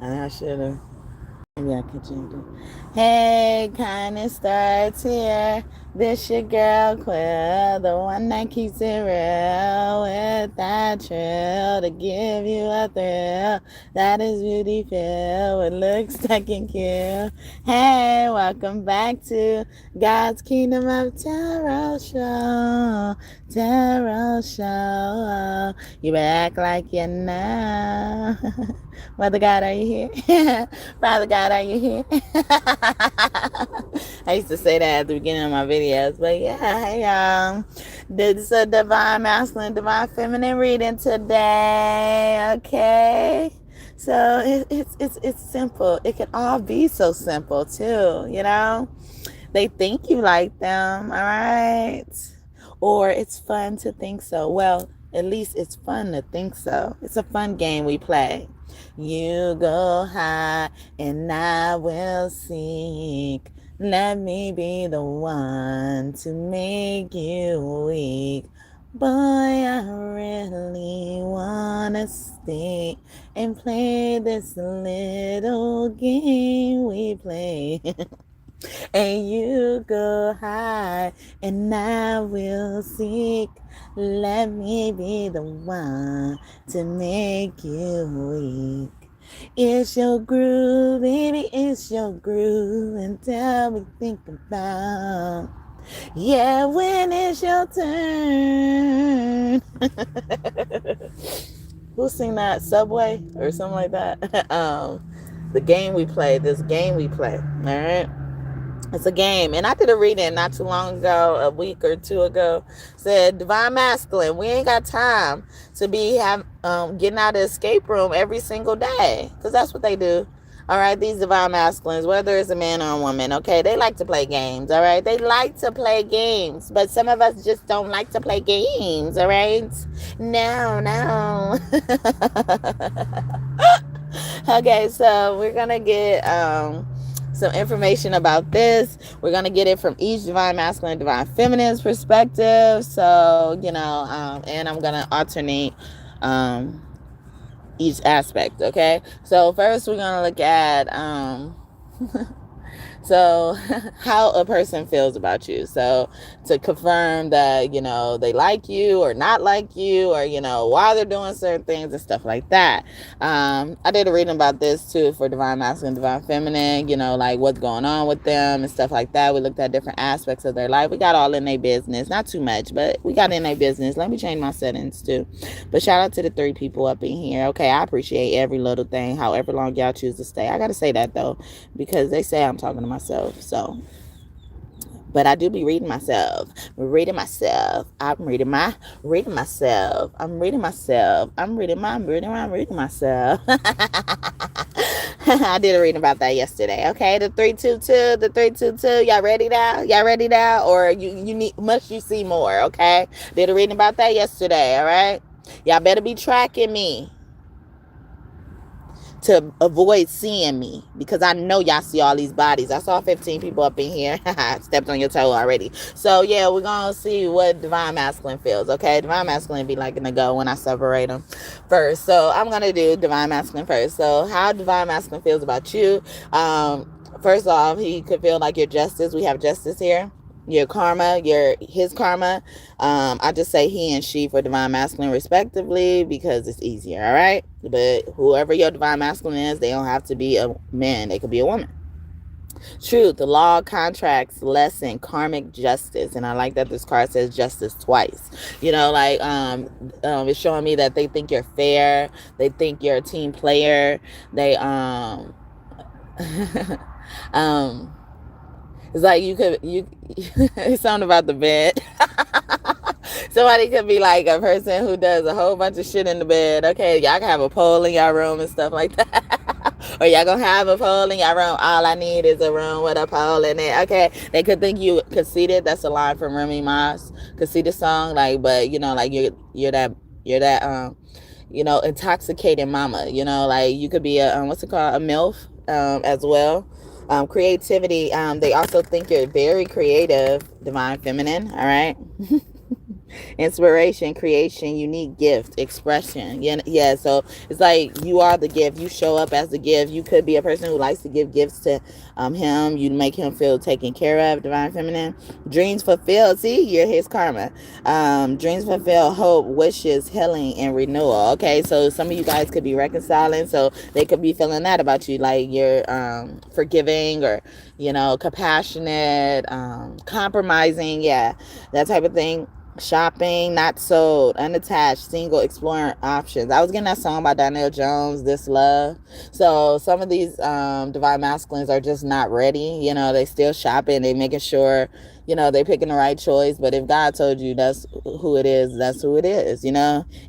I should have. Maybe I could change it. Hey, kindness starts here. This your girl Quill, the one that keeps it real with that trill to give you a thrill that is beauty filled with looks that can kill. Hey, welcome back to God's Kingdom of Tarot Show. Tarot Show. You better act like you know. Mother God, are you here? Father God, are you here? I used to say that at the beginning of my videos, but yeah, hey y'all. This is a divine masculine, divine feminine reading today. Okay, so it's simple. It can all be so simple too. You know, they think you like them, all right, or it's fun to think so. Well, at least it's fun to think so. It's a fun game we play. You go high and I will seek. Let me be the one to make you weak. Boy, I really wanna stay and play this little game we play. And you go high and I will seek. Let me be the one to make you weak. It's your groove, baby, it's your groove. Until we think about, yeah, when it's your turn. Who sing that? Subway or something like that? The game we play, this game we play, all right? It's a game. And I did a reading not too long ago, a week or two ago, said divine masculine. We ain't got time to be getting out of the escape room every single day, because that's what they do. All right, these divine masculines, whether it's a man or a woman, okay, they like to play games. All right, they like to play games, but some of us just don't like to play games. All right, no. Okay, so we're gonna get some information about this. We're going to get it from each divine masculine, divine feminine's perspective. So, you know, and I'm going to alternate each aspect. Okay. So first we're going to look at so how a person feels about you. So to confirm that, you know, they like you or not like you, or, you know, why they're doing certain things and stuff like that. I did a reading about this too for divine masculine, divine feminine, you know, like what's going on with them and stuff like that. We looked at different aspects of their life. We got all in their business, not too much, but we got in their business. Let me change my settings too. But shout out to the 3 people up in here. Okay, I appreciate every little thing, however long y'all choose to stay. I gotta say that though, because they say I'm talking to myself. So, but I do be reading myself. I'm reading myself. I'm reading myself. I'm reading myself. I'm reading myself. I did a reading about that yesterday. Okay, the 322. Y'all ready now? Or you need, must you see more? Okay, did a reading about that yesterday. All right, y'all better be tracking me to avoid seeing me, because I know y'all see all these bodies. I saw 15 people up in here. Stepped on your toe already. So yeah, we're gonna see what divine masculine feels. Okay, divine masculine be like to go when I separate them first. So I'm gonna do divine masculine first. So how divine masculine feels about you. First off, he could feel like your justice. We have justice here. Your karma, his karma. I just say he and she for divine masculine respectively, because it's easier. All right, but whoever your divine masculine is, they don't have to be a man, they could be a woman. Truth, the law, contracts, lesson, karmic justice. And I like that this card says justice twice. You know, like it's showing me that they think you're fair, they think you're a team player, they it's like it's something about the bed. Somebody could be like a person who does a whole bunch of shit in the bed. Okay, y'all can have a pole in your room and stuff like that. Or y'all gonna have a pole in your room. All I need is a room with a pole in it. Okay, they could think you conceited. That's a line from Remy Ma's conceited song. Like, but you know, like you're that you know, intoxicated mama. You know, like you could be a what's it called, a MILF as well. Creativity. They also think you're very creative, divine feminine. All right. Inspiration, creation, unique gift, expression. Yeah. So it's like you are the gift. You show up as the gift. You could be a person who likes to give gifts to him. You make him feel taken care of. Divine feminine. Dreams fulfilled. See, you're his karma. Dreams fulfilled, hope, wishes, healing, and renewal. Okay, so some of you guys could be reconciling. So they could be feeling that about you, like you're forgiving or compassionate, compromising. Yeah, that type of thing. Shopping, not sold, unattached, single, exploring options. I was getting that song by Donnell Jones, This Love. So some of these divine masculines are just not ready. They still shopping. They making sure, they picking the right choice. But if God told you that's who it is, that's who it is.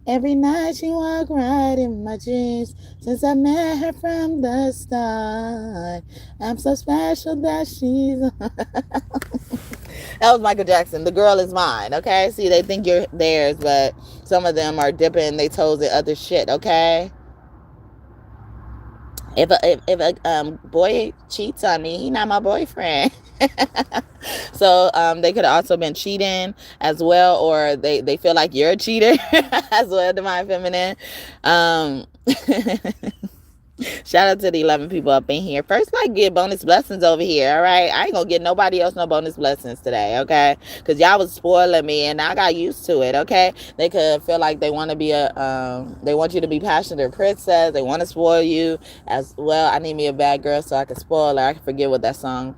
Every night she walk right in my dreams. Since I met her from the start, I'm so special that she's that was Michael Jackson. The girl is mine, okay? See, they think you're theirs, but some of them are dipping their toes in other shit, okay? If a boy cheats on me, he not my boyfriend. So they could have also been cheating as well, or they feel like you're a cheater as well, divine feminine. Shout out to the 11 people up in here. First, get bonus blessings over here, all right? I ain't gonna get nobody else no bonus blessings today, okay? Because y'all was spoiling me, and I got used to it, okay? They could feel like they want to be they want you to be passionate or princess. They want to spoil you as well. I need me a bad girl so I can spoil her. I can forget what song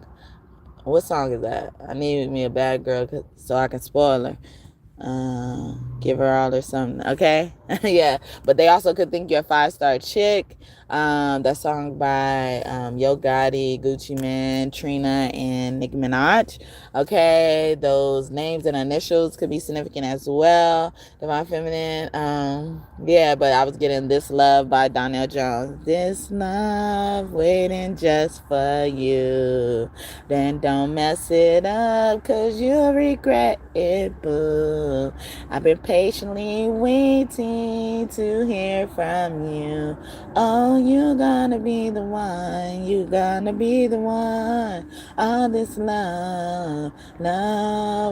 is that? I need me a bad girl so I can spoil her. Give her all or something, okay? Yeah, but they also could think you're a 5-star chick. That song by Yo Gotti, Gucci Mane, Trina, and Nicki Minaj. Okay, those names and initials could be significant as well. Divine feminine. Yeah, but I was getting This Love by Donnell Jones. This love waiting just for you. Then don't mess it up, 'cause you'll regret it, boo. I've been patiently waiting to hear from you. Oh, you're gonna be the one. You're gonna be the one. All this love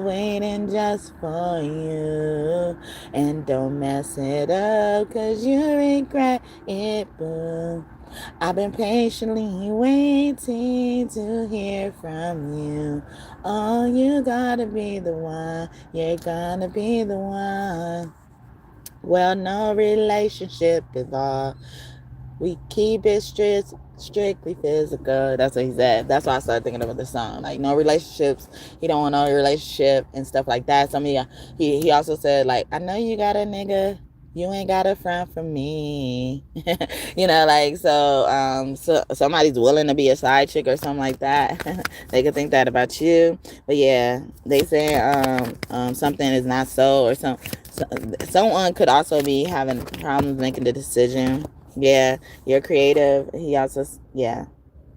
waiting just for you. And don't mess it up, 'cause you regret it, boo. I've been patiently waiting to hear from you. Oh, you gotta be the one. You're gonna be the one. Well, no relationship involved. We keep it strictly physical. That's what he said. That's why I started thinking about the song. Like, no relationships. He don't want no relationship and stuff like that. Some of you, he also said, like, I know you got a nigga. You ain't got a front for me. So somebody's willing to be a side chick or something like that. They could think that about you. But yeah, they say something is not so, or someone could also be having problems making the decision. Yeah, you're creative. He also, yeah.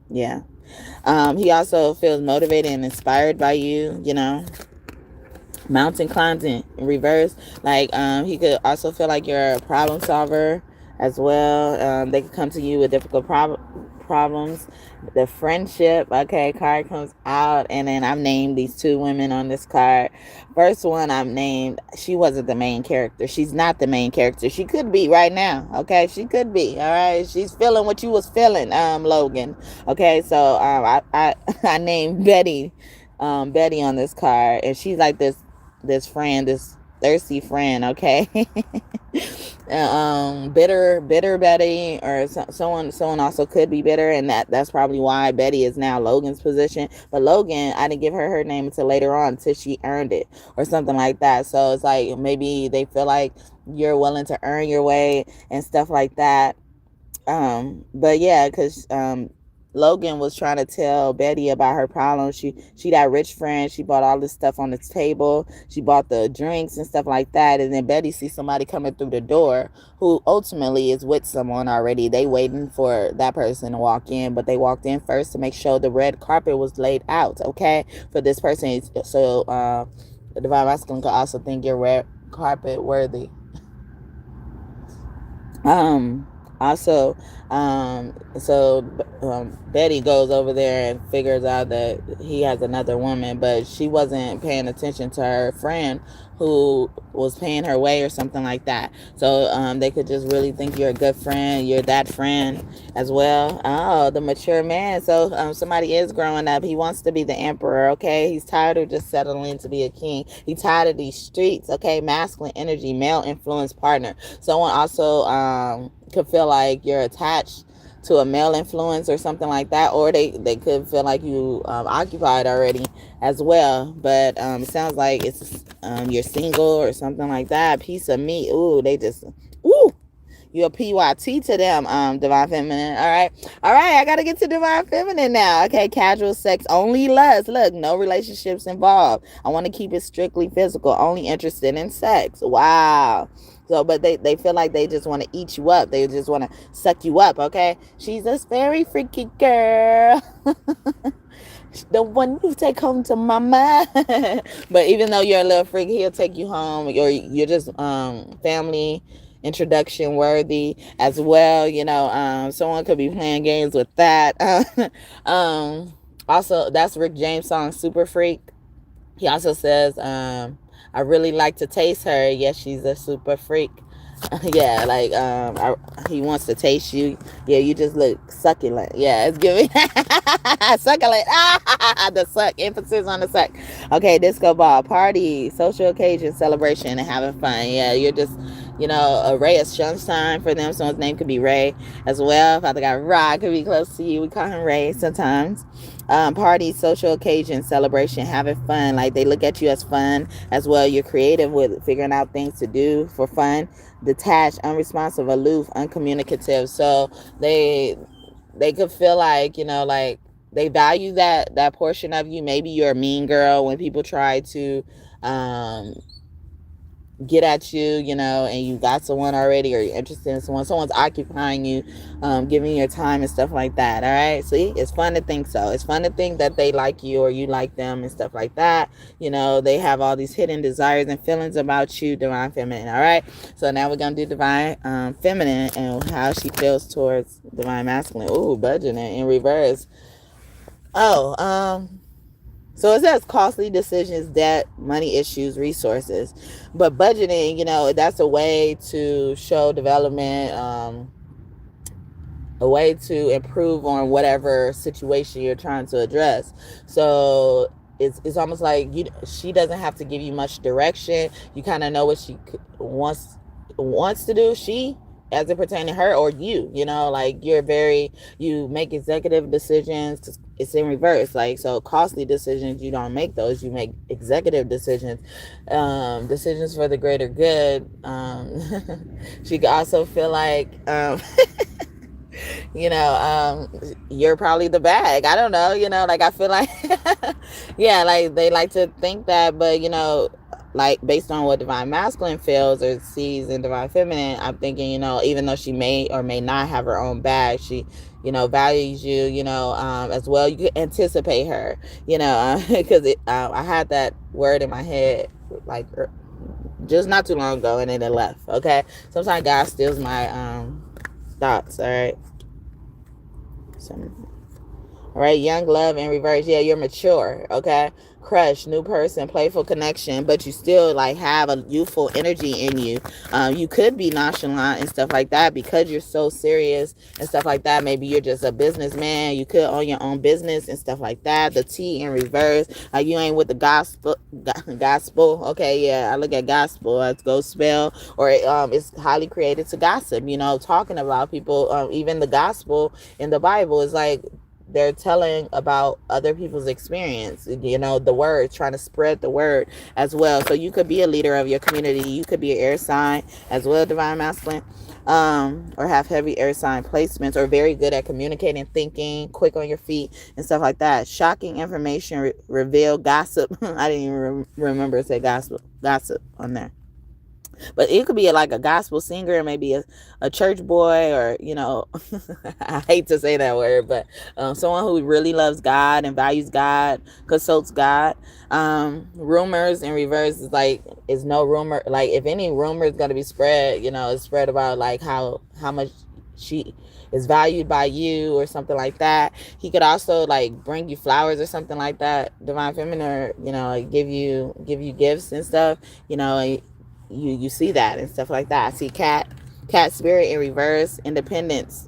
He also feels motivated and inspired by you, mountain climbs in reverse. Like he could also feel like you're a problem solver as well. They could come to you with difficult problems. The friendship, okay, card comes out, and then I've named these two women on this card. First one I've named, she wasn't the main character. She's not the main character. She could be right now, okay? She could be, all right? She's feeling what you was feeling, Logan. Okay, so I named Betty on this card, and she's like this friend, this thirsty friend, okay? Bitter Betty, or someone also could be bitter, and that's probably why Betty is now Logan's position. But Logan, I didn't give her name until later on, until she earned it or something like that. So it's like maybe they feel like you're willing to earn your way and stuff like that. But yeah, because Logan was trying to tell Betty about her problems. She that rich friend. She bought all this stuff on the table. She bought the drinks and stuff like that. And then Betty sees somebody coming through the door who ultimately is with someone already. They waiting for that person to walk in, but they walked in first to make sure the red carpet was laid out, okay, for this person. So the divine masculine could also think you're red carpet worthy. Also, Betty goes over there and figures out that he has another woman, but she wasn't paying attention to her friend who was paying her way or something like that. So they could just really think you're a good friend, you're that friend as well. Oh, the mature man. So somebody is growing up. He wants to be the emperor, okay? He's tired of just settling to be a king. He's tired of these streets, okay? Masculine energy, male influence partner. Someone also could feel like you're attached to a male influence or something like that, or they could feel like you occupied already as well. But it sounds like it's you're single or something like that. Piece of meat. Ooh, they just you're a PYT to them, Divine Feminine. All right. I got to get to Divine Feminine now. Okay. Casual sex, only lust. Look, no relationships involved. I want to keep it strictly physical, only interested in sex. Wow. So, but they feel like they just want to eat you up. They just want to suck you up, okay? She's this very freaky girl. The one you take home to mama. But even though you're a little freaky, he'll take you home. Or you're just family introduction worthy as well. Someone could be playing games with that. Also, that's Rick James' song Super Freak. He also says, I really like to taste her. Yes, she's a super freak. Yeah, like he wants to taste you. Yeah, you just look succulent. Yeah, it's giving succulent. The suck, emphasis on the suck. Okay, disco ball, party, social occasion, celebration, and having fun. Yeah, you're just a ray of sunshine for them. Someone's name could be Ray as well. Father God Rod could be close to you. We call him Ray sometimes. Party, social occasion, celebration, having fun. Like they look at you as fun as well. You're creative with figuring out things to do for fun. Detached, unresponsive, aloof, uncommunicative. So they could feel like like they value that portion of you. Maybe you're a mean girl when people try to get at you, and you got someone already, or you're interested in someone's occupying you, giving you your time and stuff like that. All right, see, it's fun to think so. It's fun to think that they like you or you like them and stuff like that. They have all these hidden desires and feelings about you, Divine Feminine. All right, so now we're gonna do Divine Feminine and how she feels towards Divine Masculine. Ooh, budgeting in reverse. So it says costly decisions, debt, money issues, resources. But budgeting, that's a way to show development, a way to improve on whatever situation you're trying to address. So it's almost like she doesn't have to give you much direction. You kind of know what she wants to do. She, as it pertains to her, or you, like you make executive decisions. It's in reverse. Like, so costly decisions, you don't make those. You make executive decisions, decisions for the greater good. She could also feel like, you're probably the bag. I don't know, like I feel like, yeah, like they like to think that, but like based on what Divine Masculine feels or sees in Divine Feminine, I'm thinking, even though she may or may not have her own bag, she, values you, as well. You can anticipate her, because I had that word in my head, like just not too long ago, and then it left. Okay. Sometimes God steals my thoughts. All right. All right, young love in reverse. Yeah, you're mature. Okay. Crush, new person, playful connection, but you still like have a youthful energy in you. You could be nonchalant and stuff like that because you're so serious and stuff like that. Maybe you're just a businessman. You could own your own business and stuff like that. The T in reverse. You ain't with the gospel. Okay, yeah, I look at gospel as go spell, or it's highly created to gossip. Talking about people. Even the gospel in the Bible is like, they're telling about other people's experience, the word, trying to spread the word as well. So you could be a leader of your community. You could be an air sign as well, Divine Masculine, or have heavy air sign placements, or very good at communicating, thinking, quick on your feet and stuff like that. Shocking information, reveal, gossip. I didn't even remember to say gossip on there. But it could be like a gospel singer, maybe a church boy, or, I hate to say that word, but someone who really loves God and values God, consults God. Rumors in reverse is no rumor. Like if any rumor is going to be spread, it's spread about like how much is valued by you or something like that. He could also like bring you flowers or something like that, divine feminine, or like give you gifts and stuff. You see that and stuff like that. I see cat spirit in reverse, independence,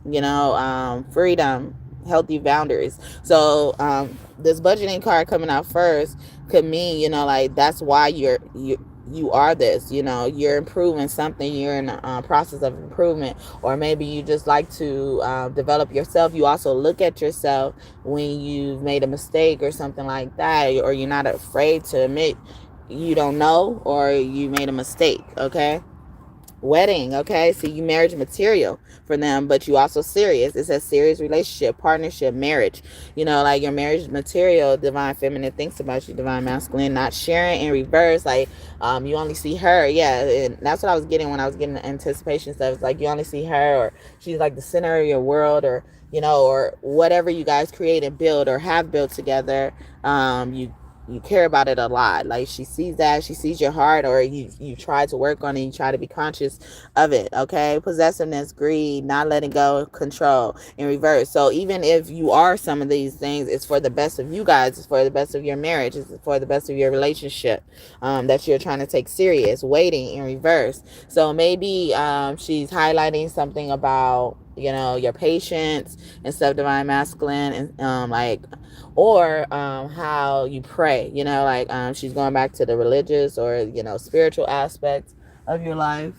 freedom, healthy boundaries. So this budgeting card coming out first could mean, like that's why you are this, you're improving something, you're in a process of improvement, or maybe you just like to develop yourself. You also look at yourself when you've made a mistake or something like that, or you're not afraid to admit you don't know or you made a mistake. Okay. Wedding, okay? So you marriage material for them, but you also serious. It says serious relationship, partnership, marriage. Like your marriage material, divine feminine thinks about you, divine masculine, not sharing in reverse. Like you only see her. Yeah, and that's what I was getting when I was getting the anticipation stuff. It's like you only see her, or she's like the center of your world, or or whatever you guys create and build or have built together. You care about it a lot. Like she sees that, she sees your heart, or you try to work on it, you try to be conscious of it. Okay. Possessiveness, greed, not letting go, control in reverse. So even if you are some of these things, it's for the best of you guys, it's for the best of your marriage, it's for the best of your relationship that you're trying to take serious. Waiting in reverse. So maybe she's highlighting something about your patience and stuff, divine masculine, and or how you pray, she's going back to the religious or spiritual aspects of your life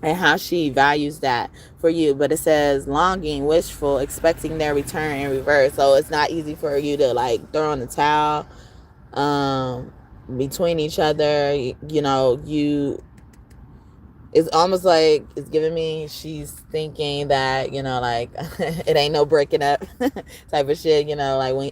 and how she values that for you. But it says longing, wishful, expecting their return in reverse. So it's not easy for you to throw in the towel between each other. It's almost like it's giving me, she's thinking that, it ain't no breaking up type of shit,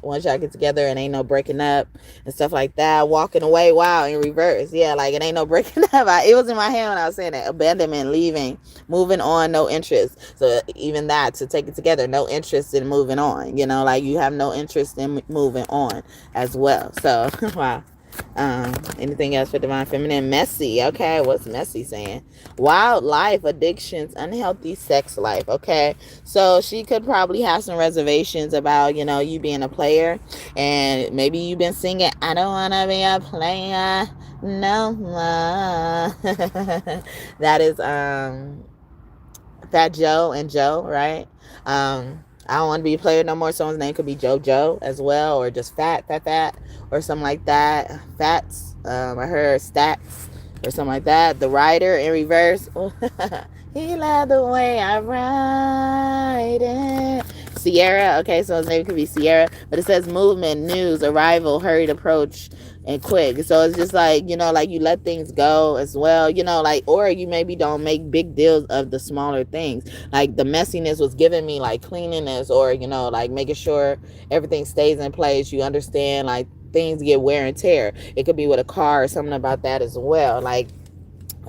once y'all get together, it ain't no breaking up and stuff like that. Walking away, wow, in reverse. Yeah, it ain't no breaking up. It was in my hand when I was saying that. Abandonment, leaving, moving on, no interest. So even that, to take it together, no interest in moving on, you have no interest in moving on as well. So, wow. Anything else for divine feminine? Messy. Okay, what's messy saying? Wild life, addictions, unhealthy sex life. Okay, so she could probably have some reservations about you being a player, and maybe you've been singing I don't wanna be a player no more. That is Fat Joe and Joe, right? I don't want to be a player no more. Someone's name could be JoJo as well, or just fat, or something like that. Fats, I heard Stacks, or something like that. The Rider in reverse. He loved the way I ride it. Sierra, okay, so his name could be Sierra, but it says movement, news, arrival, hurried approach, and quick. So it's just you let things go as well, or you maybe don't make big deals of the smaller things. Like the messiness was giving me cleanliness, or making sure everything stays in place. You understand, things get wear and tear. It could be with a car or something about that as well.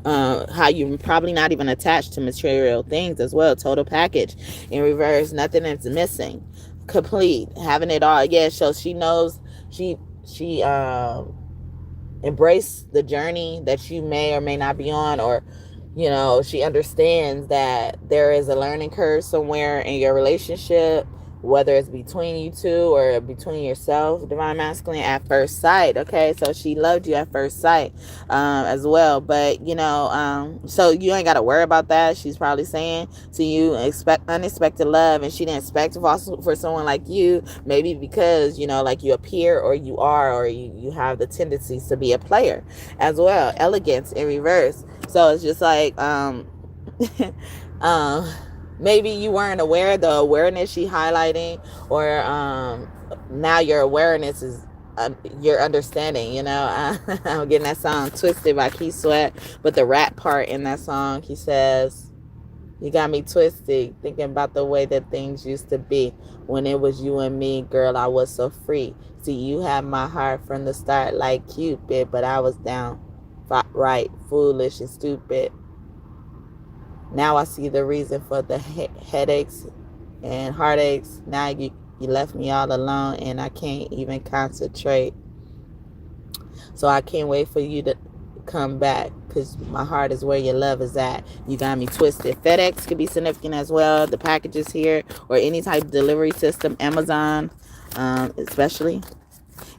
How you're probably not even attached to material things as well. Total package in reverse. Nothing is missing. Complete. Having it all. Yeah, so she knows she embraced the journey that you may or may not be on, or she understands that there is a learning curve somewhere in your relationship, whether it's between you two or between yourself, divine masculine, at first sight. Okay, so she loved you at first sight as well. But so you ain't got to worry about that. She's probably saying to you, expect unexpected love, and she didn't expect for someone like you, maybe because you appear, or you are, or you have the tendencies to be a player as well. Elegance in reverse. So it's just maybe you weren't aware. The awareness she highlighting, or now your awareness is your understanding. I'm getting that song Twisted by Keith Sweat, but the rap part in that song, he says, you got me twisted, thinking about the way that things used to be when it was you and me, girl. I was so free. See, you had my heart from the start like Cupid, but I was down right, foolish and stupid. Now I see the reason for the headaches and heartaches. Now you left me all alone, and I can't even concentrate. So I can't wait for you to come back, because my heart is where your love is at. You got me twisted. FedEx could be significant as well. The packages here, or any type of delivery system, Amazon, especially.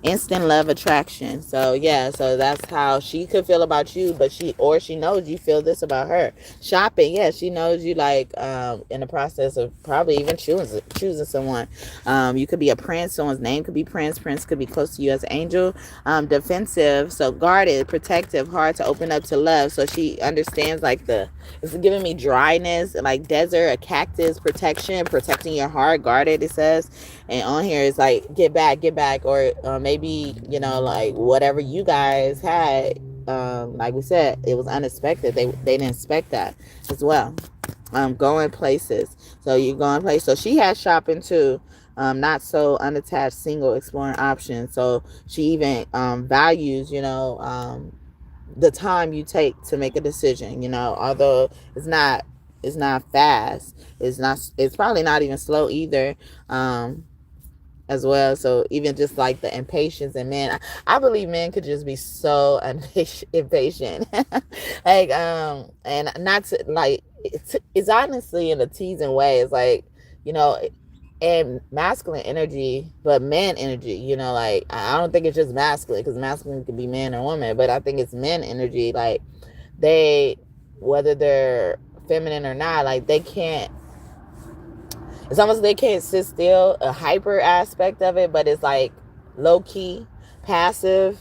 Instant love attraction. So yeah, so that's how she could feel about you, but she knows you feel this about her. Shopping, yeah, she knows you, like, in the process of probably even choosing someone. You could be a prince. Someone's name could be Prince. Prince could be close to you as an angel. Defensive, so guarded, protective, hard to open up to love. So she understands, like, it's giving me dryness, like desert, a cactus, protecting your heart, guarded, it says. And on here it's like, get back, or maybe, like, whatever you guys had, like we said, it was unexpected. They didn't expect that as well. Going places. So you're going places. So she has shopping too. Not so unattached, single, exploring options. So she even values, the time you take to make a decision, although it's not fast. It's probably not even slow either. As well. So even just like the impatience, and men, I believe men could just be so impatient. Like, and not to, like, it's honestly in a teasing way. It's like, and masculine energy, but men energy, like, I don't think it's just masculine, because masculine could be man or woman, but I think it's men energy. Like, whether they're feminine or not, like, it's almost, they can't sit still, a hyper aspect of it, but it's like low key, passive,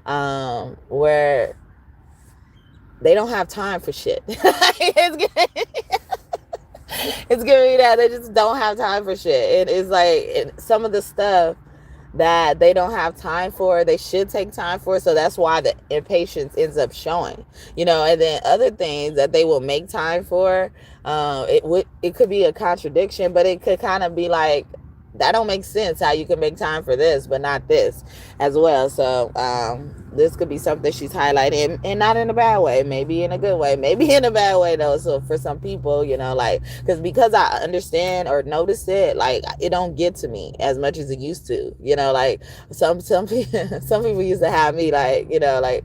where they don't have time for shit. It's giving me that they just don't have time for shit. It's like some of the stuff that they don't have time for, they should take time for. So that's why the impatience ends up showing, and then other things that they will make time for, it could be a contradiction, but it could kind of be like, that don't make sense how you can make time for this but not this as well. So this could be something she's highlighting, and not in a bad way, maybe in a good way, maybe in a bad way though. So for some people, like, because I understand or notice it, like, it don't get to me as much as it used to, like some people some people used to have me, like, like,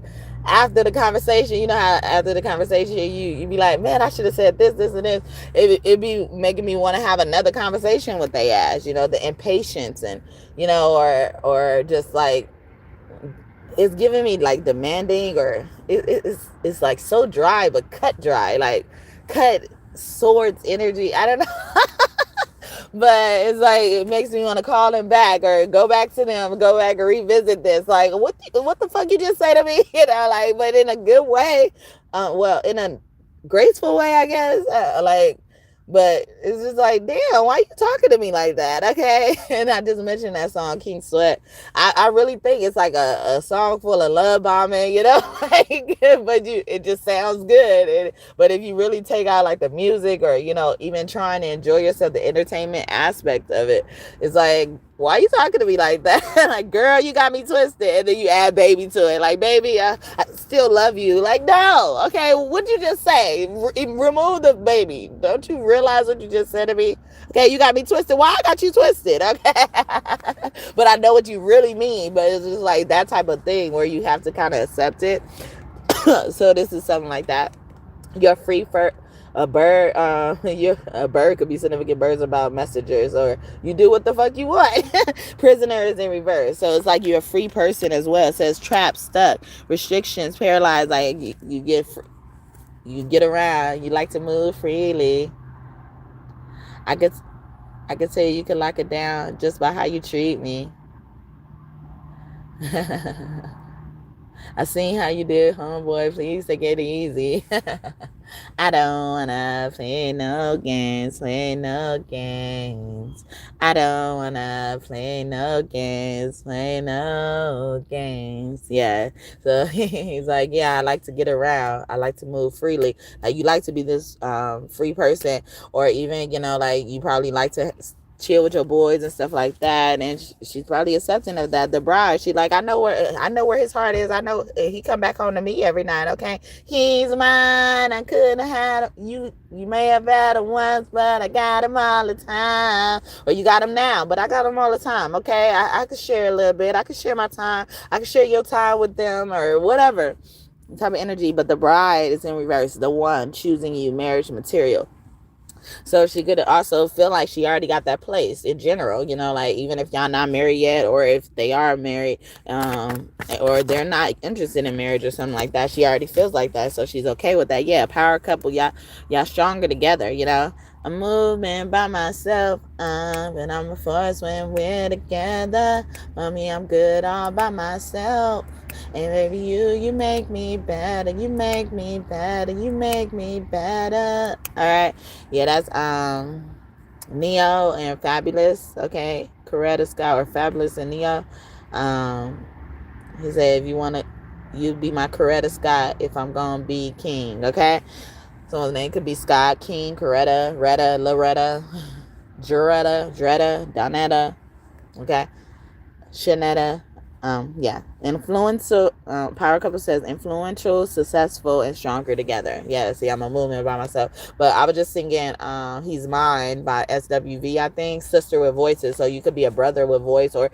after the conversation, how after the conversation you be like, man, I should have said this, and this. It be making me want to have another conversation with they ass, the impatience, and or just like, it's giving me like demanding, or it's like so dry, but cut dry, like cut swords energy. I don't know. But it's like, it makes me want to call them back, or go back to them, go back and revisit this. Like, what the fuck you just say to me? Like, but in a good way. Well, in a graceful way, I guess. Like, but it's just like, damn, why you talking to me like that? Okay. And I just mentioned that song, King Sweat. I really think it's like a song full of love bombing, like, but it just sounds good. But if you really take out like the music, or, even trying to enjoy yourself, the entertainment aspect of it, it's like, why are you talking to me like that? Like, girl, you got me twisted. And then you add baby to it. Like, baby, I still love you. Like, no. Okay, what'd you just say? Remove the baby. Don't you realize what you just said to me? Okay, you got me twisted. Why I got you twisted? Okay. But I know what you really mean. But it's just like that type of thing where you have to kind of accept it. So this is something like that. You're free for a bird. A bird could be significant. Birds about messengers, or you do what the fuck you want. Prisoner is in reverse, so it's like you're a free person as well. It says trapped, stuck, restrictions, paralyzed. Like you get around. You like to move freely. I could say you can lock it down just by how you treat me. I seen how you did, homeboy. Please take it easy. I don't wanna play no games. I don't wanna play no games. Yeah. So he's like, yeah, I like to get around. I like to move freely. Like, you like to be this free person, or even, like, you probably like to chill with your boys and stuff like that, and she's probably accepting of that. The bride, she like, I know where his heart is. I know he come back home to me every night. Okay, he's mine. I couldn't have had you. You may have had him once, but I got him all the time. Or you got him now, but I got him all the time. Okay, I could share a little bit. I could share my time. I could share your time with them, or whatever. type of energy, but the bride is in reverse, the one choosing you, marriage material. So she could also feel like she already got that place in general, like even if y'all not married yet, or if they are married, or they're not interested in marriage or something like that, she already feels like that. So she's okay with that. Yeah, power couple, y'all stronger together, I'm moving by myself, and I'm a force when we're together. Mommy, I'm good all by myself. And baby, you make me better. You make me better. You make me better. All right. Yeah, that's Neo and Fabulous. Okay. Coretta Scott, or Fabulous and Neo. He said, if you want to, you be my Coretta Scott if I'm going to be king. Okay. So his name could be Scott, King, Coretta, Retta, Loretta, Juretta, Dretta, Donetta. Okay. Shanetta. Yeah. Influential. Power couple says influential, successful, and stronger together. Yeah, see, I'm a movement by myself. But I was just singing He's Mine by SWV, I think. Sister with Voices. So you could be a brother with voice, or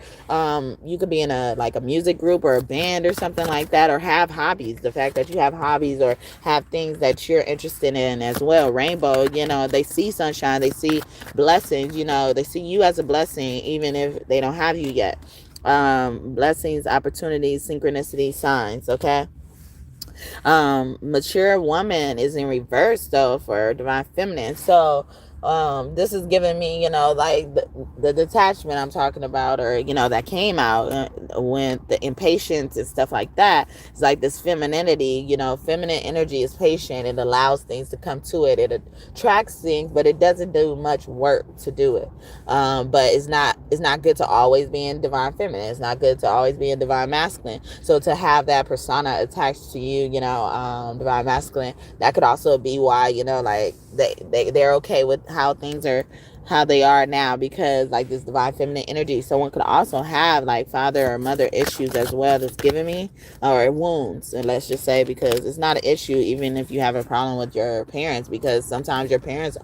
you could be in a music group or a band or something like that, or have hobbies. The fact that you have hobbies or have things that you're interested in as well. Rainbow, they see sunshine, they see blessings, they see you as a blessing, even if they don't have you yet. Blessings, opportunities, synchronicity, signs. Okay. Mature woman is in reverse though for divine feminine. So this is giving me, like the detachment I'm talking about, or that came out when the impatience and stuff like that. It's like this femininity, feminine energy is patient. It allows things to come to it. It attracts things, but it doesn't do much work to do it. But it's not good to always be in divine feminine. It's not good to always be in divine masculine. So to have that persona attached to you, divine masculine, that could also be why, like they're okay with how things are, how they are now, because like this divine feminine energy. Someone could also have like father or mother issues as well that's giving me, or wounds, and let's just say, because it's not an issue even if you have a problem with your parents, because sometimes your parents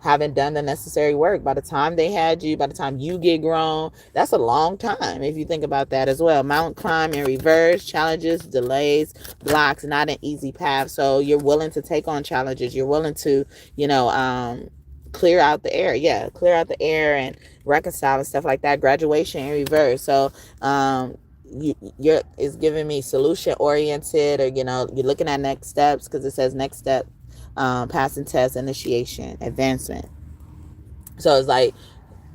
haven't done the necessary work. By the time they had you, by the time you get grown, that's a long time if you think about that as well. Mountain climb in reverse, challenges, delays, blocks, not an easy path. So you're willing to take on challenges. You're willing to, clear out the air. Yeah, clear out the air and reconcile and stuff like that. Graduation in reverse. So you're is giving me solution oriented, or you're looking at next steps, because it says next step, passing test, initiation, advancement. So it's like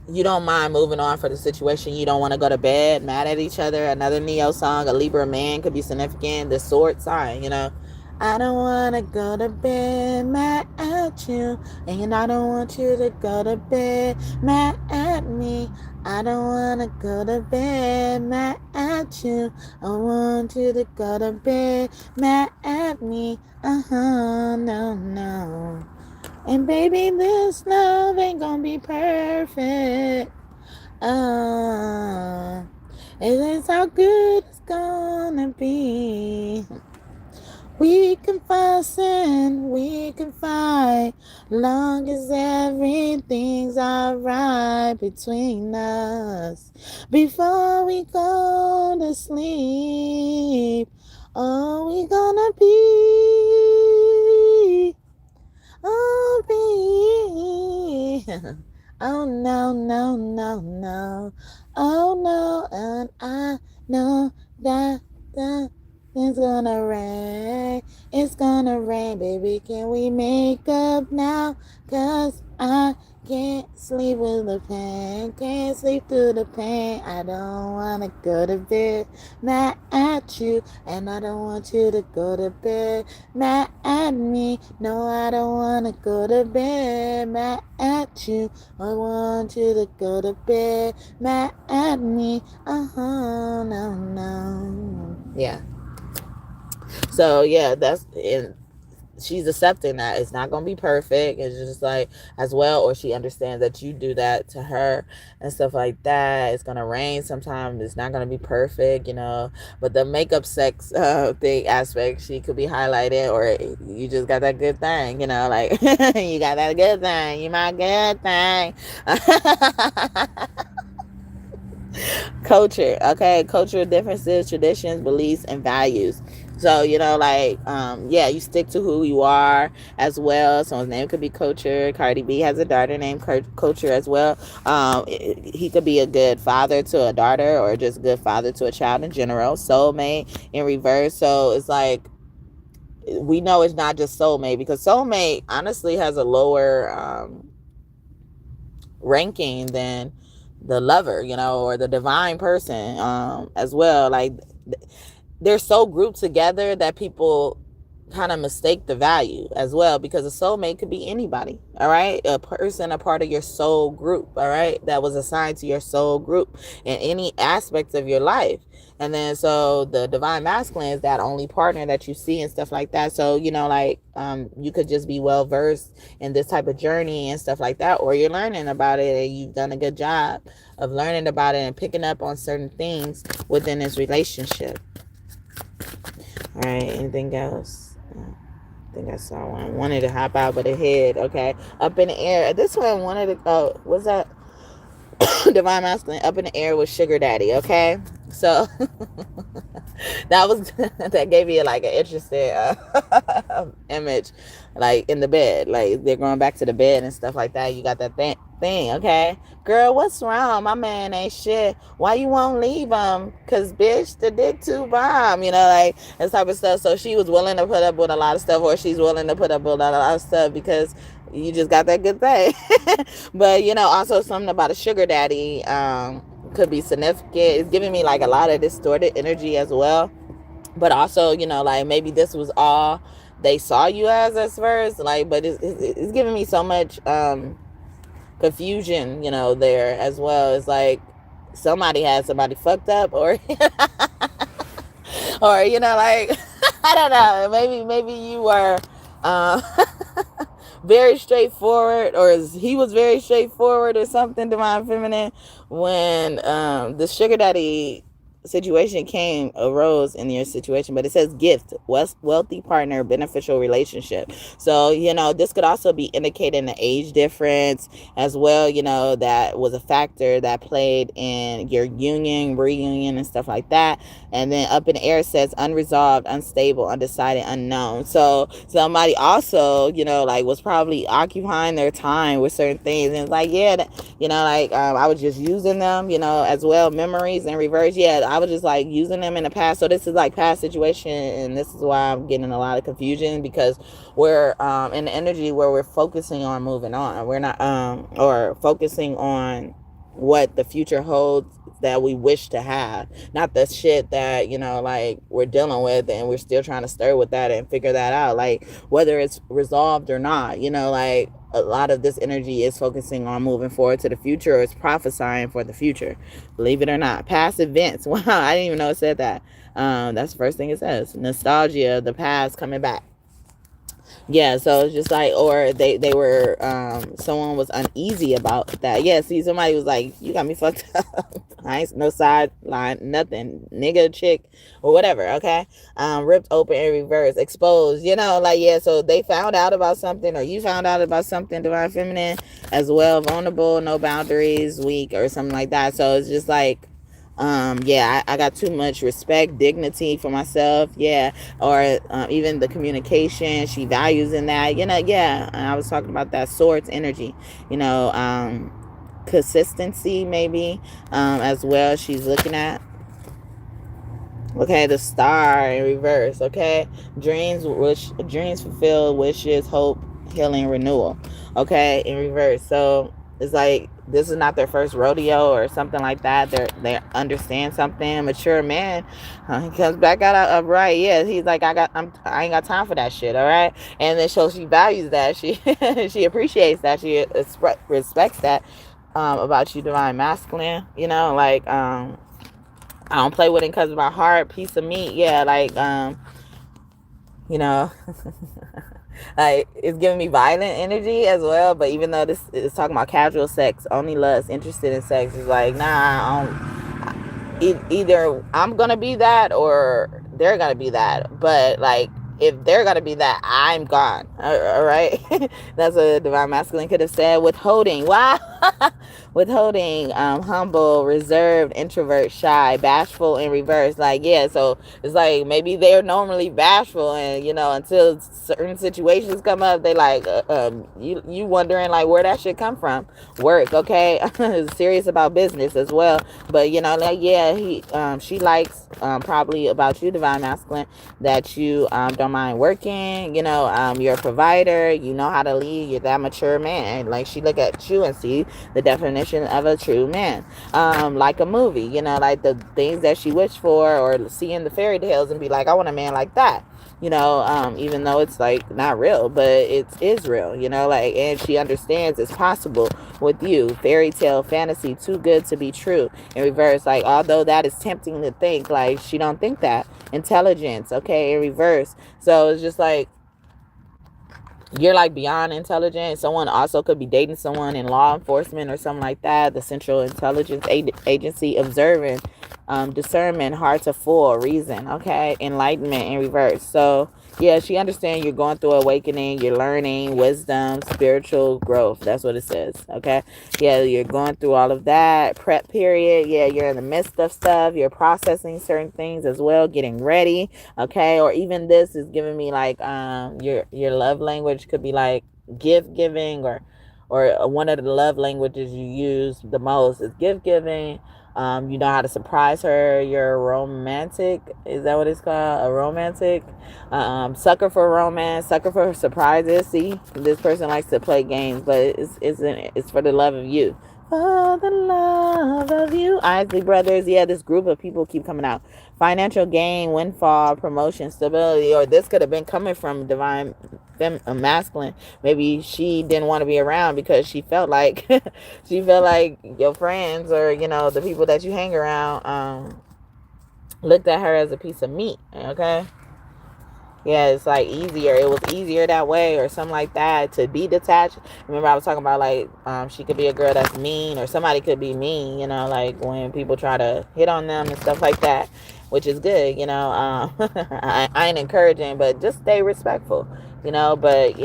you don't mind moving on for the situation. You don't want to go to bed mad at each other. Another Neo song, a Libra man could be significant. The sword sign, I don't want to go to bed mad at you, and I don't want you to go to bed mad at me. I don't want to go to bed mad at you. I want you to go to bed mad at me. No. And baby, this love ain't gonna be perfect. It is how good it's gonna be. We can fuss and we can fight, long as everything's alright between us. Before we go to sleep, oh, we gonna be, oh, be. Oh, no. Oh, no, and I know that it's gonna rain. It's gonna rain, baby. Can we make up now? 'Cause I can't sleep with the pain. Can't sleep through the pain. I don't wanna go to bed mad at you, and I don't want you to go to bed mad at me. No, I don't wanna go to bed mad at you. I want you to go to bed mad at me. No. Yeah. So yeah, that's, and she's accepting that it's not gonna be perfect. It's just like, as well, or she understands that you do that to her and stuff like that. It's gonna rain sometimes. It's not gonna be perfect, But the makeup sex thing aspect, she could be highlighted, or you just got that good thing, like you got that good thing. You my good thing. Culture, okay, cultural differences, traditions, beliefs, and values. So, like, yeah, you stick to who you are as well. Someone's name could be Culture. Cardi B has a daughter named Culture as well. He could be a good father to a daughter, or just a good father to a child in general. Soulmate in reverse. So it's like, we know it's not just soulmate, because soulmate honestly has a lower ranking than the lover, or the divine person as well. Like, they're so grouped together that people kind of mistake the value as well, because a soulmate could be anybody. All right, a person, a part of your soul group, all right, that was assigned to your soul group in any aspects of your life. And then, so the divine masculine is that only partner that you see and stuff like that. So, like, you could just be well versed in this type of journey and stuff like that, or you're learning about it and you've done a good job of learning about it and picking up on certain things within this relationship. All right, anything else? I think I saw one. I wanted to hop out, but it hid. Okay, up in the air. This one wanted to go. What's that? Divine masculine, up in the air with sugar daddy. Okay, so that gave you like an interesting image, like in the bed, like they're going back to the bed and stuff like that. You got that thing. Okay, girl, what's wrong? My man ain't shit. Why you won't leave him? Cause bitch, the dick too bomb. Like this type of stuff. So she was willing to put up with a lot of stuff, or she's willing to put up with a lot of stuff because you just got that good thing. But also something about a sugar daddy could be significant. It's giving me like a lot of distorted energy as well. But also, like maybe this was all they saw you as first, like, but it's giving me so much confusion, there as well. It's like somebody had somebody fucked up, or or like I don't know, maybe you were very straightforward, or he was very straightforward or something, divine feminine, when the sugar daddy situation arose in your situation. But it says gift, wealthy partner, beneficial relationship. So this could also be indicating the age difference as well. That was a factor that played in your reunion and stuff like that. And then up in the air says unresolved, unstable, undecided, unknown. So somebody also like was probably occupying their time with certain things, and it's like, yeah, I was just using them, as well. Memories in reverse. Yeah, I was just like using them in the past. So this is like past situation, and this is why I'm getting a lot of confusion, because we're in the energy where we're focusing on moving on. We're not or focusing on what the future holds that we wish to have, not the shit that like we're dealing with and we're still trying to stir with that and figure that out, like whether it's resolved or not. Like a lot of this energy is focusing on moving forward to the future, or it's prophesying for the future, believe it or not. Past events. Wow, I didn't even know it said that. That's the first thing it says. Nostalgia, the past coming back. Yeah, so it's just like, or they were someone was uneasy about that. Yeah, see, somebody was like, you got me fucked up. I ain't no sideline, nothing, nigga, chick, or whatever. Okay, ripped open in reverse, exposed. Like, yeah, so they found out about something, or you found out about something, divine feminine as well. Vulnerable, no boundaries, weak, or something like that. So it's just like, yeah, I got too much respect, dignity for myself. Yeah, or even the communication she values in that. Yeah, I was talking about that swords energy. Consistency maybe as well. She's looking at. Okay, the star in reverse. Okay, dreams fulfilled, wishes, hope, healing, renewal. Okay, in reverse. So it's like this is not their first rodeo or something like that. They understand something. Mature man, he comes back out upright. Yeah, he's like, I ain't got time for that shit. All right, and then so she values that. She she appreciates that. She respects that about you, divine masculine. Like I don't play with it because of my heart, piece of meat. Yeah, like like it's giving me violent energy as well. But even though this is talking about casual sex, only lust, interested in sex, is like, nah, either I'm gonna be that or they're gonna be that. But like if they're gonna be that, I'm gone. All right. That's what divine masculine could have said. Withholding. Wow. Withholding. Humble, reserved, introvert, shy, bashful in reverse. Like, yeah, so it's like maybe they're normally bashful, and until certain situations come up, they like you wondering like where that should come from. Work, okay. Serious about business as well. But like, yeah, she likes probably about you, divine masculine, that you don't mind working. You're a provider, you know how to lead, you're that mature man. Like, she look at you and see the definition of a true man. Like a movie, like the things that she wished for, or seeing the fairy tales and be like, I want a man like that. Even though it's like not real, but it is real, like, and she understands it's possible with you. Fairy tale, fantasy, too good to be true. In reverse, like, although that is tempting to think, like, she don't think that. Intelligence, okay, in reverse. So it's just like, you're like beyond intelligent. Someone also could be dating someone in law enforcement or something like that. The Central Intelligence Agency. Observing, discernment, hard to fool, reason, okay, enlightenment in reverse. So yeah, she understands you're going through awakening, you're learning wisdom, spiritual growth. That's what it says, okay. Yeah, you're going through all of that prep period. Yeah, you're in the midst of stuff, you're processing certain things as well, getting ready, okay. Or even this is giving me like your love language could be like gift giving, or one of the love languages you use the most is gift giving. You know how to surprise her. You're a romantic. Is that what it's called? A romantic. Sucker for romance, sucker for surprises. See, this person likes to play games, but it's for the love of you. For the love of you. Isley Brothers. Yeah, this group of people keep coming out. Financial gain, windfall, promotion, stability. Or this could have been coming from divine masculine. Maybe she didn't want to be around because she felt like she felt like your friends, or the people that you hang around, looked at her as a piece of meat, okay. Yeah, it's like easier. It was easier that way, or something like that, to be detached. Remember, I was talking about like, she could be a girl that's mean, or somebody could be mean. Like when people try to hit on them and stuff like that, which is good. I ain't encouraging, but just stay respectful. But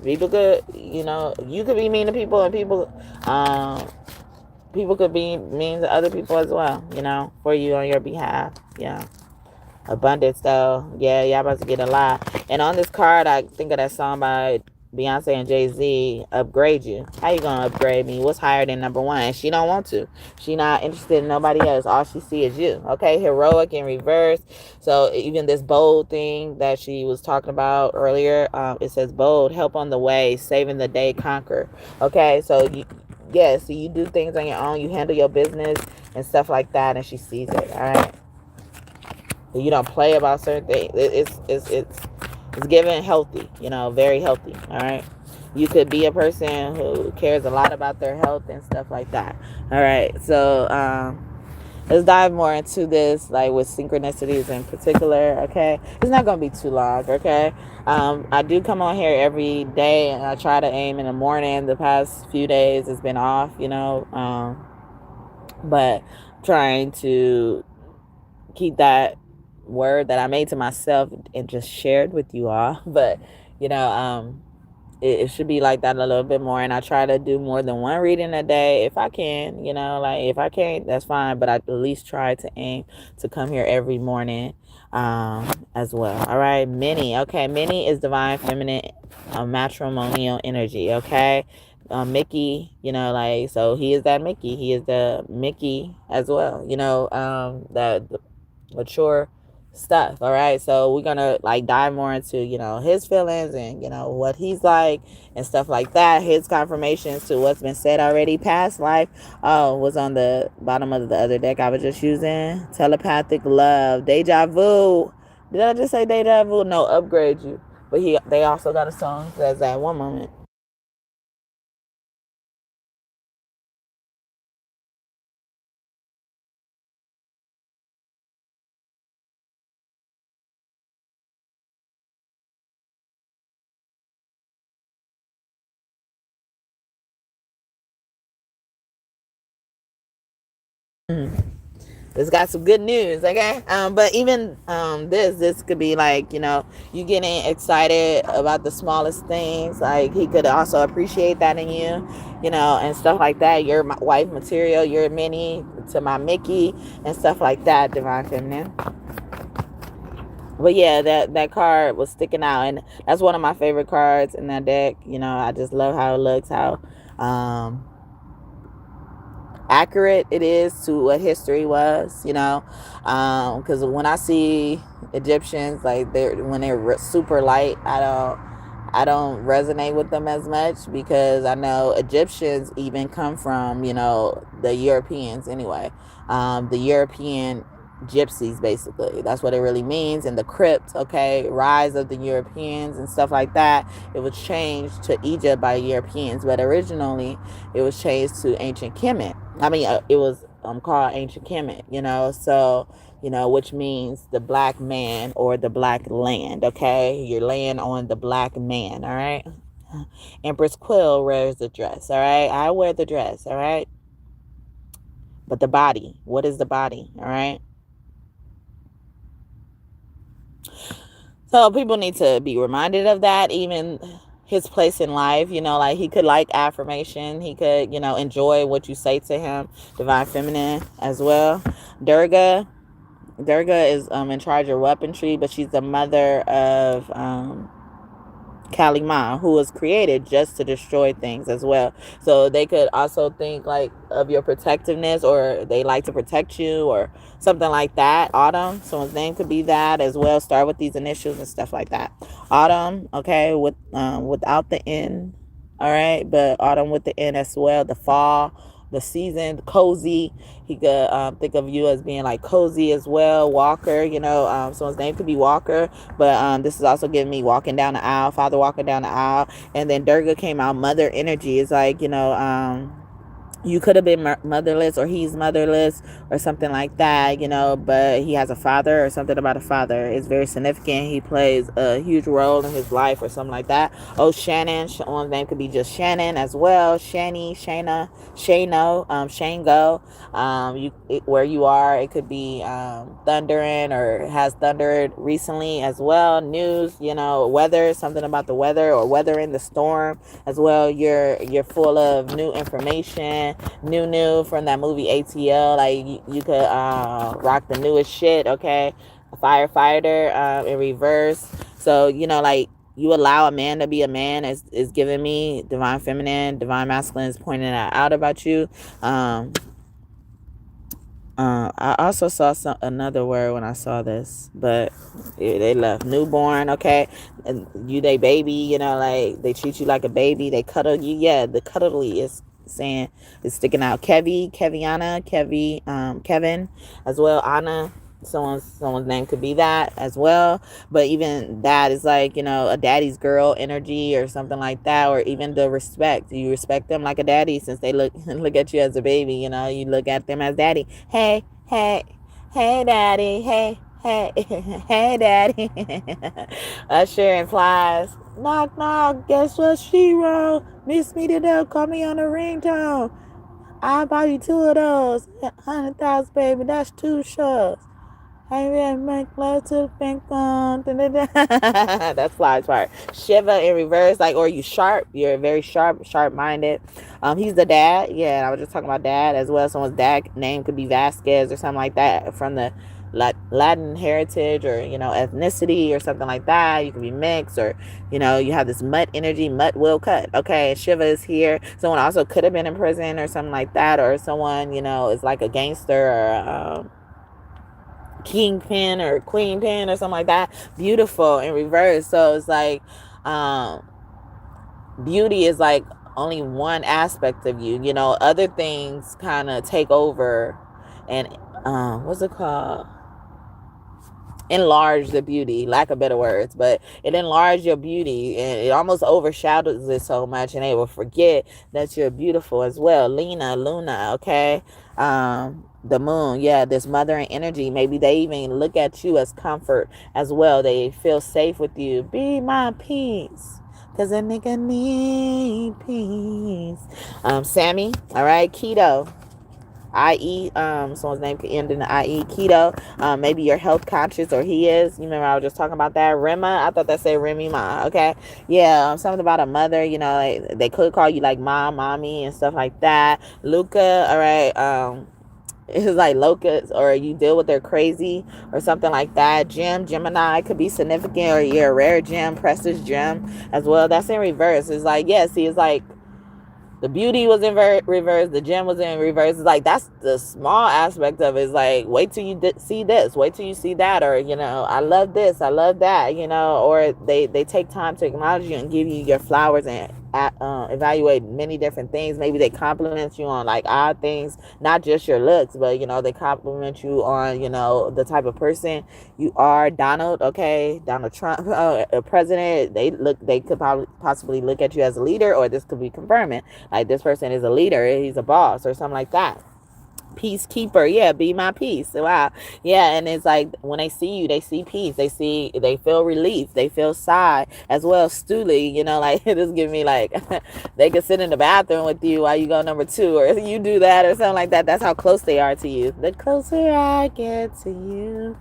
people could, you could be mean to people, and people could be mean to other people as well. For you, on your behalf. Yeah. Abundance, though. Yeah, y'all about to get a lot. And on this card, I think of that song by Beyonce and Jay-Z, Upgrade You. How you gonna upgrade me? What's higher than number one? And she don't want to. She not interested in nobody else. All she see is you. Okay, heroic in reverse. So even this bold thing that she was talking about earlier, it says bold, help on the way, saving the day, conquer. Okay, so so you do things on your own. You handle your business and stuff like that, and she sees it. All right. You don't play about certain things. It's given healthy, very healthy. All right. You could be a person who cares a lot about their health and stuff like that. All right. So let's dive more into this, like with synchronicities in particular. Okay. It's not gonna be too long. Okay. I do come on here every day, and I try to aim in the morning. The past few days it's been off, but trying to keep that word that I made to myself and just shared with you all. But it should be like that a little bit more, and I try to do more than one reading a day if I can. Like, if I can't, that's fine, but I at least try to aim to come here every morning as well. All right. Minnie is divine feminine, matrimonial energy. Okay. Mickey, like, so he is that Mickey. He is the Mickey as well. The mature stuff. All right. So we're gonna like dive more into, his feelings, and what he's like and stuff like that. His confirmations to what's been said already. Past life was on the bottom of the other deck I was just using. Telepathic love. Deja vu. Did I just say deja vu? No, upgrade you. But they also got a song that says that. One moment. It's got some good news, okay? But even this could be like, you getting excited about the smallest things. Like, he could also appreciate that in you, and stuff like that. You're my wife material. You're Minnie to my Mickey and stuff like that, Divine Feminine. But yeah, that card was sticking out, and that's one of my favorite cards in that deck. I just love how it looks, how accurate it is to what history was, because when I see Egyptians, like, when they're super light, I don't resonate with them as much, because I know Egyptians even come from, the Europeans anyway. The European gypsies, basically. That's what it really means. In the crypt, okay, rise of the Europeans and stuff like that. It was changed to Egypt by Europeans, but originally it was changed to ancient Kemet. It was called ancient Kemet, so, which means the black man or the black land, okay? You're laying on the black man, all right? Empress Quill wears the dress, all right? I wear the dress, all right? But the body, what is the body, all right? So people need to be reminded of that, even his place in life, like, he could like affirmation. He could, enjoy what you say to him, Divine Feminine, as well. Durga is in charge of weaponry, but she's the mother of Kali Ma, who was created just to destroy things as well. So they could also think like of your protectiveness, or they like to protect you, or something like that. Autumn, someone's name could be that as well. Start with these initials and stuff like that. Autumn, okay, without the N, all right, but autumn with the N as well. The fall, the season, cozy. He could think of you as being like cozy as well. Walker, someone's name could be Walker, but this is also giving me walking down the aisle, father walking down the aisle. And then Durga came out, mother energy. Is like, you could have been motherless, or he's motherless, or something like that, but he has a father, or something about a father. It's very significant. He plays a huge role in his life, or something like that. Oh, Shannon. One's name could be just Shannon as well. Shani, Shayna, Shano, Shango. Where you are, it could be thundering, or has thundered recently as well. News, weather, something about the weather, or weathering the storm as well. You're full of new information, new from that movie ATL. Like, you could rock the newest shit, okay? A firefighter in reverse. So, like, you allow a man to be a man is giving me Divine Feminine. Divine Masculine is pointing that out about you. I also saw another word when I saw this, but they left. Newborn, okay? And they baby, like, they treat you like a baby. They cuddle you. Yeah, the cuddly is sticking out. Keviana, Kevin as well. Anna, someone's name could be that as well. But even that is like, a daddy's girl energy, or something like that. Or even the respect. You respect them like a daddy, since they look at you as a baby. You look at them as daddy. Hey daddy, hey daddy. That sure implies, knock knock, guess what she wrote? Miss me to death, call me on the ringtone. I'll buy you 2 of those. 100,000, baby, that's 2 shows. I really make love to the pink one. That's Fly's part. Shiva in reverse, like, or you sharp. You're very sharp-minded. He's the dad. Yeah, I was just talking about dad as well. Someone's dad name could be Vasquez or something like that, from the Latin heritage, or ethnicity, or something like that. You can be mixed, or you have this mutt energy. Mutt will cut. Okay, Shiva is here. Someone also could have been in prison, or something like that, or someone is like a gangster, or kingpin or queenpin, or something like that. Beautiful in reverse. So it's like, beauty is like only one aspect of you. Other things kind of take over, and what's it called? Enlarge the beauty, lack of better words, but it enlarges your beauty, and it almost overshadows it so much, and they will forget that you're beautiful as well. Luna, okay? The moon, yeah, this mothering energy. Maybe they even look at you as comfort as well. They feel safe with you. Be my peace, cause a nigga need peace. Sammy, all right? Keto, IE, someone's name could end in the IE. Keto, maybe you're health conscious, or he is. You remember I was just talking about that. Rema, I thought that said Remy Ma. Okay, yeah, something about a mother. You know, like they could call you like mom, mommy, and stuff like that. Luca, all right. It's like locusts, or you deal with their crazy or something like that. Gemini could be significant, or you're a rare gem, precious gem as well. That's in reverse. It's like, yeah, see, it's like the beauty was in reverse, the gem was in reverse. It's like, that's the small aspect of it. It's like, wait till you see this, wait till you see that, or, you know, I love this, I love that, you know, or they take time to acknowledge you and give you your flowers and evaluate many different things. Maybe they compliment you on like odd things, not just your looks, but, you know, they compliment you on, you know, the type of person you are. Donald, okay, Donald Trump, a president, they could probably possibly look at you as a leader, or this could be confirming like this person is a leader, he's a boss, or something like that. Peacekeeper, yeah, be my peace. Wow, yeah. And it's like when they see you, they see peace, they feel relief, they feel sigh as well. Stuli, you know, like this give me like they could sit in the bathroom with you while you go number 2, or you do that or something like that. That's how close they are to you. The closer I get to you,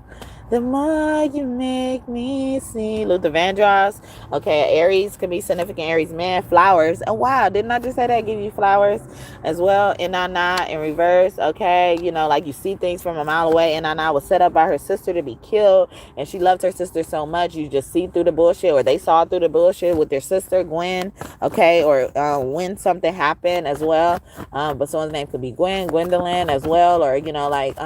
the more you make me see. Luther Vandross. Okay, Aries can be significant. Aries man. Flowers. Oh, wow. Didn't I just say that? Give you flowers as well. Inanna in reverse. Okay, you know, like you see things from a mile away. Inanna was set up by her sister to be killed, and she loved her sister so much. You just see through the bullshit, or they saw through the bullshit with their sister, Gwen. Okay, or when something happened as well. But someone's name could be Gwendolyn as well, or, you know, like,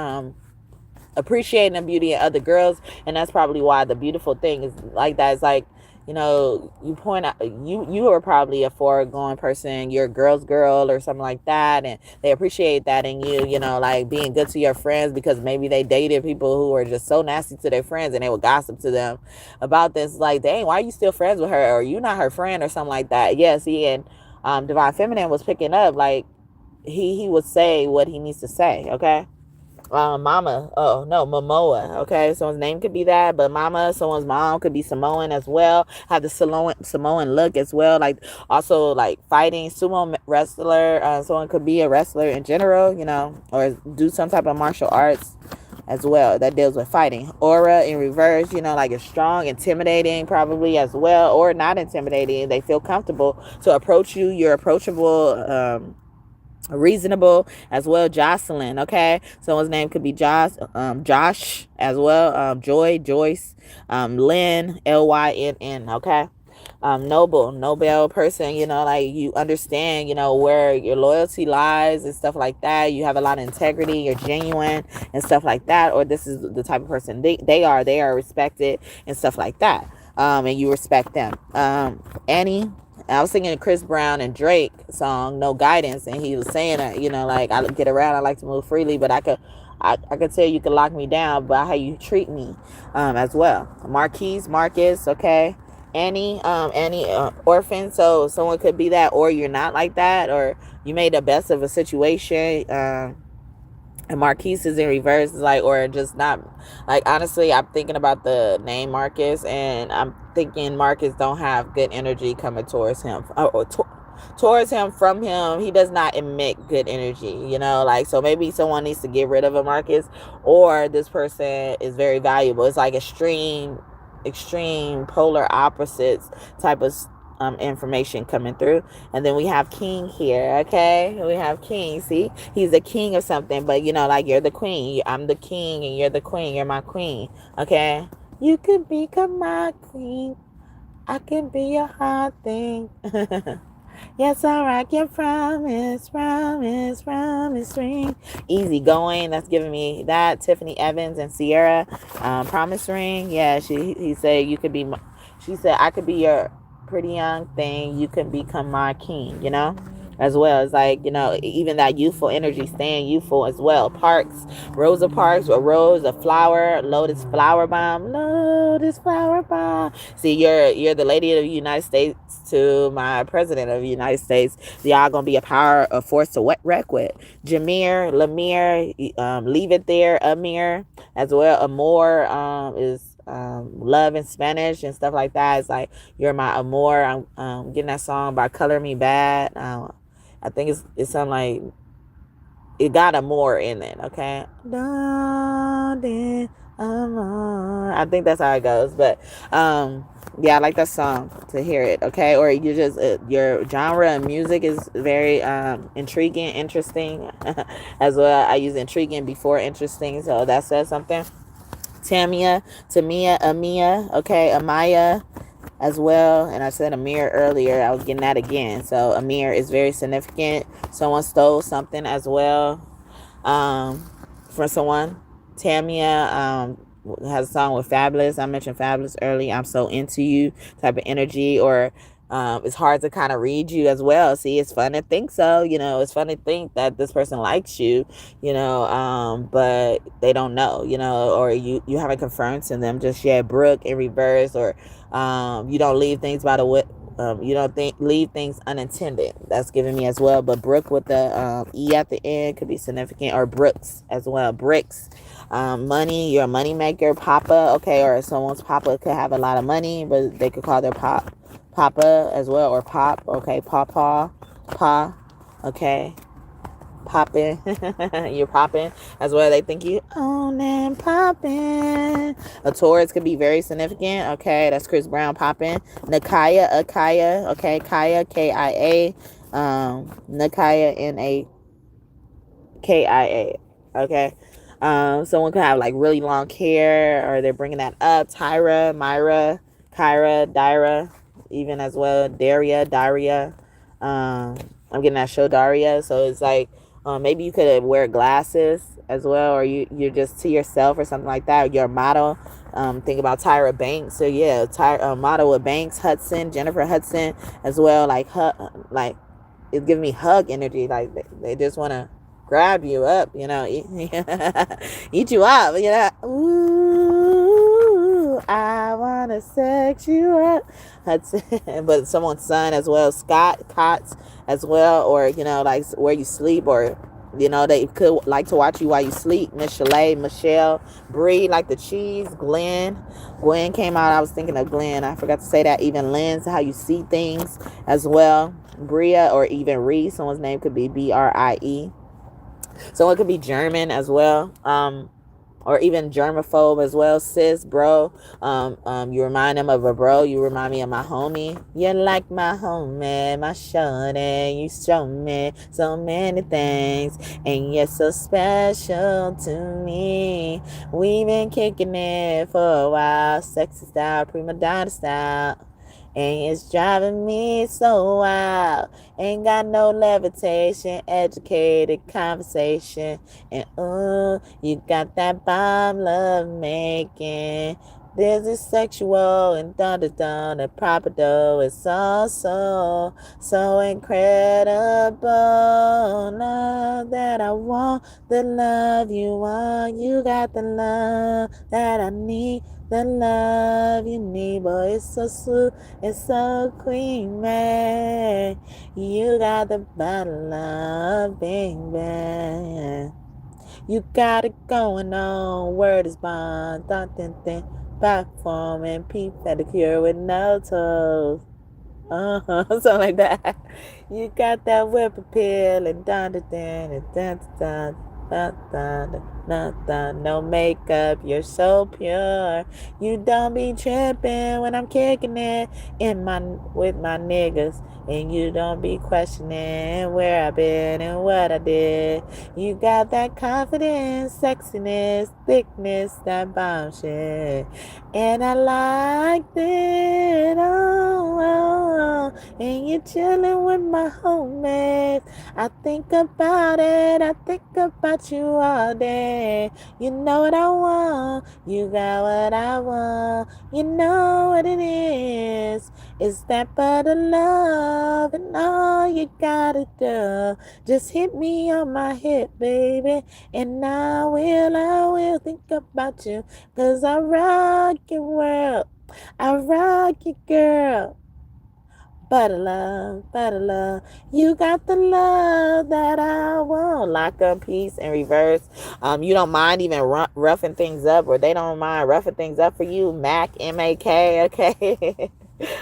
appreciating the beauty of other girls. And that's probably why the beautiful thing is like that. It's like, you know, you point out, you are probably a foregoing person, you're a girl's girl or something like that, and they appreciate that in you, you know, like being good to your friends, because maybe they dated people who were just so nasty to their friends, and they would gossip to them about this, like, dang, why are you still friends with her, or you not her friend, or something like that. Yeah, see, and Divine Feminine was picking up, like, he would say what he needs to say. Okay, Mama. Oh no, Momoa. Okay, someone's name could be that, but Mama, someone's mom could be Samoan as well. Have the Samoan look as well. Like also like fighting, sumo wrestler. Someone could be a wrestler in general, you know, or do some type of martial arts as well that deals with fighting. Aura in reverse, you know, like it's strong, intimidating probably as well, or not intimidating. They feel comfortable to approach you. You're approachable. Reasonable as well. Jocelyn, okay, someone's name could be Josh as well. Joyce, Lynn, Lynn, okay. Nobel person, you know, like you understand, you know, where your loyalty lies and stuff like that. You have a lot of integrity, you're genuine and stuff like that, or this is the type of person they are respected and stuff like that, and you respect them. Annie, I was singing a Chris Brown and Drake song, No Guidance, and he was saying that, you know, like, I get around, I like to move freely, but I could tell you could lock me down by how you treat me, as well. Marcus, okay. Annie, orphan, so someone could be that, or you're not like that, or you made the best of a situation, and Marquise is in reverse, like, or just not, like, honestly, I'm thinking about the name Marcus, and I'm thinking Marcus don't have good energy coming towards him, or towards him, from him. He does not emit good energy, you know, like, so maybe someone needs to get rid of a Marcus, or this person is very valuable. It's like extreme polar opposites type of information coming through. And then we have King here. Okay, we have King. See, he's the king of something, but, you know, like, you're the queen, I'm the king, and you're the queen, you're my queen. Okay, you could become my queen, I can be your hot thing. Yes, I rock your promise ring. Easy going. That's giving me that. Tiffany Evans and Sierra, promise ring. Yeah, he said you could be. She said I could be your pretty young thing. You can become my king. You know, as well as, like, you know, even that youthful energy, staying youthful as well. Parks, Rosa Parks, a rose, a flower, lotus flower bomb. See, you're the lady of the United States to my president of the United States. Y'all gonna be a force to wreck with. Lemire, leave it there. Amir as well. Amor, is love in Spanish and stuff like that. It's like, you're my amor. I'm getting that song by Color Me Bad. I think it's something like it got a more in it, okay? Darling, I think that's how it goes. But yeah, I like that song to hear it, okay? Or you just your genre of music is very intriguing, interesting as well. I use intriguing before interesting, so that says something. Tamia, Amia, okay, Amaya as well. And I said Amir earlier. I was getting that again. So Amir is very significant. Someone stole something as well from someone. Tamia has a song with Fabulous. I mentioned Fabulous earlier. I'm so into you type of energy. Or it's hard to kind of read you as well. See, it's fun to think so. It's fun to think that this person likes you, but they don't know, or you haven't confirmed to them just yet. Brooke in reverse, or you don't leave things by the way. You don't leave things unintended. That's giving me as well. But Brooke with the E at the end could be significant, or Brooks as well. Bricks. Money, you're a money maker. Papa, okay, or someone's papa could have a lot of money, but they could call their Papa as well, or Pop, okay, Papa, Pa, okay, popping, you're popping as well. They think you own and popping. A Taurus could be very significant, okay, that's Chris Brown popping. Nakaya, Akaya, okay, Kaya, Kia, Nakaya, Nakia, okay. Someone could have like really long hair, or they're bringing that up. Tyra, Myra, Kyra, Dyra, even as well. Daria. I'm getting that show Daria. So it's like maybe you could wear glasses as well, or you're just to yourself or something like that. Or you're a model. Think about Tyra Banks. So yeah, model with Banks, Hudson, Jennifer Hudson as well. Like it's giving me hug energy. Like they just want to grab you up, eat you up, Ooh, I wanna sex you up. But someone's son as well, Scott, Cots as well, or like where you sleep, or they could like to watch you while you sleep. Miss Chalet, Michelle, Bree, like the cheese. Gwen came out. I was thinking of Glenn. I forgot to say that. Even Lens, how you see things as well. Bria, or even Ree. Someone's name could be Brie. Someone could be German as well, or even germaphobe as well. Sis, bro, you remind them of a bro. You remind me of my homie. You're like my homie, my shorty. You show me so many things, and you're so special to me. We've been kicking it for a while, sexy style, prima donna style. And it's driving me so wild. Ain't got no levitation, educated conversation. And you got that bomb love making. This is sexual and dun the proper dough. It's also so incredible. Love that I want, the love you want. You got the love that I need. The love you need, boy, it's so smooth, it's so creamy. You got the bottle of baby. You got it going on. Word is bond, platform and peep pedicure with no toes. Something like that. You got that whip appeal and no makeup, you're so pure. You don't be tripping when I'm kicking it with my niggas, and you don't be questioning where I've been and what I did. You got that confidence, sexiness, thickness, that bomb shit, and I like it. And you chilling with my homies. I think about it. I think about you all day. You know what I want. You got what I want. You know what it is. It's that butter love, and all you gotta do, just hit me on my hip, baby, and I will think about you, 'cause I rock your world. I rock you, girl. Butter love, you got the love that I want. Lock up, peace, and reverse. You don't mind even roughing things up, or they don't mind roughing things up for you. Mac, M-A-K, okay.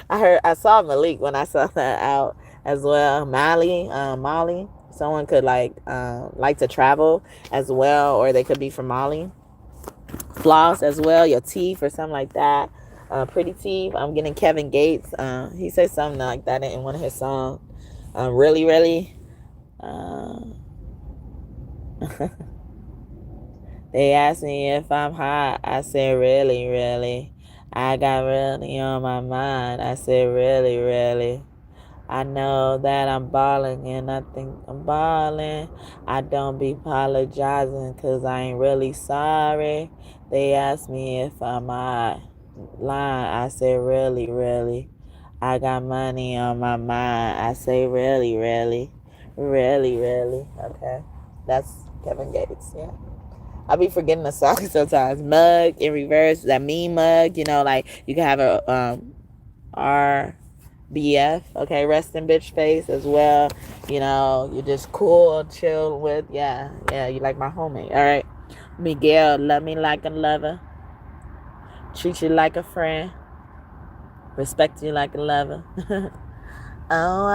I saw Malik when I saw that out as well. Molly, Someone could like to travel as well, or they could be from Mali. Floss as well, your teeth or something like that. Pretty teeth. I'm getting Kevin Gates. He said something like that in one of his songs. Really, really. They asked me if I'm hot. I said, really, really. I got really on my mind. I said, really, really. I know that I'm balling and I think I'm balling. I don't be apologizing because I ain't really sorry. They asked me if I'm lying. I said, really, really. I got money on my mind. I say, really, really. Really, really. Okay. That's Kevin Gates, yeah. I be forgetting the song sometimes. Mug in reverse, that mean mug, like you can have a RBF, okay, resting bitch face as well. You're just cool, chill with, yeah, you like my homie, all right. Miguel, love me like a lover, treat you like a friend, respect you like a lover. Oh,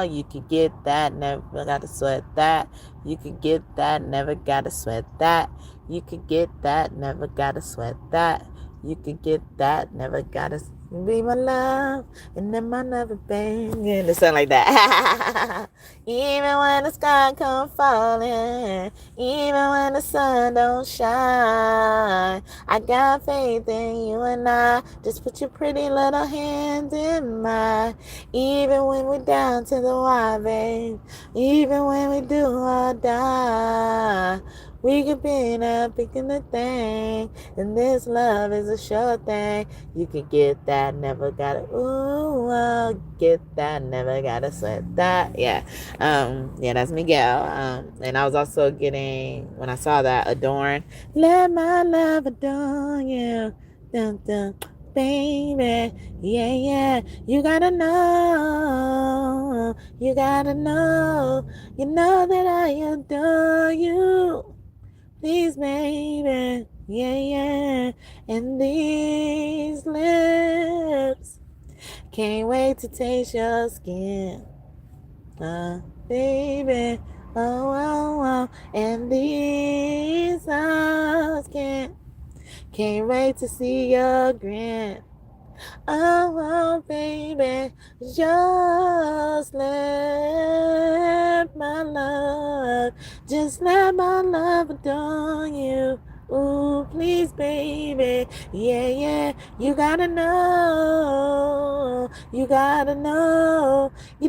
you could get that, never gotta sweat that. You could get that, never gotta sweat that. You could get that, never gotta sweat that. You could get that, never gotta be my love, and then my never bang, and something like that. Even when the sky come falling, even when the sun don't shine, I got faith in you and I. Just put your pretty little hand in mine. Even when we're down to the wire, babe. Even when we do or die. We could be up picking the thing. And this love is a sure thing. You can get that, never gotta, get that, never gotta sweat that. Yeah. That's Miguel. And I was also getting, when I saw that, Adorn. Let my love adorn you. Dun, dun, baby. Yeah. You gotta know. You gotta know. You know that I adore you. Please, baby. Yeah. And these lips. Can't wait to taste your skin. Baby. Oh. And these eyes can't wait to see your grin. Oh, baby, just let my love adore you. Ooh, please, baby, yeah, you gotta know, you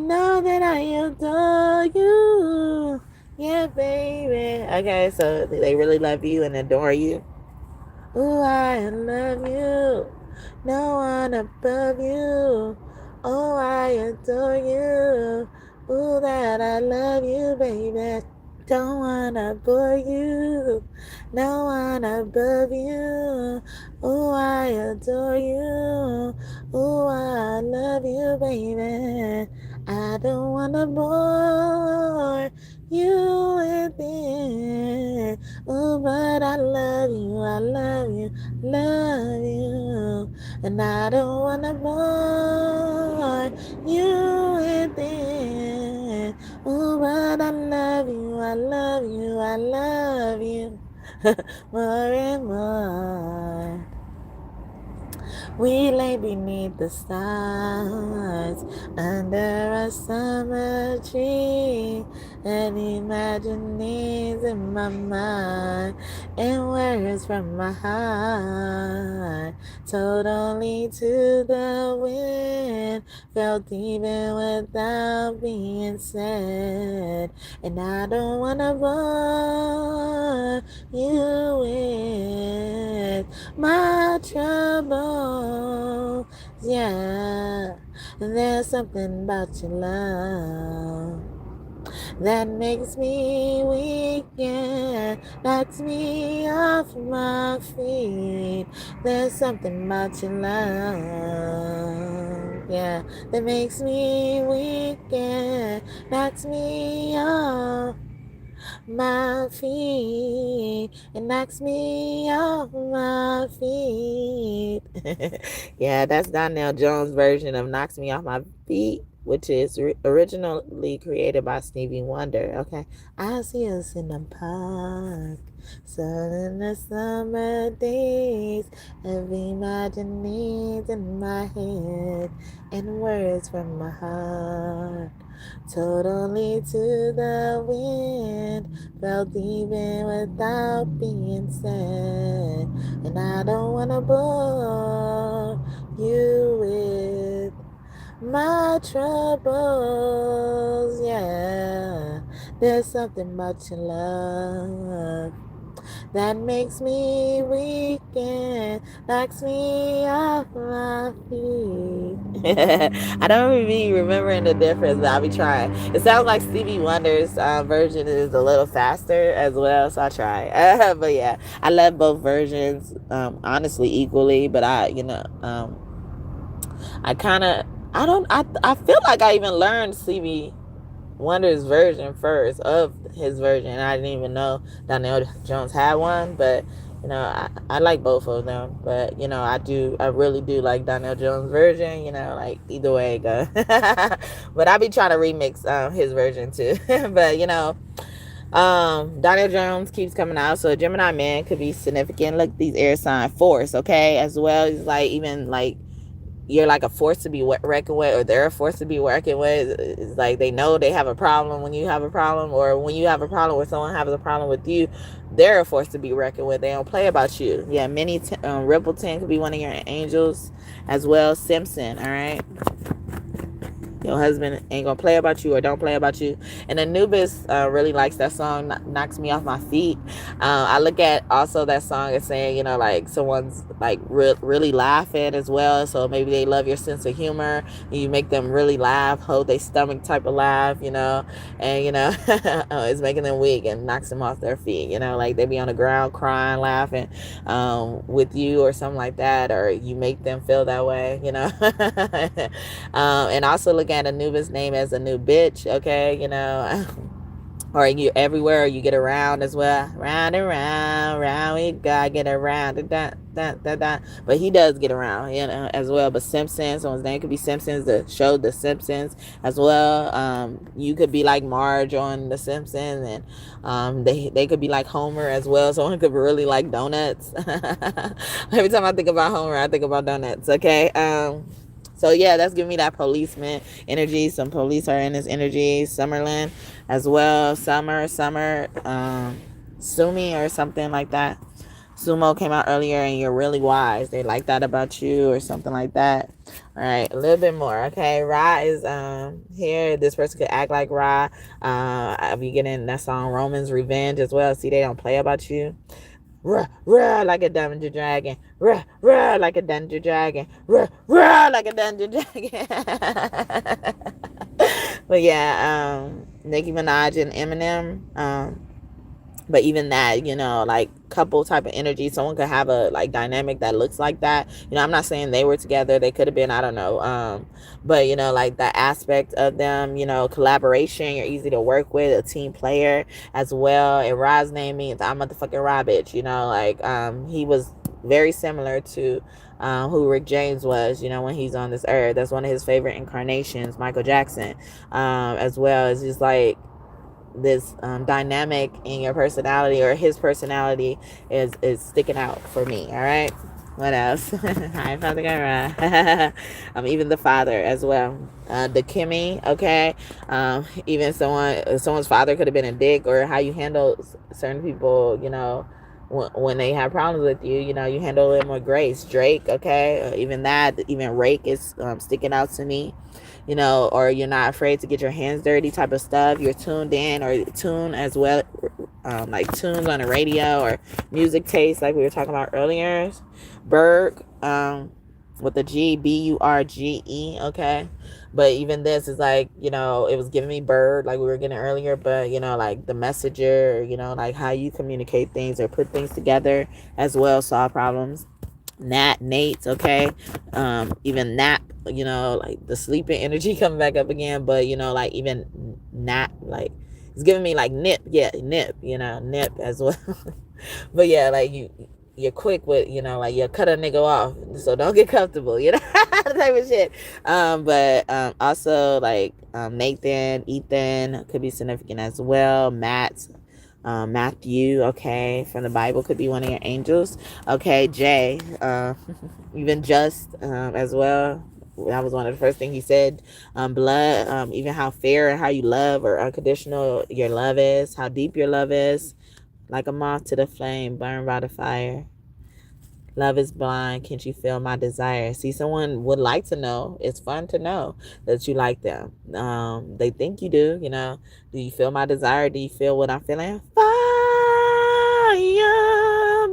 know that I adore you, yeah, baby. Okay, so they really love you and adore you. Ooh, I love you. No one above you. Oh, I adore you. Ooh, that I love you, baby. Don't wanna bore you. No one above you. Ooh, I adore you. Ooh, I love you, baby. I don't wanna bore you with it. Oh, but I love you, love you. And I don't wanna bore you with it. Oh, but I love you, I love you. More and more. We lay beneath the stars under a summer tree, and imaginings in my mind and words from my heart told only to the wind, felt even without being said. And I don't wanna bore you with my trouble. Yeah, there's something about your love that makes me weak and knocks me off my feet. There's something about your love, yeah, that makes me weak and knocks me off my feet. It knocks me off my feet. Yeah, that's Donnell Jones' version of knocks me off my feet. which is originally created by Stevie Wonder. Okay, I see us in the park, sun in the summer days, every imaginings in my head, and words from my heart. Totally to the wind, felt even without being said. And I don't wanna bore you with my troubles, yeah. There's something about your love that makes me weak and knocks me off my feet. I don't really be remembering the difference, but I'll be trying. It sounds like Stevie Wonder's version is a little faster as well, so I try. But yeah, I love both versions, honestly, equally. But I kind of, I feel like I even learned Stevie Wonder's version first of his version. I didn't even know Donnell Jones had one, but I like both of them. But I really do like Donnell Jones' version. Like either way it goes. But I be trying to remix his version too. But Donnell Jones keeps coming out, so a Gemini man could be significant. Look, these air sign force, okay, as well as like even like you're like a force to be reckoned with, or they're a force to be reckoned with. It's like they know they have a problem when you have a problem, or when you have a problem or someone has a problem with you, they're a force to be reckoned with. They don't play about you. Yeah, Rippleton could be one of your angels as well. Simpson, all right. Your husband ain't gonna play about you or don't play about you. And Anubis really likes that song, Knocks Me Off My Feet. I look at also that song as saying, like someone's like really laughing as well. So maybe they love your sense of humor. You make them really laugh, hold their stomach type of laugh, and it's making them weak and knocks them off their feet. Like they be on the ground crying, laughing with you or something like that, or you make them feel that way, and also look at Anubis' name as a new bitch, okay, or you everywhere, or you get around as well, round and round we gotta get around, but he does get around, as well. But Simpsons, someone's name could be Simpsons, the show The Simpsons as well. You could be like Marge on The Simpsons, and they could be like Homer as well. Someone could really like donuts. Every time I think about Homer, I think about donuts, okay. So yeah, that's giving me that policeman energy. Some police are in this energy. Summerlin as well. Summer, Sumi or something like that. Sumo came out earlier, and you're really wise. They like that about you or something like that. All right, a little bit more. Okay, Ra is here. This person could act like Ra. I'll be getting that song Roman's Revenge as well. See, they don't play about you. Rah, rah, like a dungeon dragon. Rah, rah, like a dungeon dragon. Rah, rah, like a dungeon dragon. But yeah, Nicki Minaj and Eminem. But even that, like couple type of energy, someone could have a like dynamic that looks like that. I'm not saying they were together, they could have been, I don't know. But like that aspect of them, collaboration, you're easy to work with, a team player as well. And Ra's name means I'm motherfucking Ra bitch, like he was very similar to who Rick James was, when he's on this earth. That's one of his favorite incarnations, Michael Jackson, as well. As just like this dynamic in your personality, or his personality is sticking out for me. All right, what else? Hi, Father Gara. Even the father as well, the Kimmy, okay. Even someone's father could have been a dick, or how you handle certain people, when they have problems with you, you handle it with grace. Drake, okay. Even Rake is sticking out to me, or you're not afraid to get your hands dirty type of stuff. You're tuned in, or tune as well, like tunes on the radio, or music taste like we were talking about earlier. Berg, with the G, Burge, okay. But even this is like, it was giving me bird, like we were getting earlier, but like the messenger, like how you communicate things or put things together as well, solve problems. Nate, okay. Even nap, like the sleeping energy coming back up again, but like even nap, like it's giving me like nip, nip as well. But yeah, like you're quick with, like you'll cut a nigga off, so don't get comfortable, type of shit. But also like Nathan, Ethan could be significant as well. Matthew, okay, from the Bible could be one of your angels. Okay, Jay, even just as well. That was one of the first things he said. Blood, even how fair and how you love or unconditional your love is, how deep your love is. Like a moth to the flame, burned by the fire. Love is blind. Can't you feel my desire? See, someone would like to know. It's fun to know that you like them. They think you do, Do you feel my desire? Do you feel what I'm feeling? Fire,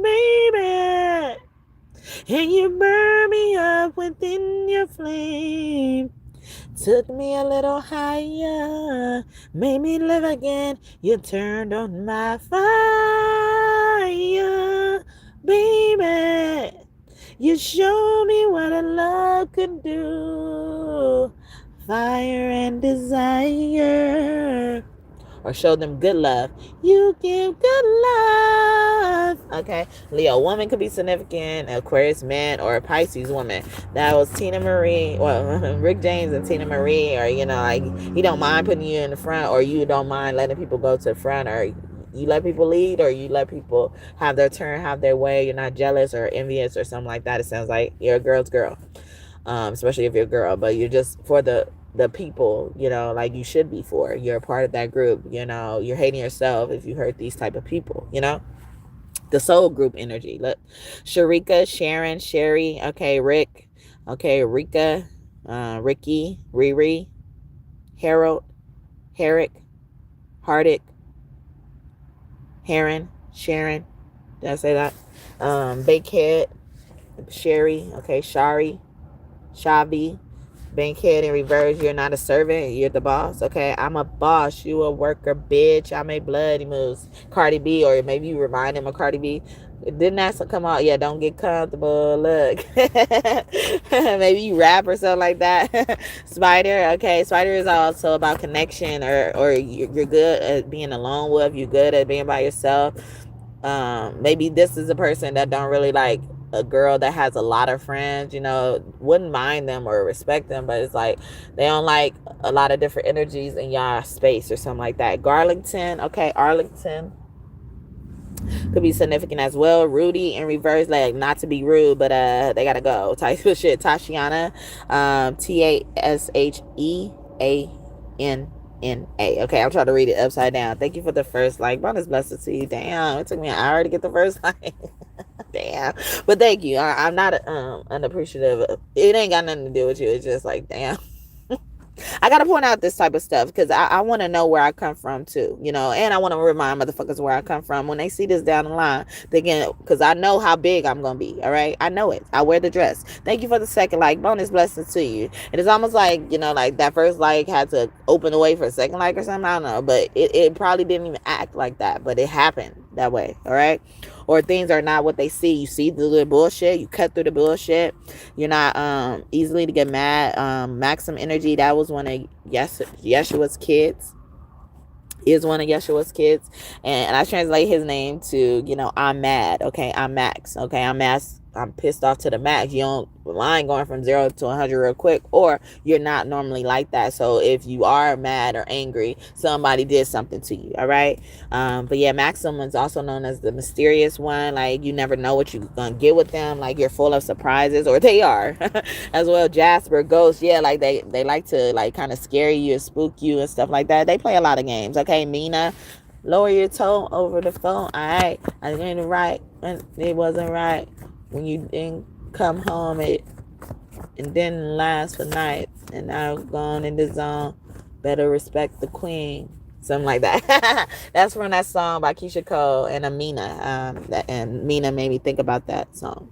baby. And you burn me up within your flame. Took me a little higher, made me live again. You turned on my fire, baby. You showed me what a love could do. Fire and desire. Or show them good love. You give good love. Okay. Leo woman could be significant. Aquarius man or a Pisces woman. That was Tina Marie. Well, Rick James and Tina Marie. Or, like he don't mind putting you in the front. Or you don't mind letting people go to the front. Or you let people lead. Or you let people have their turn, have their way. You're not jealous or envious or something like that. It sounds like you're a girl's girl. Especially if you're a girl. But you're just for the people, like you should be for. You're a part of that group, you're hating yourself if you hurt these type of people, the soul group energy. Look, Sharika, Sharon, Sherry, okay, Rick, okay, Rika, Ricky, Riri, Harold, Herrick, Hardick, Heron, Sharon, did I say that? Bakehead, Sherry, okay, Shari, Shavi, Bankhead in reverse. You're not a servant. You're the boss. Okay. I'm a boss. You a worker, bitch. I make bloody moves. Cardi B, or maybe you remind him of Cardi B. Didn't that come out? Yeah, don't get comfortable. Look. Maybe you rap or something like that. Spider. Okay. Spider is also about connection, or you're good at being alone with. You're good at being by yourself. Maybe this is a person that don't really like a girl that has a lot of friends, wouldn't mind them or respect them, but it's like they don't like a lot of different energies in y'all space or something like that. Garlington, okay, Arlington could be significant as well. Rudy in reverse, like not to be rude, but they gotta go type of shit. Tashiana, TASHEANNA. Okay, I'm trying to read it upside down. Thank you for the first like. Bonus blessings to you. Damn, it took me an hour to get the first like. Damn, but thank you. I'm not unappreciative. It ain't got nothing to do with you. It's just like, damn. I gotta point out this type of stuff because I want to know where I come from too, and I want to remind motherfuckers where I come from when they see this down the line. Because I know how big I'm gonna be. All right, I know it. I wear the dress. Thank you for the second like. Bonus blessings to you. And it's almost like like that first like had to open the way for a second like or something. I don't know, but it probably didn't even act like that, but it happened that way. All right. Or things are not what they see. You see the bullshit, you cut through the bullshit. You're not easily to get mad. Maxim energy, that was one of Yeshua's kids. Is one of Yeshua's kids. And I translate his name to, I'm mad. Okay, I'm Max. Okay, I'm Max. I'm pissed off to the max. You don't line going from 0 to 100 real quick, or you're not normally like that. So if you are mad or angry, somebody did something to you. All right. But yeah, Maxim is also known as the mysterious one. Like you never know what you're gonna get with them. Like you're full of surprises, or they are as well. Jasper, Ghost. Yeah, like they like to like kind of scare you and spook you and stuff like that. They play a lot of games. Okay, Mina. Lower your tone over the phone. All right. I didn't right. It wasn't right. When you didn't come home, it didn't last for nights, and now gone in the zone. Better respect the queen. Something like that. That's from that song by Keisha Cole and Amina. And Mina made me think about that song.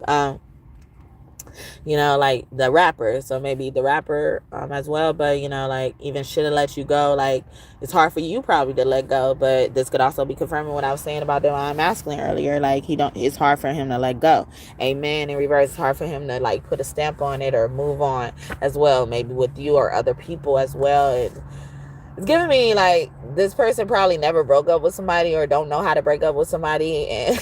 Like the rapper. So maybe the rapper as well. But, like even shouldn't let you go. Like it's hard for you probably to let go. But this could also be confirming what I was saying about divine masculine earlier. Like it's hard for him to let go. Amen. In reverse, it's hard for him to like put a stamp on it or move on as well. Maybe with you or other people as well. it's giving me like this person probably never broke up with somebody or don't know how to break up with somebody, and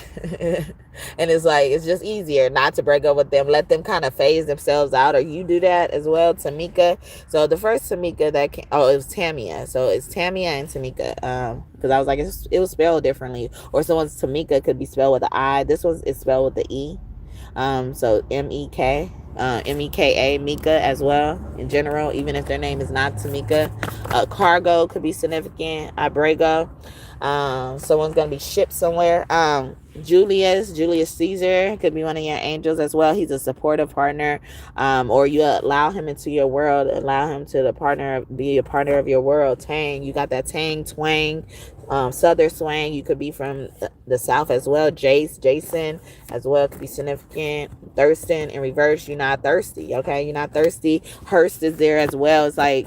and it's like it's just easier not to break up with them, let them kind of phase themselves out, or you do that as well. Tamika. So the first Tamika that came, oh, it was Tamia. So it's Tamia and Tamika, because I was like it was spelled differently, or someone's Tamika could be spelled with an I. This one is spelled with the E. So M-E-K, M-E-K-A, Mika as well, in general, even if their name is not Tamika. Cargo could be significant. Abrego. Someone's going to be shipped somewhere. Julius Caesar could be one of your angels as well. He's a supportive partner, or you allow him into your world, allow him to be a partner of your world. Tang, you got that tang, twang, southern swang. You could be from the south as well. Jason as well could be significant. Thurston in reverse, you're not thirsty, okay? You're not thirsty. Hurst is there as well. It's like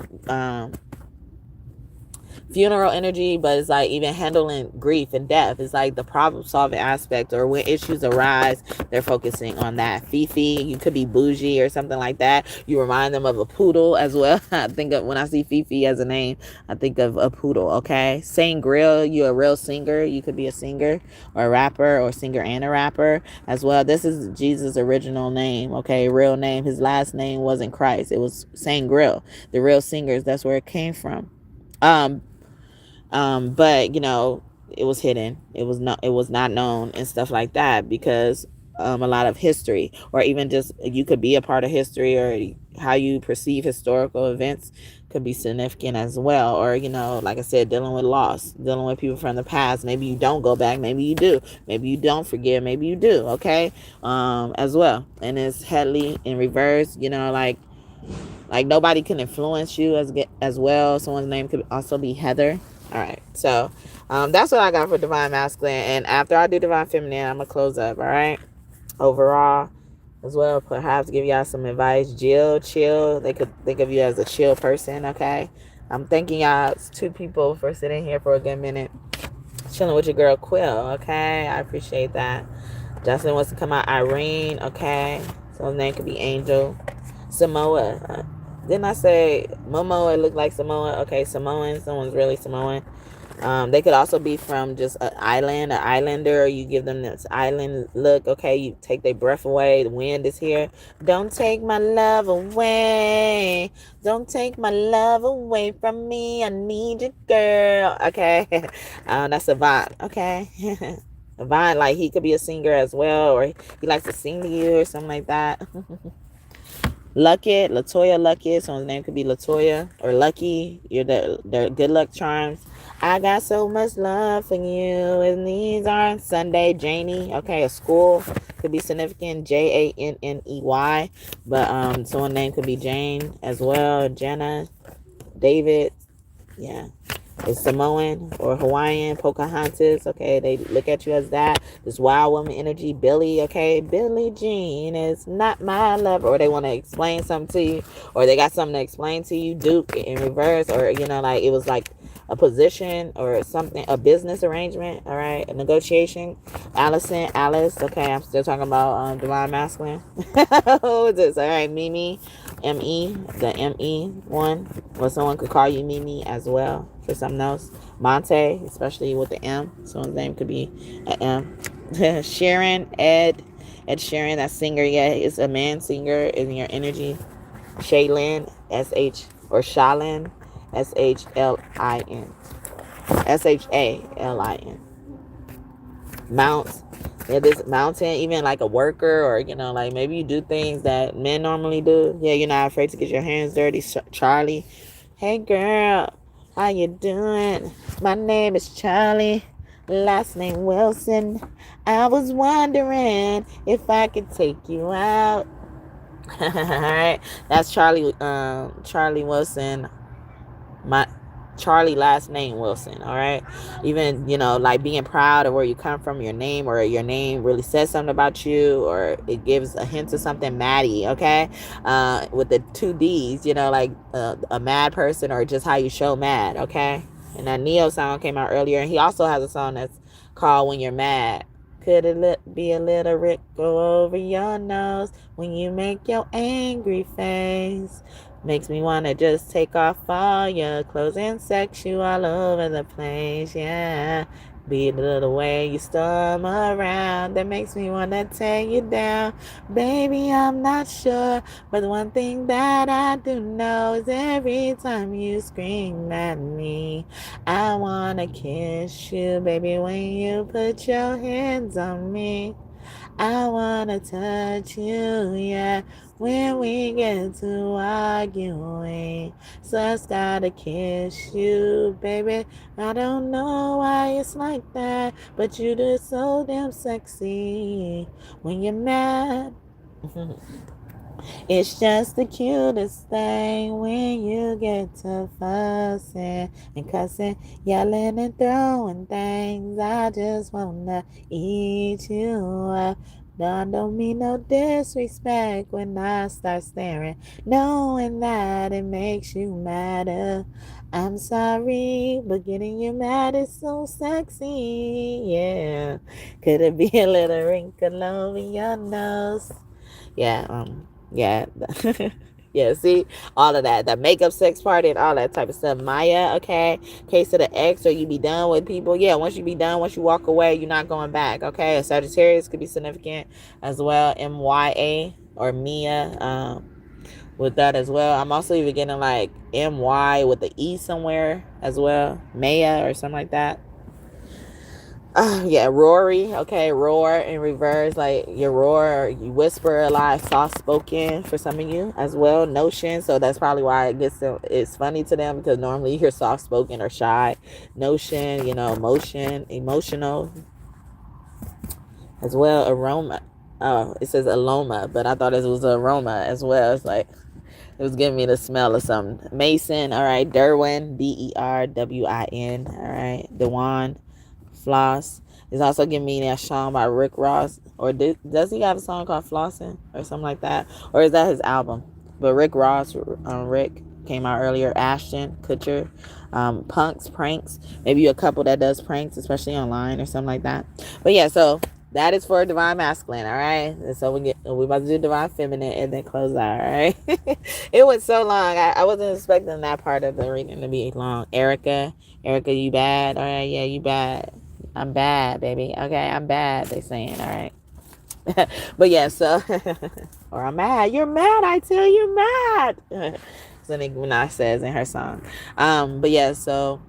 funeral energy, but it's like even handling grief and death. It's like the problem solving aspect, or when issues arise, they're focusing on that. Fifi, you could be bougie or something like that. You remind them of a poodle as well. I think of, when I see Fifi as a name, I think of a poodle, okay? Sing Grill, you're a real singer. You could be a singer or a rapper, or singer and a rapper as well. This is Jesus' original name, okay? Real name. His last name wasn't Christ. It was Sing Grill. The real singers, that's where it came from. But you know, it was hidden. It was not known and stuff like that, because a lot of history, or even just you could be a part of history, or how you perceive historical events could be significant as well. Or, you know, like I said, dealing with loss, dealing with people from the past. Maybe you don't go back, maybe you do, maybe you don't forgive, maybe you do, okay? As well. And it's Headley in reverse, you know, like nobody can influence you as well. Someone's name could also be Heather. All right, so that's what I got for Divine Masculine. And after I do Divine Feminine, I'm going to close up, all right? Overall, as well, perhaps give y'all some advice. Jill, chill. They could think of you as a chill person, okay? I'm thanking y'all, 2 people, for sitting here for a good minute, chilling with your girl, Quill, okay? I appreciate that. Justin wants to come out. Irene, okay? So his name could be Angel. Samoa. Didn't I say Momoa looked like Samoa? Okay, Samoan. Someone's really Samoan. They could also be from just an island, an islander, or you give them this island look. Okay, you take their breath away. The wind is here. Don't take my love away. Don't take my love away from me. I need you, girl. Okay, that's Avant. Okay. Avant, like he could be a singer as well, or he likes to sing to you or something like that. Lucky, Latoya Lucky. Someone's name could be Latoya or Lucky. You're the good luck charms. I got so much love for you, and these aren't Sunday. Janie, okay, a school could be significant. Janney, but someone's name could be Jane as well. Jenna, David, yeah. It's Samoan or Hawaiian, Pocahontas, okay, they look at you as that. This wild woman energy, Billy, okay, Billie Jean is not my lover, or they want to explain something to you, or they got something to explain to you. Duke in reverse, or, you know, like it was like a position or something, a business arrangement, all right, a negotiation. Alice, okay, I'm still talking about Divine Masculine. Who is this? All right, Mimi, M-E, the M-E one, or someone could call you Mimi as well for something else. Monte, especially with the M, someone's name could be an M. Sharon, Ed Sheeran, that singer, yeah, is a man singer in your energy. Shaylin, S-H, or Shalin, S-H-L-I-N. S-H-A-L-I-N. Mounts. Yeah, this mountain, even like a worker, or, you know, like maybe you do things that men normally do. Yeah, you're not afraid to get your hands dirty. Charlie. Hey, girl. How you doing? My name is Charlie. Last name Wilson. I was wondering if I could take you out. All right. That's Charlie Wilson. My Charlie last name Wilson, all right? Even, you know, like being proud of where you come from, your name, or your name really says something about you, or it gives a hint of something. Maddie, okay? With the 2 D's, you know, like a mad person, or just how you show mad, okay? And that Neo song came out earlier, and he also has a song that's called When You're Mad. Could it be a little wrinkle over your nose when you make your angry face? Makes me want to just take off all your clothes and sex you all over the place, yeah. Be the little way you storm around that makes me want to tear you down. Baby, I'm not sure, but one thing that I do know is every time you scream at me, I want to kiss you, baby, when you put your hands on me. I wanna touch you, yeah, when we get to arguing. So I gotta kiss you, baby. I don't know why it's like that, but you do so damn sexy when you're mad. It's just the cutest thing when you get to fussing and cussing, yelling and throwing things. I just wanna eat you up. No, I don't mean no disrespect when I start staring, knowing that it makes you madder. I'm sorry, but getting you mad is so sexy, yeah. Could it be a little wrinkle over your nose? Yeah, yeah. Yeah, see, all of that, the makeup sex party and all that type of stuff. Maya, okay, case of the ex, or you be done with people. Yeah, once you be done, once you walk away, you're not going back. Okay, a Sagittarius could be significant as well. MYA or Mia, with that as well. I'm also even getting like MY with the E somewhere as well, Maya or something like that. Yeah, Rory. Okay, roar in reverse, like you roar, you whisper a lot, soft spoken for some of you as well. Notion, so that's probably why it's funny to them, because normally you're soft spoken or shy. Notion, emotion, emotional as well. Aroma. Oh, it says aroma, but I thought it was aroma as well. It's like it was giving me the smell of something. Mason. All right, Derwin. DERWIN. All right, Dewan. Floss. It's also giving me that song by Rick Ross. Or does he have a song called Flossing or something like that? Or is that his album? But Rick Ross, Rick came out earlier. Ashton Kutcher, punks, pranks. Maybe a couple that does pranks, especially online or something like that. But yeah, so that is for Divine Masculine, all right? And so we about to do Divine Feminine and then close out, all right? It was so long. I wasn't expecting that part of the reading to be long. Erica, you bad? All right, yeah, you bad. I'm bad, baby. Okay, I'm bad, they saying, all right? But yeah, so, or I'm mad. You're mad, I tell you, mad. So Nicki Minaj says in her song. But yeah, so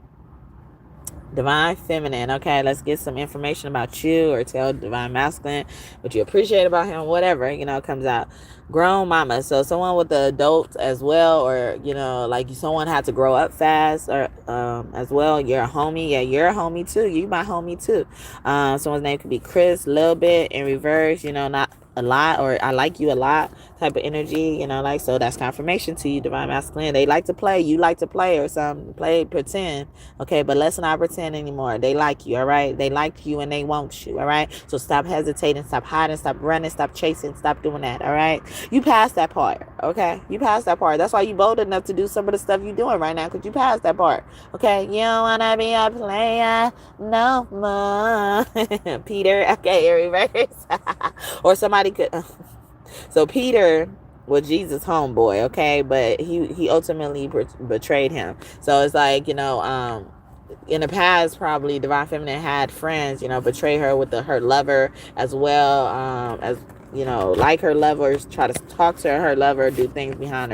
Divine Feminine. Okay, let's get some information about you, or tell Divine Masculine what you appreciate about him, whatever, comes out. Grown mama. So someone with the adults as well, or, like someone had to grow up fast, or as well. You're a homie. Yeah, you're a homie too. You my homie too. Someone's name could be Chris, little bit in reverse, not a lot, or I like you a lot type of energy, so that's confirmation to you, Divine Masculine. They like to play, you like to play, or some pretend, okay, but let's not pretend anymore. They like you, all right? They like you and they want you, all right? So stop hesitating, stop hiding, stop running, stop chasing, stop doing that, all right? You passed that part, okay? You passed that part. That's why you bold enough to do some of the stuff you're doing right now, because you passed that part, okay? You don't want to be a player no more. Peter, okay, reverse. Or somebody could. So Peter was Jesus' homeboy, okay, but he ultimately betrayed him. So it's like, in the past, probably Divine Feminine had friends, betray her with her lover as well, as like her lovers, try to talk to her lover, do things behind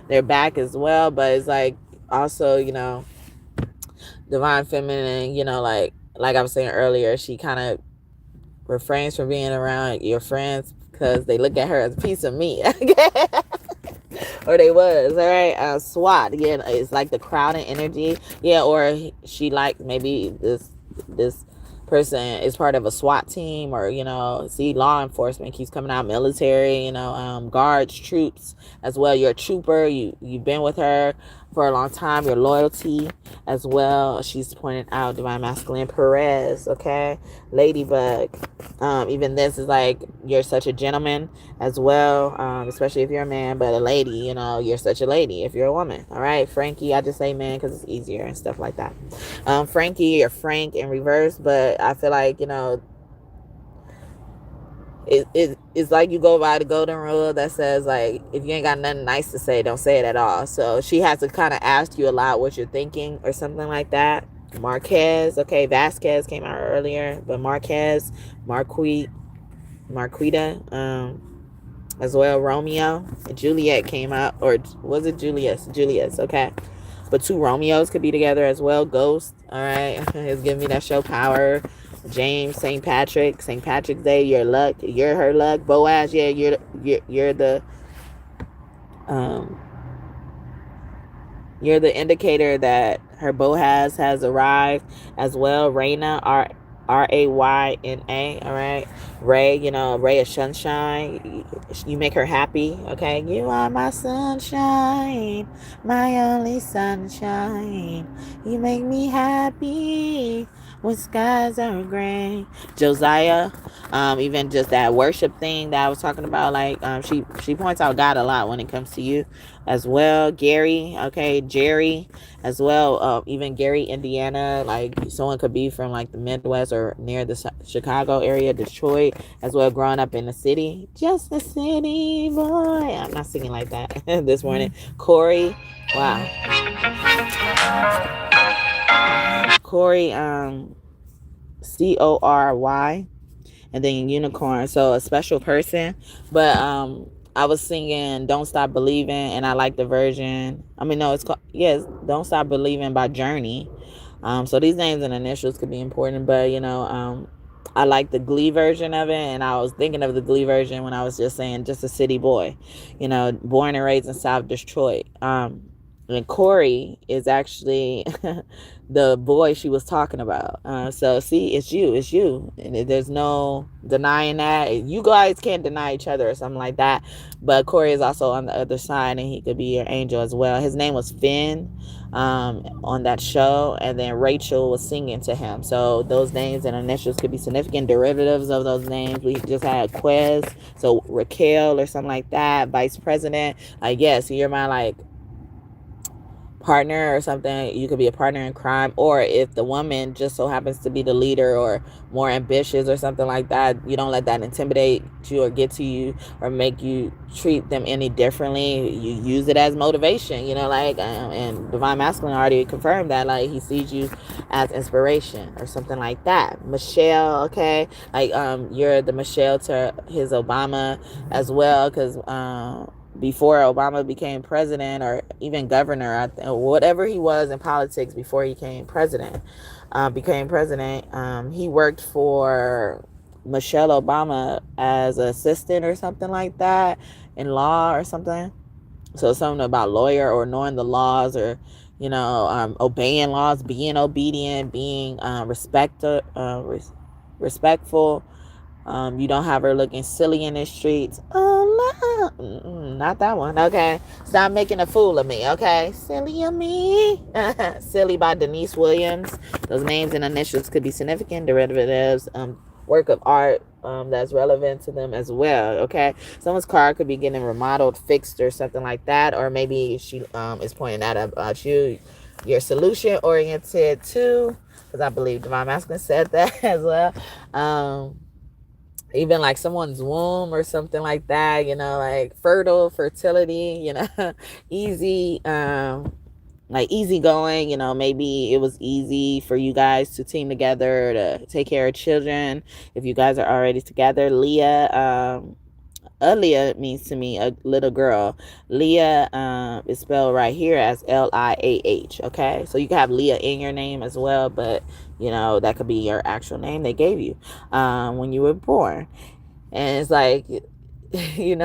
their back as well. But it's like also, Divine Feminine, like I was saying earlier, she kind of refrains from being around your friends because they look at her as a piece of meat. Or they was, all right? SWAT, yeah, it's like the crowding energy, yeah. Or she like, maybe this person is part of a SWAT team, or see, law enforcement keeps coming out, military, guards, troops as well. You're a trooper, you've been with her for a long time. Your loyalty as well, she's pointed out. Divine Masculine. Perez, okay, Ladybug. Even this is like, you're such a gentleman as well, especially if you're a man. But a lady, you're such a lady if you're a woman, all right? Frankie, I just say man because it's easier and stuff like that. Frankie or Frank in reverse, but I feel like, it's like you go by the golden rule that says, like, if you ain't got nothing nice to say, don't say it at all. So she has to kind of ask you a lot what you're thinking or something like that. Marquez, okay, Vasquez came out earlier, but Marquez, Marquita, as well. Romeo and Juliet came out, or was it Julius, okay. But two Romeos could be together as well. Ghost, all right, it's giving me that show power. James, St. Patrick's Day, your luck, you're her luck. Boaz, yeah, you're the um you're the indicator that her Boaz has arrived as well. Raina, Rayna, all right. Ray, Ray of sunshine. You make her happy, okay? You are my sunshine, my only sunshine. You make me happy when skies are gray. Josiah, even just that worship thing that I was talking about, like, she points out God a lot when it comes to you as well. Gary, okay, Jerry as well. Even Gary, Indiana, like someone could be from like the Midwest or near the Chicago area, Detroit as well, growing up in the city. Just a city boy. I'm not singing like that this morning. Corey, wow. Corey, Cory, and then unicorn, so a special person. But I was singing Don't Stop Believing, and I like the version, no, it's called, yes, Don't Stop Believing by Journey. So these names and initials could be important, but I like the Glee version of it, and I was thinking of the Glee version when I was just saying just a city boy, born and raised in South Detroit. And Corey is actually the boy she was talking about. So see, it's you. And there's no denying that. You guys can't deny each other or something like that. But Corey is also on the other side, and he could be your angel as well. His name was Finn on that show, and then Rachel was singing to him. So those names and initials could be significant derivatives of those names. We just had Quez, so Raquel or something like that. Vice president, so you're my like partner or something. You could be a partner in crime, or if the woman just so happens to be the leader or more ambitious or something like that, you don't let that intimidate you or get to you or make you treat them any differently. You use it as motivation, and Divine Masculine already confirmed that, like, he sees you as inspiration or something like that. Michelle, okay, like you're the Michelle to his Obama as well, because before Obama became president, or even governor, whatever he was in politics before he became president, he worked for Michelle Obama as an assistant or something like that in law or something. So something about lawyer or knowing the laws, or obeying laws, being obedient, being respectful. You don't have her looking silly in the streets. Oh, no. Not that one. Okay. Stop making a fool of me. Okay. Silly of me. Silly by Denise Williams. Those names and initials could be significant derivatives. Work of art that's relevant to them as well. Okay. Someone's car could be getting remodeled, fixed, or something like that. Or maybe she is pointing that about you. You're solution oriented too. Because I believe Divine Masculine said that as well. Even like someone's womb or something like that, like fertility, easy, like easygoing, maybe it was easy for you guys to team together to take care of children if you guys are already together. Leah, Leah means to me a little girl. Leah is spelled right here as Liah. Okay, so you can have Leah in your name as well, but that could be your actual name they gave you when you were born. And it's like, you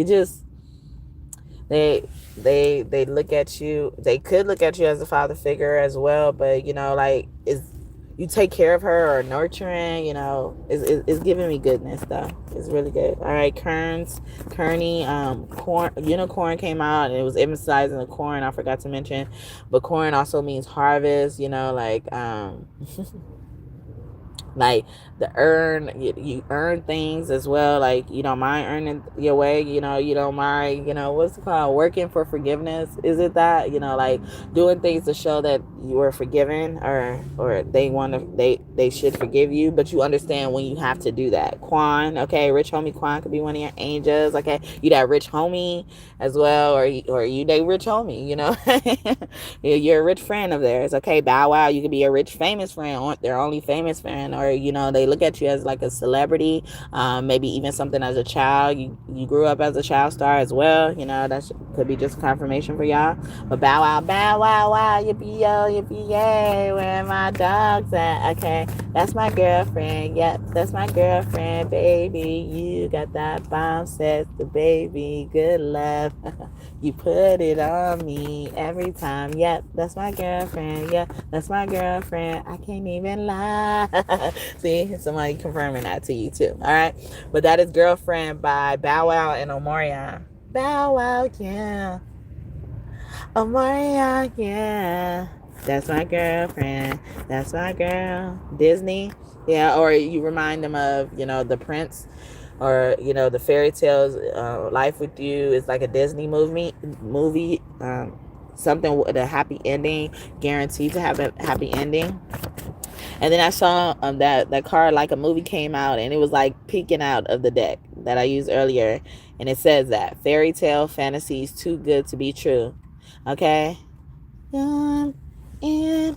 just they look at you. They could look at you as a father figure as well, but like, is you take care of her or nurturing, it's giving me goodness though. It's really good. All right, Kearney, unicorn came out, and it was emphasizing the corn. I forgot to mention, but corn also means harvest. Like Like you earn things as well. Like you don't mind earning your way, you don't mind, what's it called, working for forgiveness. Is it that, like doing things to show that you were forgiven, or they should forgive you, but you understand when you have to do that. Quan, okay, rich homie Quan could be one of your angels. Okay, you that rich homie as well, or you they rich homie, you're a rich friend of theirs. Okay, Bow Wow, you could be a rich famous friend, or their only famous friend, or they look at you as like a celebrity, maybe even something as a child. You grew up as a child star as well. That could be just confirmation for y'all. But Bow Wow, Bow Wow, wow, yippee yo, yippee yay, where my dogs at? Okay, that's my girlfriend. Yep, that's my girlfriend, baby. You got that bomb set, the baby. Good love. You put it on me every time. Yep, that's my girlfriend. Yep, that's my girlfriend. I can't even lie. See, somebody confirming that to you too. All right, but that is Girlfriend by Bow Wow and Omarion. Bow Wow, yeah. Omarion, yeah. That's my girlfriend. That's my girl. Disney, yeah. Or you remind them of, the Prince, or the fairy tales. Life with You is like a Disney movie. Something with a happy ending, guaranteed to have a happy ending. And then I saw that card, like a movie, came out, and it was like peeking out of the deck that I used earlier, and it says that fairy tale fantasies too good to be true. Okay, I'm in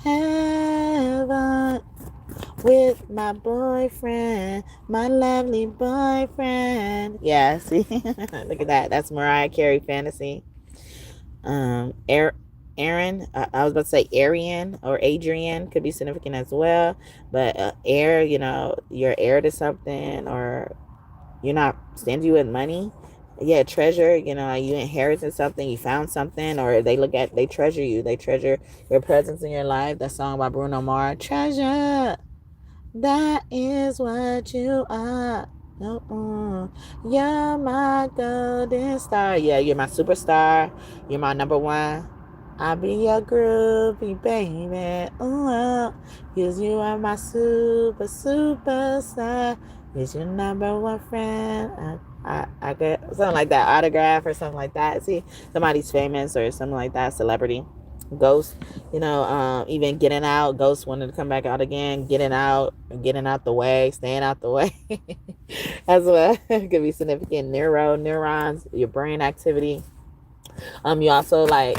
heaven with my boyfriend, my lovely boyfriend. Yeah, see, look at that. That's Mariah Carey fantasy. Aaron, I was about to say Arian or Adrian could be significant as well, but heir, you're heir to something, or you're not stingy with money. Yeah, treasure, you inherited something, you found something, or they treasure you, they treasure your presence in your life. That song by Bruno Mars, Treasure, that is what you are. You're my golden star. Yeah, you're my superstar. You're my number one. I'll be your groupie, baby. Ooh, cause you are my superstar. Is your number one friend. I get something like that, autograph or something like that. See, somebody's famous or something like that, celebrity. Ghost, even Getting Out. Ghost wanted to come back out again. Getting out the way, staying out the way. As well, it could be significant. Neurons, your brain activity. You also like,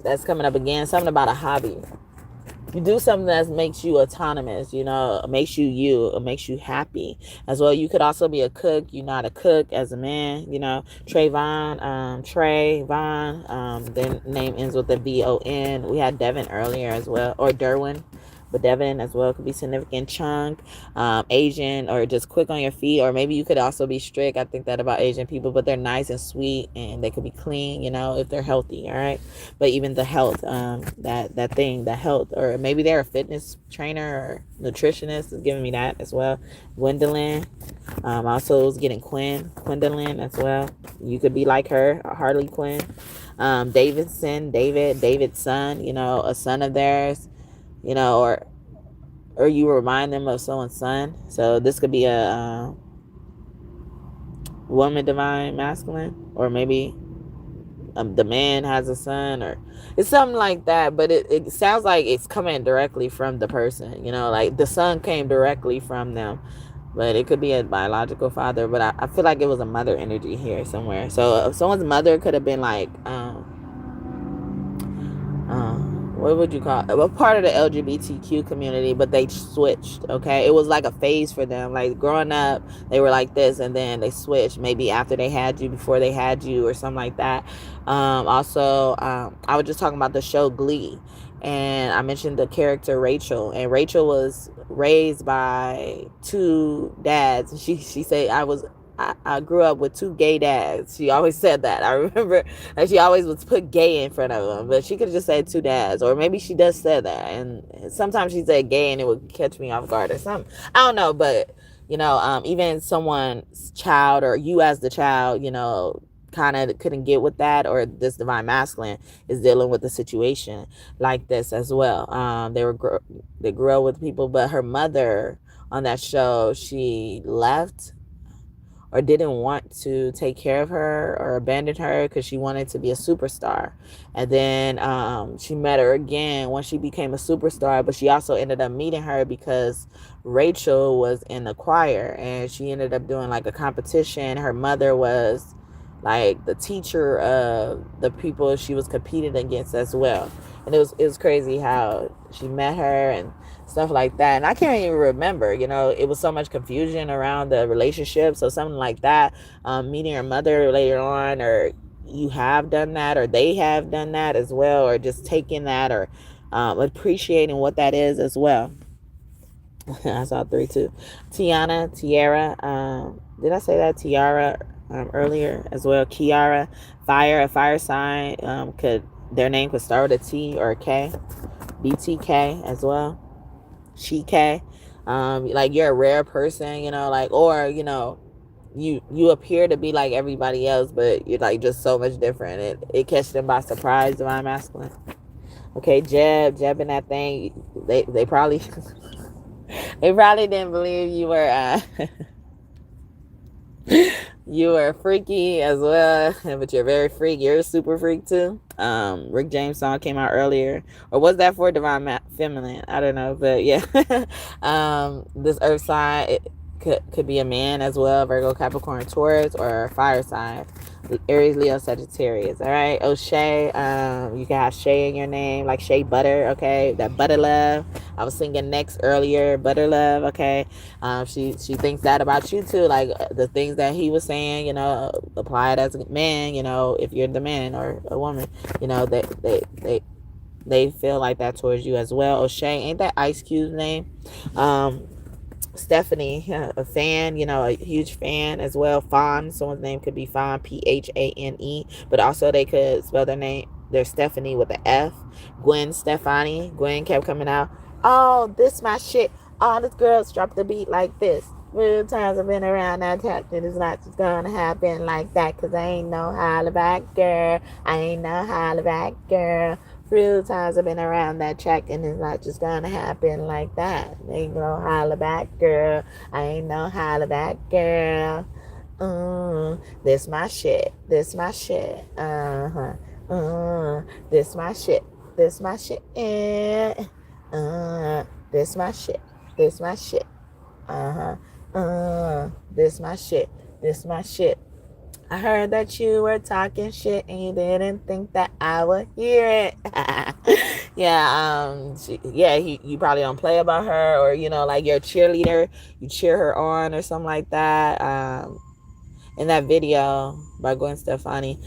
that's coming up again, something about a hobby. You do something that makes you autonomous, makes you, makes you happy as well. You could also be a cook. You're not a cook as a man, Trayvon, their name ends with a VON. We had Devin earlier as well, or Derwin. But Devin as well could be significant. Chunk, Asian, or just quick on your feet, or maybe you could also be strict. I think that about Asian people, but they're nice and sweet, and they could be clean, if they're healthy. All right, but even the health, the health, or maybe they're a fitness trainer or nutritionist is giving me that as well. Gwendolyn, also is getting Gwendolyn as well. You could be like her, Harley Quinn. David's son, a son of theirs. Or you remind them of someone's son. So this could be a woman divine masculine, or maybe the man has a son, or it's something like that. But it sounds like it's coming directly from the person, like the son came directly from them. But it could be a biological father, but I feel like it was a mother energy here somewhere. So someone's mother could have been like what would you call it? Well, part of the LGBTQ community, but they switched. Okay, it was like a phase for them. Like growing up, they were like this, and then they switched. Maybe after they had you, before they had you, or something like that. Also, I was just talking about the show Glee, and I mentioned the character Rachel, and Rachel was raised by two dads. And she said, I grew up with two gay dads. She always said that. I remember that she always would put gay in front of them, but she could have just said two dads, or maybe she does say that. And sometimes she said gay, and it would catch me off guard or something. I don't know, but even someone's child, or you as the child, kind of couldn't get with that, or this divine masculine is dealing with the situation like this as well. They grew up with people, but her mother on that show, she left or didn't want to take care of her or abandoned her because she wanted to be a superstar. And then she met her again when she became a superstar, but she also ended up meeting her because Rachel was in the choir and she ended up doing like a competition. Her mother was like the teacher of the people she was competing against as well. And it was crazy how she met her and stuff like that. And I can't even remember, it was so much confusion around the relationship. So something like that, meeting her mother later on, or you have done that, or they have done that as well, or just taking that, or appreciating what that is as well. I saw 3 too. Tiara, did I say that? Tiara earlier as well. Kiara, a fire sign, their name could start with a T or a K. BTK as well. She-K. Like you're a rare person, or you appear to be like everybody else, but you're like just so much different. It catches them by surprise, divine masculine. Okay, Jeb in that thing. They probably they probably didn't believe you were you were freaky as well, but you're very freak. You're a super freak too. Rick James song came out earlier, or was that for divine feminine? I don't know, but yeah. This earth sign, it could be a man as well, Virgo, Capricorn, Taurus, or fire sign, Aries, Leo, Sagittarius. All right. O'Shea, you can have Shay in your name, like Shea Butter. Okay, that Butter Love. I was singing next earlier, Butter Love. Okay, she thinks that about you too, like the things that he was saying. Apply it as a man. If you're the man or a woman, they feel like that towards you as well. O'Shea, ain't that Ice Cube's name? Stephanie, a fan, a huge fan as well. Fawn, someone's name could be Fawn, Phane, but also they could spell their Stephanie with an F. Gwen Stefani, Gwen kept coming out. Oh, this my shit. All the girls drop the beat like this. Real times I've been around that tap, and it's not just gonna happen like that, cause I ain't no holla back girl. I ain't no holla back girl. Few times I've been around that track, and it's not just gonna happen like that. Ain't no holla back girl. I ain't no holla back girl. This my shit. This my shit. This my shit. This my shit. This my shit. This my shit. This my shit. This my shit. I heard that you were talking shit and you didn't think that I would hear it. Yeah, you probably don't play about her, or like you're a cheerleader, you cheer her on or something like that. In that video by Gwen Stefani,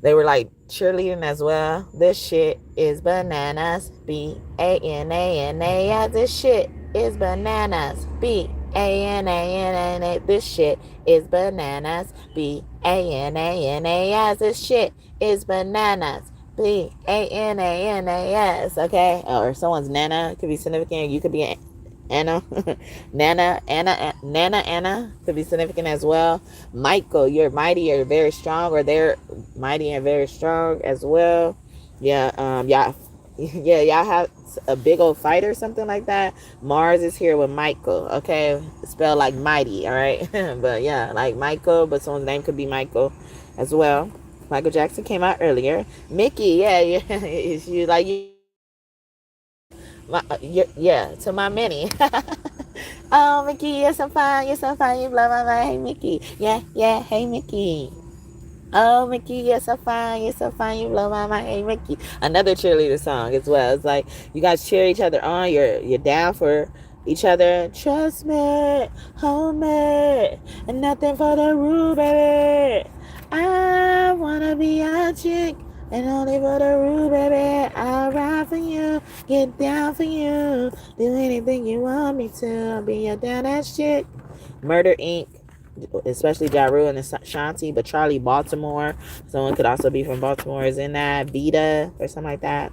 they were like cheerleading as well. This shit is bananas. BANANAS. This shit is bananas. BANANA. This shit is bananas. BANANAS. This shit is bananas. BANANAS. Okay? Or someone's Nana could be significant. You could be Anna. Anna could be significant as well. Michael, you're mighty or very strong, or they're mighty and very strong as well. Yeah, y'all have a big old fight or something like that. Mars is here with Michael, okay? Spelled like mighty, all right? But yeah, like Michael, but someone's name could be Michael as well. Michael Jackson came out earlier. Mickey, you like you. To my mini. Oh, Mickey, you're so fine, you blow my mind. Hey, Mickey. Yeah, hey, Mickey. Oh, Mickey, you're so fine, you blow my mind. Hey, Mickey. Another cheerleader song as well. It's like you guys cheer each other on. You're down for each other. Trust me, hold me, and nothing for the rule, baby. I wanna be a chick, and only for the rule, baby. I'll ride for you, get down for you, do anything you want me to. I'll be your down ass chick. Murder Inc., especially Ja Rule and Ashanti, but Charlie Baltimore, someone could also be from Baltimore, is in that. Vita or something like that.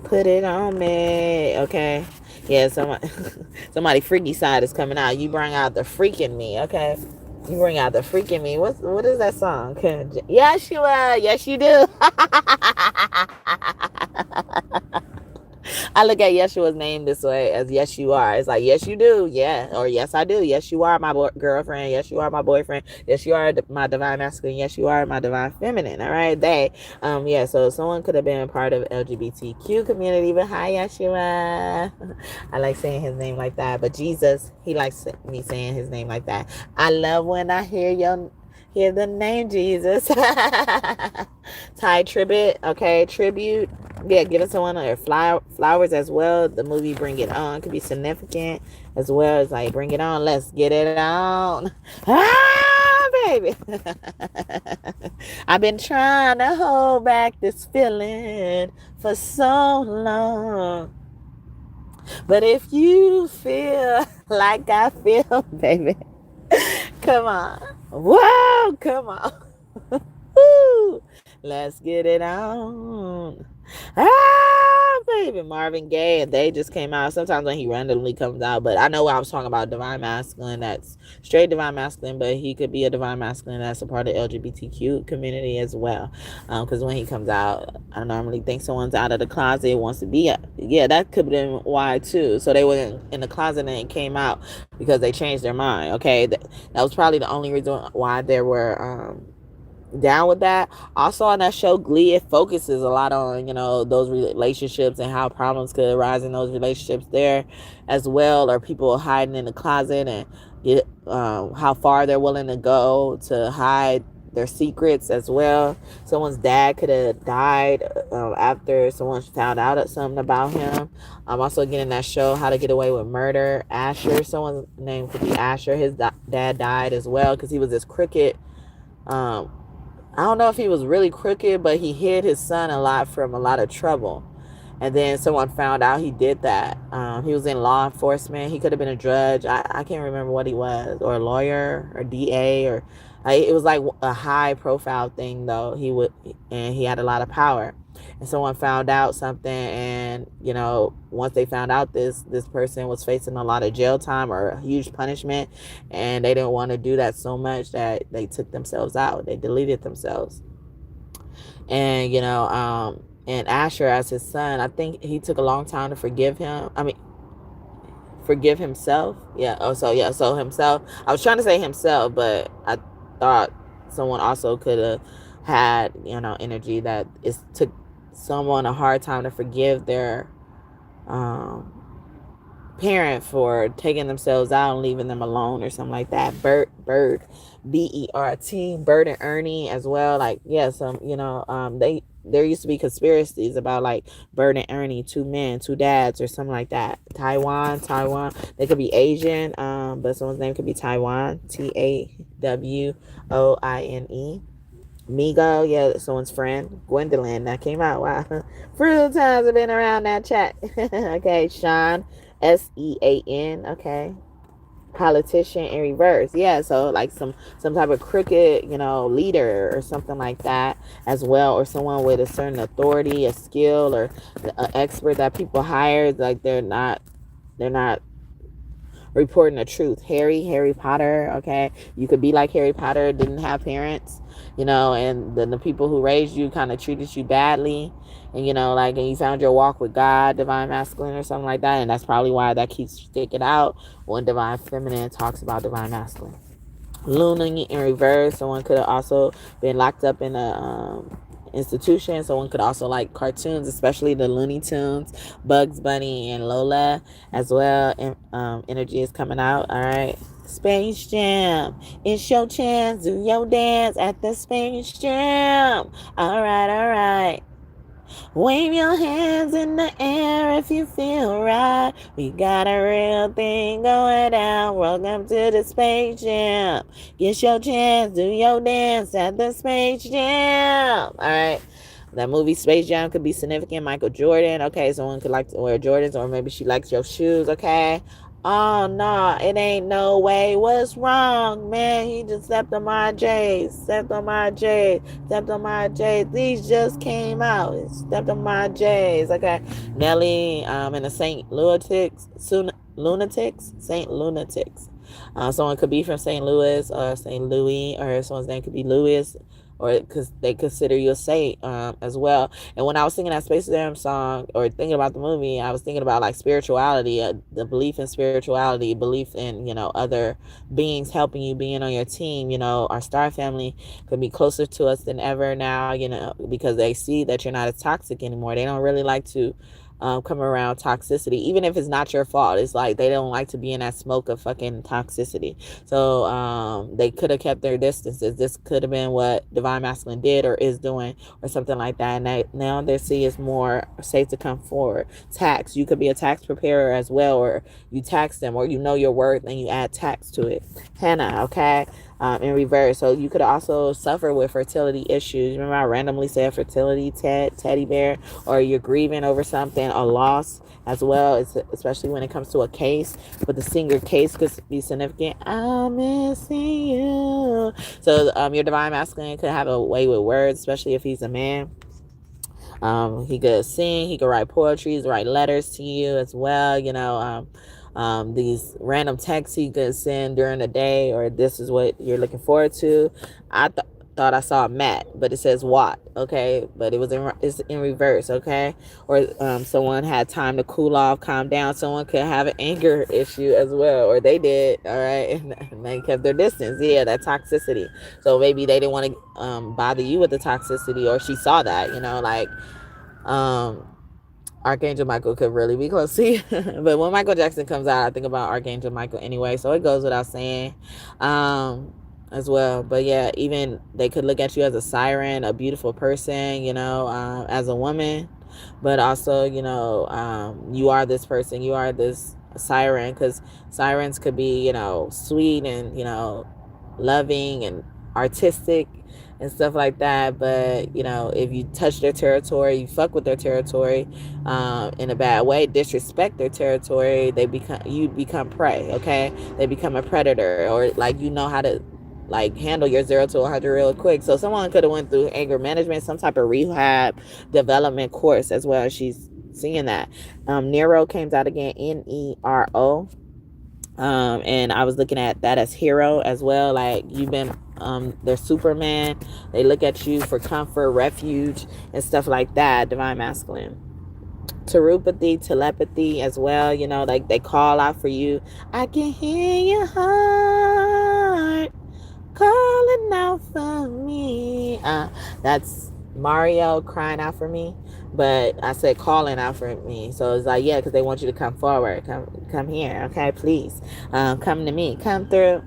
Put it on me. Okay. Yeah, somebody freaky side is coming out. You bring out the freak in me, okay? You bring out the freak in me. What is that song? Yeshua, yes you do. I look at Yeshua's name this way as yes you are. It's like yes you do, yeah, or yes I do. Yes you are my girlfriend. Yes you are my boyfriend. Yes you are my divine masculine. Yes you are my divine feminine. All right, yeah. So someone could have been part of LGBTQ community, but hi Yeshua. I like saying his name like that, but Jesus, he likes me saying his name like that. I love when I hear the name Jesus. Thai tribute, okay, tribute. Yeah, giving someone their flowers as well. The movie Bring It On could be significant as well as like Bring It On. Let's get it on. Ah, baby. I've been trying to hold back this feeling for so long. But if you feel like I feel, baby, come on. Whoa, come on. Woo. Let's get it on. Ah, baby, Marvin Gaye, and they just came out. Sometimes when he randomly comes out, but I know I was talking about divine masculine, that's straight divine masculine, but he could be a divine masculine that's a part of the LGBTQ community as well. Because when he comes out, I normally think someone's out of the closet, wants to be. Yeah, that could have been why too. So they were in the closet and it came out because they changed their mind. Okay, that was probably the only reason why there were down with that. Also on that show Glee, it focuses a lot on those relationships and how problems could arise in those relationships there as well, or people hiding in the closet and how far they're willing to go to hide their secrets as well. Someone's dad could have died after someone found out something about him. Also getting that show How to Get Away with Murder, Asher, someone's name could be Asher. His dad died as well because he was this crooked I don't know if he was really crooked, but he hid his son a lot from a lot of trouble. And then someone found out he did that. He was in law enforcement. He could have been a judge. I can't remember what he was, or a lawyer, or DA, or it was like a high profile thing though. And he had a lot of power. And someone found out something, and once they found out this person was facing a lot of jail time or a huge punishment, and they didn't want to do that so much that they took themselves out. They deleted themselves. And and Asher as his son, I think he took a long time to forgive him. Forgive himself. So himself. I was trying to say himself, but I thought someone also could have had energy that it took someone a hard time to forgive their parent for taking themselves out and leaving them alone or something like that. Bird, B-E-R-T, Bird and Ernie as well. Like, yeah, there used to be conspiracies about like Bird and Ernie, two men, two dads, or something like that. Taiwan. They could be Asian, but someone's name could be Taiwan, Tawone. Migo, yeah, someone's friend. Gwendolyn, that came out. Wow. Fruit times have been around that chat. Okay, Sean, Sean. Okay. Politician in reverse. Yeah, so like some type of crooked, leader or something like that as well, or someone with a certain authority, a skill, or an expert that people hire, like they're not reporting the truth. Harry Potter, okay? You could be like Harry Potter, didn't have parents, and then the people who raised you kind of treated you badly, and and you found your walk with God, divine masculine or something like that, and that's probably why that keeps sticking out when divine feminine talks about divine masculine. Luna in reverse, someone could have also been locked up in a institution. Someone could also like cartoons, especially the Looney Tunes, Bugs Bunny and Lola as well. And energy is coming out. All right. Space Jam. It's your chance. Do your dance at the Space Jam. All right. Wave your hands in the air if you feel right. We got a real thing going down. Welcome to the Space Jam. Get your chance, do your dance at the Space Jam. All right. That movie Space Jam could be significant. Michael Jordan. Okay, someone could like to wear Jordans, or maybe she likes your shoes. Okay. Oh, no, it ain't no way. What's wrong, man? He just stepped on my J's. These just came out. He stepped on my J's. Okay. Nelly and the St. Lunatics. Someone could be from St. Louis or St. Louis, or someone's name could be Louis, or because they consider you a saint as well. And when I was singing that Space Jam song or thinking about the movie, I was thinking about like spirituality, the belief in spirituality, belief in, other beings helping you, being on your team. Our star family could be closer to us than ever now, because they see that you're not as toxic anymore. They don't really like to come around toxicity, even if it's not your fault. It's like they don't like to be in that smoke of fucking toxicity. So they could have kept their distances. This could have been what Divine Masculine did or is doing or something like that. And now they see it's more safe to come forward. Tax. You could be a tax preparer as well, or you tax them, or you know your worth and you add tax to it. Hannah, okay? In reverse. So you could also suffer with fertility issues. Remember I randomly said fertility, teddy bear, or you're grieving over something, a loss as well, especially when it comes to a case. But the single case could be significant. I'm missing you. So your Divine Masculine could have a way with words, especially if he's a man. He could sing, he could write poetry, write letters to you as well, these random texts he could send during the day, or this is what you're looking forward to. I thought I saw Matt, but it says Watt, okay? But it's in reverse, okay? Or someone had time to cool off, calm down. Someone could have an anger issue as well, or they did, all right? And they kept their distance. Yeah, that toxicity. So maybe they didn't want to bother you with the toxicity, or she saw that, Archangel Michael could really be close to you. But when Michael Jackson comes out, I think about Archangel Michael anyway. So it goes without saying as well. But yeah, even they could look at you as a siren, a beautiful person, as a woman. But also, you are this person. You are this siren, because sirens could be, sweet and, loving and artistic and stuff like that. But if you touch their territory, you fuck with their territory in a bad way, disrespect their territory, you become prey. Okay, they become a predator, or like how to handle your 0 to 100 real quick. So someone could have went through anger management, some type of rehab development course as well. She's seeing that. Nero came out again, Nero. And I was looking at that as hero as well. Like you've been they're Superman. They look at you for comfort, refuge, and stuff like that. Divine Masculine. Telepathy as well. Like they call out for you. I can hear your heart calling out for me. That's Mario crying out for me, but I said calling out for me. So it's like, yeah, because they want you to come forward, come here, okay, please, come to me, come through,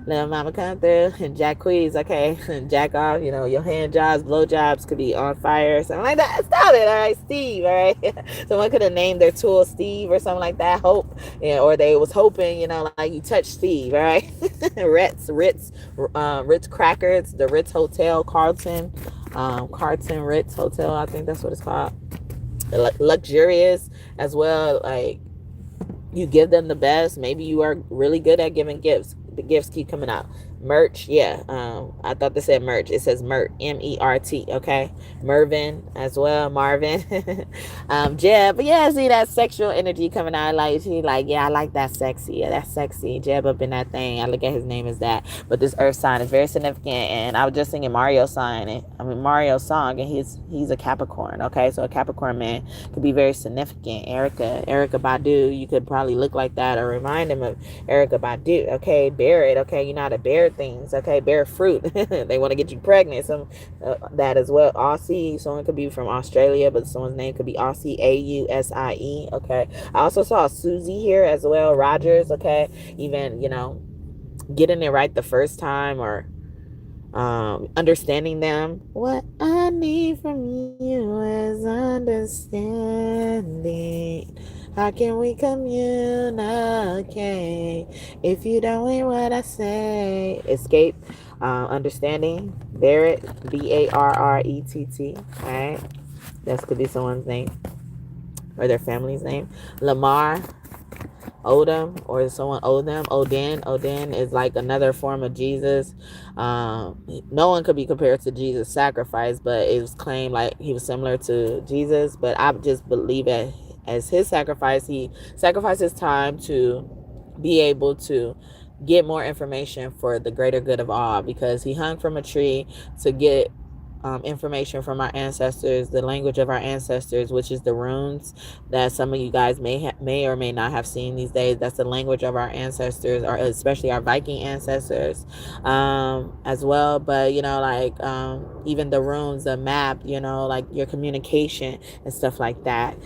little mama, come through. And Jack Quees, okay, jack off, your hand jobs, blow jobs could be on fire or something like that. Stop it, all right, Steve, all right. Someone could have named their tool Steve or something like that, Hope, or they was hoping, like you touch Steve, all right. Ritz Crackers, the Ritz Hotel, Carlton Ritz Hotel, I think that's what it's called. Luxurious as well, like you give them the best. Maybe you are really good at giving gifts. The gifts keep coming out. Merch, yeah. I thought they said merch. It says Mert, M-E-R-T, okay? Mervin as well, Marvin. Jeb, but yeah, see that sexual energy coming out. Like, she like, yeah, I like that sexy. Yeah, that's sexy. Jeb up in that thing. I look at his name as that. But this earth sign is very significant. And I was just singing Mario's song, and he's a Capricorn, okay? So a Capricorn man could be very significant. Erica Badu, you could probably look like that or remind him of Erica Badu, okay? Bear it, okay? You know how to bear things, okay? Bear fruit. They want to get you pregnant. Some that as well. Aussie, someone could be from Australia, but someone's name could be Aussie, A-U-S-I-E, okay? I also saw Susie here as well, Rogers, okay? Even, getting it right the first time, or understanding them. What I need from you is understanding. How can we communicate if you don't hear what I say? Escape, understanding, Barrett, B-A-R-R-E-T-T, all right? That could be someone's name or their family's name. Lamar, Odom, or someone Odom. Odin is like another form of Jesus. No one could be compared to Jesus' sacrifice, but it was claimed like he was similar to Jesus. But I just believe it as his sacrifice. He sacrificed his time to be able to get more information for the greater good of all, because he hung from a tree to get information from our ancestors, the language of our ancestors, which is the runes that some of you guys may or may not have seen these days. That's the language of our ancestors, or especially our Viking ancestors, as well. But even the runes, the map, like your communication and stuff like that.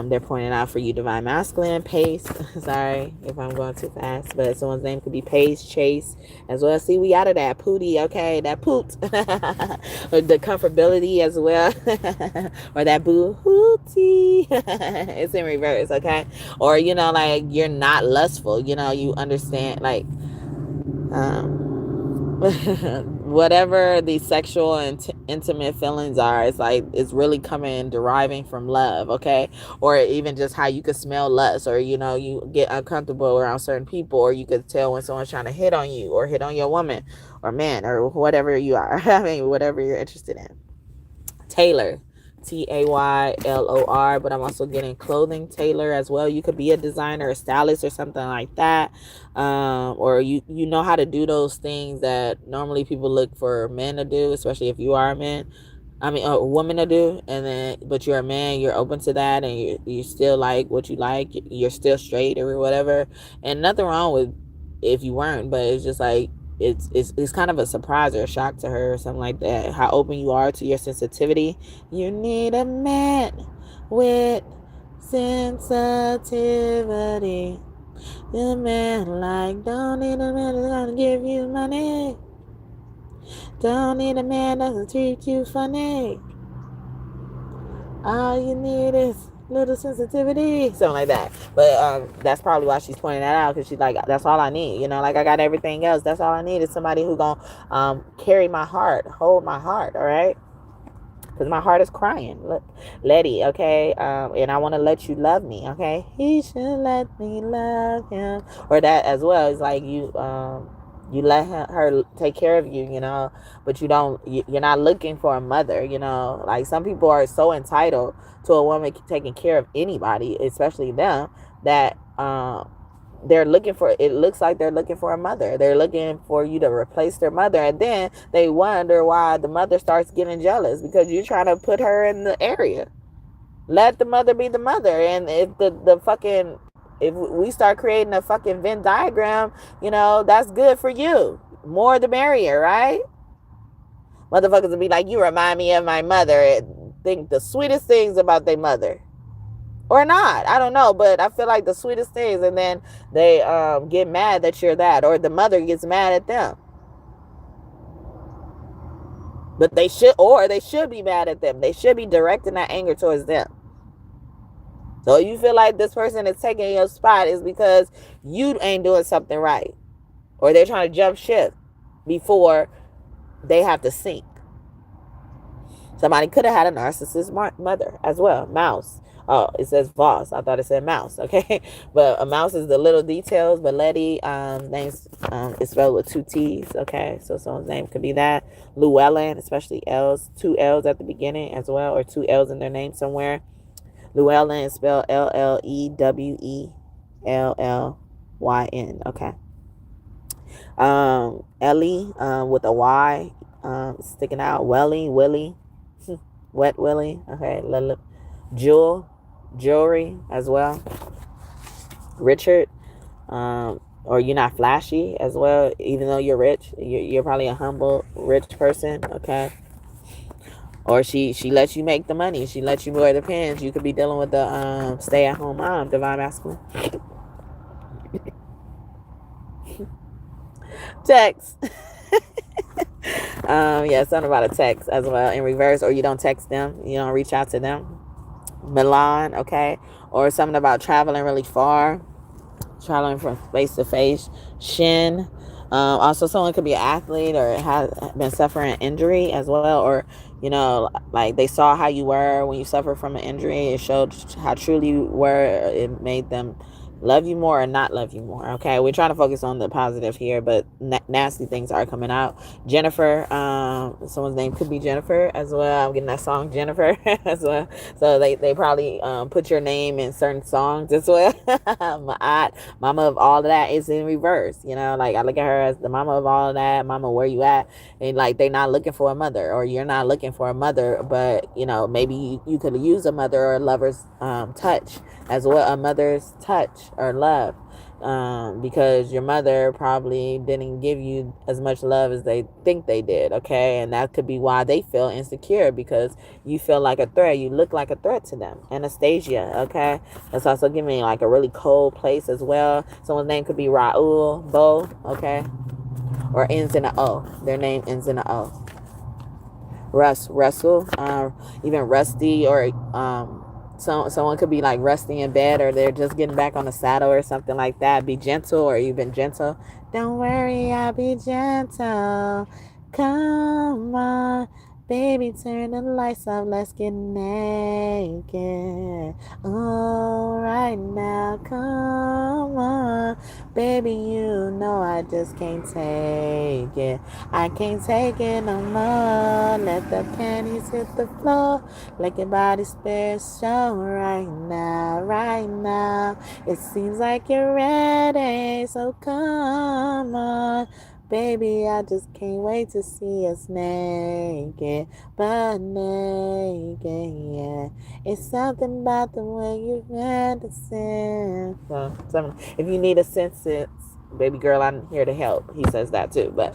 They're pointing out for you, divine masculine, pace. Sorry if I'm going too fast, but someone's name could be Pace, Chase, as well. See, we out of that pooty, okay, that poot. Or the comfortability as well. Or that boo hootie. It's in reverse, okay? Or like you're not lustful, you understand, like whatever the sexual and intimate feelings are, it's really coming, deriving from love, okay? Or even just how you could smell lust, or you get uncomfortable around certain people, or you could tell when someone's trying to hit on you or hit on your woman or man or whatever you are. I mean, whatever you're interested in. Taylor, Taylor, but I'm also getting clothing tailor as well. You could be a designer, a stylist, or something like that. Or you know how to do those things that normally people look for men to do, especially if you are a man. I mean, a woman to do, but you're a man, you're open to that, and you still like what you like. You're still straight or whatever, and nothing wrong with if you weren't, but it's just like it's kind of a surprise or a shock to her or something like that, how open you are to your sensitivity. You need a man with sensitivity. A man like, don't need a man that's gonna give you money. Don't need a man that's gonna treat you funny. All you need is little sensitivity, something like that. But that's probably why she's pointing that out, because she's like, that's all I need, like I got everything else. That's all I need is somebody who gonna carry my heart, hold my heart, all right? Because my heart is crying. Look, Letty, okay? And I want to let you love me, okay? He should let me love him. Or that as well. It's like you let her take care of you, but you're not looking for a mother, like some people are so entitled to a woman taking care of anybody, especially them, that it looks like they're looking for a mother. They're looking for you to replace their mother, and then they wonder why the mother starts getting jealous, because you're trying to put her in the area. Let the mother be the mother. And if we start creating a fucking Venn diagram, that's good for you. More the merrier, right? Motherfuckers will be like, you remind me of my mother, and think the sweetest things about their mother. Or not, I don't know, but I feel like the sweetest things, and then they get mad that you're that, or the mother gets mad at them. But they should be mad at them. They should be directing that anger towards them. So you feel like this person is taking your spot is because you ain't doing something right, or they're trying to jump ship before they have to sink. Somebody could have had a narcissist mother as well. Mouse. Oh, it says Voss. I thought it said mouse. Okay, but a mouse is the little details. But Letty, names is spelled with 2 T's. Okay, so someone's name could be that. Llewellyn, especially L's, 2 L's at the beginning as well, or 2 L's in their name somewhere. Llewellyn is spelled Llewellyn. Okay. Ellie, with a Y, sticking out. Willie, Wet Willie. Okay. Jewelry as well. Richard, or you're not flashy as well, even though you're rich. You're probably a humble, rich person. Okay. Or she lets you make the money. She lets you wear the pants. You could be dealing with the stay-at-home mom, divine masculine. Text. Yeah, something about a text as well in reverse, or you don't text them. You don't reach out to them. Milan, okay. Or something about traveling really far. Traveling from face to face. Shin. Also, someone could be an athlete or has been suffering injury as well, or like they saw how you were when you suffered from an injury. It showed how truly you were. It made them love you more or not love you more. Okay, we're trying to focus on the positive here, but nasty things are coming out. Jennifer, someone's name could be Jennifer as well. I'm getting that song Jennifer as well. So they probably put your name in certain songs as well. My aunt, mama of all of that, is in reverse. You know, like I look at her as the mama of all of that. Mama, where you at? And like they not looking for a mother, or you're not looking for a mother, but you know, maybe you could use a mother or a lover's touch as well, a mother's touch or love, because your mother probably didn't give you as much love as they think they did. Okay, and that could be why they feel insecure, because you feel like a threat, you look like a threat to them. Anastasia. Okay, that's also giving me like a really cold place as well. Someone's name could be Raul, Bo. Okay, or ends in an O. Their name ends in an O. Russell, even Rusty, or someone could be like rusty in bed, or they're just getting back on the saddle or something like that. Be gentle, or you've been gentle. Don't worry, I'll be gentle. Come on, baby, turn the lights off. Let's get naked. Oh, right now, come on, baby, you know I just can't take it. I can't take it no more. Let the panties hit the floor. Let your body special right now, right now. It seems like you're ready, so come on. Baby, I just can't wait to see us naked, but naked, yeah. It's something about the way you fantasy. So, if you need a sense, baby girl, I'm here to help. He says that too, but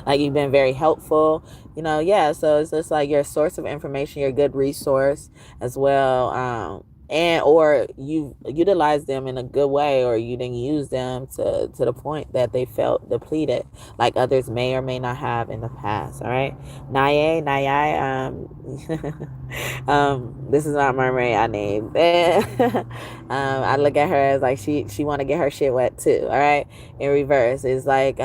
like you've been very helpful, you know. Yeah, so it's just like you're a source of information, you're a good resource as well, and or you utilize them in a good way, or you didn't use them to the point that they felt depleted, like others may or may not have in the past. All right, Naye, this is not Mermaid I named. I look at her as like she want to get her shit wet too. All right, in reverse, it's like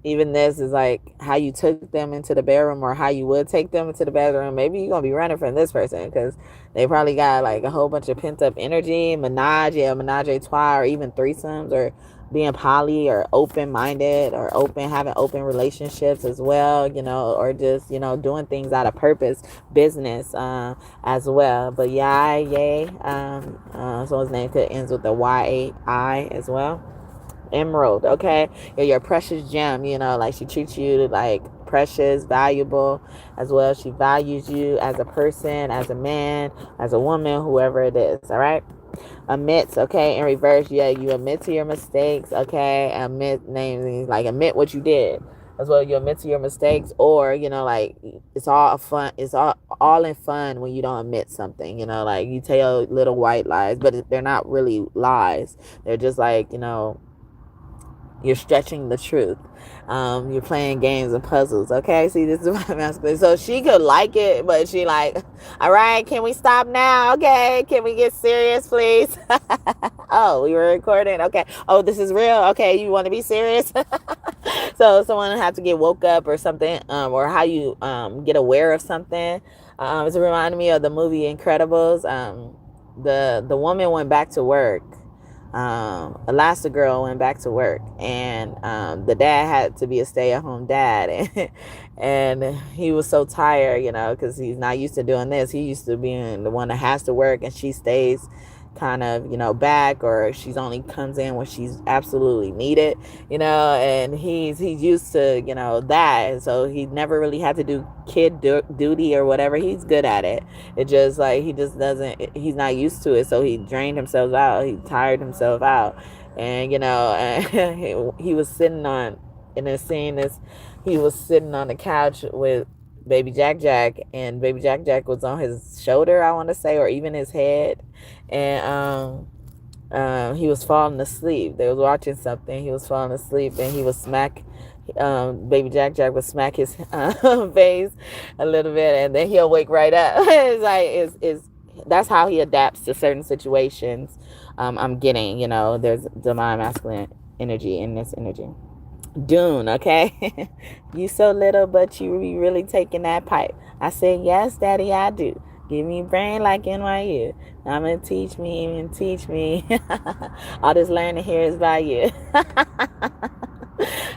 even this is like how you took them into the bedroom, or how you would take them into the bedroom. Maybe you're gonna be running from this person because they probably got like a whole bunch of pent up energy, menage a trois, or even threesomes, or being poly, or open minded, or having open relationships as well, you know, or just, you know, doing things out of purpose, business as well. But yay, so his name could ends with the YAI as well. Emerald, okay? You're your precious gem, you know, like she treats you like precious, valuable as well. She values you as a person, as a man, as a woman, whoever it is. All right, admits, okay? In reverse, yeah, you admit to your mistakes, okay? Admit what you did as well. You admit to your mistakes, or, you know, like it's all in fun when you don't admit something, you know, like you tell little white lies, but they're not really lies. They're just like, you know, you're stretching the truth. You're playing games and puzzles. Okay, see, this is my masculine. So she could like it, but she like, all right, can we stop now? Okay, can we get serious, please? Oh, we were recording. Okay. Oh, this is real. Okay, you want to be serious? So someone had to get woke up or something, or how you get aware of something. It's reminding me of the movie Incredibles. The woman went back to work. Elastigirl went back to work, and the dad had to be a stay-at-home dad, and he was so tired, you know, because he's not used to doing this. He used to being the one that has to work, and she stays kind of, you know, back, or she's only comes in when she's absolutely needed, you know, and he's used to, you know, that, and so he never really had to do kid duty or whatever. He's good at it. It just like he just doesn't, he's not used to it, so he drained himself out, he tired himself out. And you know, he was sitting on, in a scene, this, he was sitting on the couch with baby Jack, and baby Jack was on his shoulder, I want to say, or even his head, and he was falling asleep. They was watching something. He was falling asleep, and he was smack. Baby Jack would smack his face a little bit, and then he'll wake right up. It's like that's how he adapts to certain situations. I'm getting, you know, there's divine masculine energy in this energy. Dune, okay? You so little, but you be really taking that pipe. I said, yes, daddy, I do. Give me brain like NYU. I'm gonna teach me and teach me. All this learning here is by you.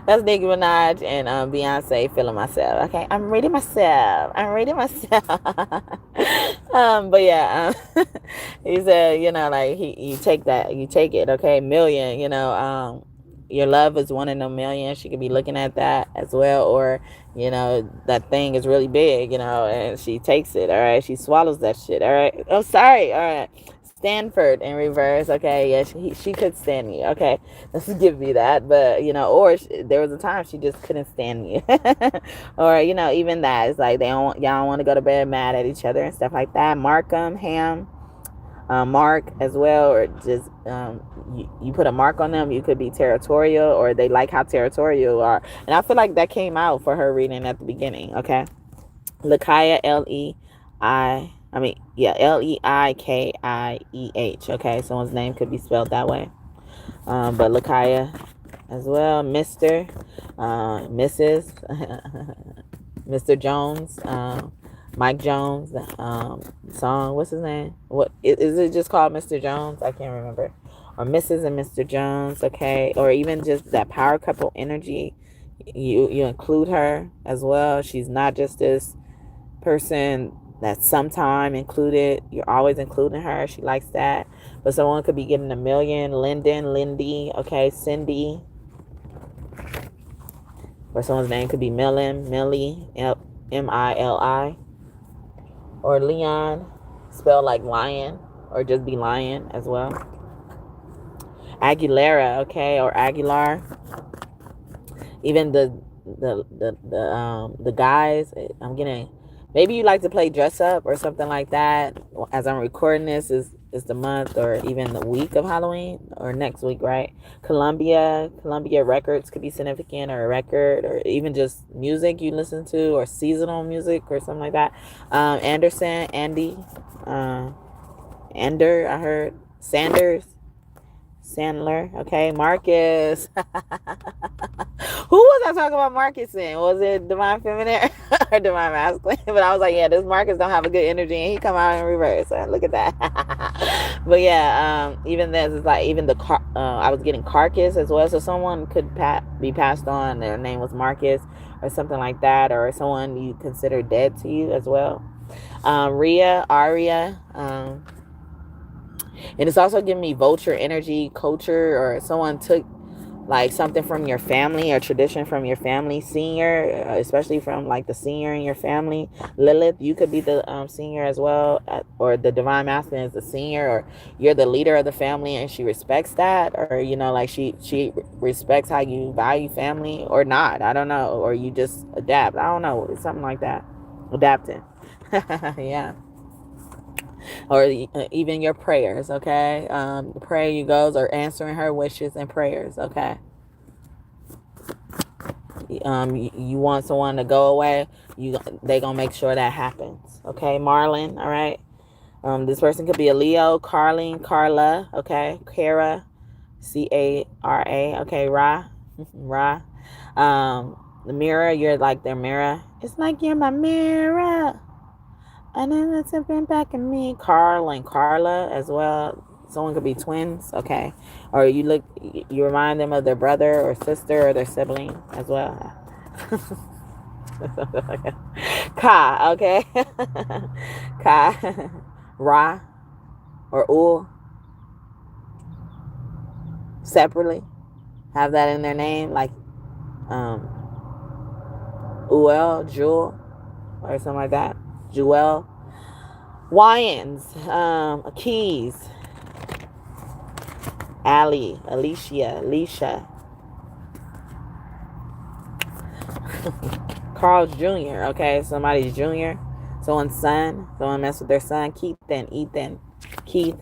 That's Nicki Minaj and Beyonce, Feeling Myself. Okay, I'm reading myself. But yeah, he said, like you take that, you take it. Okay, million. Your love is one in a million. She could be looking at that as well, or that thing is really big, and she takes it. All right, she swallows that shit. All right. Oh, sorry. All right. Stanford in reverse. Okay, yeah, she could stand you. Okay, let's give me that. But or there was a time she just couldn't stand you, or even that. It's like y'all don't want to go to bed mad at each other and stuff like that. Markham, Ham, mark as well, or just you put a mark on them. You could be territorial, or they like how territorial you are. And I feel like that came out for her reading at the beginning. Okay, Leikiyah, Leikieih. Okay, someone's name could be spelled that way. But Leikiyah as well. Mr., Mrs., Mr. Jones, Mike Jones, song, what's his name? What is it, just called Mr. Jones? I can't remember. Or Mrs. and Mr. Jones, okay? Or even just that power couple energy. You include her as well. She's not just this person that's sometime included. You're always including her. She likes that. But someone could be getting a million. Lyndon, Lindy, okay? Cindy. Or someone's name could be Millie, Mili. Or Leon, spelled like lion, or just be lion as well. Aguilera, okay, or Aguilar. Even the guys, I'm getting. Maybe you like to play dress up or something like that. As I'm recording this, is the month or even the week of Halloween, or next week, right? Columbia records could be significant, or a record, or even just music you listen to, or seasonal music or something like that. Anderson, Andy, Ender, I heard. Sandler, okay. Marcus. Who was I talking about Marcus in? Was it Divine Feminine or Divine Masculine? But I was like, yeah, this Marcus don't have a good energy, and he come out in reverse. So look at that. But yeah, even this is like, even I was getting Carcass as well. So someone could be passed on. Their name was Marcus or something like that, or someone you consider dead to you as well. Aria. And it's also giving me vulture energy, culture, or someone took like something from your family or tradition from your family. Senior, especially from like the senior in your family. Lilith, you could be the senior as well, or the divine masculine is the senior, or you're the leader of the family and she respects that, or like she respects how you value family, or not. I don't know, or you just adapt. I don't know, it's something like that. Adapting. Yeah. Or even your prayers, okay? The prayer you goes, or answering her wishes and prayers, okay? You want someone to go away, they gonna make sure that happens, okay? Marlon, all right? This person could be a Leo. Carlene, Carla, okay? Kara, Cara, okay? Ra. The mirror, you're like their mirror. It's like you're my mirror. And then it's been back at me. Carl and Carla as well. Someone could be twins, okay? Or you remind them of their brother or sister or their sibling as well. Ka, okay? Ka. Ra or Ul. Separately. Have that in their name, like Uel, Jewel, or something like that. Jewel. Wyans, Keys, Allie, Alicia, Carl Jr., okay, somebody's junior, someone's son, someone messed with their son. Ethan, Keith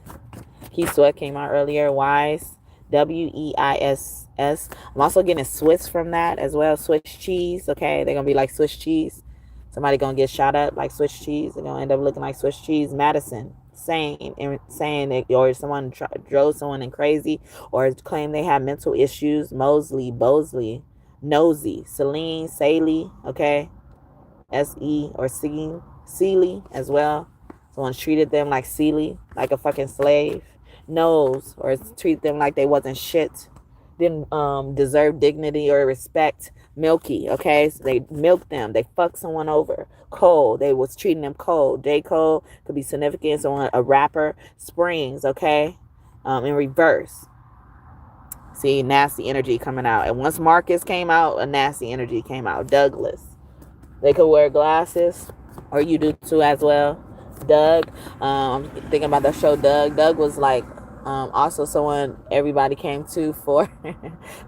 Sweat came out earlier. Wise, Weiss. I'm also getting Swiss from that as well. Swiss cheese, okay, they're gonna be like Swiss cheese. Somebody gonna get shot up like Swiss cheese. They're gonna end up looking like Swiss cheese. Madison, saying that, or someone drove someone in crazy, or claim they have mental issues. Mosley, Bosley, Nosy, Celine, Saley, okay, S-E, or Seeley as well. Someone's treated them like Sealy, like a fucking slave. Knows or treat them like they wasn't shit. Didn't deserve dignity or respect. Milky, okay? So they milked them. They fucked someone over. Cold, they was treating them cold. J. Cole could be significant. Someone, a rapper. Springs, okay? In reverse. See, nasty energy coming out. And once Marcus came out, a nasty energy came out. Douglas. They could wear glasses, or you do too as well. Doug, I'm thinking about the show Doug. Doug was like also someone everybody came to for.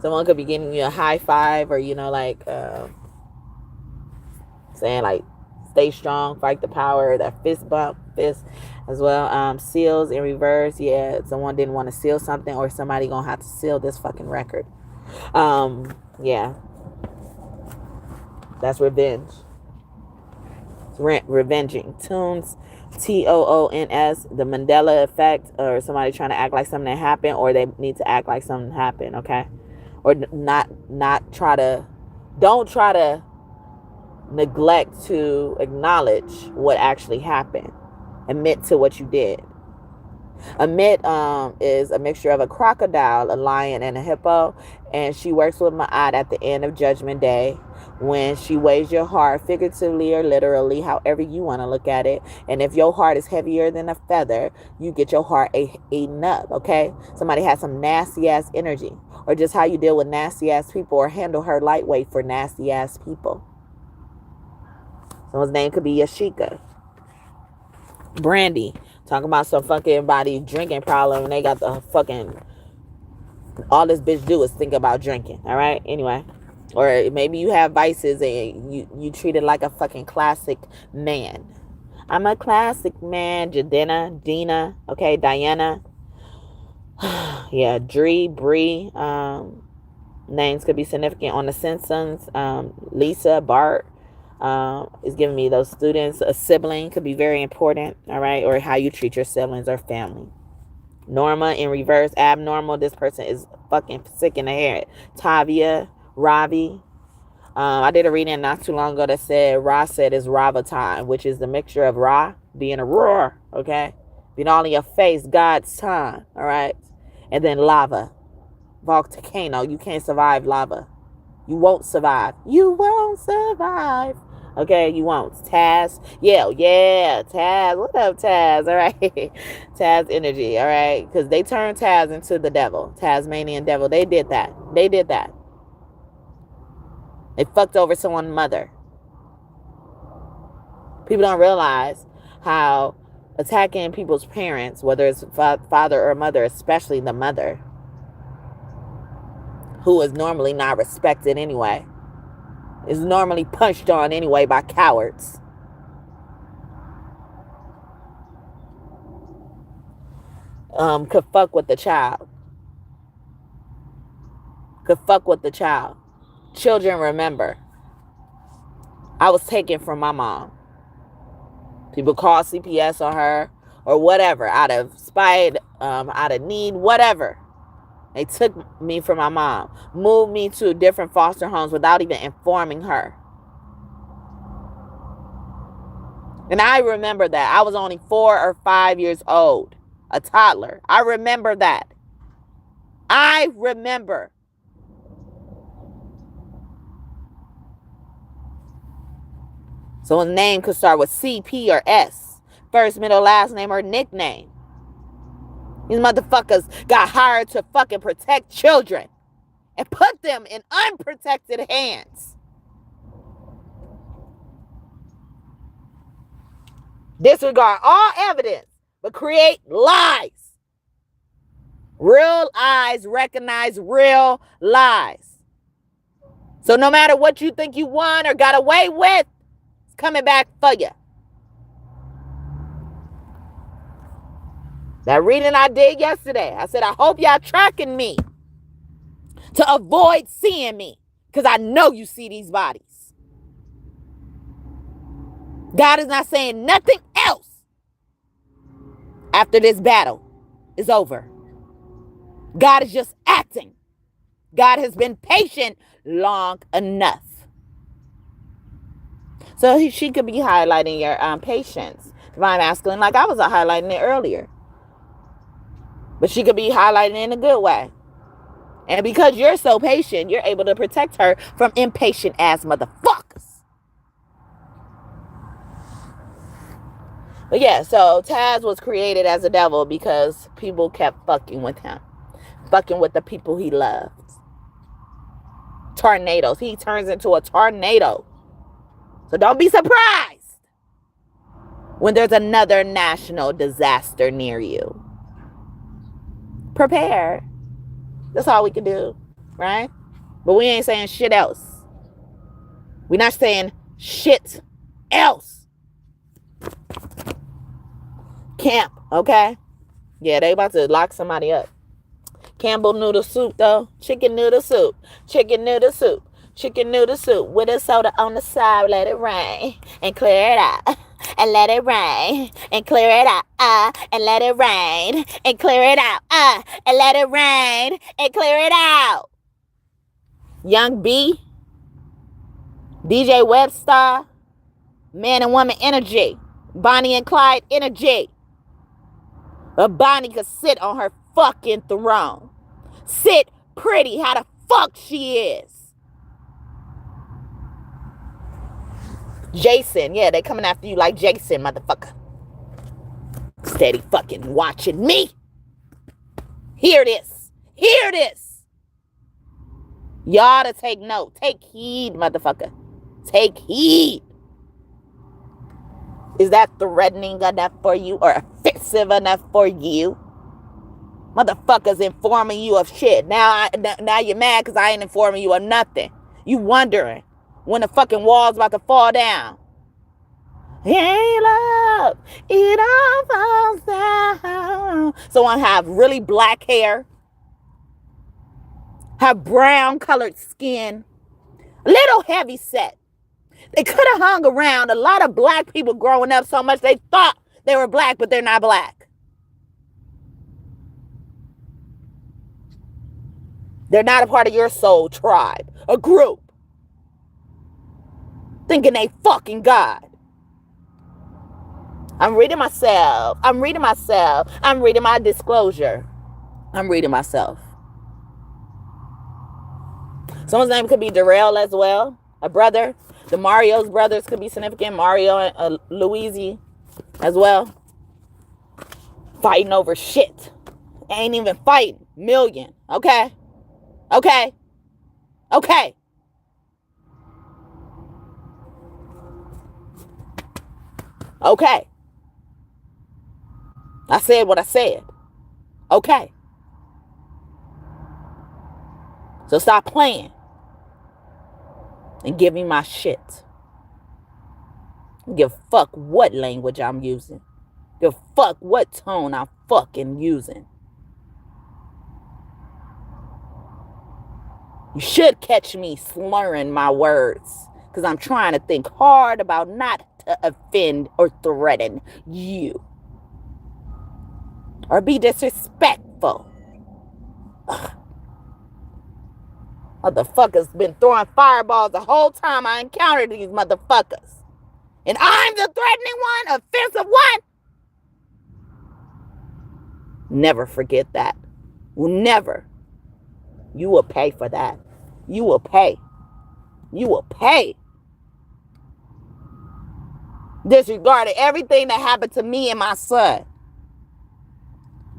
Someone could be giving you a high five, or like saying like stay strong, fight the power, that fist bump, fist as well. Seals in reverse. Yeah, someone didn't want to seal something, or somebody gonna have to seal this fucking record. Yeah, that's revenge. Revenging. Tunes, TOONS, the Mandela effect, or somebody trying to act like something happened, or they need to act like something happened, okay? Or don't try to neglect to acknowledge what actually happened. Admit to what you did. Admit is a mixture of a crocodile, a lion, and a hippo, and she works with Ma'at at the end of Judgment Day, when she weighs your heart, figuratively or literally, however you want to look at it. And if your heart is heavier than a feather, you get your heart eaten up, okay? Somebody has some nasty ass energy, or just how you deal with nasty ass people, or handle her lightweight for nasty ass people. Someone's name could be Yashika. Brandy, talking about some fucking body drinking problem, and they got the fucking, all this bitch do is think about drinking, all right? Anyway. Or maybe you have vices and you treat it like a fucking classic man. I'm a classic man. Jadena, Dina, okay, Diana. Yeah, Dree, Bree. Names could be significant on The Simpsons. Lisa, Bart. Is giving me those students. A sibling could be very important, all right? Or how you treat your siblings or family. Norma in reverse, abnormal. This person is fucking sick in the head. Tavia, Ravi. I did a reading not too long ago that said Ra said is Rava time, which is the mixture of Ra being a roar, okay? Being all in your face, God's time, all right? And then lava, volcano. You can't survive lava. You won't survive. You won't survive. Okay, you won't. Taz. Yeah, Taz. What up, Taz? All right. Taz energy, all right? Because they turned Taz into the devil. Tasmanian devil. They did that. They fucked over someone's mother. People don't realize how attacking people's parents, whether it's father or mother, especially the mother, who is normally not respected anyway, is normally punched on anyway by cowards. Could fuck with the child. Children, remember, I was taken from my mom. People call CPS on her or whatever, out of spite, out of need, whatever. They took me from my mom, moved me to different foster homes without even informing her. And I remember that. I was only 4 or 5 years old, a toddler. I remember that. I remember. So a name could start with C, P, or S. First, middle, last name, or nickname. These motherfuckers got hired to fucking protect children and put them in unprotected hands. Disregard all evidence, but create lies. Real eyes recognize real lies. So no matter what you think you won or got away with, it's coming back for you. That reading I did yesterday, I said, I hope y'all tracking me to avoid seeing me, because I know you see these bodies. God is not saying nothing else after this battle is over. God is just acting. God has been patient long enough. So she could be highlighting your patience. Divine masculine, like I was highlighting it earlier. But she could be highlighting in a good way. And because you're so patient, you're able to protect her from impatient ass motherfuckers. But yeah, so Taz was created as a devil because people kept fucking with him. Fucking with the people he loved. Tornadoes. He turns into a tornado. So don't be surprised when there's another national disaster near you. Prepare. That's all we can do, right? But we ain't saying shit else. We're not saying shit else. Camp, okay? Yeah, they about to lock somebody up. Campbell noodle soup, though. Chicken noodle soup. Chicken noodle soup. Chicken noodle soup with a soda on the side. Let it rain and clear it out. And let it rain and clear it out. And let it rain and clear it out. And let it rain and clear it out. Young B, DJ Webstar, Man and Woman Energy, Bonnie and Clyde Energy. But Bonnie could sit on her fucking throne. Sit pretty how the fuck she is. Jason, yeah, they coming after you like Jason, motherfucker. Steady fucking watching me. Hear this. Hear this. Y'all to take note. Take heed, motherfucker. Take heed. Is that threatening enough for you or offensive enough for you? Motherfuckers informing you of shit. Now you're mad because I ain't informing you of nothing. You wondering when the fucking wall's about to fall down. Hey, love, it all falls down. Someone have really black hair, have brown colored skin, a little heavy set. They could have hung around a lot of black people growing up so much they thought they were black, but they're not black. They're not a part of your soul tribe, a group. Thinking they fucking God. I'm reading myself. I'm reading myself. I'm reading my disclosure. I'm reading myself. Someone's name could be Darrell as well. A brother. The Mario's brothers could be significant. Mario and Luigi as well. Fighting over shit. Ain't even fighting. Million. Okay? Okay? Okay. Okay. I said what I said. Okay. So stop playing. And give me my shit. Give a fuck what language I'm using. Give a fuck what tone I'm fucking using. You should catch me slurring my words. Because I'm trying to think hard about not to offend or threaten you. Or be disrespectful. Ugh. Motherfuckers been throwing fireballs the whole time I encountered these motherfuckers. And I'm the threatening one, offensive one. Never forget that. Never. You will pay for that. You will pay. You will pay. Disregarded everything that happened to me and my son.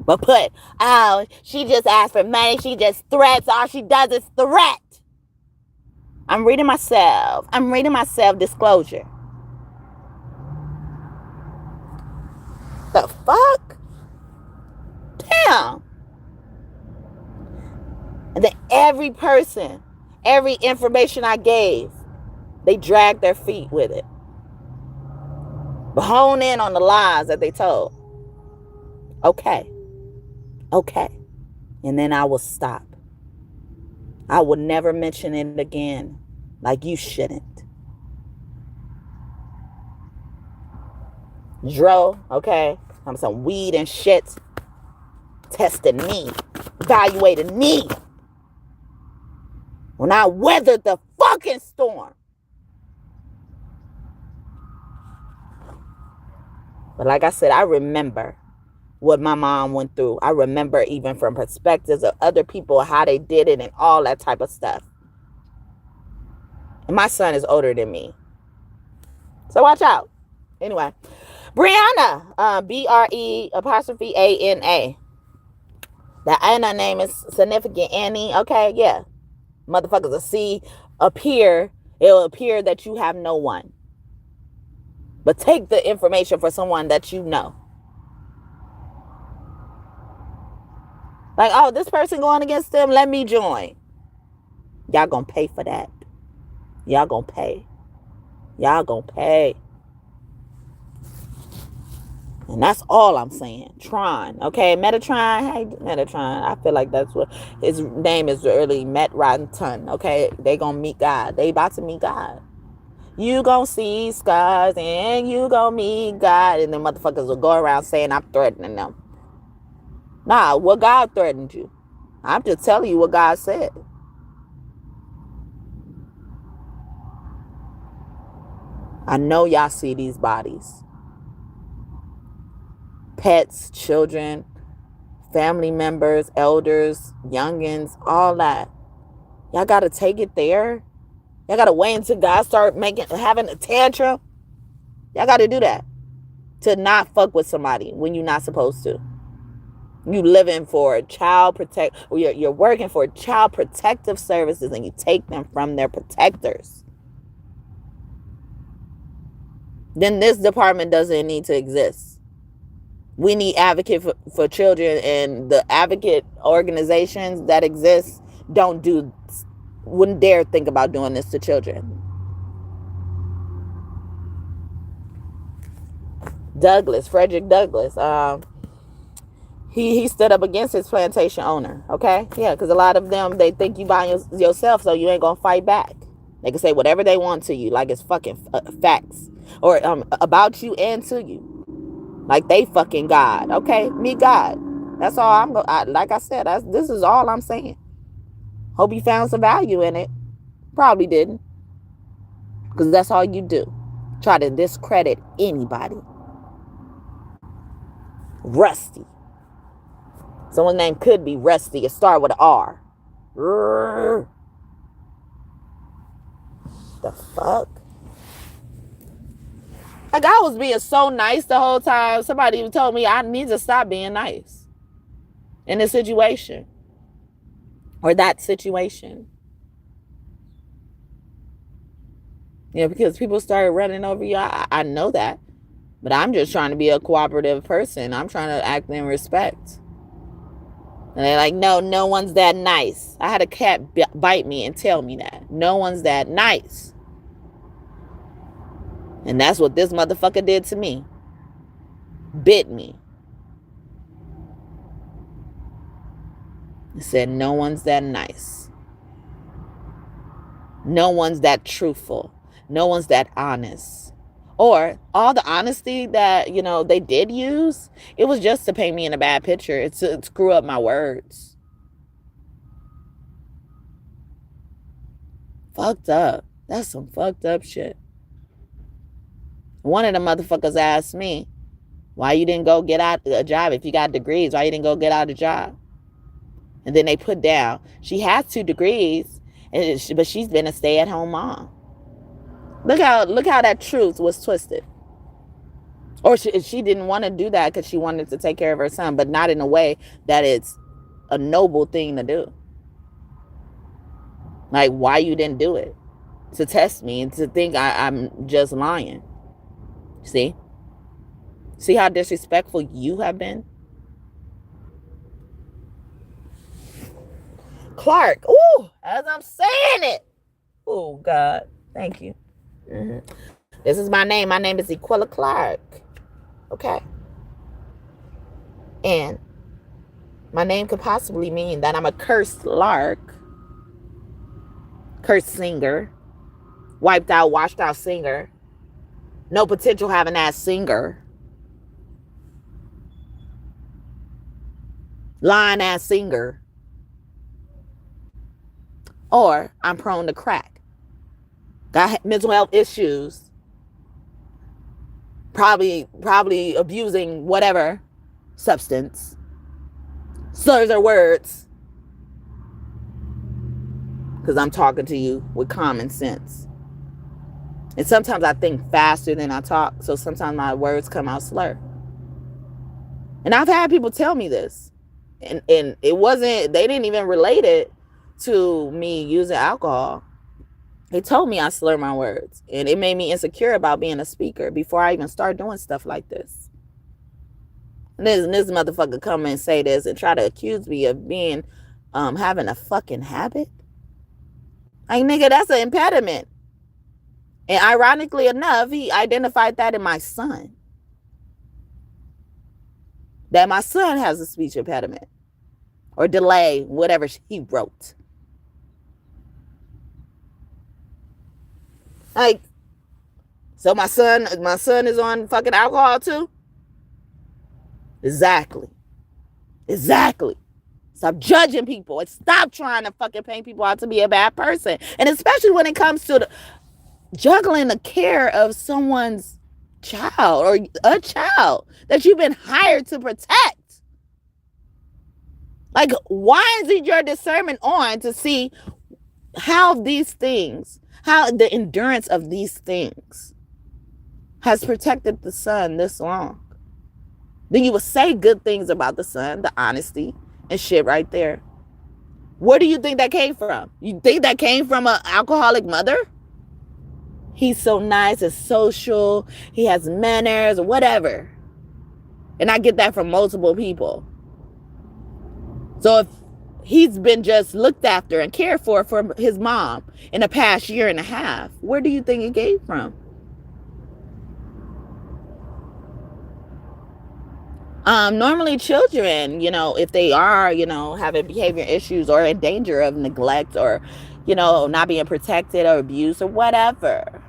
But oh, she just asked for money. She just threats. All she does is threat. I'm reading myself. I'm reading myself disclosure. The fuck? Damn. And then every person, every information I gave, they dragged their feet with it. But hone in on the lies that they told. Okay. Okay. And then I will stop. I will never mention it again. Like you shouldn't. Dro, okay? I'm some weed and shit. Testing me. Evaluating me. When I weathered the fucking storm. But like I said, I remember what my mom went through. I remember even from perspectives of other people, how they did it and all that type of stuff. And my son is older than me. So watch out. Anyway, Brianna, BRE''ANA. The Anna name is significant. Annie. Okay, yeah. Motherfuckers will see appear. It'll appear that you have no one. But take the information for someone that you know. Like, oh, this person going against them, let me join. Y'all gonna pay for that. Y'all gonna pay. Y'all gonna pay. And that's all I'm saying. Tron. Okay, Metatron. Hey, Metatron. I feel like that's what his name is, really Metronton. Okay, they gonna meet God. They about to meet God. You gonna see scars and you gonna meet God. And then motherfuckers will go around saying I'm threatening them. Nah, what God threatened you. I'm just telling you what God said. I know y'all see these bodies. Pets, children, family members, elders, youngins, all that. Y'all gotta take it there. Y'all gotta wait until God start having a tantrum. Y'all gotta do that. To not fuck with somebody when you're not supposed to. You living for you're working for child protective services and you take them from their protectors. Then this department doesn't need to exist. We need advocate for children, and the advocate organizations that exist wouldn't dare think about doing this to children. Frederick Douglass, he stood up against his plantation owner. Okay, yeah, because a lot of them, they think you by yourself, so you ain't gonna fight back. They can say whatever they want to you, like it's fucking facts, or about you and to you, like they fucking God. Okay, me God. That's all like I said. This is all I'm saying. Hope you found some value in it. Probably didn't, because that's all you do. Try to discredit anybody. Rusty. Someone's name could be Rusty. It start with an R. The fuck? Like, I was being so nice the whole time. Somebody even told me I need to stop being nice in this situation or that situation. You know, because people started running over you. I know that. But I'm just trying to be a cooperative person. I'm trying to act in respect. And they're like, no one's that nice. I had a cat bite me and tell me that. No one's that nice. And that's what this motherfucker did to me. Bit me. It said, no one's that nice. No one's that truthful. No one's that honest. Or all the honesty that, they did use, it was just to paint me in a bad picture. It's to screw up my words. Fucked up. That's some fucked up shit. One of the motherfuckers asked me, why you didn't go get out a job if you got degrees? Why you didn't go get out a job? And then they put down, she has 2 degrees, but she's been a stay-at-home mom. Look how that truth was twisted. Or she didn't want to do that because she wanted to take care of her son, but not in a way that it's a noble thing to do. Like, why you didn't do it? To test me and to think I'm just lying. See? See how disrespectful you have been? Clark. Ooh, as I'm saying it. Oh, God. Thank you. Mm-hmm. This is my name. My name is Equilla Clark. Okay. And my name could possibly mean that I'm a cursed lark. Cursed singer. Wiped out, washed out singer. No potential having that singer. Lying ass singer. Or I'm prone to crack. Got mental health issues. probably abusing whatever substance, slurs or words, because I'm talking to you with common sense. And sometimes I think faster than I talk, so sometimes my words come out slur. And I've had people tell me this, and it wasn't, they didn't even relate it to me using alcohol. They told me I slur my words, and it made me insecure about being a speaker before I even start doing stuff like this. And this motherfucker come and say this and try to accuse me of being, having a fucking habit. Like, nigga, that's an impediment. And ironically enough, he identified that in my son. That my son has a speech impediment or delay, whatever he wrote. Like, so my son is on fucking alcohol too? Exactly. Stop judging people and stop trying to fucking paint people out to be a bad person. And especially when it comes to juggling the care of someone's child or a child that you've been hired to protect. Like, why isn't your discernment on to see how these things, how the endurance of these things has protected the son this long? Then you would say good things about the son, the honesty and shit right there. Where do you think that came from? You think that came from an alcoholic mother? He's so nice and social. He has manners or whatever. And I get that from multiple people. So if he's been just looked after and cared for his mom in the past year and a half, where do you think it came from? Normally children, if they are, having behavior issues or in danger of neglect or, not being protected or abused or whatever.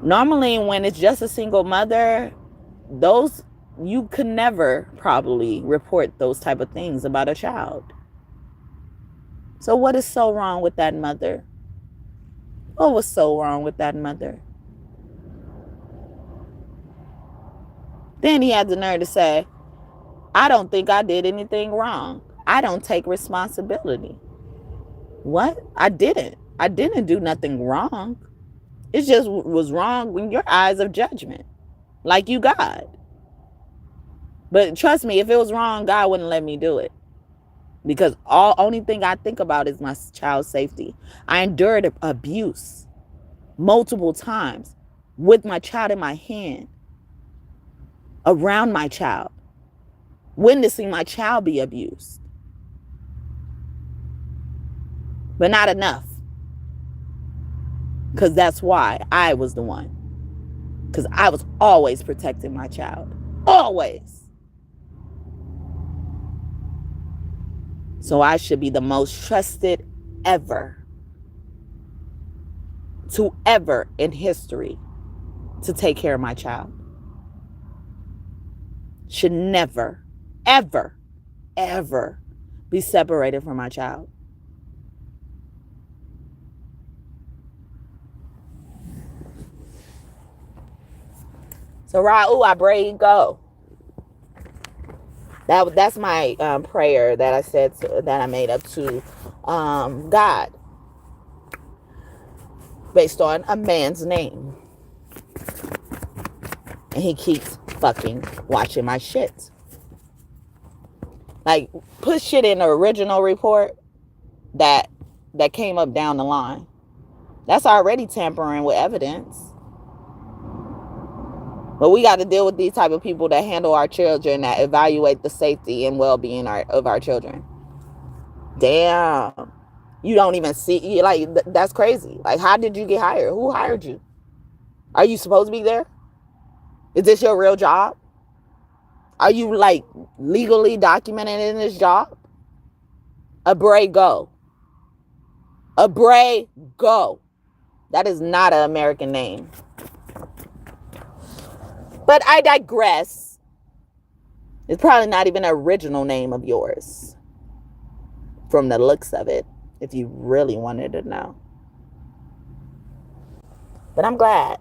Normally when it's just a single mother, you could never probably report those type of things about a child. So what is so wrong with that mother? What was so wrong with that mother? Then he had the nerve to say, I don't think I did anything wrong. I don't take responsibility. What? I didn't do nothing wrong. It just was wrong in your eyes of judgment. Like you God. But trust me, if it was wrong, God wouldn't let me do it. Because only thing I think about is my child's safety. I endured abuse multiple times with my child in my hand, around my child, witnessing my child be abused. But not enough. Because that's why I was the one. Because I was always protecting my child. Always. So I should be the most trusted ever in history to take care of my child. Should never, ever, ever be separated from my child. So Raul, I pray you go. That's my prayer that I said that I made up to God based on a man's name, and he keeps fucking watching my shit. Like, put shit in the original report that came up down the line. That's already tampering with evidence. But we got to deal with these type of people that handle our children, that evaluate the safety and well-being of our children. Damn. You don't even see, like, that's crazy. Like, how did you get hired? Who hired you? Are you supposed to be there? Is this your real job? Are you, like, legally documented in this job? Abre go. Abre go. That is not an American name. But I digress. It's probably not even an original name of yours, from the looks of it, if you really wanted to know. But I'm glad.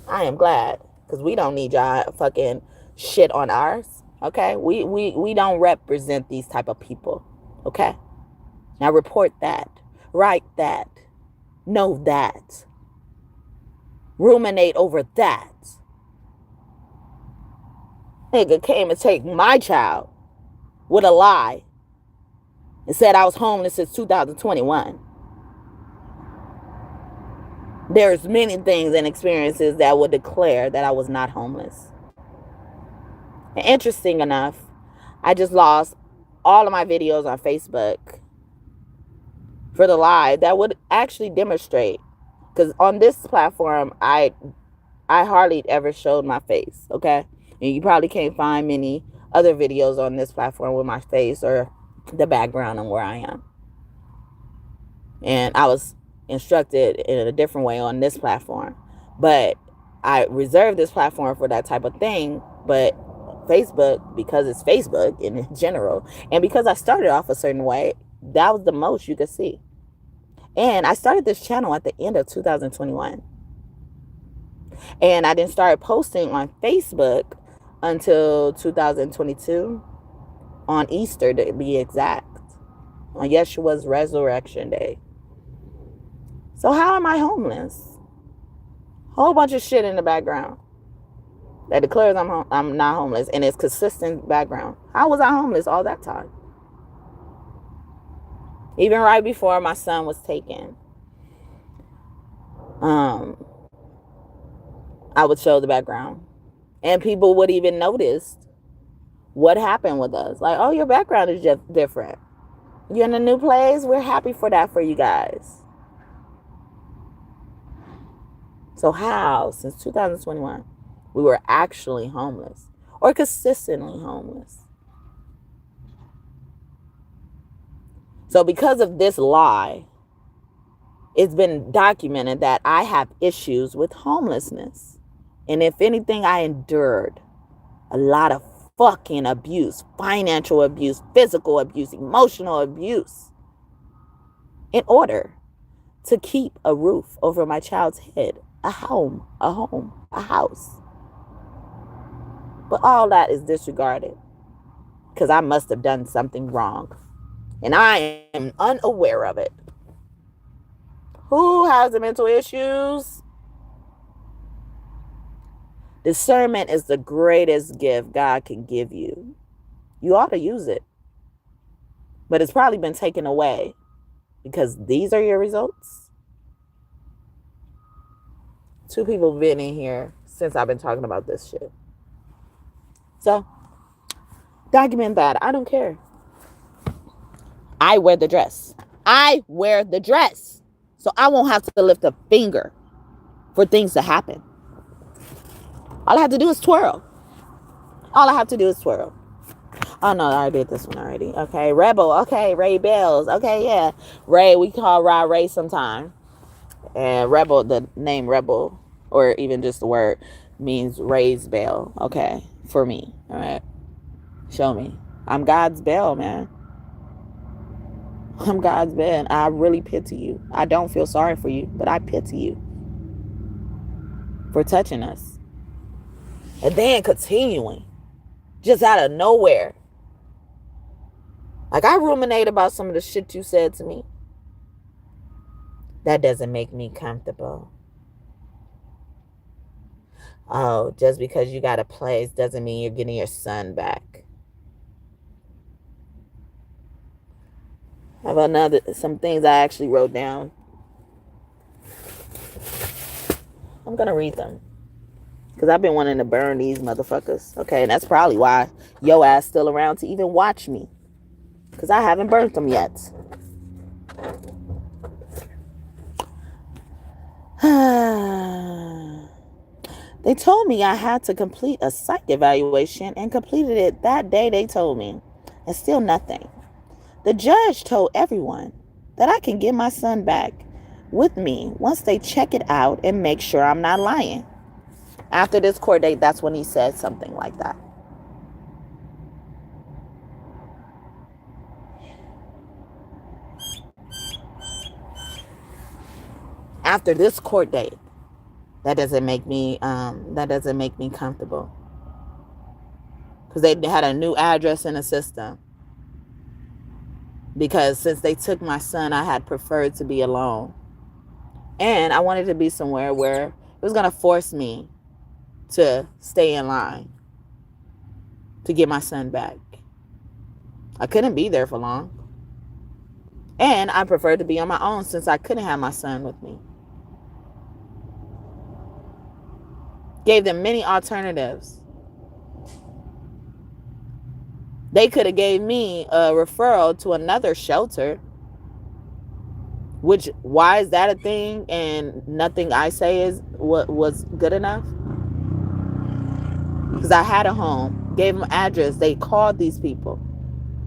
I am glad because we don't need y'all fucking shit on ours. Okay, we don't represent these type of people. Okay, now report that, write that, know that, ruminate over that. Nigga came and take my child with a lie and said I was homeless since 2021. There's many things and experiences that would declare that I was not homeless. And interesting enough, I just lost all of my videos on Facebook for the lie that would actually demonstrate. Because on this platform, I hardly ever showed my face, okay? And you probably can't find many other videos on this platform with my face or the background on where I am. And I was instructed in a different way on this platform. But I reserved this platform for that type of thing. But Facebook, because it's Facebook in general, and because I started off a certain way, that was the most you could see. And I started this channel at the end of 2021. And I didn't start posting on Facebook until 2022, on Easter to be exact, on Yeshua's resurrection day. So how am I homeless? Whole bunch of shit in the background that declares I'm not homeless, and it's consistent background. How was I homeless all that time? Even right before my son was taken, I would show the background, and people would even notice what happened with us. Like, oh, your background is just different. You're in a new place. We're happy for that for you guys. So how, since 2021, we were actually homeless or consistently homeless? So because of this lie, it's been documented that I have issues with homelessness. And if anything, I endured a lot of fucking abuse, financial abuse, physical abuse, emotional abuse, in order to keep a roof over my child's head, a home, a house. But all that is disregarded because I must have done something wrong. And I am unaware of it. Who has the mental issues? Discernment is the greatest gift God can give you. You ought to use it. But it's probably been taken away because these are your results. 2 people been in here since I've been talking about this shit. So, document that. I don't care. I wear the dress. I wear the dress. So I won't have to lift a finger for things to happen. All I have to do is twirl. All I have to do is twirl. Oh, no, I already did this one already. Okay, Rebel. Okay, Ray Bells. Okay, yeah. Ray, we call Ray sometime. And Rebel, the name Rebel, or even just the word, means raise bell. Okay, for me. All right. Show me. I'm God's bell, man. I'm God's bell. I really pity you. I don't feel sorry for you, but I pity you for touching us. And then continuing, just out of nowhere. Like, I ruminate about some of the shit you said to me. That doesn't make me comfortable. Oh, just because you got a place doesn't mean you're getting your son back. How about some things I actually wrote down? I'm going to read them. Because I've been wanting to burn these motherfuckers. Okay, and that's probably why your ass still around to even watch me. Because I haven't burnt them yet. They told me I had to complete a psych evaluation and completed it that day they told me. And still nothing. The judge told everyone that I can get my son back with me once they check it out and make sure I'm not lying. After this court date, that's when he said something like that. After this court date, that doesn't make me comfortable, because they had a new address in the system. Because since they took my son, I had preferred to be alone, and I wanted to be somewhere where it was going to force me to stay in line to get my son back. I couldn't be there for long, and I preferred to be on my own since I couldn't have my son with me. Gave them many alternatives. They could have gave me a referral to another shelter, which, why is that a thing and nothing I say is what was good enough? Because I had a home, gave them address, they called these people,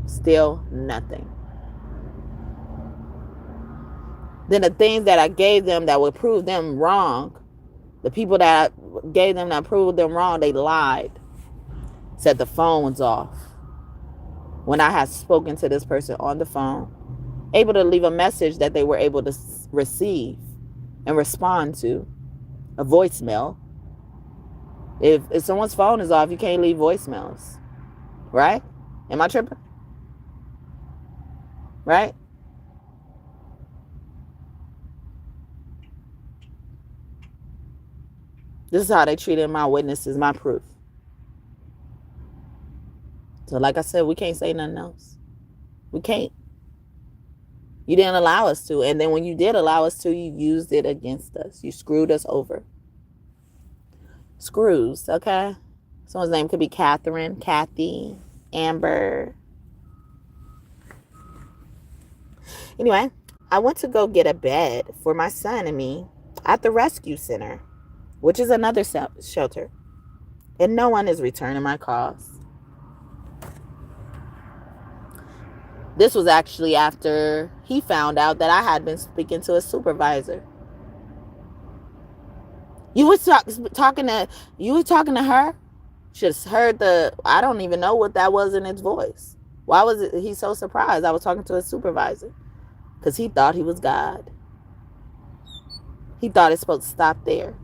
still nothing. Then the things that I gave them that would prove them wrong, the people that I gave them that proved them wrong, they lied, said the phone was off, when I had spoken to this person on the phone, able to leave a message that they were able to receive and respond to, a voicemail. If someone's phone is off, you can't leave voicemails, right? Am I tripping? Right? This is how they treated my witnesses, my proof. So like I said, we can't say nothing else. We can't. You didn't allow us to. And then when you did allow us to, you used it against us. You screwed us over. Screws, okay? Someone's name could be Catherine, Kathy, Amber. Anyway, I went to go get a bed for my son and me at the rescue center, which is another shelter. And no one is returning my calls. This was actually after he found out that I had been speaking to a supervisor. You was talking to her? Just heard I don't even know what that was in its voice. Why was he so surprised I was talking to a supervisor? Because he thought he was God. He thought it's supposed to stop there.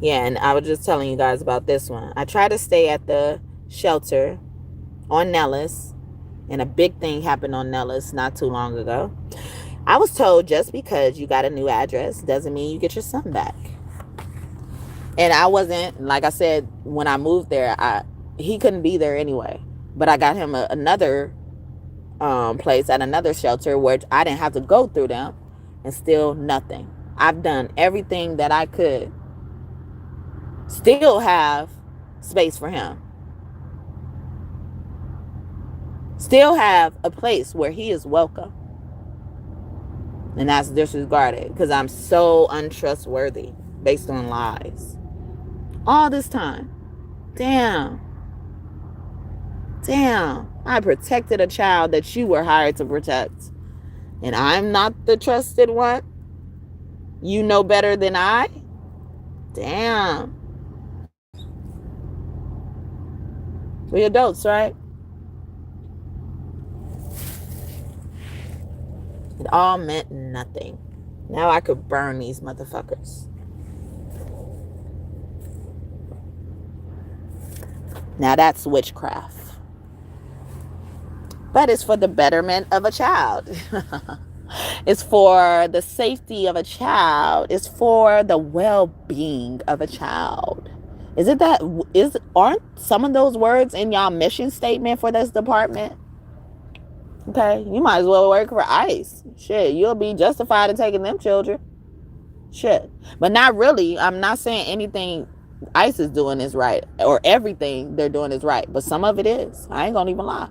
Yeah, and I was just telling you guys about this one. I tried to stay at the shelter on Nellis, and a big thing happened on Nellis not too long ago. I was told just because you got a new address doesn't mean you get your son back. And I wasn't, like I said, when I moved there, he couldn't be there anyway. But I got him another place at another shelter where I didn't have to go through them, and still nothing. I've done everything that I could. Still have space for him. Still have a place where he is welcome. And that's disregarded because I'm so untrustworthy based on lies. All this time. Damn. I protected a child that you were hired to protect. And I'm not the trusted one? You know better than I? Damn. We adults, right? It all meant nothing. Now I could burn these motherfuckers. Now that's witchcraft. But it's for the betterment of a child. It's for the safety of a child. It's for the well-being of a child. Aren't some of those words in y'all mission statement for this department? Okay, you might as well work for ICE. Shit, you'll be justified in taking them children. Shit. But not really. I'm not saying anything ICE is doing is right, or everything they're doing is right, but some of it is. I ain't gonna even lie.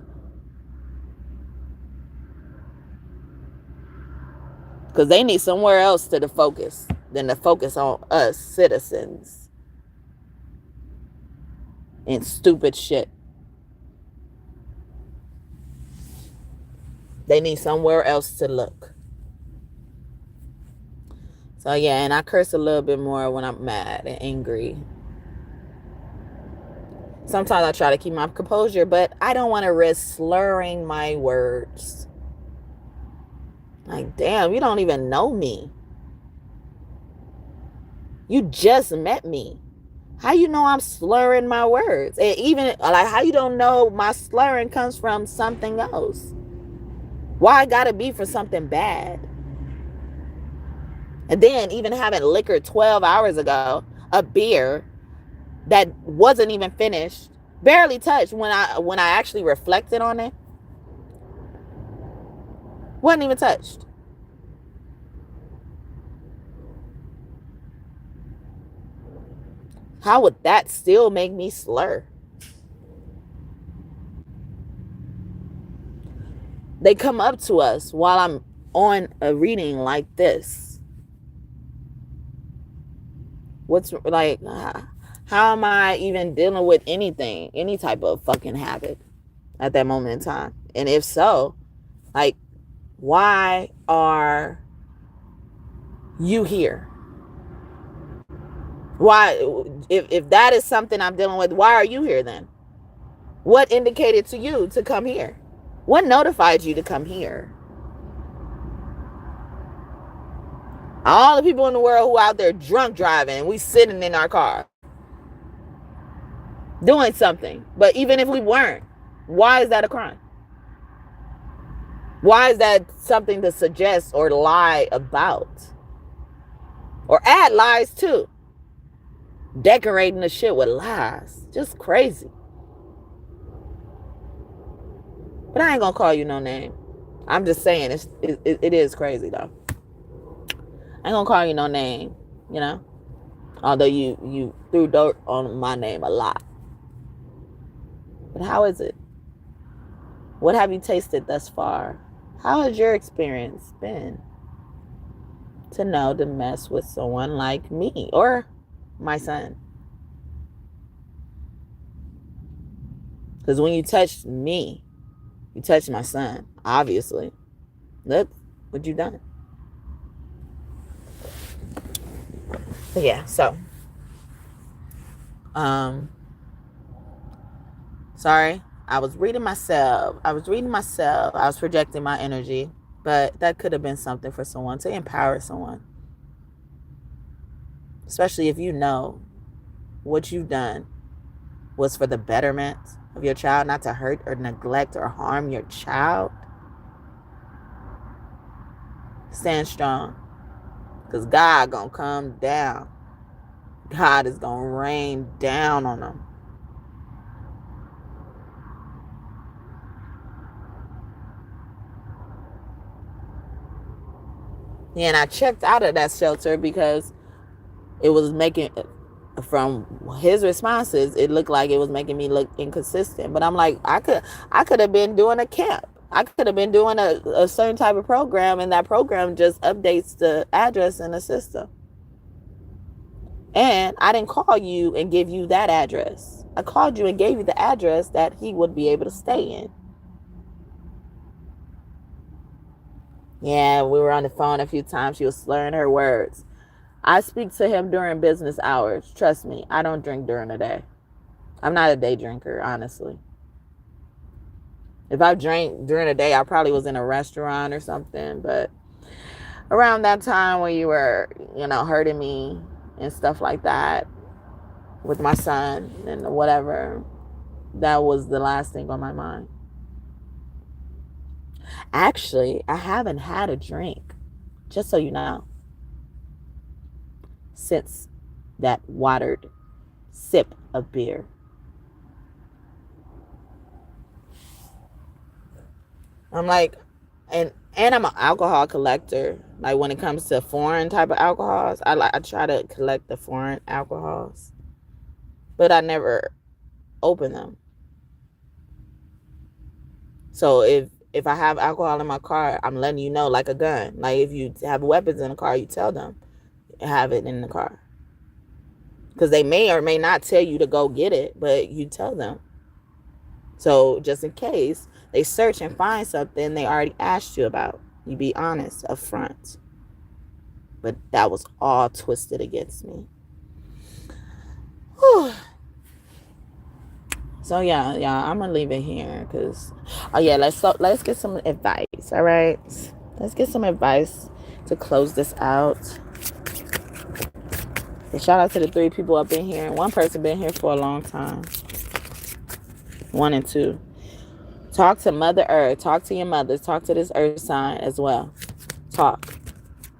Because they need somewhere else to focus than to focus on us citizens and stupid shit. They need somewhere else to look. So yeah, and I curse a little bit more when I'm mad and angry. Sometimes I try to keep my composure, but I don't want to risk slurring my words. Like, damn, you don't even know me. You just met me. How you know I'm slurring my words? And even like, how you don't know my slurring comes from something else? Why gotta be for something bad? And then even having liquor 12 hours ago, a beer that wasn't even finished, barely touched, when I actually reflected on it, wasn't even touched. How would that still make me slur? They come up to us while I'm on a reading like this. What's like, how am I even dealing with anything, any type of fucking habit at that moment in time? And if so, like, why are you here? Why, if that is something I'm dealing with, why are you here then? What indicated to you to come here? What notified you to come here? All the people in the world who out there drunk driving, and we sitting in our car doing something. But even if we weren't, why is that a crime? Why is that something to suggest or lie about? Or add lies too. Decorating the shit with lies. Just crazy. But I ain't gonna call you no name. I'm just saying it is crazy though. I ain't gonna call you no name, you know? Although you threw dirt on my name a lot. But how is it? What have you tasted thus far? How has your experience been to know to mess with someone like me or my son? Because when you touched me, you touched my son, obviously. Look what you done. But yeah, so sorry. I was reading myself. I was projecting my energy, but that could have been something for someone to empower someone. Especially if you know what you've done was for the betterment of your child, not to hurt or neglect or harm your child. Stand strong, because God gonna come down. God is gonna rain down on them. Yeah, and I checked out of that shelter because it was making, from his responses, it looked like it was making me look inconsistent. But I'm like, I could have been doing a camp. I could have been doing a certain type of program, and that program just updates the address in the system. And I didn't call you and give you that address. I called you and gave you the address that he would be able to stay in. Yeah, we were on the phone a few times. She was slurring her words. I speak to him during business hours. Trust me, I don't drink during the day. I'm not a day drinker, honestly. If I drank during the day, I probably was in a restaurant or something. But around that time when you were, hurting me and stuff like that with my son and whatever, that was the last thing on my mind. Actually, I haven't had a drink, just so you know, since that watered sip of beer. I'm like, and I'm an alcohol collector. Like when it comes to foreign type of alcohols, I try to collect the foreign alcohols, but I never open them. So if I have alcohol in my car, I'm letting you know, like a gun. Like if you have weapons in the car, you tell them have it in the car, because they may or may not tell you to go get it, but you tell them. So just in case they search and find something they already asked you about, you be honest up front. But that was all twisted against me. Whew. So yeah, I'm gonna leave it here because, oh yeah, let's get some advice. All right, let's get some advice to close this out. And shout out to the 3 people up in here. 1 person been here for a long time. 1 and 2. Talk to Mother Earth. Talk to your mothers. Talk to this Earth sign as well. Talk.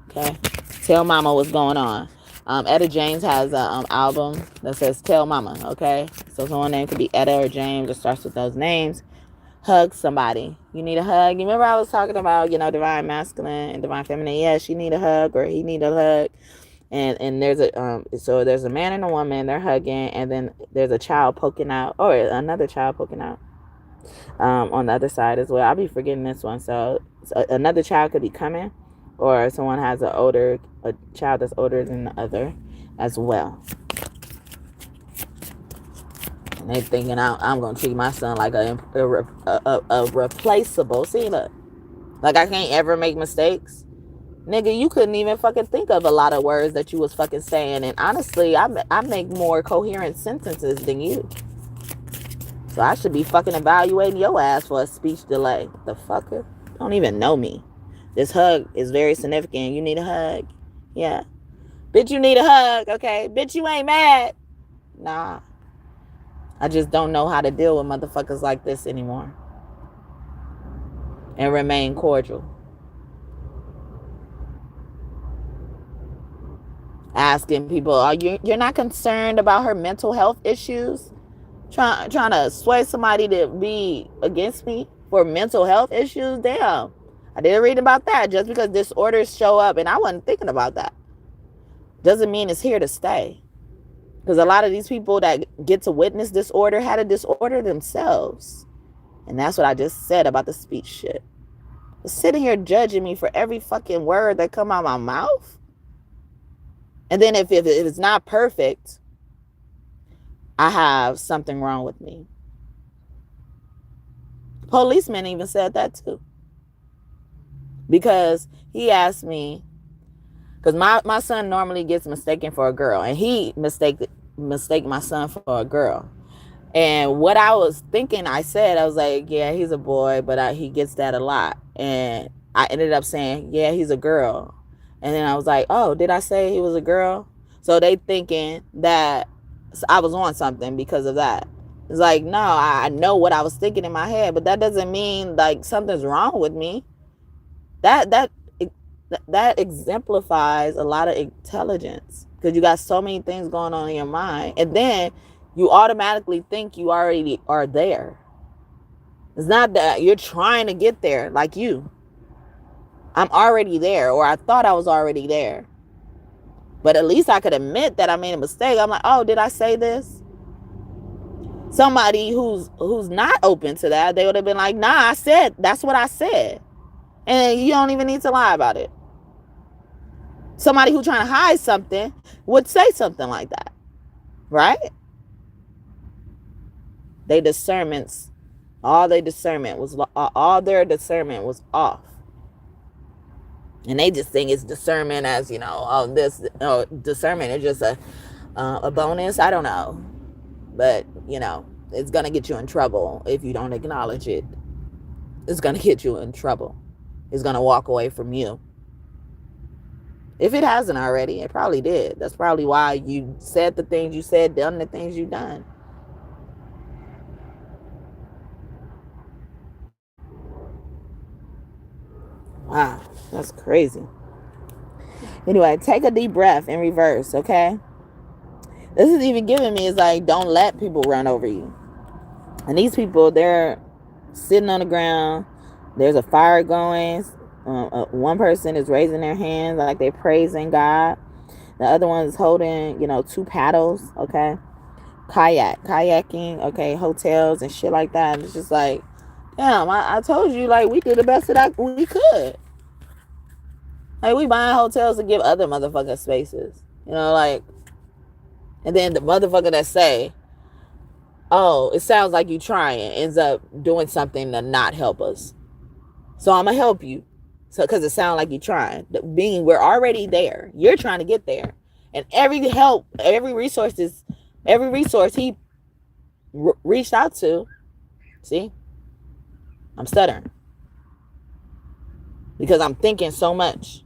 Okay. Tell Mama what's going on. Etta James has an album that says Tell Mama. Okay. So someone name could be Etta or James. It starts with those names. Hug somebody. You need a hug. You remember I was talking about, divine masculine and divine feminine. Yes, you need a hug or he need a hug. And there's there's a man and a woman, they're hugging, and then there's a child poking out, or another child poking out on the other side as well. I'll be forgetting this one. So another child could be coming, or someone has a child that's older than the other as well. And they thinking I'm gonna treat my son like a replaceable. See, look, like I can't ever make mistakes. Nigga, you couldn't even fucking think of a lot of words that you was fucking saying. And honestly, I make more coherent sentences than you. So I should be fucking evaluating your ass for a speech delay. The fucker? Don't even know me. This hug is very significant. You need a hug? Yeah. Bitch, you need a hug, okay? Bitch, you ain't mad. Nah. I just don't know how to deal with motherfuckers like this anymore. And remain cordial. Asking people, you're not concerned about her mental health issues? Trying to sway somebody to be against me for mental health issues? Damn. I didn't read about that. Just because disorders show up, and I wasn't thinking about that, doesn't mean it's here to stay. Because a lot of these people that get to witness disorder had a disorder themselves. And that's what I just said about the speech shit. Sitting here judging me for every fucking word that come out of my mouth. And then if it's not perfect, I have something wrong with me. Policeman even said that too. Because he asked me, because my son normally gets mistaken for a girl, and he mistake my son for a girl. And what I was thinking, I was like, yeah, he's a boy, but he gets that a lot. And I ended up saying, yeah, he's a girl. And then I was like, oh, did I say he was a girl? So they thinking that I was on something because of that. It's like, no, I know what I was thinking in my head, but that doesn't mean like something's wrong with me. That exemplifies a lot of intelligence, because you got so many things going on in your mind. And then you automatically think you already are there. It's not that you're trying to get there like you. I'm already there, or I thought I was already there. But at least I could admit that I made a mistake. I'm like, oh, did I say this? Somebody who's not open to that, they would have been like, nah, that's what I said. And you don't even need to lie about it. Somebody who's trying to hide something would say something like that. Right? All their discernment was off. And they just think it's discernment as, discernment is just a bonus. I don't know. But, it's going to get you in trouble if you don't acknowledge it. It's going to get you in trouble. It's going to walk away from you. If it hasn't already, it probably did. That's probably why you said the things you said, done the things you done. Wow, that's crazy. Anyway, take a deep breath in reverse, okay? This is even giving me is like, don't let people run over you. And these people, they're sitting on the ground. There's a fire going. One person is raising their hands like they're praising God. The other one is holding, 2 paddles, okay? Kayaking, okay? Hotels and shit like that. And it's just like, damn, I told you, like, we did the best that we could. Like, we buying hotels to give other motherfuckers spaces. And then the motherfucker that say, oh, it sounds like you trying, ends up doing something to not help us. So I'm going to help you. So, because it sounds like you're trying. We're already there. You're trying to get there. And every resource he reached out to. See, I'm stuttering because I'm thinking so much.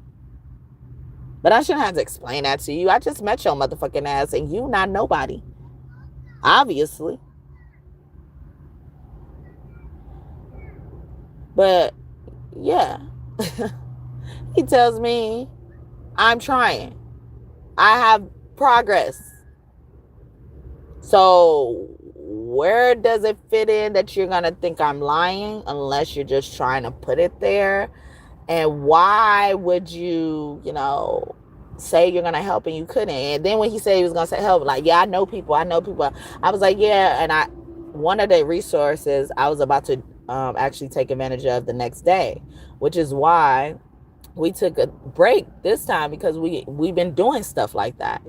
But I shouldn't have to explain that to you. I just met your motherfucking ass and you not nobody. Obviously. But yeah. He tells me I'm trying. I have progress. So where does it fit in that you're going to think I'm lying unless you're just trying to put it there? And why would you, say you're going to help and you couldn't? And then when he said he was going to help, like, yeah, I know people. I was like, yeah. And one of the resources I was about to actually take advantage of the next day, which is why we took a break this time, because we've been doing stuff like that,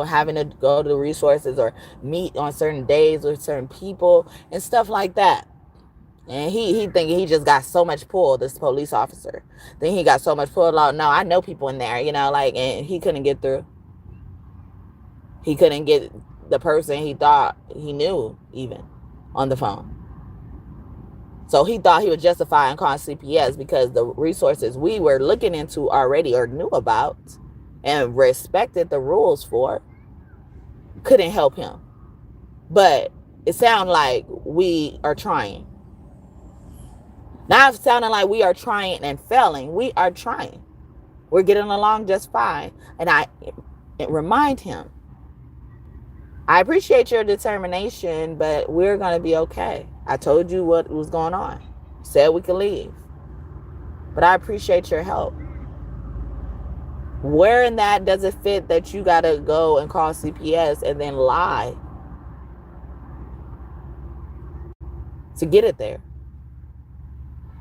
having to go to the resources or meet on certain days with certain people and stuff like that. And he thinking he just got so much pull, this police officer. Then he got so much pull. Like, no, I know people in there, and he couldn't get through. He couldn't get the person he thought he knew even on the phone. So he thought he was justifying calling CPS because the resources we were looking into already or knew about and respected the rules for couldn't help him. But it sounded like we are trying. Not sounding like we are trying and failing. We are trying. We're getting along just fine. And I remind him, I appreciate your determination, but we're going to be okay. I told you what was going on. Said we could leave. But I appreciate your help. Where in that does it fit that you got to go and call CPS and then lie to get it there?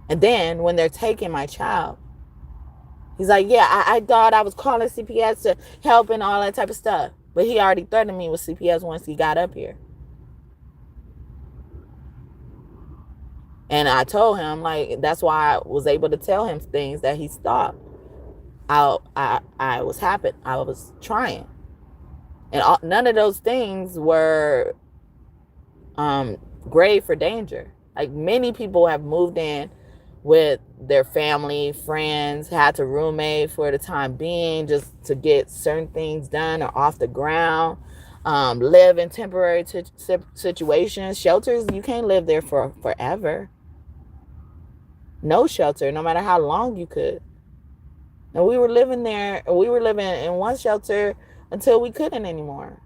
And then when they're taking my child, he's like, yeah, I thought I was calling CPS to help and all that type of stuff. But he already threatened me with CPS once he got up here. And I told him, like, that's why I was able to tell him things that he thought I was happy. I was trying. And none of those things were grave for danger. Like, many people have moved in with their family, friends, had to roommate for the time being just to get certain things done or off the ground, live in temporary situations. Shelters, you can't live there for forever. No shelter, no matter how long you could. And we were living in one shelter until we couldn't anymore.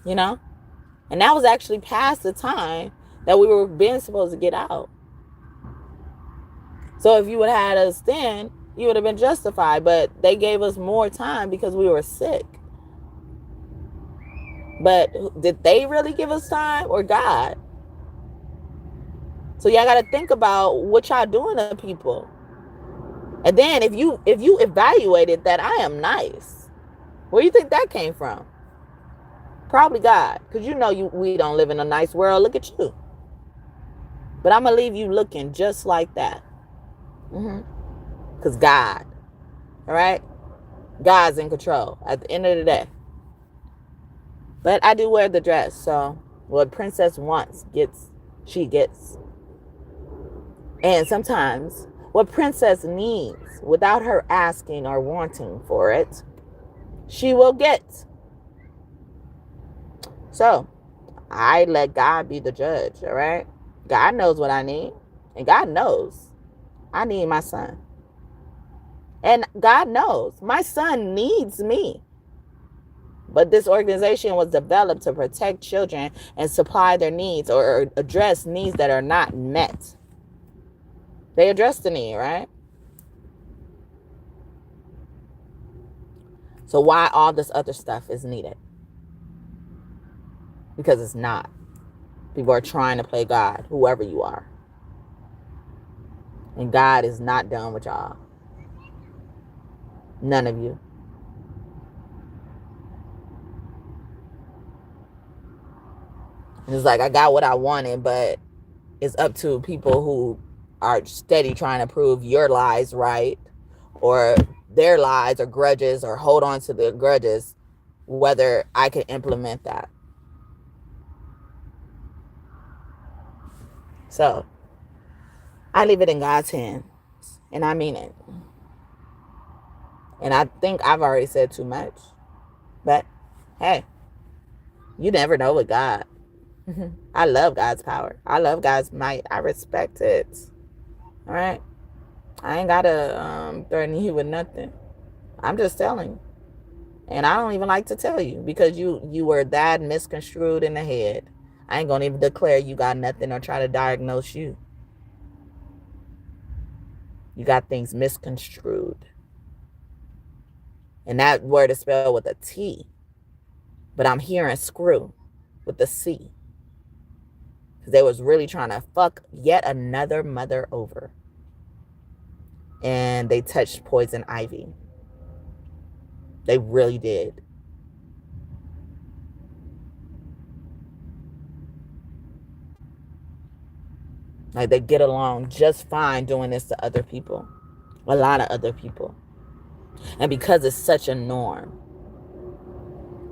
And that was actually past the time that we were being supposed to get out. So if you would have had us then, you would have been justified. But they gave us more time because we were sick. But did they really give us time or God? So y'all got to think about what y'all doing to people. And then if you evaluated that I am nice, where do you think that came from? Probably God. Because we don't live in a nice world. Look at you. But I'm going to leave you looking just like that. Because God. All right? God's in control at the end of the day. But I do wear the dress. So what princess wants, she gets. And sometimes what princess needs, without her asking or wanting for it, she will get. So I let God be the judge, all right? God knows what I need. And God knows I need my son. And God knows my son needs me. But this organization was developed to protect children and supply their needs or address needs that are not met. They address the need, right? So why all this other stuff is needed? Because it's not. People are trying to play God, whoever you are. And God is not done with y'all. None of you. And it's like, I got what I wanted, but it's up to people who are steady trying to prove your lies right, or their lies or grudges, or hold on to their grudges, whether I can implement that. So I leave it in God's hands, and I mean it. And I think I've already said too much, but hey, you never know with God. I love God's power. I love God's might. I respect it. All right. I ain't gotta threaten you with nothing. I'm just telling you. And I don't even like to tell you because you were that misconstrued in the head. I ain't gonna even declare you got nothing or try to diagnose you. You got things misconstrued. And that word is spelled with a T. But I'm hearing screw with the C. Because they was really trying to fuck yet another mother over. And they touched poison ivy. They really did. Like, they get along just fine doing this to other people. A lot of other people. And because it's such a norm,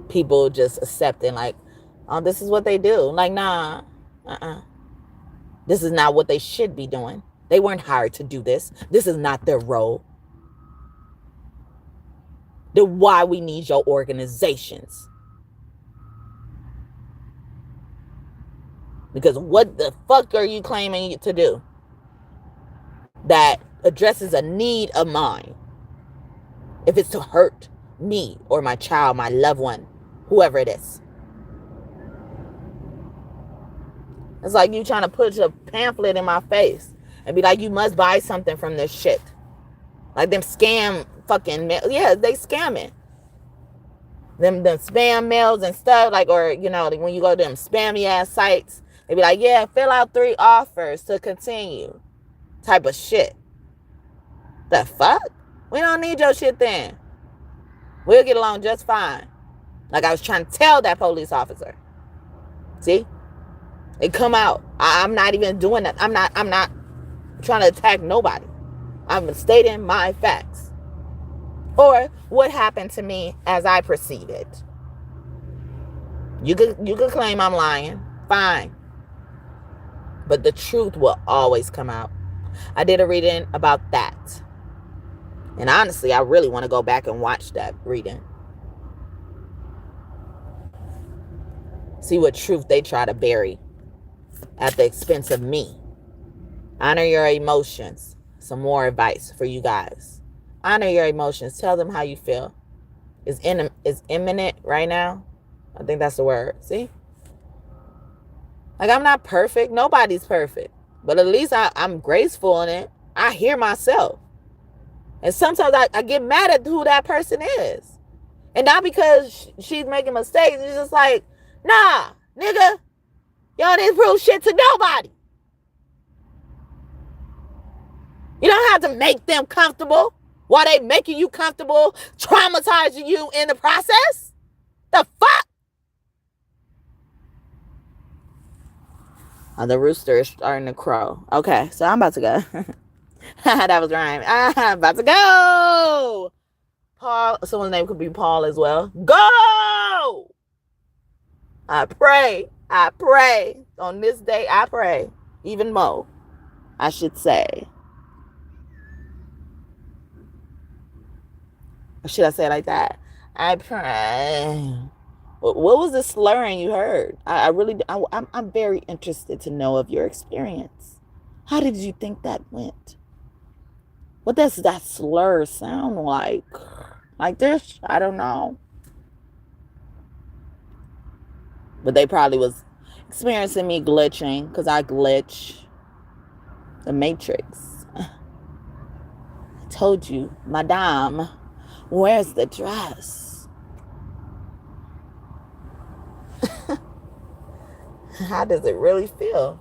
people just accepting, like, oh, this is what they do. Like, nah, this is not what they should be doing. They weren't hired to do this. This is not their role. Then why we need your organizations? Because what the fuck are you claiming to do that addresses a need of mine? If it's to hurt me or my child, my loved one, whoever it is. It's like you trying to put a pamphlet in my face and be like, you must buy something from this shit. Like them scam fucking mail. Yeah, they scamming. Them spam mails and stuff, like, or, you know, like when you go to them spammy ass sites, they be like, yeah, fill out 3 offers to continue. Type of shit. The fuck? We don't need your shit then. We'll get along just fine. Like I was trying to tell that police officer. See? It come out. I'm not even doing that. I'm not trying to attack nobody. I'm stating my facts. Or what happened to me as I perceive it. You could claim I'm lying. Fine. But the truth will always come out. I did a reading about that. And honestly, I really want to go back and watch that reading. See what truth they try to bury at the expense of me. Honor your emotions. Some more advice for you guys. Honor your emotions. Tell them how you feel. Is imminent right now. I think that's the word. See? Like, I'm not perfect. Nobody's perfect. But at least I'm graceful in it. I hear myself. And sometimes I get mad at who that person is. And not because she's making mistakes. It's just like, nah, nigga. Y'all didn't prove shit to nobody. You don't have to make them comfortable while they making you comfortable, traumatizing you in the process. The fuck? Oh, the rooster is starting to crow. Okay, so I'm about to go. That was rhyme. I'm about to go. Paul, someone's name could be Paul as well. Go! I pray. On this day, I pray. Even more, I should say. Or should I say it like that? I pray. What was the slurring you heard? I'm very interested to know of your experience. How did you think that went? What does that slur sound like? Like this? I don't know. But they probably was experiencing me glitching, because I glitch. The Matrix. I told you, Madame, where's the dress? How does it really feel?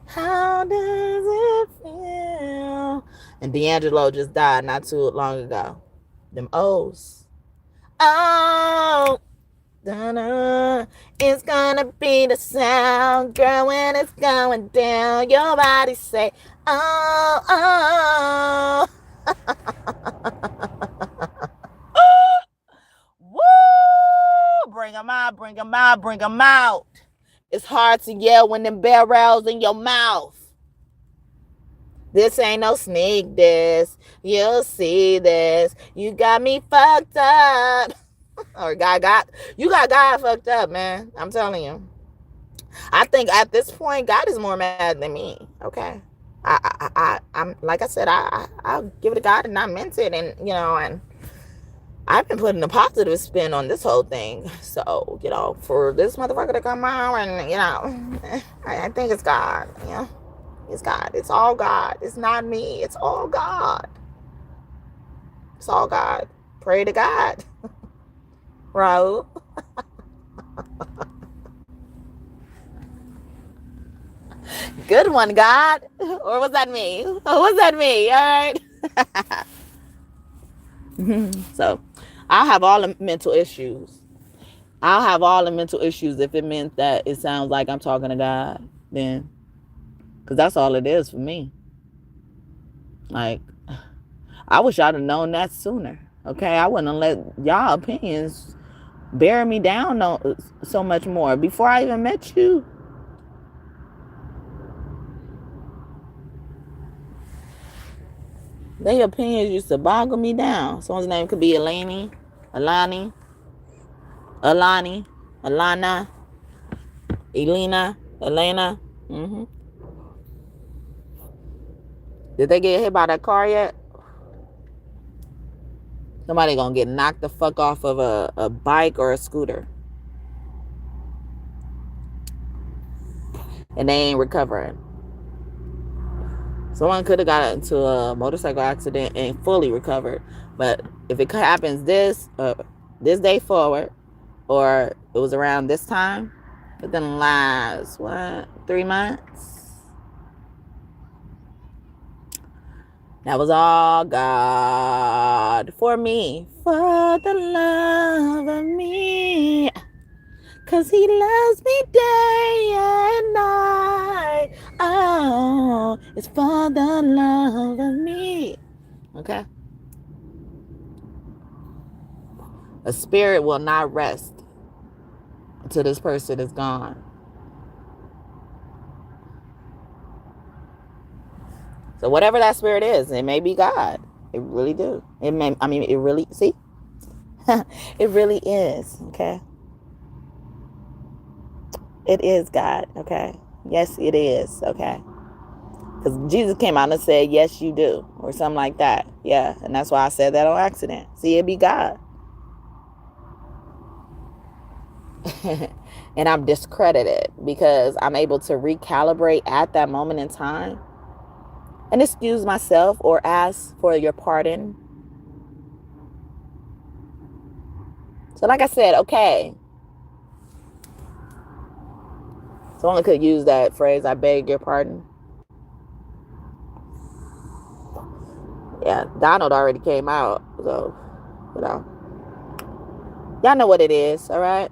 How does it feel? And D'Angelo just died not too long ago. Them O's. Oh, da-da. It's gonna be the sound, girl, when it's going down. Your body say, oh, oh. Woo! Bring them out. It's hard to yell when them barrels in your mouth. This ain't no sneak this. You'll see this. You got me fucked up. Or you got God fucked up, man. I'm telling you. I think at this point, God is more mad than me. Okay. I'm like I said, I'll give it to God, and I meant it, and and I've been putting a positive spin on this whole thing. So, for this motherfucker to come out and, I think it's God. It's God. It's all God. It's not me. It's all God. It's all God. Pray to God. Raul. Good one, God. Or was that me? Or was that me? All right. So, I'll have all the mental issues. I'll have all the mental issues if it meant that it sounds like I'm talking to God. Then, because that's all it is for me. Like, I wish I'd have known that sooner. Okay, I wouldn't have let y'all opinions bear me down so much more before I even met you. Their opinions used to boggle me down. Someone's name could be Alani, Alana, Elena. Did they get hit by that car yet? Somebody gonna get knocked the fuck off of a bike or a scooter. And they ain't recovering. Someone could have got into a motorcycle accident and fully recovered. But if it happens this day forward, or it was around this time, within the last, 3 months? That was all God for me. For the love of me. 'Cause he loves me day and night. Oh, it's for the love of me. Okay? A spirit will not rest until this person is gone. So whatever that spirit is, it may be God. It really do. It really, see? It really is, okay? It is God, okay? Yes, it is, okay? Because Jesus came out and said, yes, you do, or something like that. Yeah, and that's why I said that on accident. See, it be God. And I'm discredited because I'm able to recalibrate at that moment in time and excuse myself or ask for your pardon. So like I said, okay. Someone could use that phrase, I beg your pardon. Yeah, Donald already came out. So, y'all know what it is, all right?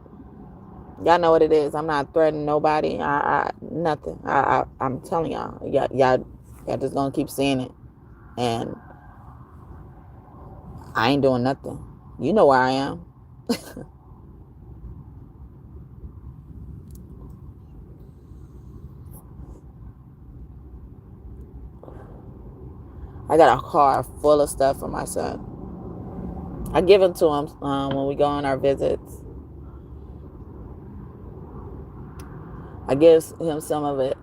Y'all know what it is. I'm not threatening nobody. Nothing. I'm telling y'all just gonna keep seeing it. And I ain't doing nothing. You know where I am. I got a car full of stuff for my son. I give it to him when we go on our visits. I give him some of it.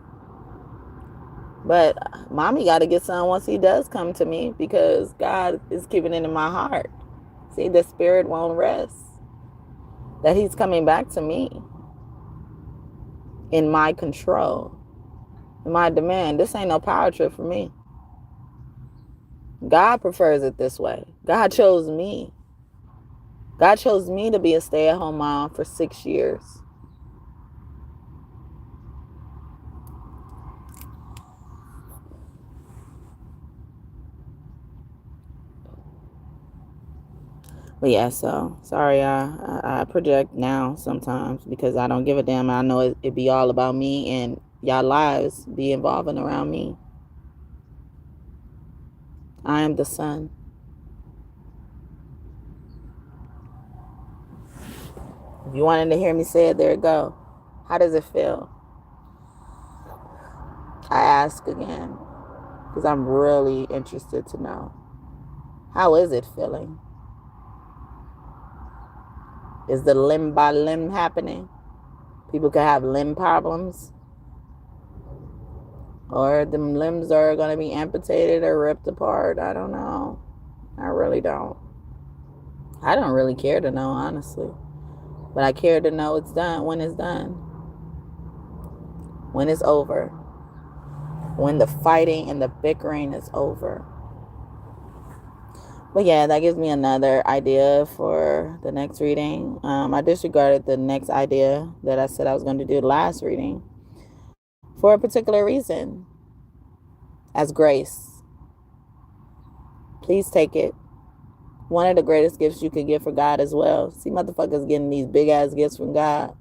But mommy got to get some once he does come to me, because God is keeping it in my heart. See, the spirit won't rest. That he's coming back to me in my control, in my demand. This ain't no power trip for me. God prefers it this way. God chose me. God chose me to be a stay-at-home mom for 6 years. But yeah, so sorry, I project now sometimes because I don't give a damn. I know it be all about me, and y'all lives be involving around me. I am the sun. If you wanted to hear me say it, there it go. How does it feel? I ask again because I'm really interested to know. How is it feeling? Is the limb by limb happening? People could have limb problems. Or the limbs are going to be amputated or ripped apart. I don't know. I really don't. I don't really care to know, honestly. But I care to know it's done, when it's done. When it's over. When the fighting and the bickering is over. But yeah, that gives me another idea for the next reading. I disregarded the next idea that I said I was going to do the last reading for a particular reason. As grace. Please take it. One of the greatest gifts you could get for God as well. See, motherfuckers getting these big ass gifts from God,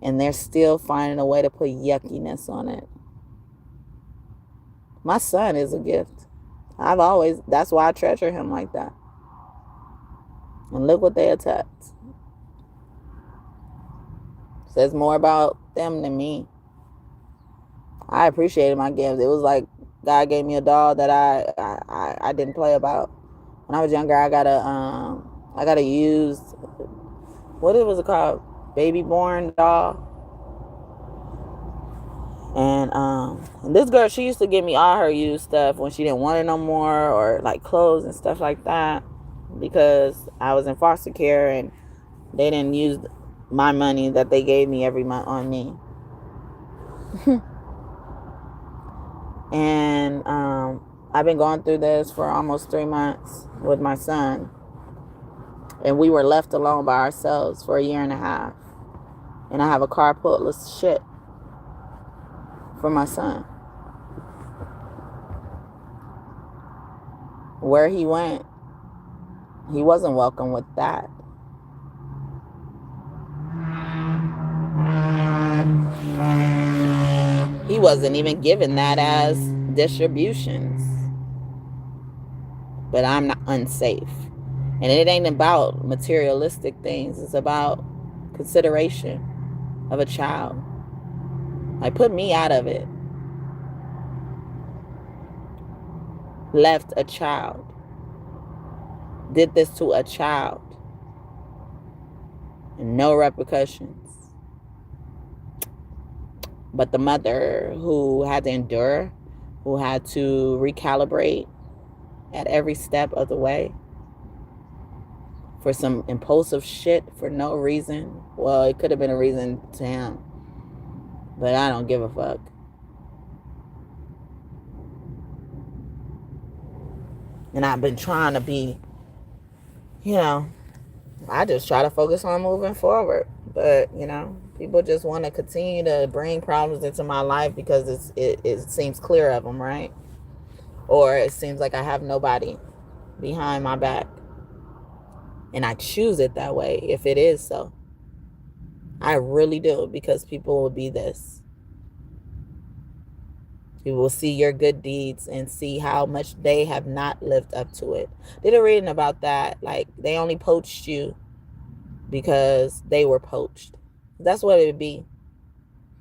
and they're still finding a way to put yuckiness on it. My son is a gift. That's why I treasure him like that. And look what they attacked. Says more about them than me. I appreciated my gifts. It was like God gave me a doll that I didn't play about. When I was younger, I got a used, what was it called? Baby born doll. And this girl, she used to give me all her used stuff when she didn't want it no more, or like clothes and stuff like that, because I was in foster care and they didn't use my money that they gave me every month on me. And I've been going through this for almost 3 months with my son, and we were left alone by ourselves for 1.5 years. And I have a car full of shit for my son. Where he went, he wasn't welcome with that. He wasn't even given that as distributions. But I'm not unsafe. And it ain't about materialistic things. It's about consideration of a child. Like, put me out of it. Left a child. Did this to a child. And no repercussions. But the mother who had to endure, who had to recalibrate at every step of the way for some impulsive shit for no reason. Well, it could have been a reason to him, but I don't give a fuck. And I've been trying to be, I just try to focus on moving forward. But, people just want to continue to bring problems into my life because it seems clear of them, right? Or it seems like I have nobody behind my back. And I choose it that way if it is so. I really do, because people will be this. People will see your good deeds and see how much they have not lived up to it. Did a reading about that. Like, they only poached you because they were poached. That's what it would be.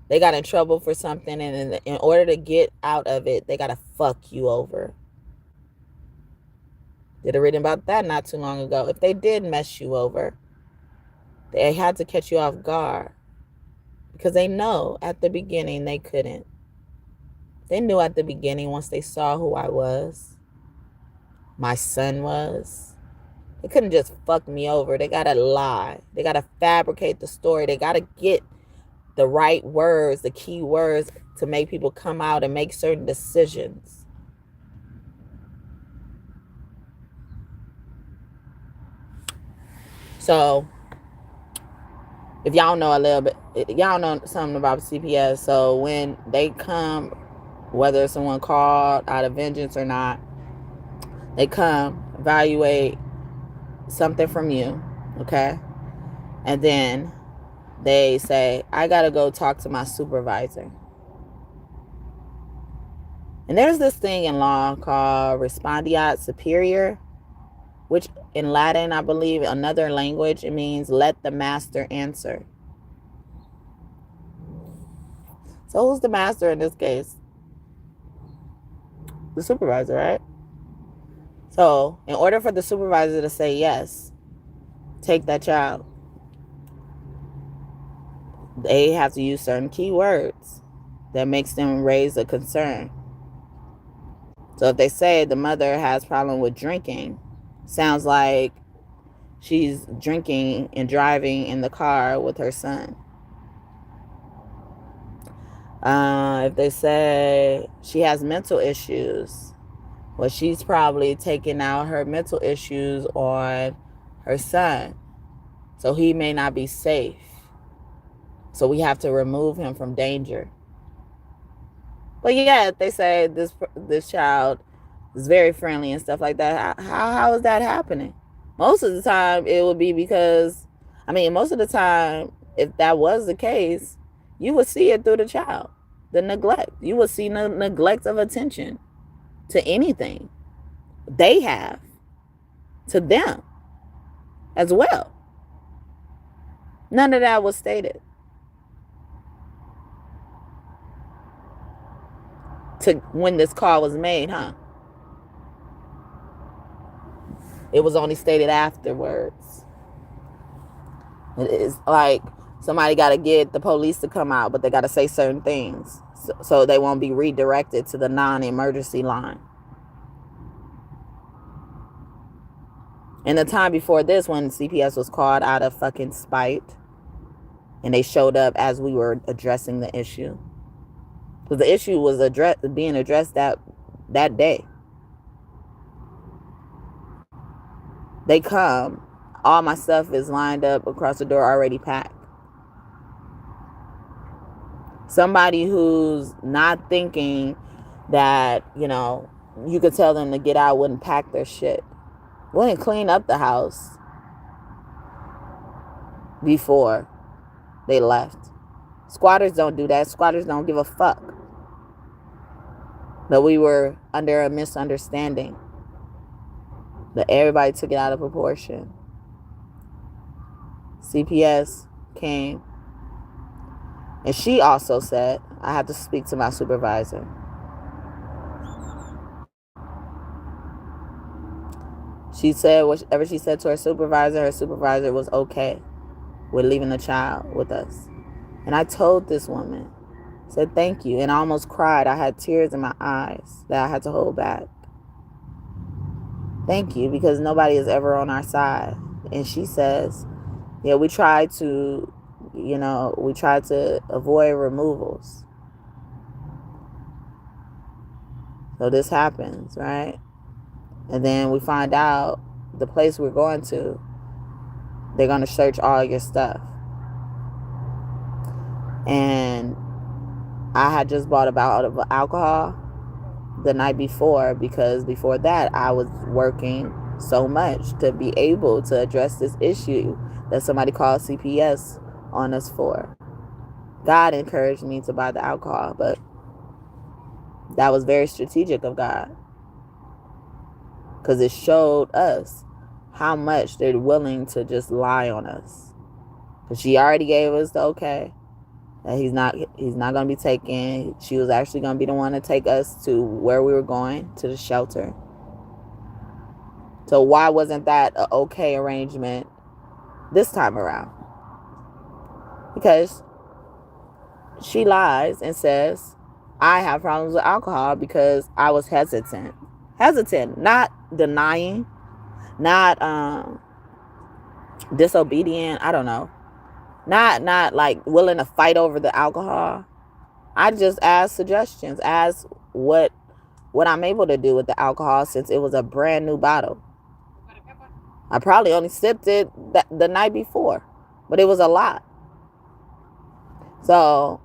They got in trouble for something, and in order to get out of it, they got to fuck you over. Did a reading about that not too long ago. If they did mess you over, they had to catch you off guard, because they know at the beginning they couldn't. They knew at the beginning, once they saw who I was, my son was, they couldn't just fuck me over. They got to lie. They got to fabricate the story. They got to get the right words, the key words, to make people come out and make certain decisions. So, if y'all know a little bit, y'all know something about CPS. So when they come, whether someone called out of vengeance or not, they come, evaluate something from you, okay? And then they say, I gotta go talk to my supervisor. And there's this thing in law called respondeat superior, which in Latin, I believe, another language, it means let the master answer. So who's the master in this case? The supervisor, right? So in order for the supervisor to say yes, take that child, they have to use certain keywords that makes them raise a concern. So if they say the mother has problem with drinking, sounds like she's drinking and driving in the car with her son. If they say she has mental issues, well, she's probably taking out her mental issues on her son. So he may not be safe. So we have to remove him from danger. But yeah, they say this child is very friendly and stuff like that. How is that happening? Most of the time, it would be because, most of the time, if that was the case, you would see it through the child, the neglect. You would see the neglect of attention to anything they have to them as well. None of that was stated to when this call was made, huh? It was only stated afterwards. It's like somebody got to get the police to come out, but they got to say certain things so they won't be redirected to the non-emergency line. And the time before this, when CPS was called out of fucking spite, and they showed up as we were addressing the issue, because the issue was being addressed that day. They come, all my stuff is lined up across the door, already packed. Somebody who's not thinking that, you could tell them to get out, wouldn't pack their shit, wouldn't clean up the house before they left. Squatters don't do that. Squatters don't give a fuck. But we were under a misunderstanding that everybody took it out of proportion. CPS came, and she also said, I have to speak to my supervisor. She said whatever she said to her supervisor was okay with leaving the child with us. And I told this woman, said thank you, and I almost cried. I had tears in my eyes that I had to hold back. Thank you, because nobody is ever on our side. And she says, yeah, we tried to avoid removals. So this happens, right? And then we find out the place we're going to, they're going to search all your stuff. And I had just bought a bottle of alcohol the night before, because before that I was working so much to be able to address this issue that somebody called CPS on us for. God encouraged me to buy the alcohol, but that was very strategic of God, because it showed us how much they're willing to just lie on us. Because she already gave us the okay that he's not going to be taken. She was actually going to be the one to take us to where we were going, to the shelter. So why wasn't that an okay arrangement this time around? Because she lies and says, I have problems with alcohol because I was hesitant, not denying, not disobedient. I don't know. Not like willing to fight over the alcohol. I just asked suggestions, asked what I'm able to do with the alcohol, since it was a brand new bottle. I probably only sipped it the night before, but it was a lot. So,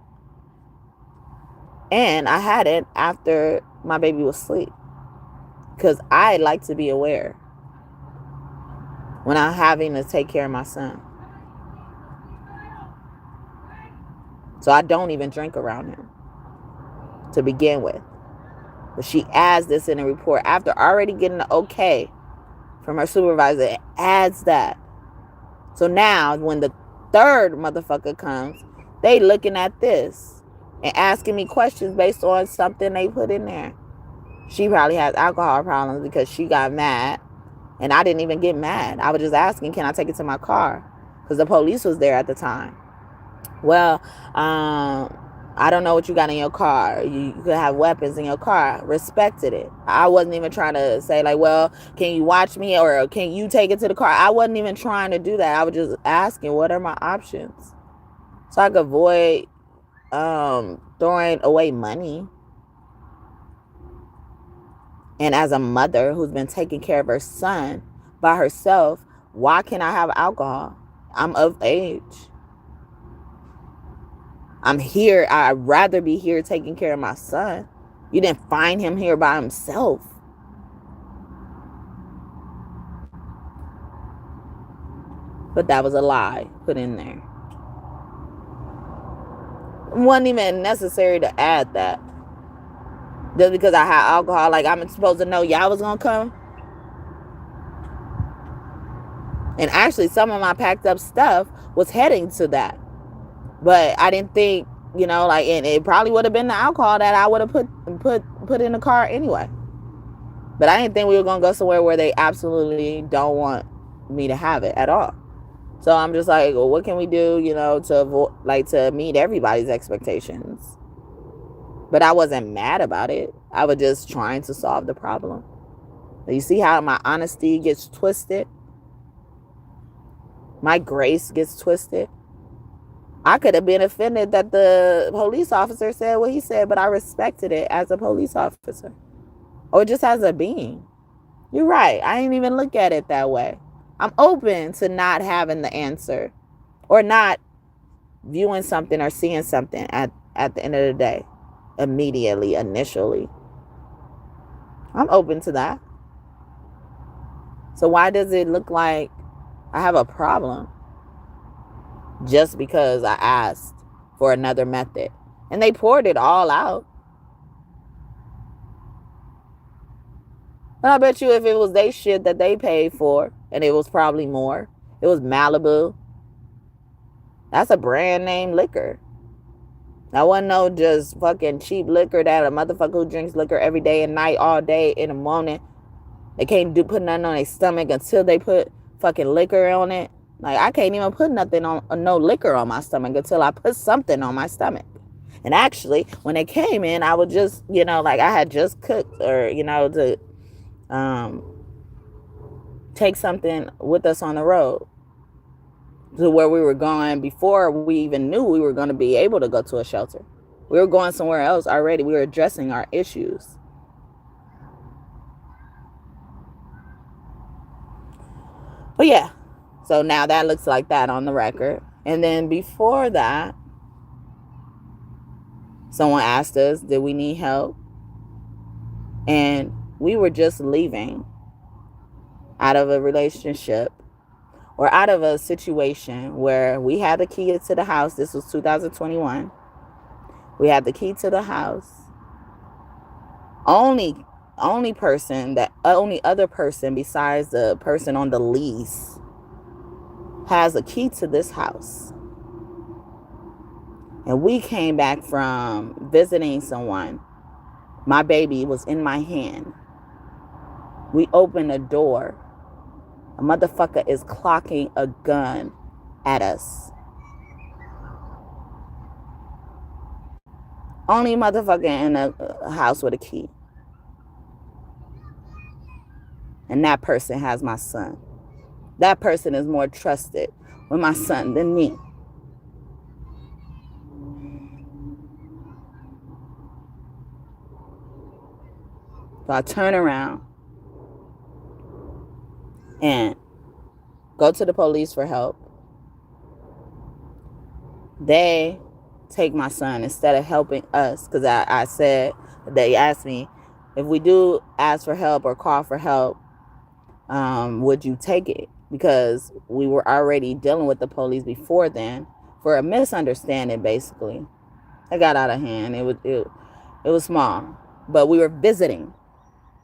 and I had it after my baby was asleep, because I like to be aware when I'm having to take care of my son. So I don't even drink around him to begin with. But she adds this in a report after already getting the okay from her supervisor. It adds that. So now when the third motherfucker comes, they looking at this. and asking me questions based on something they put in there. She probably has alcohol problems because she got mad. And I didn't even get mad. I was just asking, can I take it to my car? Because the police was there at the time. Well, I don't know what you got in your car. You could have weapons in your car. Respected it. I wasn't even trying to say like, well, can you watch me or can you take it to the car? I wasn't even trying to do that. I was just asking, what are my options? So I could avoid throwing away money. And as a mother who's been taking care of her son by herself, why can't I have alcohol? I'm of age. I'm here. I'd rather be here taking care of my son. You didn't find him here by himself. But that was a lie put in there. It wasn't even necessary to add that. Just because I had alcohol, like I'm supposed to know y'all was gonna come. And actually some of my packed up stuff was heading to that. But I didn't think, you know, like, and it probably would have been the alcohol that I would have put in the car anyway. But I didn't think we were gonna go somewhere where they absolutely don't want me to have it at all. So I'm just like, well, what can we do, you know, to avoid, like, to meet everybody's expectations? But I wasn't mad about it. I was just trying to solve the problem. You see how my honesty gets twisted? My grace gets twisted. I could have been offended that the police officer said what he said, but I respected it as a police officer. Or just as a being. You're right. I didn't even look at it that way. I'm open to not having the answer. Or not viewing something or seeing something at the end of the day. Immediately, initially. I'm open to that. So why does it look like I have a problem? Just because I asked for another method. And they poured it all out. And I bet you if it was they shit that they paid for, and it was probably more, it was Malibu. That's a brand name liquor. That wasn't no just fucking cheap liquor that a motherfucker who drinks liquor every day and night, all day, in the morning. They can't put nothing on their stomach until they put fucking liquor on it. Like, I can't even put nothing on, no liquor on my stomach until I put something on my stomach. And actually, when they came in, I would just, you know, like I had just cooked or, you know, to take something with us on the road to where we were going before we even knew we were going to be able to go to a shelter. We were going somewhere else already. We were addressing our issues. But yeah, so now that looks like that on the record. And then before that, someone asked us, did we need help? And we were just leaving out of a relationship or out of a situation where we had the key to the house. This was 2021. We had the key to the house. Only other person besides the person on the lease has a key to this house. And we came back from visiting someone. My baby was in my hand. We opened the door. A motherfucker is clocking a gun at us. Only motherfucker in a house with a key. And that person has my son. That person is more trusted with my son than me. So I turn around and go to the police for help. They take my son instead of helping us, because I said, they asked me, if we do ask for help or call for help, would you take it? Because we were already dealing with the police before then for a misunderstanding, basically. It got out of hand. It was small, but we were visiting.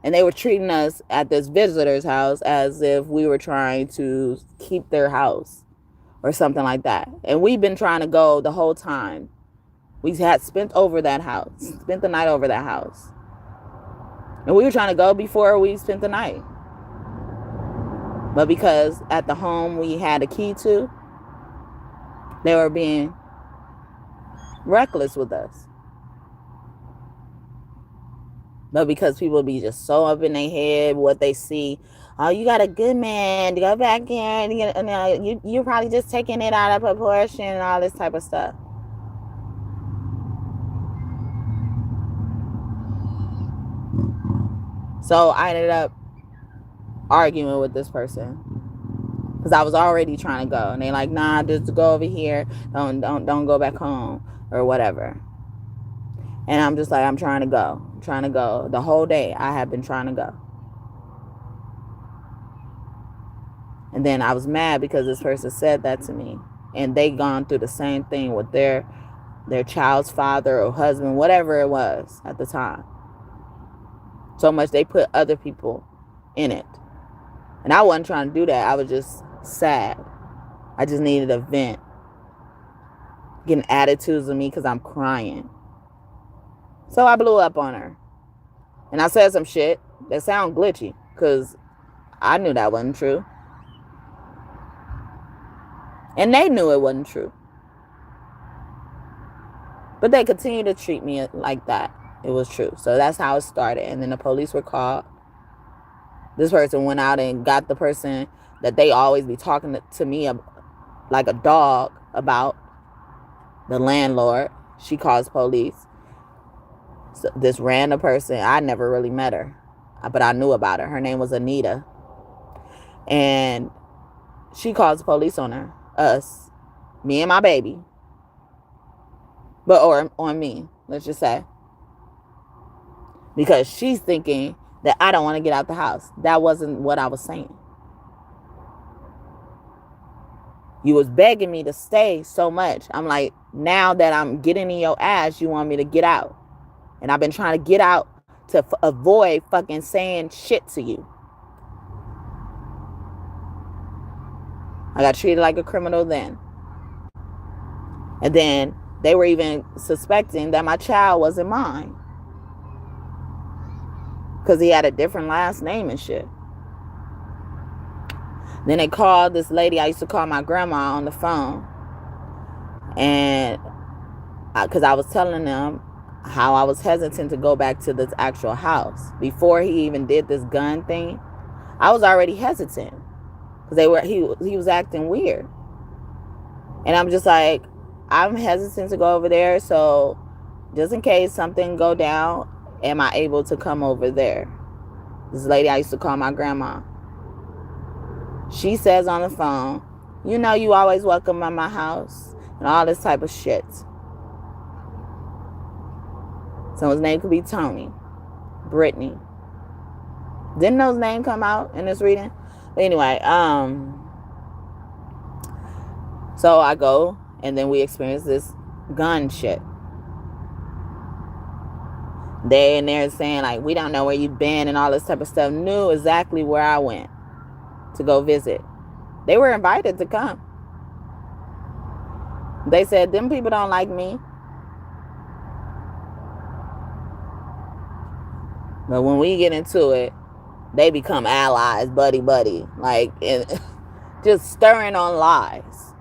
And they were treating us at this visitor's house as if we were trying to keep their house or something like that. And we've been trying to go the whole time. We had spent the night over that house. And we were trying to go before we spent the night. But because at the home we had a key to, they were being reckless with us. But because people be just so up in their head, what they see, oh, you got a good man, to go back in, you're probably just taking it out of proportion and all this type of stuff. So I ended up arguing with this person because I was already trying to go, and they like, nah, just go over here, don't go back home or whatever. And I'm just like, I'm trying to go. The whole day I have been trying to go. And then I was mad because this person said that to me, and they gone through the same thing with their child's father or husband, whatever it was at the time. So much they put other people in it. And I wasn't trying to do that. I was just sad. I just needed a vent. Getting attitudes of me because I'm crying. So I blew up on her. And I said some shit that sound glitchy because I knew that wasn't true. And they knew it wasn't true. But they continued to treat me like that. It was true. So that's how it started. And then the police were called. This person went out and got the person that they always be talking to me like a dog about, the landlord. She calls police. So this random person, I never really met her, but I knew about her. Her name was Anita. And she calls the police on us, me and my baby. Or on me, let's just say. Because she's thinking that I don't want to get out the house. That wasn't what I was saying. You was begging me to stay so much. I'm like, now that I'm getting in your ass, you want me to get out. And I've been trying to get out to avoid fucking saying shit to you. I got treated like a criminal then. And then they were even suspecting that my child wasn't mine. Because he had a different last name and shit. Then they called this lady I used to call my grandma on the phone. And because I was telling them how I was hesitant to go back to this actual house. Before he even did this gun thing, I was already hesitant. Because he was acting weird. And I'm just like, I'm hesitant to go over there. So just in case something go down, am I able to come over there? This lady I used to call my grandma. She says on the phone, you know you always welcome at my house. And all this type of shit. Someone's name could be Tony. Brittany. Didn't those names come out in this reading? But anyway, so I go, and then we experience this gun shit. They and they're saying, like, we don't know where you've been and all this type of stuff. Knew exactly where I went to go visit. They were invited to come. They said, them people don't like me. But when we get into it, they become allies, buddy. Like, just stirring on lies.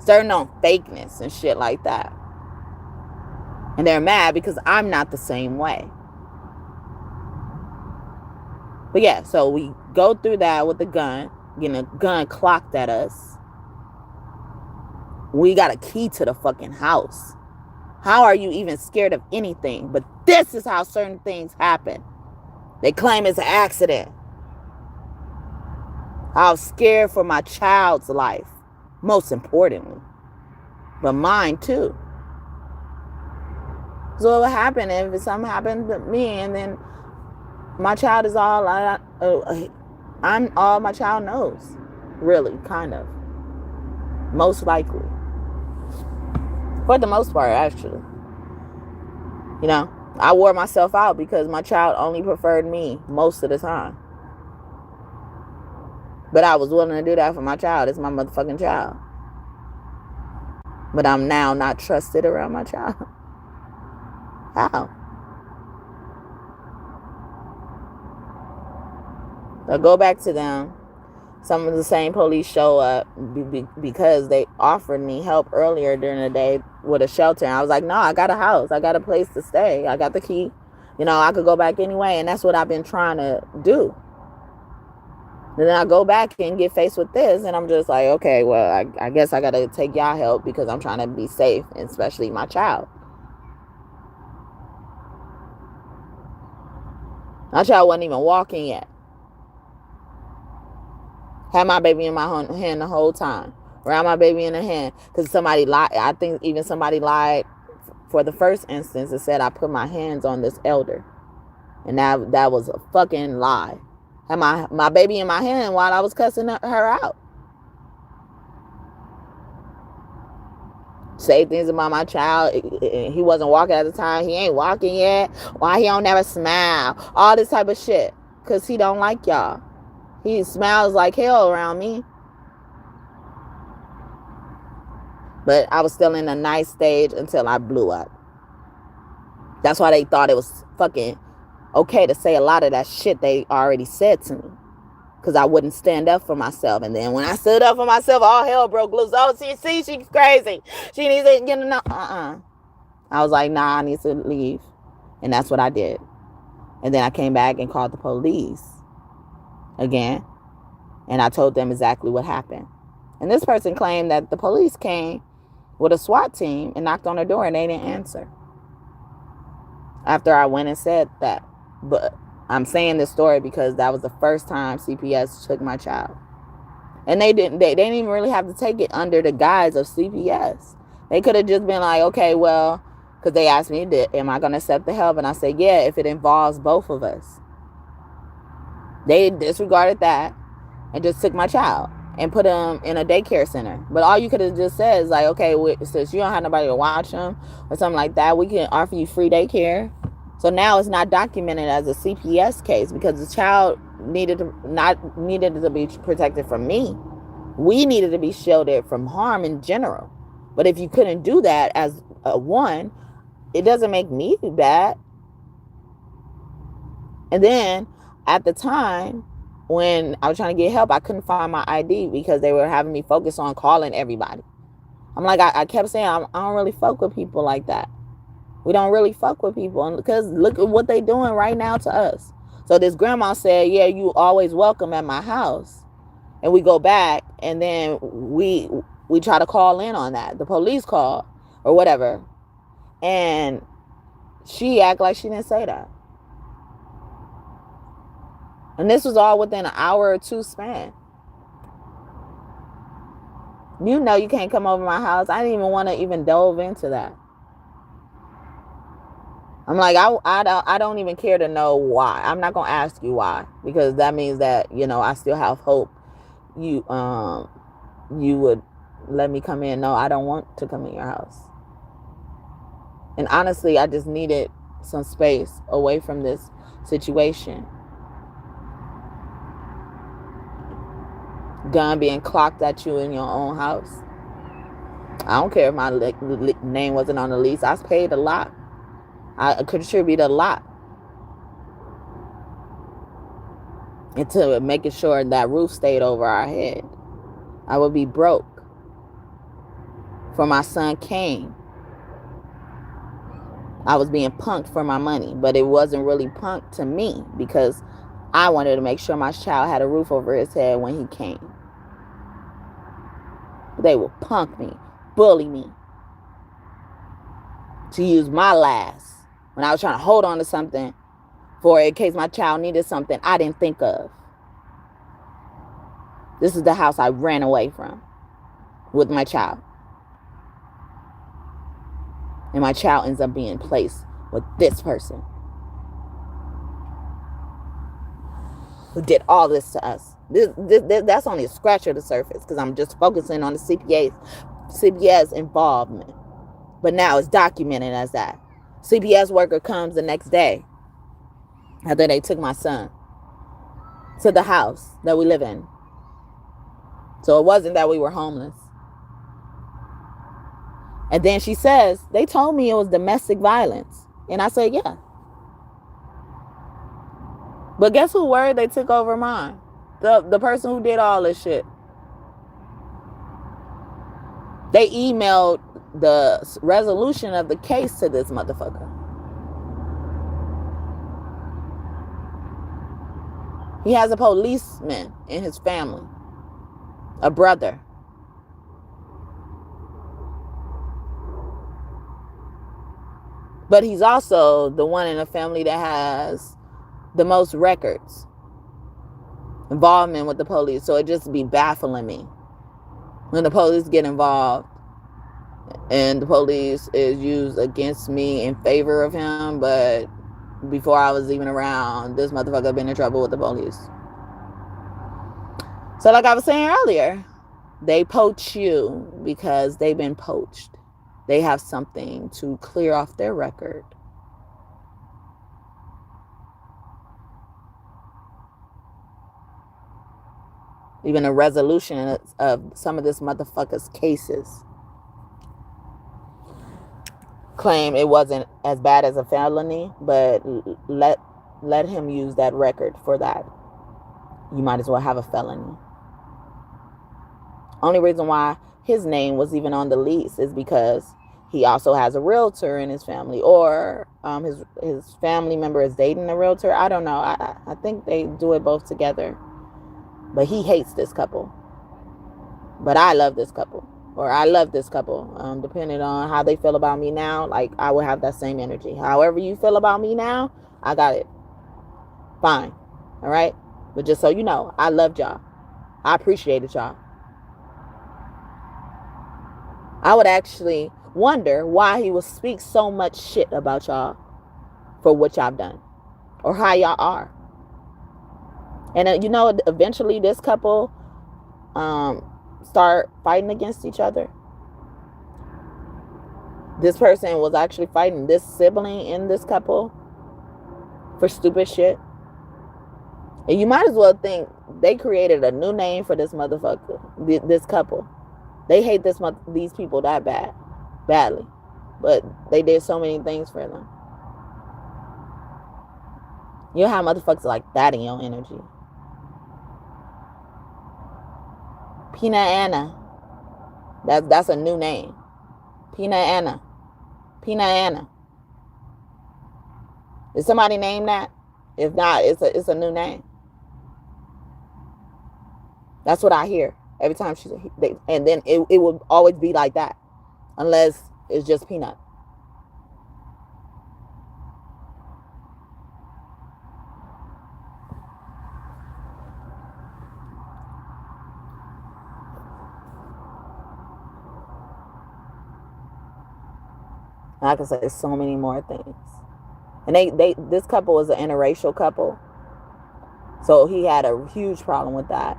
Stirring on fakeness and shit like that. And they're mad because I'm not the same way. But yeah, so we go through that with the gun. Getting a gun clocked at us. We got a key to the fucking house. How are you even scared of anything? But this is how certain things happen. They claim it's an accident. I was scared for my child's life. Most importantly. But mine too. So what would happen if something happened to me and then my child is all I'm all my child knows. Really, kind of. Most likely. For the most part, actually. You know, I wore myself out because my child only preferred me most of the time. But I was willing to do that for my child. It's my motherfucking child. But I'm now not trusted around my child. How? So go back to them. Some of the same police show up because they offered me help earlier during the day with a shelter. And I was like, no, I got a house. I got a place to stay. I got the key. I could go back anyway. And that's what I've been trying to do. And then I go back and get faced with this. And I'm just like, okay, well, I guess I got to take y'all help because I'm trying to be safe, especially my child. My child wasn't even walking yet. Had my baby in my hand the whole time. Around my baby in the hand. Because somebody lied. I think even somebody lied for the first instance and said I put my hands on this elder. And that was a fucking lie. Had my baby in my hand while I was cussing her out. Say things about my child. He wasn't walking at the time. He ain't walking yet. Why he don't never smile? All this type of shit. Because he don't like y'all. He smiles like hell around me. But I was still in a nice stage until I blew up. That's why they thought it was fucking okay to say a lot of that shit they already said to me. Because I wouldn't stand up for myself. And then when I stood up for myself, all hell broke loose. Oh, she's crazy. She needs to get enough. I was like, nah, I need to leave. And that's what I did. And then I came back and called the police again. And I told them exactly what happened. And this person claimed that the police came with a SWAT team and knocked on her door and they didn't answer. After I went and said that. But I'm saying this story because that was the first time CPS took my child. And they didn't even really have to take it under the guise of CPS. They could have just been like, okay, well, because they asked me, am I going to accept the help? And I said, yeah, if it involves both of us. They disregarded that and just took my child and put him in a daycare center. But all you could have just said is like, okay, since you don't have nobody to watch him or something like that, we can offer you free daycare. So now it's not documented as a CPS case because the child needed to be protected from me. We needed to be shielded from harm in general. But if you couldn't do that as a one, it doesn't make me bad. And then at the time when I was trying to get help, I couldn't find my ID because they were having me focus on calling everybody. I'm like, I kept saying, I don't really fuck with people like that. We don't really fuck with people because look at what they doing right now to us. So this grandma said, yeah, you always welcome at my house. And we go back and then we try to call in on that. The police call or whatever. And she act like she didn't say that. And this was all within an hour or two span. You know you can't come over my house. I didn't even want to even delve into that. I'm like, I don't even care to know why. I'm not going to ask you why. Because that means that, I still have hope. You would let me come in. No, I don't want to come in your house. And honestly, I just needed some space away from this situation. Gun being clocked at you in your own house. I don't care if my name wasn't on the lease. I paid a lot. I contribute a lot into making sure that roof stayed over our head. I would be broke for my son Kane. I was being punked for my money, but it wasn't really punked to me because I wanted to make sure my child had a roof over his head when he came. They would punk me, bully me, to use my last when I was trying to hold on to something for in case my child needed something I didn't think of. This is the house I ran away from with my child. And my child ends up being placed with this person who did all this to us. That's only a scratch of the surface because I'm just focusing on the CPS involvement. But now it's documented as that. CPS worker comes the next day after they took my son to the house that we live in. So it wasn't that we were homeless. And then she says, they told me it was domestic violence. And I said, yeah. But guess who word they took over mine? The person who did all this shit. They emailed the resolution of the case to this motherfucker. He has a policeman in his family, a brother. But he's also the one in the family that has the most records, involvement with the police. So it just be baffling me when the police get involved and the police is used against me in favor of him. But before I was even around, this motherfucker been in trouble with the police. So like I was saying earlier, they poach you because they've been poached. They have something to clear off their record. Even a resolution of some of this motherfucker's cases. Claim it wasn't as bad as a felony, but let him use that record for that. You might as well have a felony. Only reason why his name was even on the lease is because he also has a realtor in his family, or his family member is dating a realtor. I don't know. I think they do it both together. But he hates this couple. But I love this couple. Or I love this couple. Depending on how they feel about me now, like I will have that same energy. However you feel about me now, I got it. Fine. All right? But just so you know, I loved y'all. I appreciated y'all. I would actually wonder why he would speak so much shit about y'all for what y'all done or how y'all are. And you know, eventually this couple start fighting against each other. This person was actually fighting this sibling in this couple for stupid shit. And you might as well think they created a new name for this motherfucker, this couple. They hate these people that badly. But they did so many things for them. You'll have motherfuckers like that in your energy. Peanut Anna. That's a new name. Peanut Anna. Peanut Anna. Is somebody named that? If not, it's a new name. That's what I hear every time and then it will always be like that, unless it's just Peanut. And I can say so many more things. And this couple was an interracial couple, so he had a huge problem with that.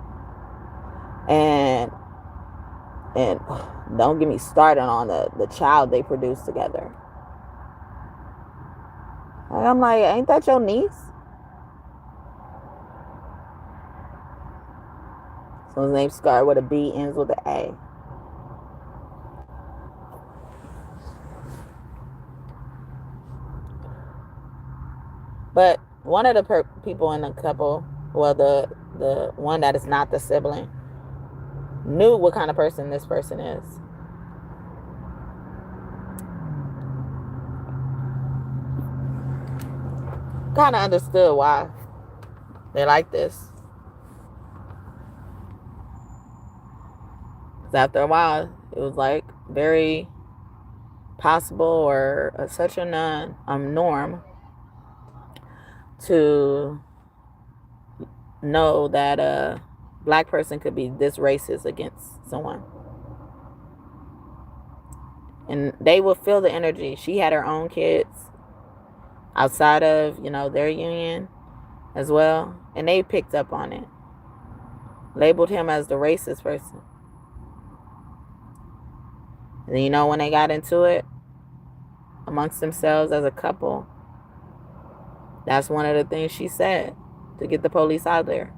And don't get me started on the child they produced together. And I'm like, ain't that your niece? So his name's started with a B, ends with an A. But one of the people in the couple, well, the one that is not the sibling, knew what kind of person this person is. Kind of understood why they like this. Because after a while, it was like very possible or such a norm to know that a black person could be this racist against someone. And they will feel the energy. She had her own kids outside of, their union as well. And they picked up on it. Labeled him as the racist person. And then, when they got into it amongst themselves as a couple, that's one of the things she said to get the police out there.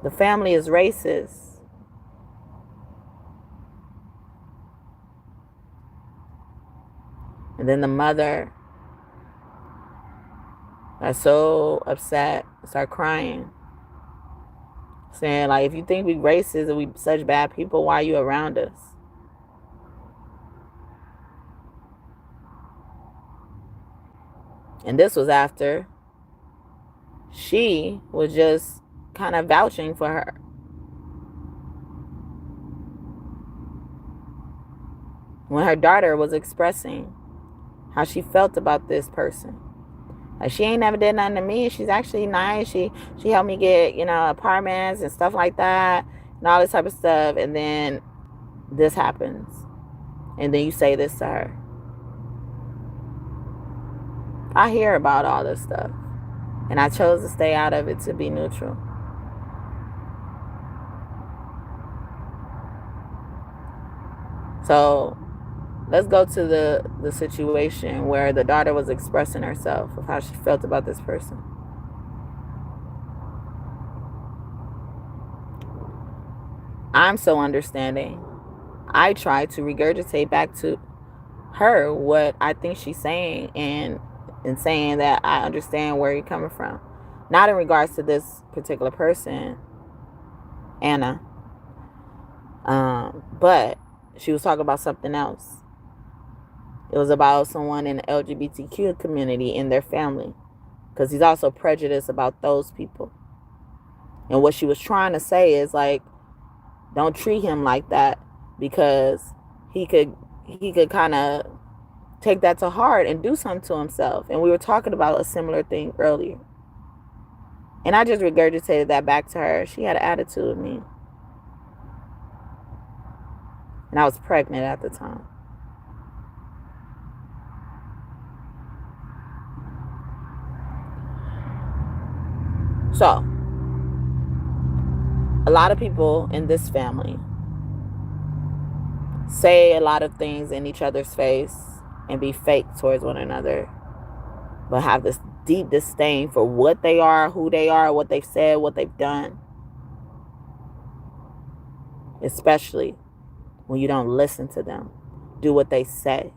The family is racist. And then the mother got so upset, started crying, saying, like, if you think we racist and we such bad people, why are you around us? And this was after she was just kind of vouching for her. When her daughter was expressing how she felt about this person. Like, she ain't never did nothing to me. She's actually nice. She helped me get, apartments and stuff like that and all this type of stuff. And then this happens. And then you say this to her. I hear about all this stuff. And I chose to stay out of it to be neutral. So let's go to the situation where the daughter was expressing herself of how she felt about this person. I'm so understanding. I try to regurgitate back to her what I think she's saying and saying that I understand where you're coming from. Not in regards to this particular person, Anna. But she was talking about something else. It was about someone in the LGBTQ community in their family. Because he's also prejudiced about those people. And what she was trying to say is, like, don't treat him like that, because he could kind of take that to heart and do something to himself. And we were talking about a similar thing earlier. And I just regurgitated that back to her. She had an attitude with me. And I was pregnant at the time. So, a lot of people in this family say a lot of things in each other's face and be fake towards one another, but have this deep disdain for what they are, who they are, what they've said, what they've done. Especially when you don't listen to them, do what they say.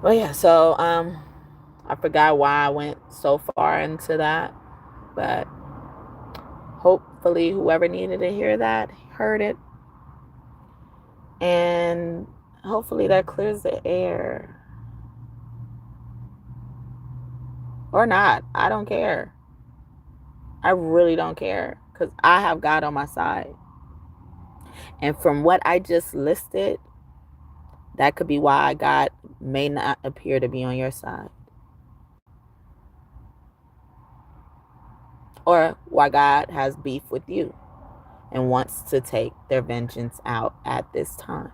Well, yeah, so I forgot why I went so far into that, but hopefully whoever needed to hear that heard it, and hopefully that clears the air. Or not. I don't care. I really don't care, because I have God on my side. And from what I just listed, that could be why God may not appear to be on your side. Or why God has beef with you and wants to take their vengeance out at this time.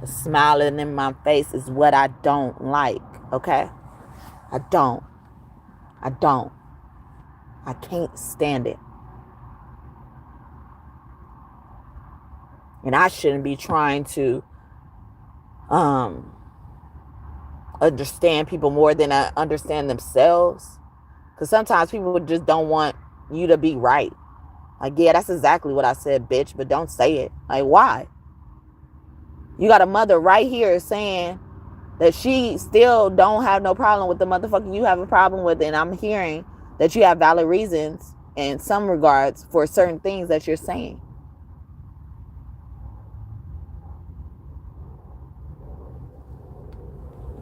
The smiling in my face is what I don't like, okay? I don't. I can't stand it. And I shouldn't be trying to understand people more than I understand themselves. Because sometimes people just don't want you to be right. Like, yeah, that's exactly what I said, bitch, but don't say it. Like, why? You got a mother right here saying that she still don't have no problem with the motherfucker you have a problem with. And I'm hearing that you have valid reasons in some regards for certain things that you're saying.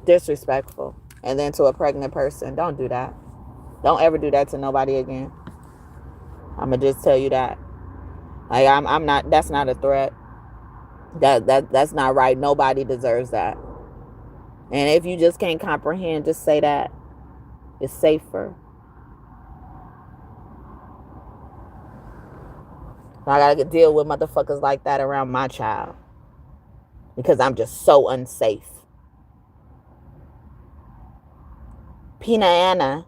Disrespectful. And then to a pregnant person, don't do that. Don't ever do that to nobody again. I'm gonna just tell you that. Like, I'm not. That's not a threat. That's not right. Nobody deserves that. And if you just can't comprehend, just say that. It's safer. I gotta deal with motherfuckers like that around my child, because I'm just so unsafe. Pina Anna,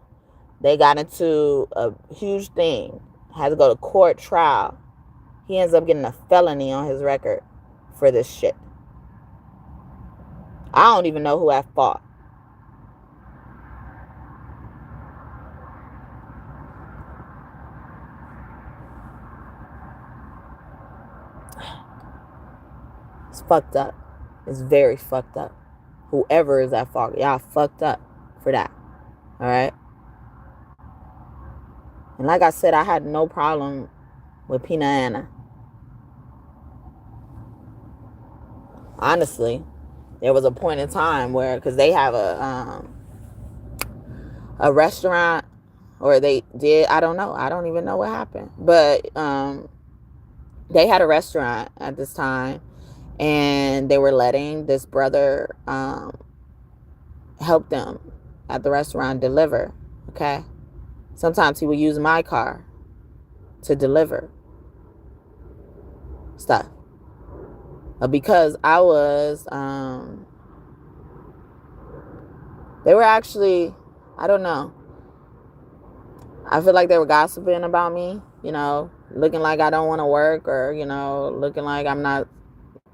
they got into a huge thing. Had to go to court, trial. He ends up getting a felony on his record for this shit. I don't even know who at fault. It's fucked up. It's very fucked up. Whoever is at fault, y'all fucked up for that. All right. And like I said, I had no problem with Pina Anna. Honestly, there was a point in time where, because they have a restaurant, or they did, I don't know, I don't even know what happened, but they had a restaurant at this time, and they were letting this brother help them at the restaurant deliver. Okay, sometimes he would use my car to deliver stuff, because I was they were actually, I don't know, I feel like they were gossiping about me, looking like I don't want to work, or, looking like I'm not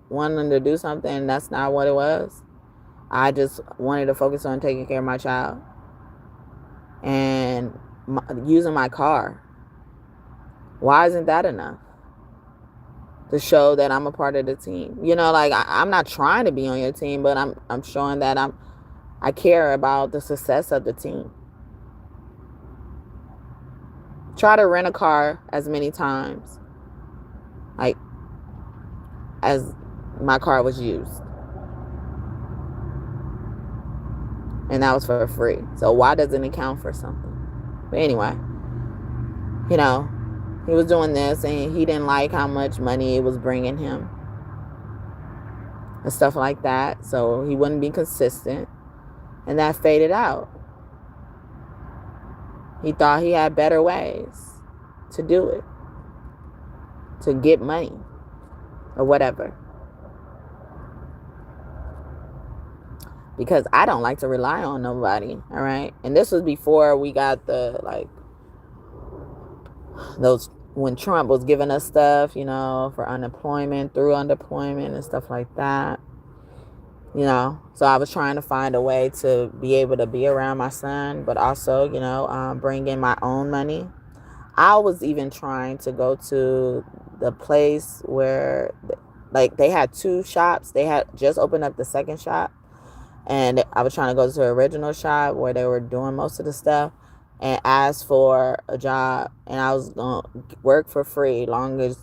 wanting to do something. That's not what it was. I just wanted to focus on taking care of my child and using my car. Why isn't that enough to show that I'm a part of the team? I'm not trying to be on your team, but I'm showing that I care about the success of the team. Try to rent a car as many times as my car was used. And that was for free. So why doesn't it count for something? But anyway, he was doing this, and he didn't like how much money it was bringing him and stuff like that. So he wouldn't be consistent, and that faded out. He thought he had better ways to do it, to get money or whatever. Because I don't like to rely on nobody, all right? And this was before we got those, when Trump was giving us stuff, for unemployment, through underemployment and stuff like that. So I was trying to find a way to be able to be around my son, but also, bring in my own money. I was even trying to go to the place where, they had 2 shops. They had just opened up the second shop. And I was trying to go to the original shop where they were doing most of the stuff, and ask for a job. And I was going to work for free, long as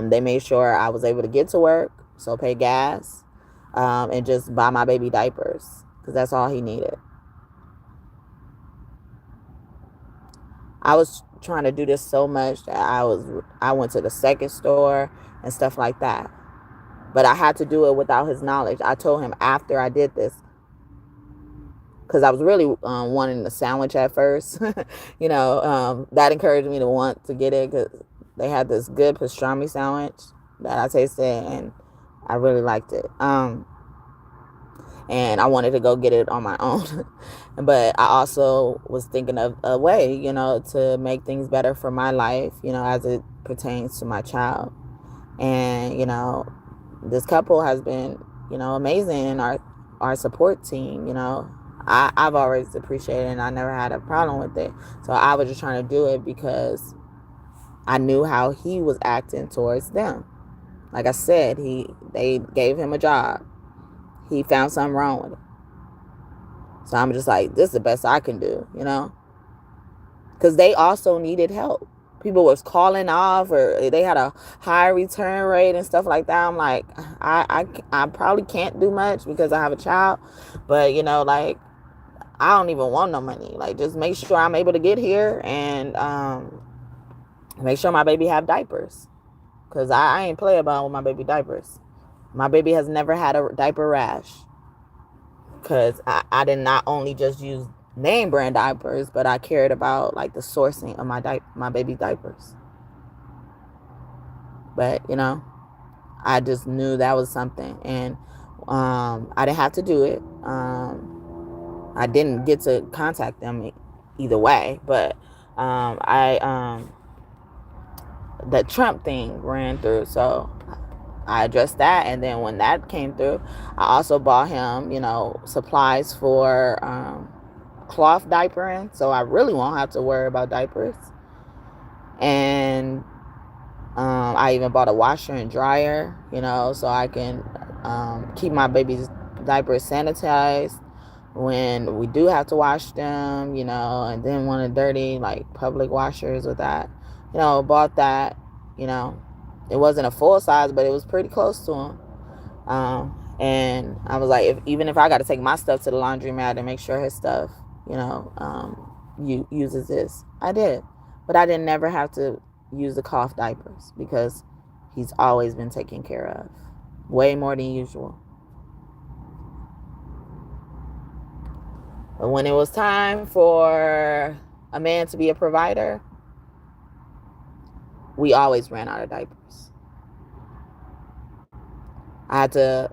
they made sure I was able to get to work, so pay gas, and just buy my baby diapers, because that's all he needed. I was trying to do this so much that I went to the second store and stuff like that. But I had to do it without his knowledge. I told him after I did this, because I was really wanting the sandwich at first. That encouraged me to want to get it, because they had this good pastrami sandwich that I tasted, and I really liked it. And I wanted to go get it on my own. But I also was thinking of a way, to make things better for my life, as it pertains to my child. And, this couple has been, amazing in our support team. I've always appreciated it, and I never had a problem with it. So I was just trying to do it because I knew how he was acting towards them. Like I said, they gave him a job. He found something wrong with it. So I'm just like, this is the best I can do, because they also needed help. People was calling off, or they had a high return rate and stuff like that. I'm like, I probably can't do much because I have a child, but I don't even want no money. Just make sure I'm able to get here, and make sure my baby have diapers, because I ain't play about with my baby diapers. My baby has never had a diaper rash, because I did not only just use name brand diapers, but I cared about the sourcing of my baby diapers. But I just knew that was something, and I didn't have to do it. I didn't get to contact them either way, but the Trump thing ran through, so I addressed that. And then when that came through, I also bought him, supplies for cloth diapering, so I really won't have to worry about diapers. And I even bought a washer and dryer, so I can keep my baby's diapers sanitized when we do have to wash them, and then one of the dirty, like, public washers with that, bought that, it wasn't a full size, but it was pretty close to them. And I was like, even if I got to take my stuff to the laundromat and make sure his stuff, uses this, I did. But I didn't never have to use the cloth diapers because he's always been taken care of, way more than usual. But when it was time for a man to be a provider, we always ran out of diapers. I had to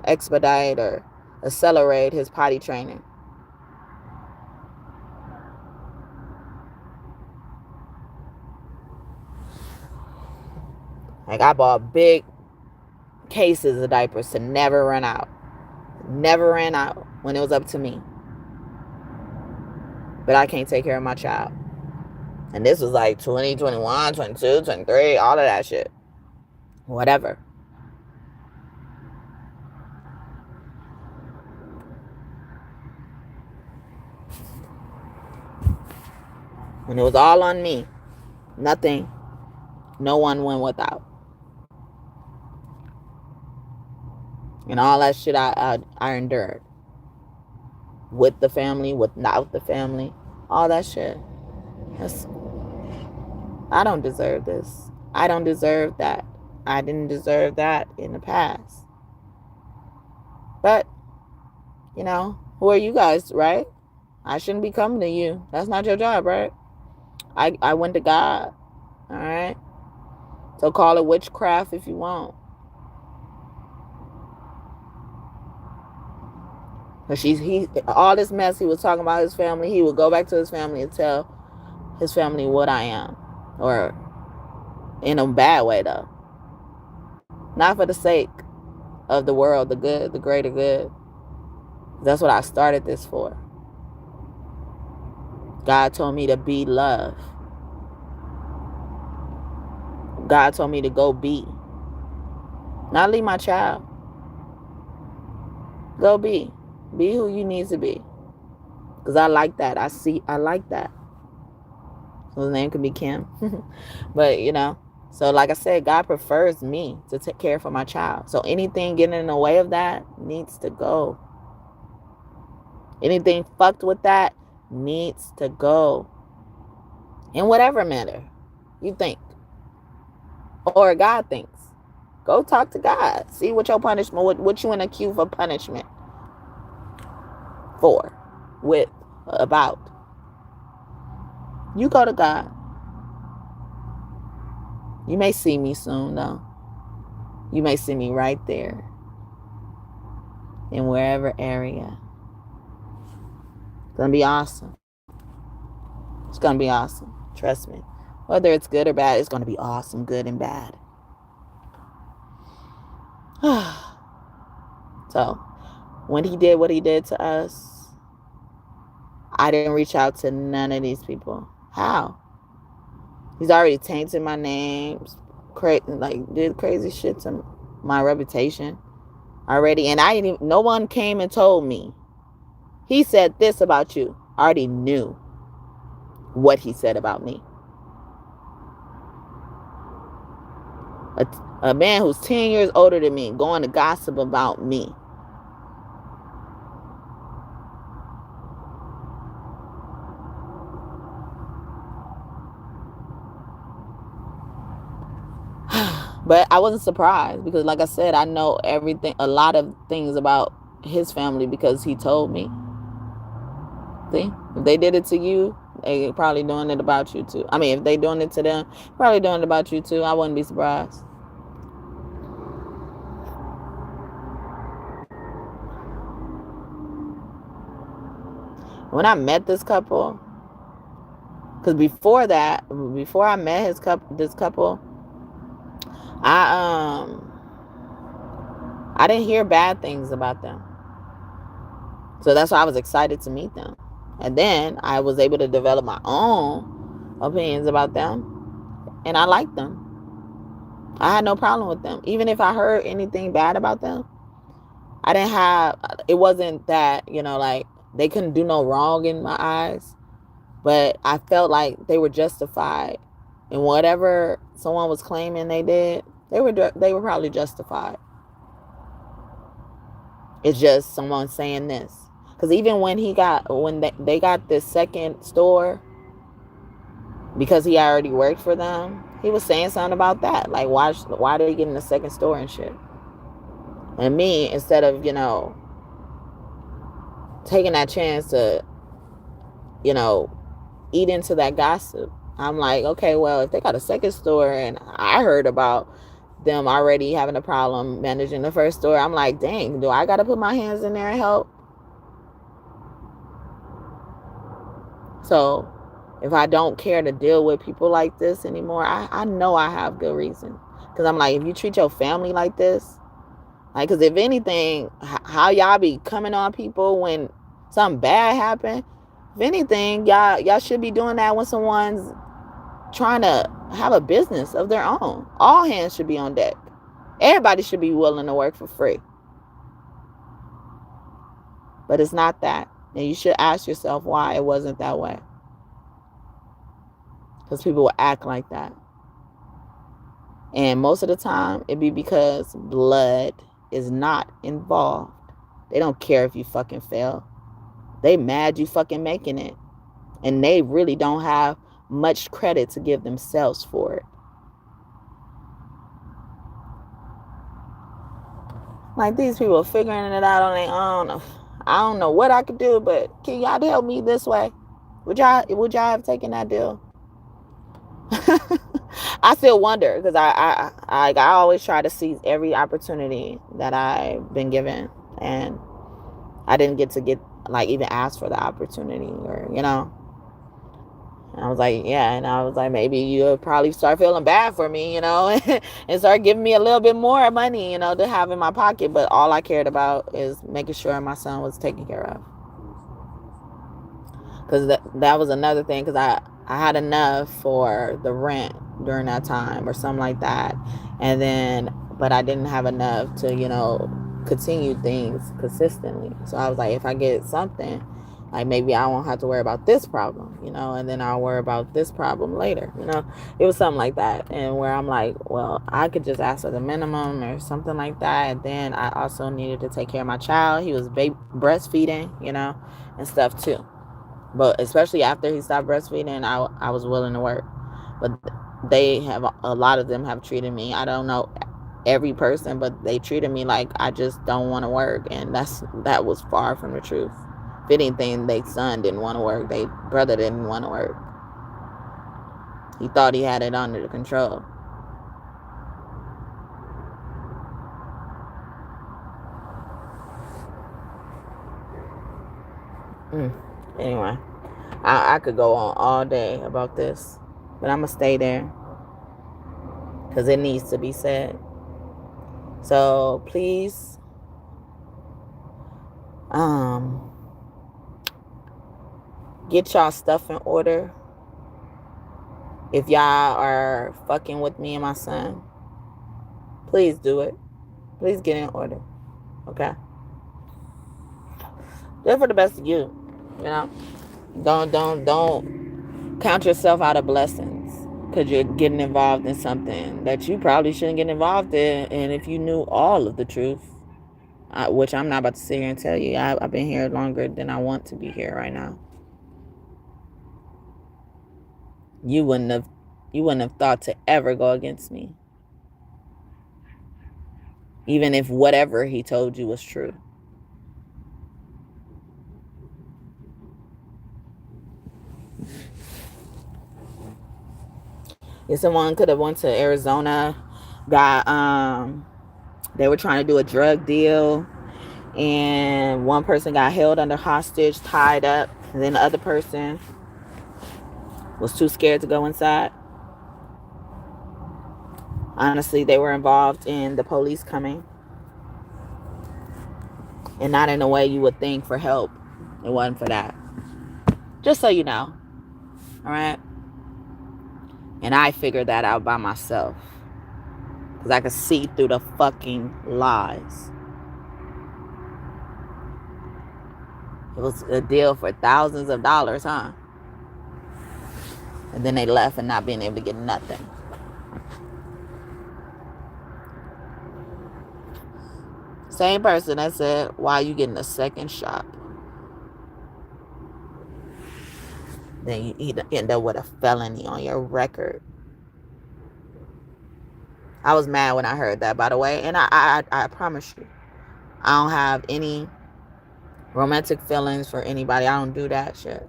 expedite or accelerate his potty training. Like, I bought big cases of diapers to never run out. Never ran out when it was up to me. But I can't take care of my child. And this was like 20, 21, 22, 23, all of that shit. Whatever. When it was all on me, nothing, no one went without. And all that shit I endured. With the family, without the family, all that shit. I don't deserve this. I don't deserve that. I didn't deserve that in the past. But, who are you guys, right? I shouldn't be coming to you. That's not your job, right? I went to God. All right? So call it witchcraft if you want. But all this mess he was talking about his family, he would go back to his family and tell his family what I am. Or in a bad way, though. Not for the sake of the world, the good, the greater good. That's what I started this for. God told me to be love. God told me to go be. Not leave my child. Go be. Be who you need to be. Because I like that. I like that. So his name could be Kim. But, so like I said, God prefers me to take care for my child. So anything getting in the way of that needs to go. Anything fucked with that needs to go. In whatever manner you think. Or God thinks. Go talk to God. See what your punishment, what you in a queue for punishment. For. With. About. You go to God. You may see me soon, though. You may see me right there. In wherever area. It's going to be awesome. It's going to be awesome. Trust me. Whether it's good or bad, it's going to be awesome, good and bad. So, when he did what he did to us, I didn't reach out to none of these people. How? He's already tainted my name, did crazy shit to my reputation already. And no one came and told me. He said this about you. I already knew what he said about me. A man who's 10 years older than me going to gossip about me. But I wasn't surprised because, like I said, I know a lot of things about his family because he told me. See, if they did it to you, they probably doing it about you too. I mean, if they doing it to them, probably doing it about you too. I wouldn't be surprised. When I met this couple, because before I met this couple, I didn't hear bad things about them. So that's why I was excited to meet them. And then I was able to develop my own opinions about them. And I liked them. I had no problem with them. Even if I heard anything bad about them, I didn't have, it wasn't that, like they couldn't do no wrong in my eyes, but I felt like they were justified in whatever someone was claiming they did. They were probably justified. It's just someone saying this. Because even when they got this second store, because he already worked for them, he was saying something about that. Like, why are they getting a second store and shit? And me, instead of, taking that chance to, eat into that gossip, I'm like, okay, well, if they got a second store and I heard about them already having a problem managing the first store, I'm like, dang, do I got to put my hands in there and help? So if I don't care to deal with people like this anymore, I know I have good reason. Because I'm like, if you treat your family like this, like, because if anything, how y'all be coming on people when something bad happen, if anything, y'all should be doing that when someone's trying to have a business of their own. All hands should be on deck. Everybody should be willing to work for free. But it's not that. And you should ask yourself why it wasn't that way. Because people will act like that. And most of the time, it be because blood is not involved. They don't care if you fucking fail. They mad you fucking making it. And they really don't have much credit to give themselves for it. Like, these people are figuring it out on their own. I don't know what I could do, but can y'all help me this way? Would y'all have taken that deal? I still wonder, because I always try to seize every opportunity that I've been given, and I didn't get even ask for the opportunity, or And I was like, yeah, and I was like, maybe you'll probably start feeling bad for me, and start giving me a little bit more money, to have in my pocket. But all I cared about is making sure my son was taken care of. Because that was another thing, because I had enough for the rent during that time or something like that. But I didn't have enough to, continue things consistently. So I was like, if I get something, like, maybe I won't have to worry about this problem, and then I'll worry about this problem later. It was something like that. And where I'm like, well, I could just ask for the minimum or something like that. And then I also needed to take care of my child. He was breastfeeding, and stuff too. But especially after he stopped breastfeeding, I was willing to work. But a lot of them have treated me, I don't know every person, but they treated me like I just don't want to work. And that was far from the truth. If anything, their son didn't want to work. Their brother didn't want to work. He thought he had it under control. Anyway, I could go on all day about this, but I'm going to stay there because it needs to be said. So please, get y'all stuff in order. If y'all are fucking with me and my son, please do it. Please get in order. Okay? Do it for the best of you. Don't count yourself out of blessings because you're getting involved in something that you probably shouldn't get involved in. And if you knew all of the truth, which I'm not about to sit here and tell you, I've been here longer than I want to be here right now. You wouldn't have thought to ever go against me, even if whatever he told you was true. If someone could have went to Arizona, they were trying to do a drug deal, and one person got held under hostage, tied up, and then the other person was too scared to go inside. Honestly, they were involved in the police coming, and not in a way you would think for help. It wasn't for that. Just so you know. All right? And I figured that out by myself. Because I could see through the fucking lies. It was a deal for thousands of dollars, huh? And then they left and not being able to get nothing. Same person that said, why are you getting a second shot? Then you end up with a felony on your record. I was mad when I heard that, by the way. And I promise you, I don't have any romantic feelings for anybody. I don't do that shit.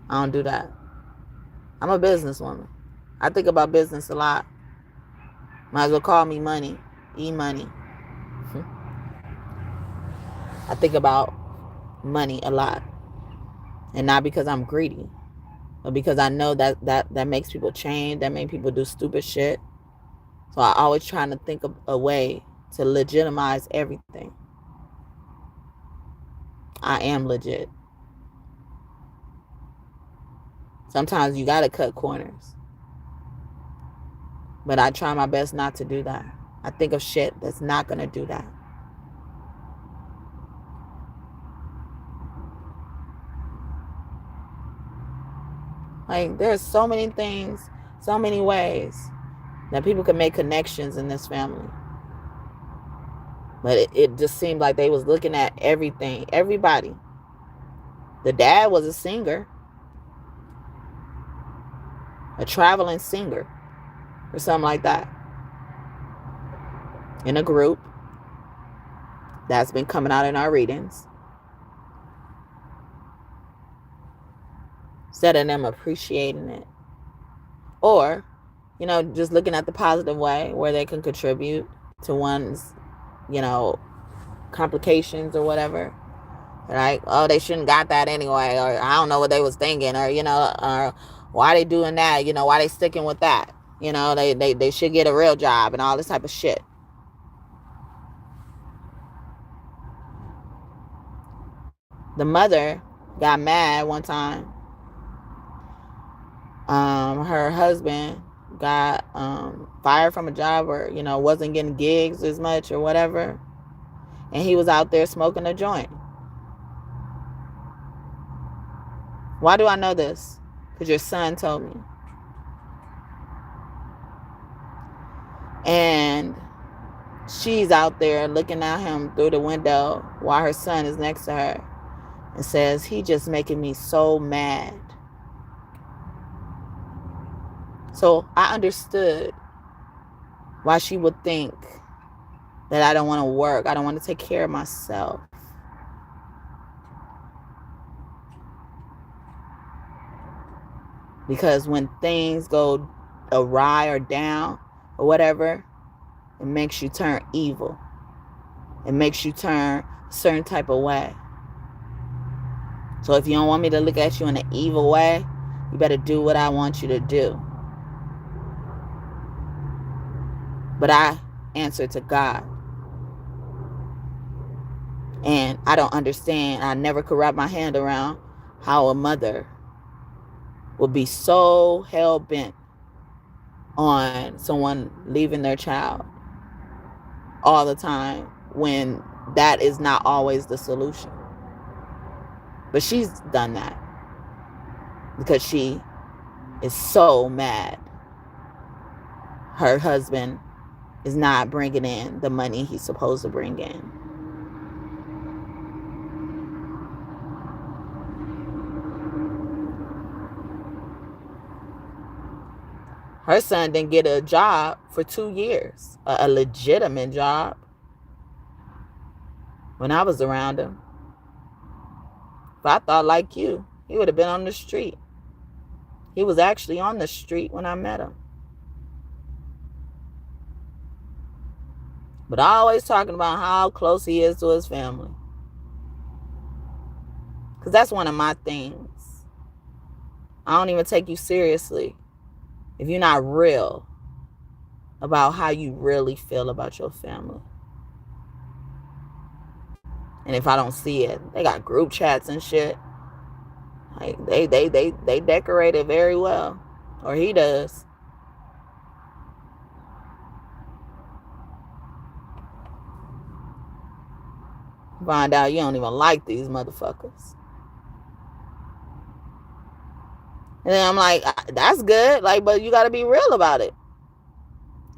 I don't do that. I'm a businesswoman. I think about business a lot. Might as well call me money. E-money. I think about money a lot. And not because I'm greedy, but because I know that makes people change, that makes people do stupid shit. So I always trying to think of a way to legitimize everything. I am legit. Sometimes you gotta cut corners. But I try my best not to do that. I think of shit that's not gonna do that. Like, there's so many things, so many ways that people can make connections in this family. But it just seemed like they was looking at everything, everybody. The dad was a singer, a traveling singer, or something like that, in a group that's been coming out in our readings. Instead of them appreciating it. Or, just looking at the positive way where they can contribute to one's, complications or whatever. Like, oh, they shouldn't got that anyway. Or I don't know what they was thinking. Or, or why they doing that? Why they sticking with that? They should get a real job and all this type of shit. The mother got mad one time. Her husband got fired from a job, or wasn't getting gigs as much or whatever, and he was out there smoking a joint. Why do I know this? Because your son told me. And she's out there looking at him through the window while her son is next to her, and says, he just making me so mad. So I understood why she would think that I don't want to work. I don't want to take care of myself. Because when things go awry or down or whatever, it makes you turn evil. It makes you turn a certain type of way. So if you don't want me to look at you in an evil way, you better do what I want you to do. But I answer to God. And I don't understand. I never could wrap my hand around how a mother would be so hell-bent on someone leaving their child all the time when that is not always the solution. But she's done that because she is so mad her husband is not bringing in the money he's supposed to bring in. Her son didn't get a job for 2 years, a legitimate job, when I was around him. But I thought, like you, he would have been on the street. He was actually on the street when I met him. But always talking about how close he is to his family. Because that's one of my things. I don't even take you seriously if you're not real about how you really feel about your family. And if I don't see it, they got group chats and shit. Like they decorate it very well. Or he does. Find out you don't even like these motherfuckers. And then I'm like, that's good. Like, but you got to be real about it.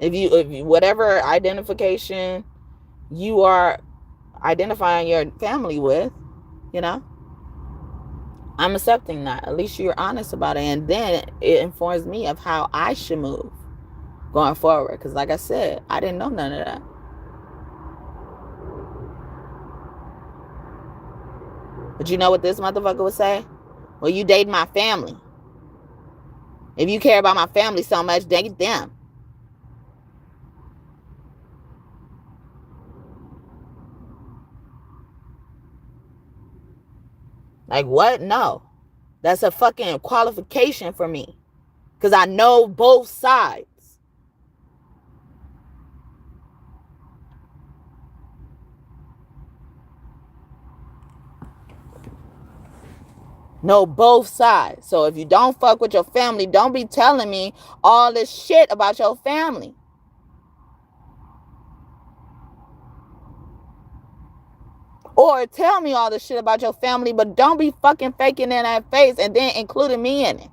If you, whatever identification you are identifying your family with, you know, I'm accepting that. At least you're honest about it. And then it informs me of how I should move going forward. Because like I said, I didn't know none of that. But you know what this motherfucker would say? Well, you date my family. If you care about my family so much, date them. Like, what? No. That's a fucking qualification for me. Because I know both sides. Know both sides. So if you don't fuck with your family, don't be telling me all this shit about your family. Or tell me all this shit about your family, but don't be fucking faking in that face and then including me in it.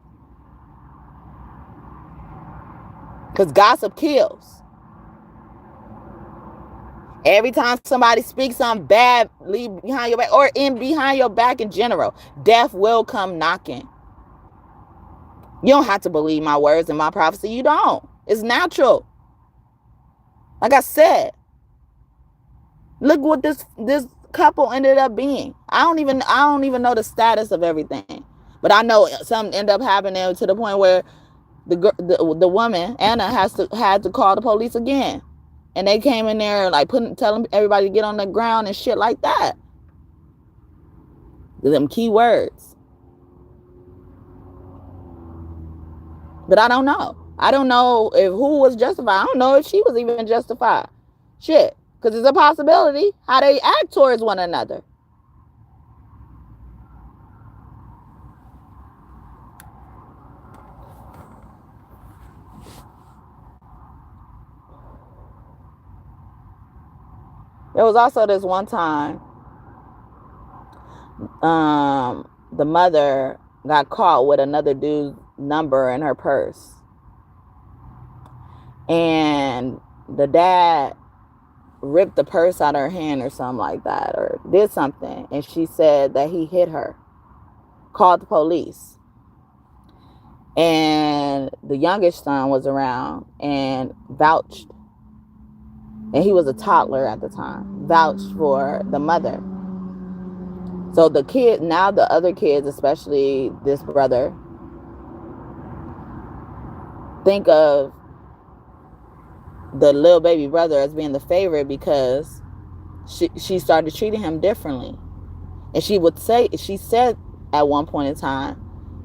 Because gossip kills. Every time somebody speaks something bad, leave behind your back, or behind your back in general, death will come knocking. You don't have to believe my words and my prophecy. You don't. It's natural. Like I said, look what this couple ended up being. I don't even know the status of everything, but I know something ended up happening to the point where the woman Anna had to call the police again. And they came in there like telling everybody to get on the ground and shit like that. Them key words. But I don't know. I don't know if who was justified. I don't know if she was even justified. Shit. Because it's a possibility how they act towards one another. There was also this one time the mother got caught with another dude's number in her purse. And the dad ripped the purse out of her hand or something like that, or did something. And she said that he hit her. Called the police. And the youngest son was around and vouched. And he was a toddler at the time. Vouched for the mother. So the kid, now the other kids, especially this brother, think of the little baby brother as being the favorite because she started treating him differently. And she said at one point in time,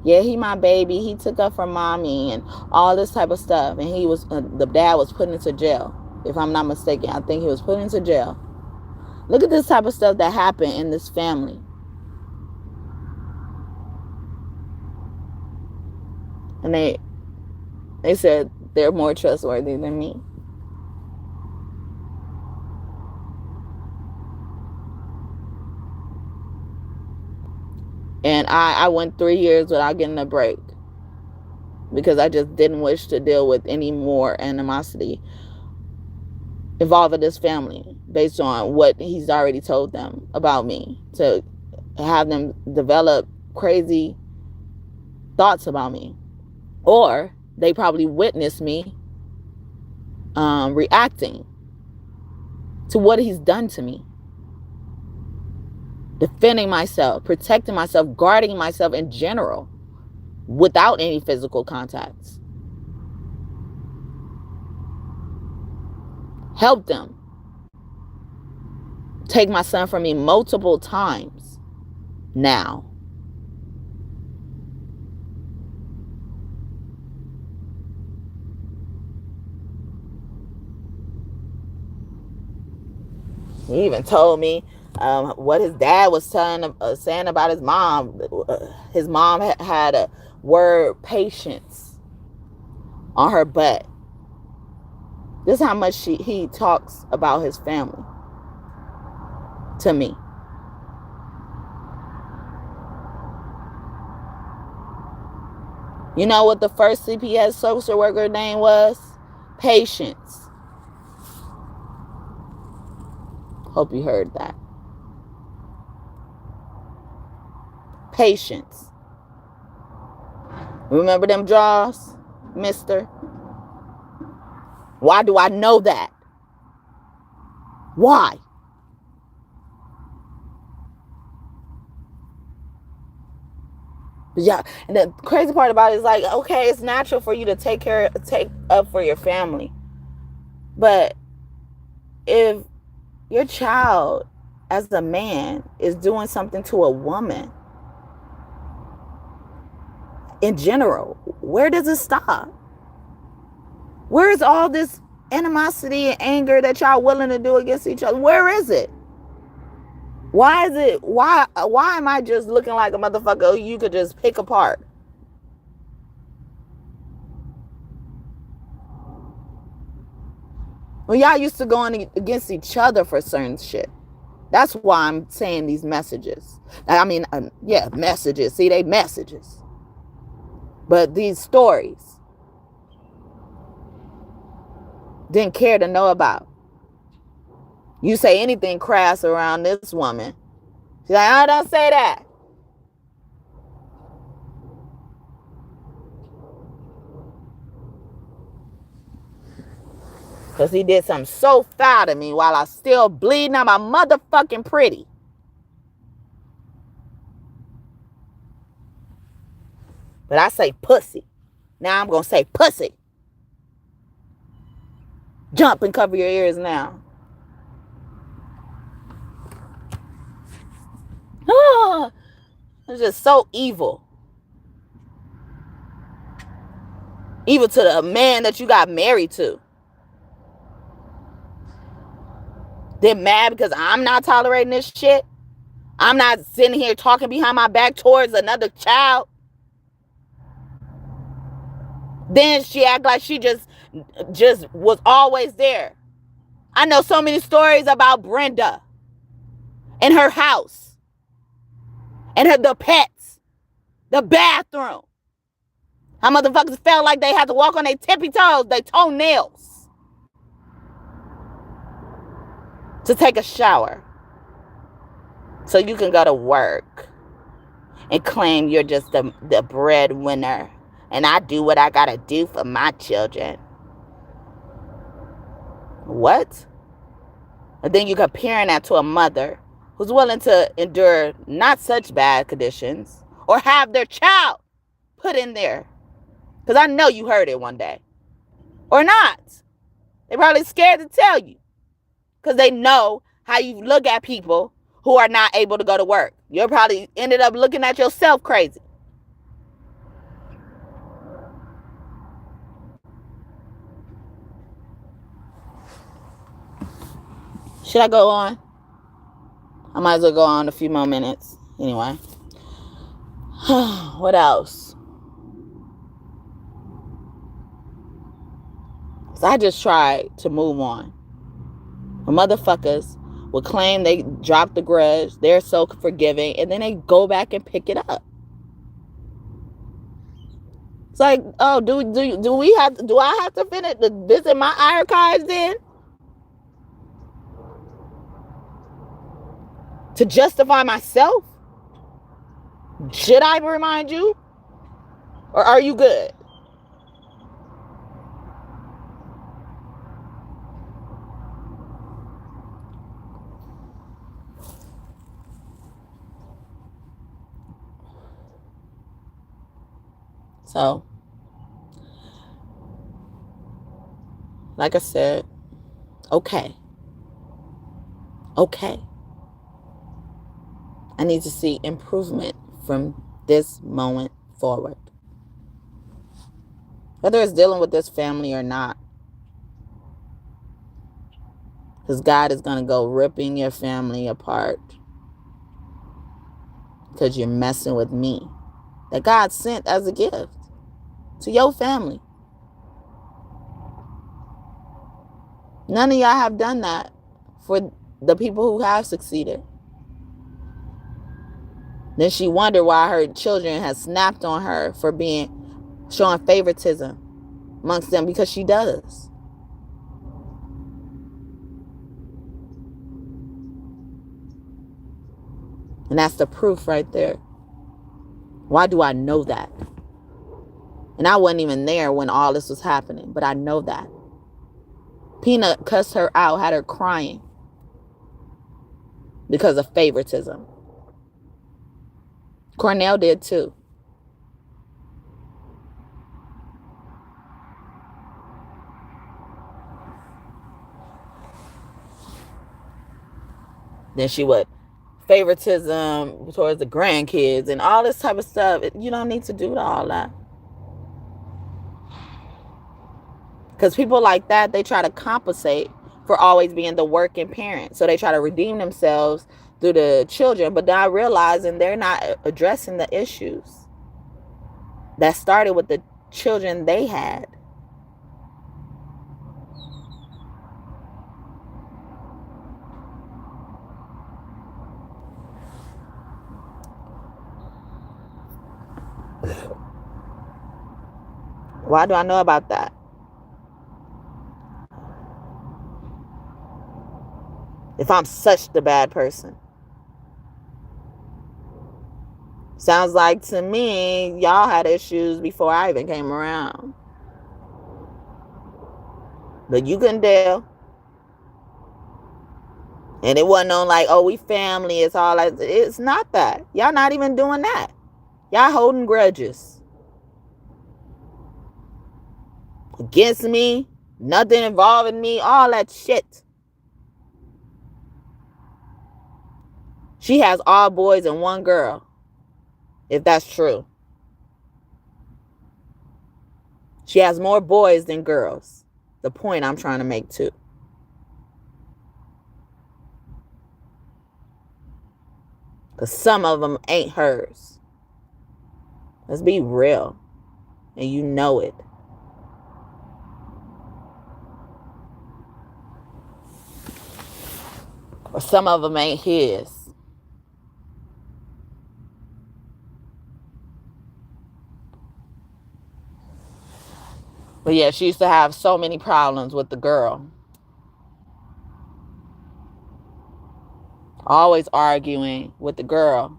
yeah, he my baby, he took up for mommy and all this type of stuff. And he was the dad was put into jail, if I'm not mistaken. I think he was put into jail. Look at this type of stuff that happened in this family. And they said they're more trustworthy than me. And I went 3 years without getting a break because I just didn't wish to deal with any more animosity involving this family based on what he's already told them about me, to have them develop crazy thoughts about me. Or they probably witnessed me reacting to what he's done to me. Defending myself, protecting myself, guarding myself in general without any physical contacts. Help them take my son from me multiple times now. He even told me what his dad was saying about his mom. His mom had a word patience on her butt. This is how much he talks about his family to me. You know what the first CPS social worker name was? Patience. Hope you heard that. Patience. Remember them draws, mister? Why do I know that? Why? Yeah, and the crazy part about it is like, okay, it's natural for you to take up for your family. But if your child as a man is doing something to a woman in general, where does it stop? Where is all this animosity and anger that y'all willing to do against each other? Where is it? Why am I just looking like a motherfucker you could just pick apart? Well, y'all used to going against each other for certain shit. That's why I'm saying these messages. I mean, messages. See, they messages. But these stories didn't care to know about. You say anything crass around this woman, she's like, oh, don't say that. Because he did something so foul to me while I still bleeding out my motherfucking pretty. But I say pussy. Now I'm going to say pussy. Jump and cover your ears now. It's just so evil. Evil to the man that you got married to. They're mad because I'm not tolerating this shit. I'm not sitting here talking behind my back towards another child. Then she act like she just was always there. I know so many stories about Brenda and her house and the pets, the bathroom. How motherfuckers felt like they had to walk on their tippy toes, their toenails, to take a shower so you can go to work and claim you're just the breadwinner and I do what I gotta do for my children. What? And then you're comparing that to a mother who's willing to endure not such bad conditions or have their child put in there. Because I know you heard it one day. Or not. They're probably scared to tell you. Because they know how you look at people who are not able to go to work. You'll probably ended up looking at yourself crazy. Should I go on? I might as well go on a few more minutes. Anyway. What else? So I just tried to move on. The motherfuckers will claim they dropped the grudge, they're so forgiving, and then they go back and pick it up. It's like, oh, do I have to finish to visit my archives then? To justify myself? Should I remind you? Or are you good? So, like I said, okay. I need to see improvement from this moment forward. Whether it's dealing with this family or not. Because God is going to go ripping your family apart. Because you're messing with me. That God sent as a gift to your family. None of y'all have done that for the people who have succeeded. Then she wondered why her children had snapped on her for being showing favoritism amongst them because she does. And that's the proof right there. Why do I know that? And I wasn't even there when all this was happening, but I know that. Peanut cussed her out, had her crying because of favoritism. Cornell did too. Then she would favoritism towards the grandkids and all this type of stuff. You don't need to do all that. Because people like that, they try to compensate for always being the working parent. So they try to redeem themselves through the children, but not realizing they're not addressing the issues that started with the children they had. Why do I know about that? If I'm such the bad person. Sounds like to me, y'all had issues before I even came around. But you couldn't tell. And it wasn't on like, oh, we family. It's all like, it's not that. Y'all not even doing that. Y'all holding grudges. Against me. Nothing involving me. All that shit. She has all boys and one girl. If that's true. She has more boys than girls. The point I'm trying to make too. Because some of them ain't hers. Let's be real. And you know it. Or some of them ain't his. But yeah, she used to have so many problems with the girl. Always arguing with the girl.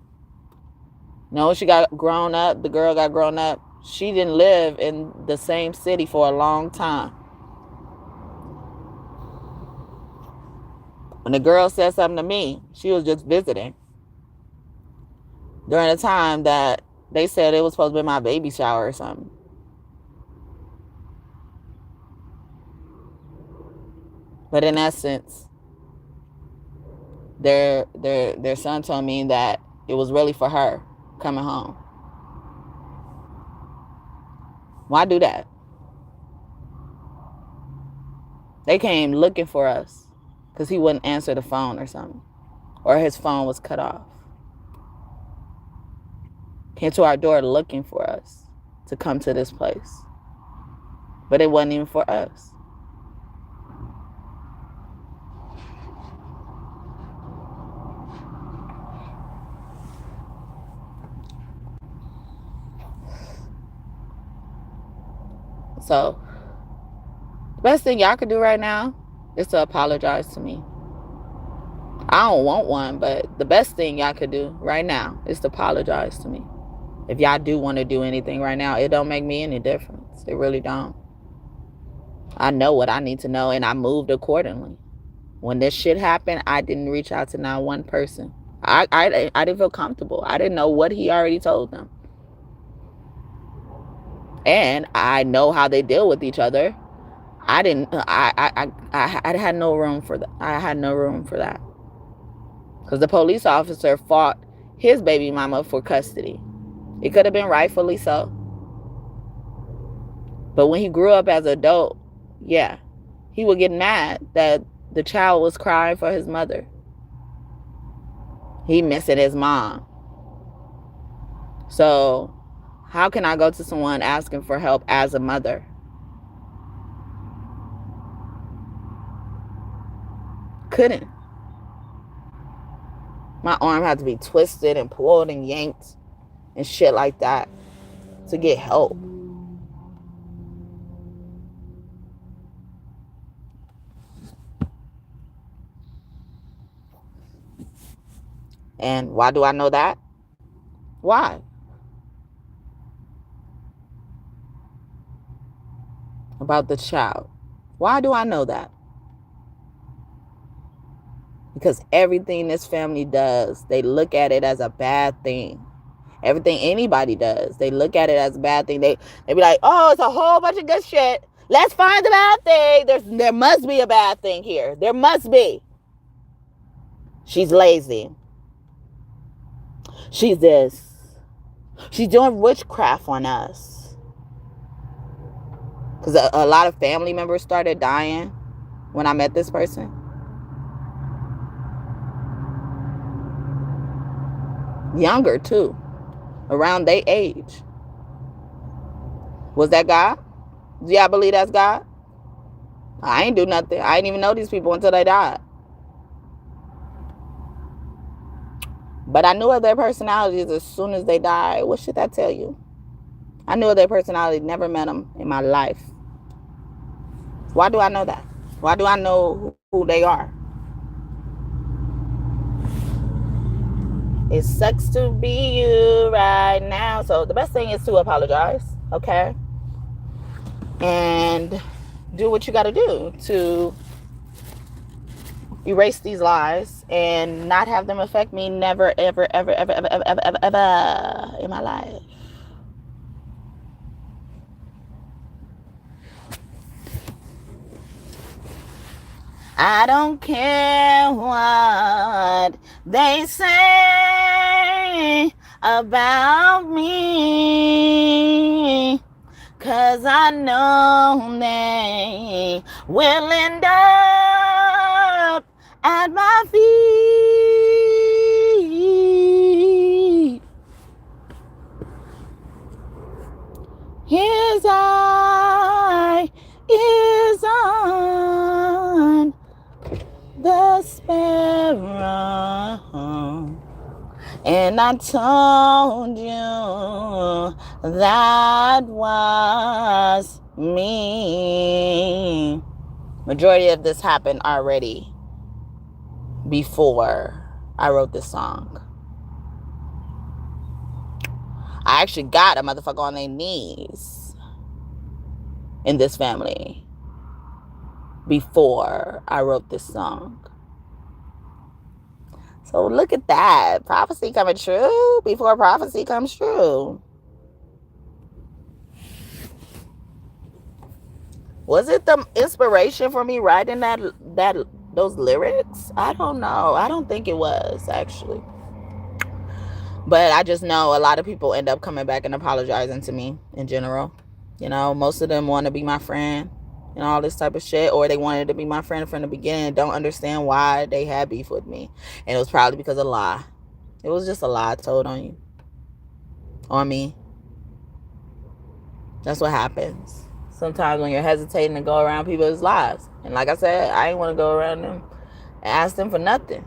No, she got grown up. The girl got grown up. She didn't live in the same city for a long time. When the girl said something to me, she was just visiting. During the time that they said it was supposed to be my baby shower or something. But in essence, their son told me that it was really for her coming home. Why do that? They came looking for us because he wouldn't answer the phone or something. Or his phone was cut off. Came to our door looking for us to come to this place. But it wasn't even for us. So, the best thing y'all could do right now is to apologize to me. I don't want one, but the best thing y'all could do right now is to apologize to me. If y'all do want to do anything right now, it don't make me any difference. It really don't. I know what I need to know, and I moved accordingly. When this shit happened, I didn't reach out to not one person. I didn't feel comfortable. I didn't know what he already told them. And I know how they deal with each other. I had no room for that. I had no room for that. Because the police officer fought his baby mama for custody. It could have been rightfully so. But when he grew up as an adult, yeah, he would get mad that the child was crying for his mother. He missing his mom. So how can I go to someone asking for help as a mother? Couldn't. My arm had to be twisted and pulled and yanked and shit like that to get help. And why do I know that? Why? About the child. Why do I know that? Because everything this family does, they look at it as a bad thing. Everything anybody does, they look at it as a bad thing. They be like, oh, it's a whole bunch of good shit. Let's find the bad thing. There must be a bad thing here. There must be. She's lazy. She's this. She's doing witchcraft on us. Because a lot of family members started dying when I met this person. Younger, too. Around their age. Was that God? Do y'all believe that's God? I ain't do nothing. I didn't even know these people until they died. But I knew of their personalities as soon as they died. What should that tell you? I knew of their personality. Never met them in my life. Why do I know that? Why do I know who they are? It sucks to be you right now. So the best thing is to apologize, okay? And do what you got to do to erase these lies and not have them affect me never, ever, ever, ever, ever, ever, ever, ever, ever in my life. I don't care what they say about me, 'cause I know they will end up at my feet. His eye is on the sparrow, and I told you that was me. Majority of this happened already before I wrote this song. I actually got a motherfucker on their knees in this family before I wrote this song. So look at that. Prophecy coming true before prophecy comes true. Was it the inspiration for me writing those lyrics? I don't know. I don't think it was, actually. But I just know a lot of people end up coming back and apologizing to me in general. You know, most of them want to be my friend and all this type of shit, or they wanted to be my friend from the beginning and don't understand why they had beef with me. And it was probably because of a lie. It was just a lie told on you. On me. That's what happens. Sometimes when you're hesitating to go around people's lives. And like I said, I ain't want to go around them and ask them for nothing.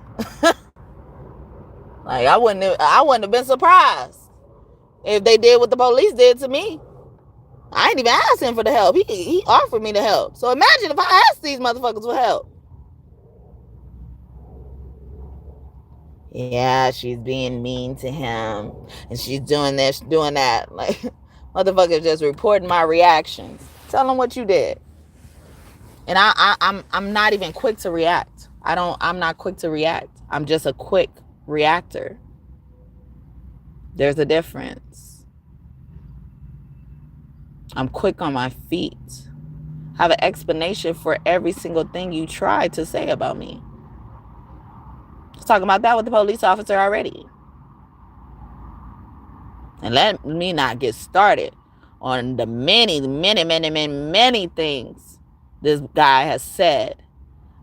Like, I wouldn't have been surprised if they did what the police did to me. I ain't even asked him for the help. He offered me the help. So imagine if I asked these motherfuckers for help. Yeah, she's being mean to him. And she's doing this, doing that. Like, motherfuckers just reporting my reactions. Tell them what you did. And I'm not even quick to react. I'm not quick to react. I'm just a quick reactor. There's a difference. I'm quick on my feet. I have an explanation for every single thing you tried to say about me. I was talking about that with the police officer already. And let me not get started on the many things this guy has said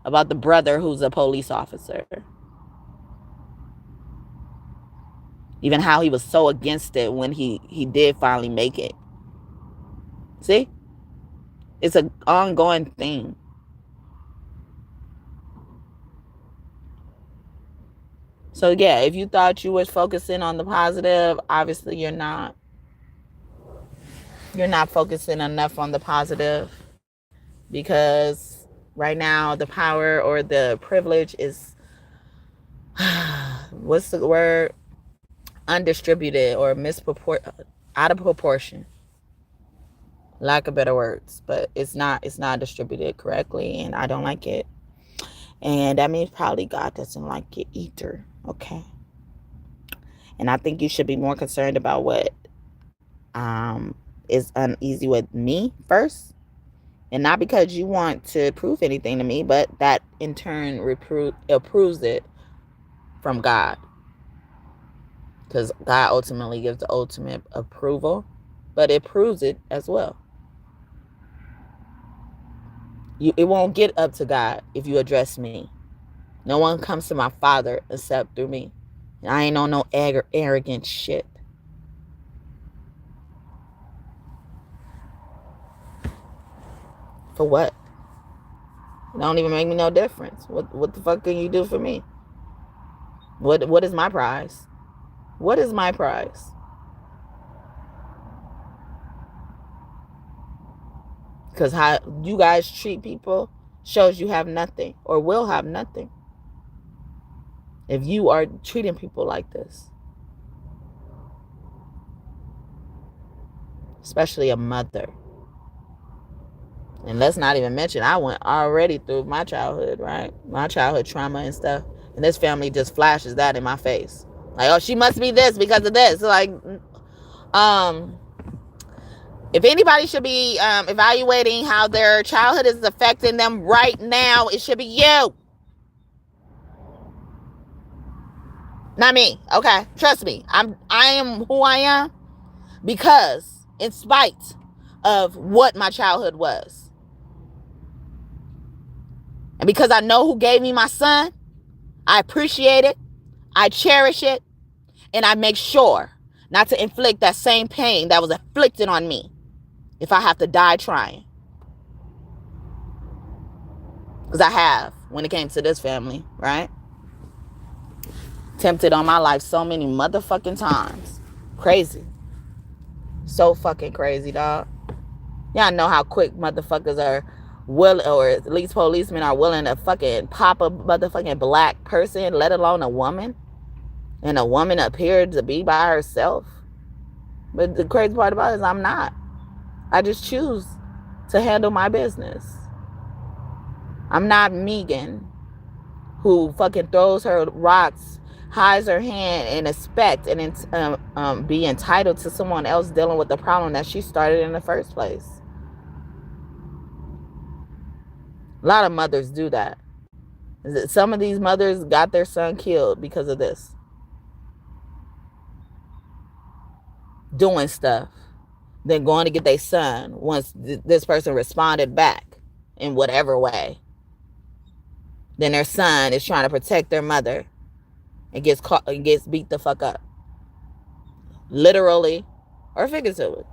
about the brother who's a police officer. Even how he was so against it when he did finally make it. See? It's an ongoing thing. So yeah, if you thought you was focusing on the positive, obviously you're not. You're not focusing enough on the positive, because right now the power or the privilege is what's the word? Undistributed or out of proportion. Lack of better words, but it's not distributed correctly, and I don't like it. And that means probably God doesn't like it either. Okay. And I think you should be more concerned about what is uneasy with me first. And not because you want to prove anything to me, but that in turn approves it from God. Because God ultimately gives the ultimate approval, but it proves it as well. It won't get up to God if you address me. No one comes to my Father except through me. And I ain't on no arrogant shit. For what? It don't even make me no difference. What the fuck can you do for me? What is my prize? What is my prize? Because how you guys treat people shows you have nothing or will have nothing. If you are treating people like this. Especially a mother. And let's not even mention, I went already through my childhood, right? My childhood trauma and stuff. And this family just flashes that in my face. Like, oh, she must be this because of this. Like, if anybody should be evaluating how their childhood is affecting them right now, it should be you. Not me. Okay. Trust me. I am who I am because in spite of what my childhood was. And because I know who gave me my son, I appreciate it. I cherish it. And I make sure not to inflict that same pain that was inflicted on me if I have to die trying. Because I have when it came to this family, right? Tempted on my life so many motherfucking times. Crazy. So fucking crazy, dog. Y'all know how quick motherfuckers are willing, or at least policemen are willing to fucking pop a motherfucking black person, let alone a woman. And a woman appeared to be by herself. But the crazy part about it is I'm not. I just choose to handle my business. I'm not Megan, who fucking throws her rocks, hides her hand, and expect and be entitled to someone else dealing with the problem that she started in the first place. A lot of mothers do that. Some of these mothers got their son killed because of this. Doing stuff. Then going to get their son once this person responded back in whatever way. Then their son is trying to protect their mother and gets caught and gets beat the fuck up. Literally or figuratively.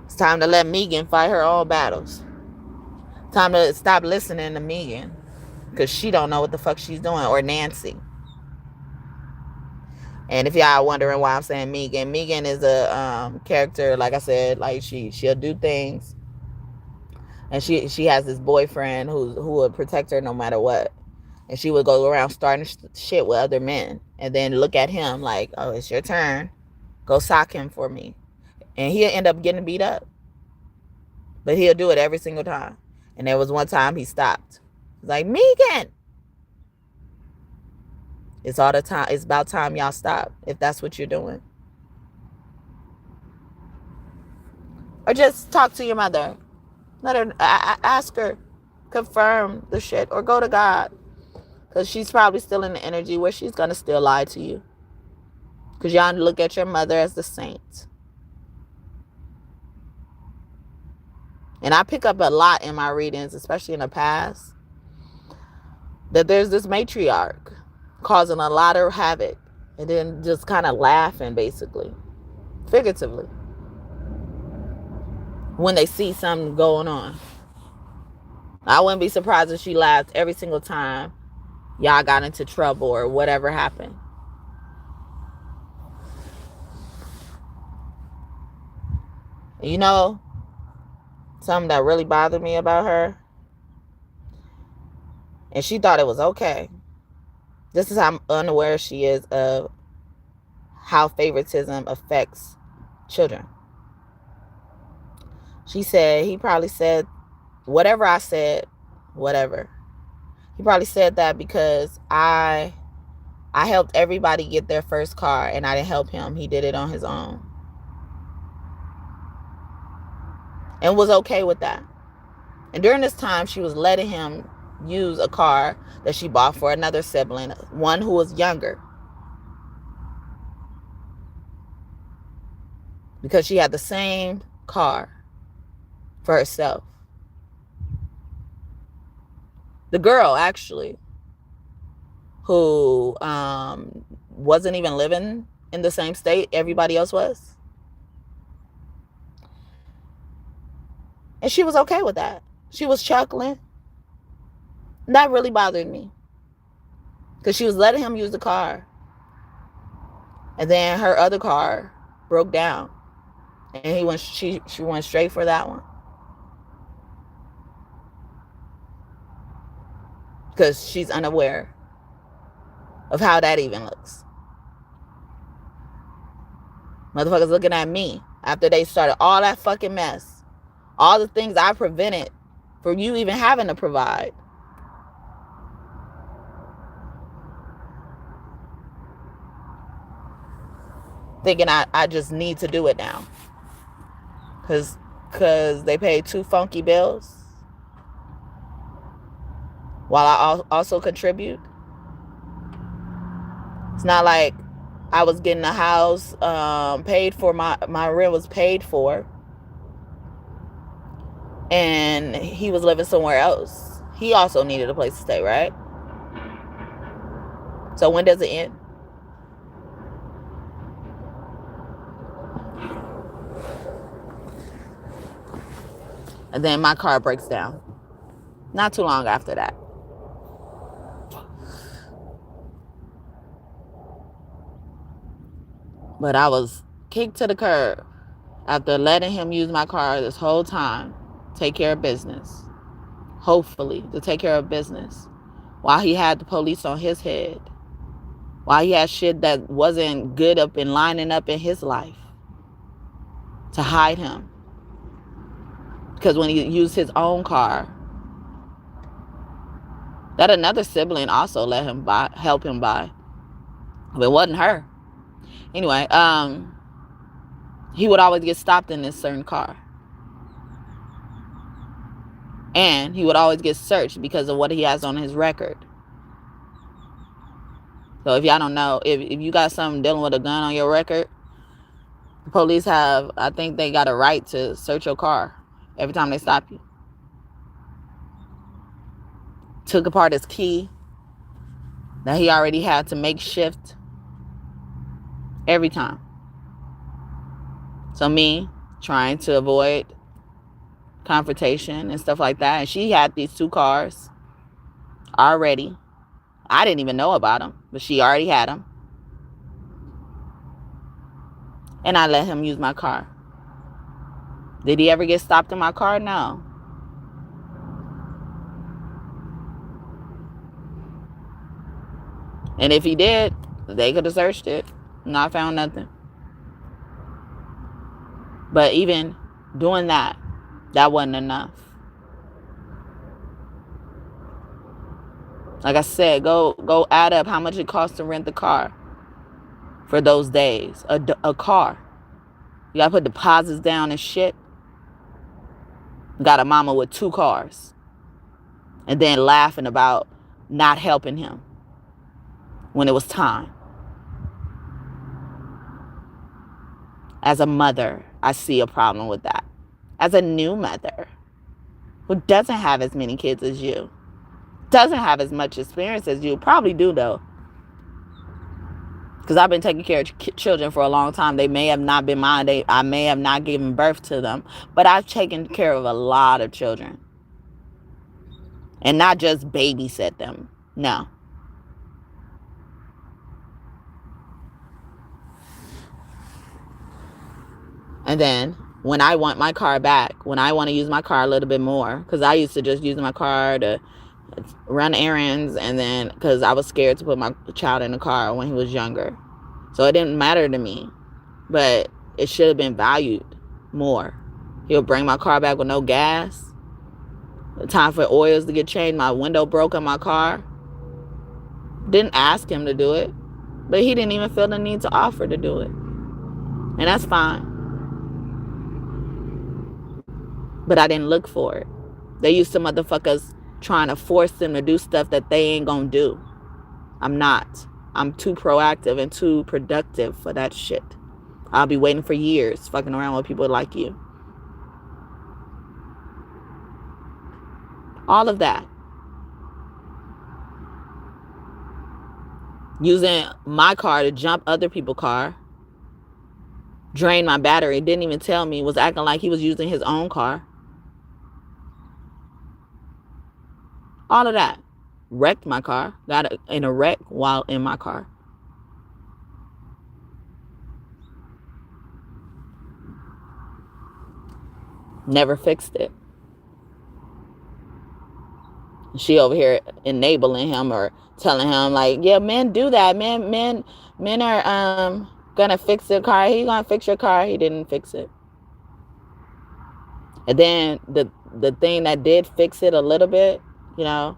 It's time to let Megan fight her own battles. Time to stop listening to Megan. Because she don't know what the fuck she's doing. Or Nancy. And if y'all wondering why I'm saying Megan. Megan is a character, like I said, like she'll do things. And she has this boyfriend who would protect her no matter what. And she would go around starting shit with other men. And then look at him like, oh, it's your turn. Go sock him for me. And he'll end up getting beat up. But he'll do it every single time. And there was one time he stopped. He's like, Megan! It's all the time. It's about time y'all stop if that's what you're doing. Or just talk to your mother. Let her, ask her, confirm the shit, or go to God. Because she's probably still in the energy where she's going to still lie to you. Because y'all look at your mother as the saint. And I pick up a lot in my readings, especially in the past, that there's this matriarch causing a lot of havoc. And then just kind of laughing, basically. Figuratively. When they see something going on. I wouldn't be surprised if she laughed every single time y'all got into trouble or whatever happened. You know, something that really bothered me about her And she thought it was okay. This is how unaware she is of how favoritism affects children. She said, he probably said, whatever I said, whatever. He probably said that because I helped everybody get their first car and I didn't help him. He did it on his own. And was okay with that. And during this time, she was letting him use a car that she bought for another sibling, one who was younger. Because she had the same car for herself. The girl, actually, who wasn't even living in the same state everybody else was. And she was okay with that. She was chuckling. That really bothered me. Because she was letting him use the car. And then her other car broke down. And she went straight for that one. Because she's unaware of how that even looks. Motherfuckers looking at me after they started all that fucking mess. All the things I prevented for you even having to provide. Thinking I just need to do it now. Because they paid 2 funky bills. While I also contribute. It's not like I was getting a house paid for. My rent was paid for. And he was living somewhere else. He also needed a place to stay, right? So when does it end? And then my car breaks down. Not too long after that. But I was kicked to the curb after letting him use my car this whole time. Take care of business. Hopefully, to take care of business. While he had the police on his head. While he had shit that wasn't good up and lining up in his life. To hide him. Because when he used his own car, that another sibling also let him help him buy. But it wasn't her. Anyway, he would always get stopped in this certain car. And he would always get searched because of what he has on his record. So if y'all don't know, if you got something dealing with a gun on your record, the police I think they got a right to search your car every time they stop you. Took apart his key that he already had to makeshift every time. So me trying to avoid confrontation and stuff like that. And she had these 2 cars already. I didn't even know about them, but she already had them. And I let him use my car. Did he ever get stopped in my car? No. And if he did, they could have searched it. Not found nothing. But even doing that wasn't enough. Like I said, go add up how much it costs to rent the car for those days. A car. You gotta put deposits down and shit. Got a mama with 2 cars. And then laughing about not helping him when it was time. As a mother, I see a problem with that. As a new mother who doesn't have as many kids as you, doesn't have as much experience as you, probably do though. Because I've been taking care of children for a long time. They may have not been mine. I may have not given birth to them. But I've taken care of a lot of children. And not just babysit them. No. And then when I want my car back, when I want to use my car a little bit more, because I used to just use my car to run errands, and then because I was scared to put my child in the car when he was younger. So it didn't matter to me, but it should have been valued more. He'll bring my car back with no gas. Time for oils to get changed. My window broke on my car. Didn't ask him to do it, but he didn't even feel the need to offer to do it. And that's fine. But I didn't look for it. They used to motherfuckers trying to force them to do stuff that they ain't gonna do. I'm not. I'm too proactive and too productive for that shit. I'll be waiting for years fucking around with people like you. All of that. Using my car to jump other people's car. Drain my battery. Didn't even tell me. Was acting like he was using his own car. All of that. Wrecked my car. Got in a wreck while in my car. Never fixed it. She over here enabling him or telling him like, yeah, men do that. Men are gonna fix the car. He gonna fix your car. He didn't fix it. And then the thing that did fix it a little bit, you know,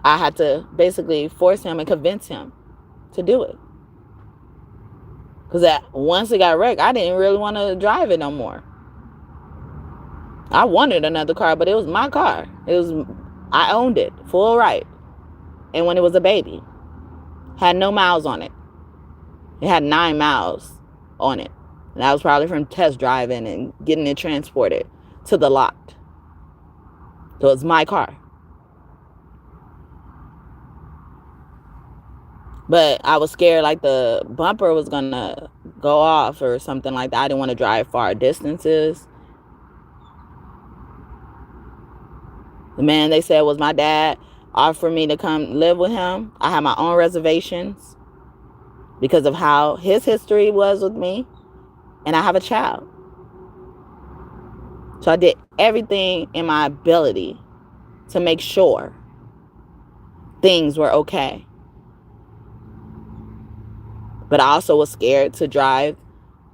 I had to basically force him and convince him to do it. Because once it got wrecked, I didn't really want to drive it no more. I wanted another car, but it was my car. I owned it, full right. And when it was a baby, had no miles on it. It had 9 miles on it. And that was probably from test driving and getting it transported to the lot. So it's my car. But I was scared like the bumper was going to go off or something like that. I didn't want to drive far distances. The man they said was my dad offered me to come live with him. I had my own reservations because of how his history was with me. And I have a child. So I did everything in my ability to make sure things were okay. But I also was scared to drive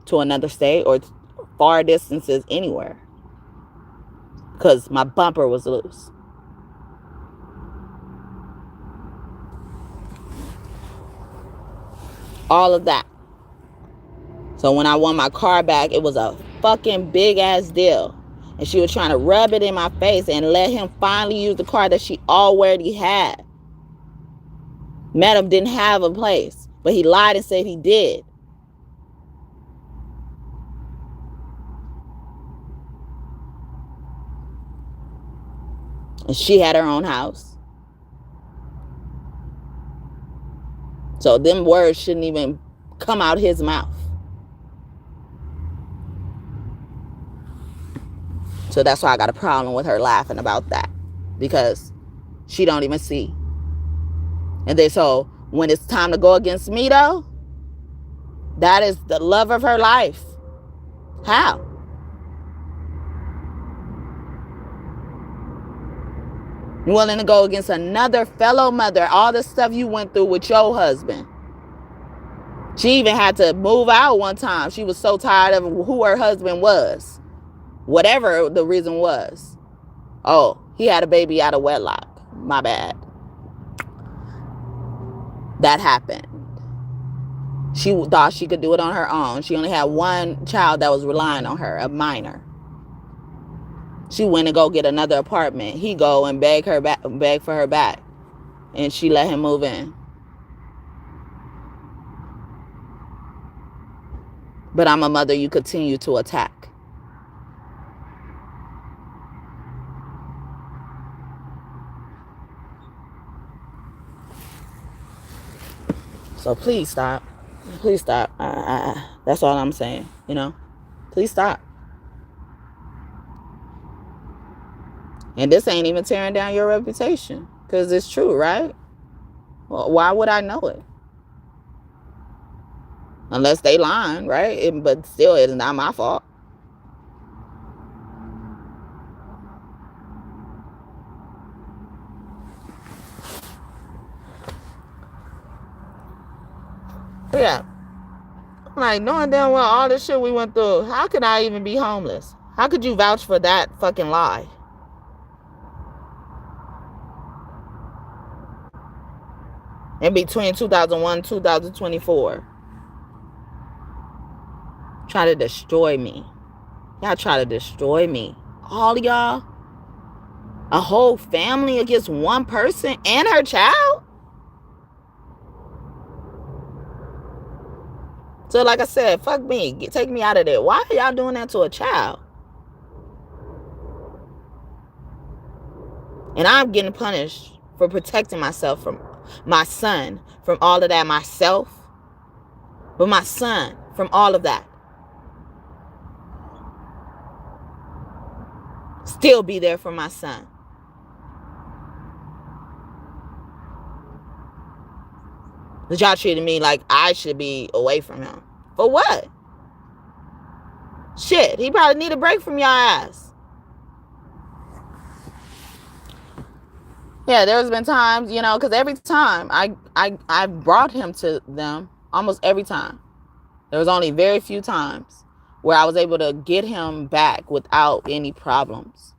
to another state or far distances anywhere because my bumper was loose. All of that. So when I won my car back, it was a fucking big ass deal. And she was trying to rub it in my face and let him finally use the car that she already had. Madam didn't have a place, but he lied and said he did. And she had her own house. So them words shouldn't even come out his mouth. So that's why I got a problem with her laughing about that. Because she don't even see. And then so when it's time to go against me though, that is the love of her life. How? You're willing to go against another fellow mother, all the stuff you went through with your husband. She even had to move out one time. She was so tired of who her husband was. Whatever the reason was. Oh, he had a baby out of wedlock. My bad. That happened. She thought she could do it on her own. She only had one child that was relying on her, a minor. She went and go get another apartment. He go and beg for her back. And she let him move in. But I'm a mother you continue to attack. So please stop. Please stop. That's all I'm saying, you know. Please stop. And this ain't even tearing down your reputation. Because it's true, right? Well, why would I know it? Unless they lying, right? But still, it's not my fault. Yeah. I'm like, knowing damn well all this shit we went through, how could I even be homeless? How could you vouch for that fucking lie? In between 2001 and 2024. Try to destroy me. Y'all try to destroy me. All of y'all. A whole family against one person and her child? So like I said, fuck me. Take me out of there. Why are y'all doing that to a child? And I'm getting punished for protecting myself from my son, from all of that myself. But my son, from all of that. Still be there for my son. But y'all treated me like I should be away from him. For what? Shit, he probably need a break from y'all ass. Yeah, there's been times, you know, because every time I brought him to them, almost every time. There was only very few times where I was able to get him back without any problems.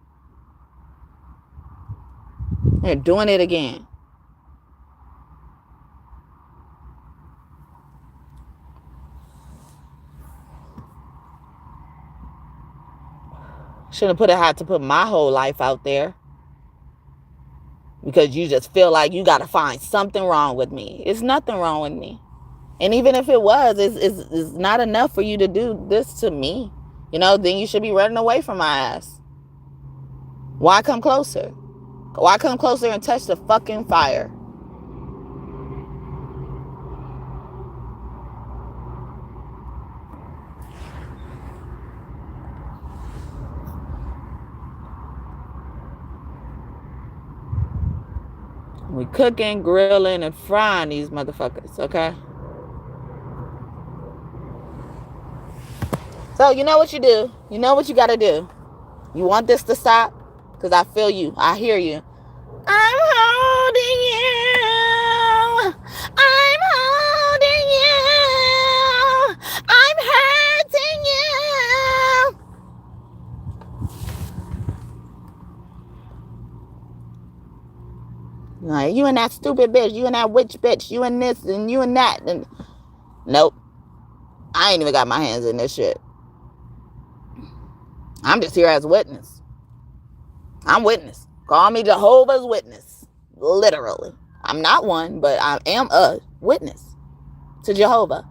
They're doing it again. Shouldn't have to put my whole life out there. Because you just feel like you got to find something wrong with me. It's nothing wrong with me. And even if it was, it's not enough for you to do this to me. You know, then you should be running away from my ass. Why come closer? Why come closer and touch the fucking fire? We cooking, grilling, and frying these motherfuckers, okay? So you know what you do. You know what you got to do. You want this to stop? Because I feel you. I hear you. I'm holding you. I'm holding you. I'm hurting you. Like, you and that stupid bitch. You and that witch bitch. You and this and you and that. And nope. I ain't even got my hands in this shit. I'm just here as a witness. I'm witness. Call me Jehovah's Witness. Literally. I'm not one, but I am a witness to Jehovah.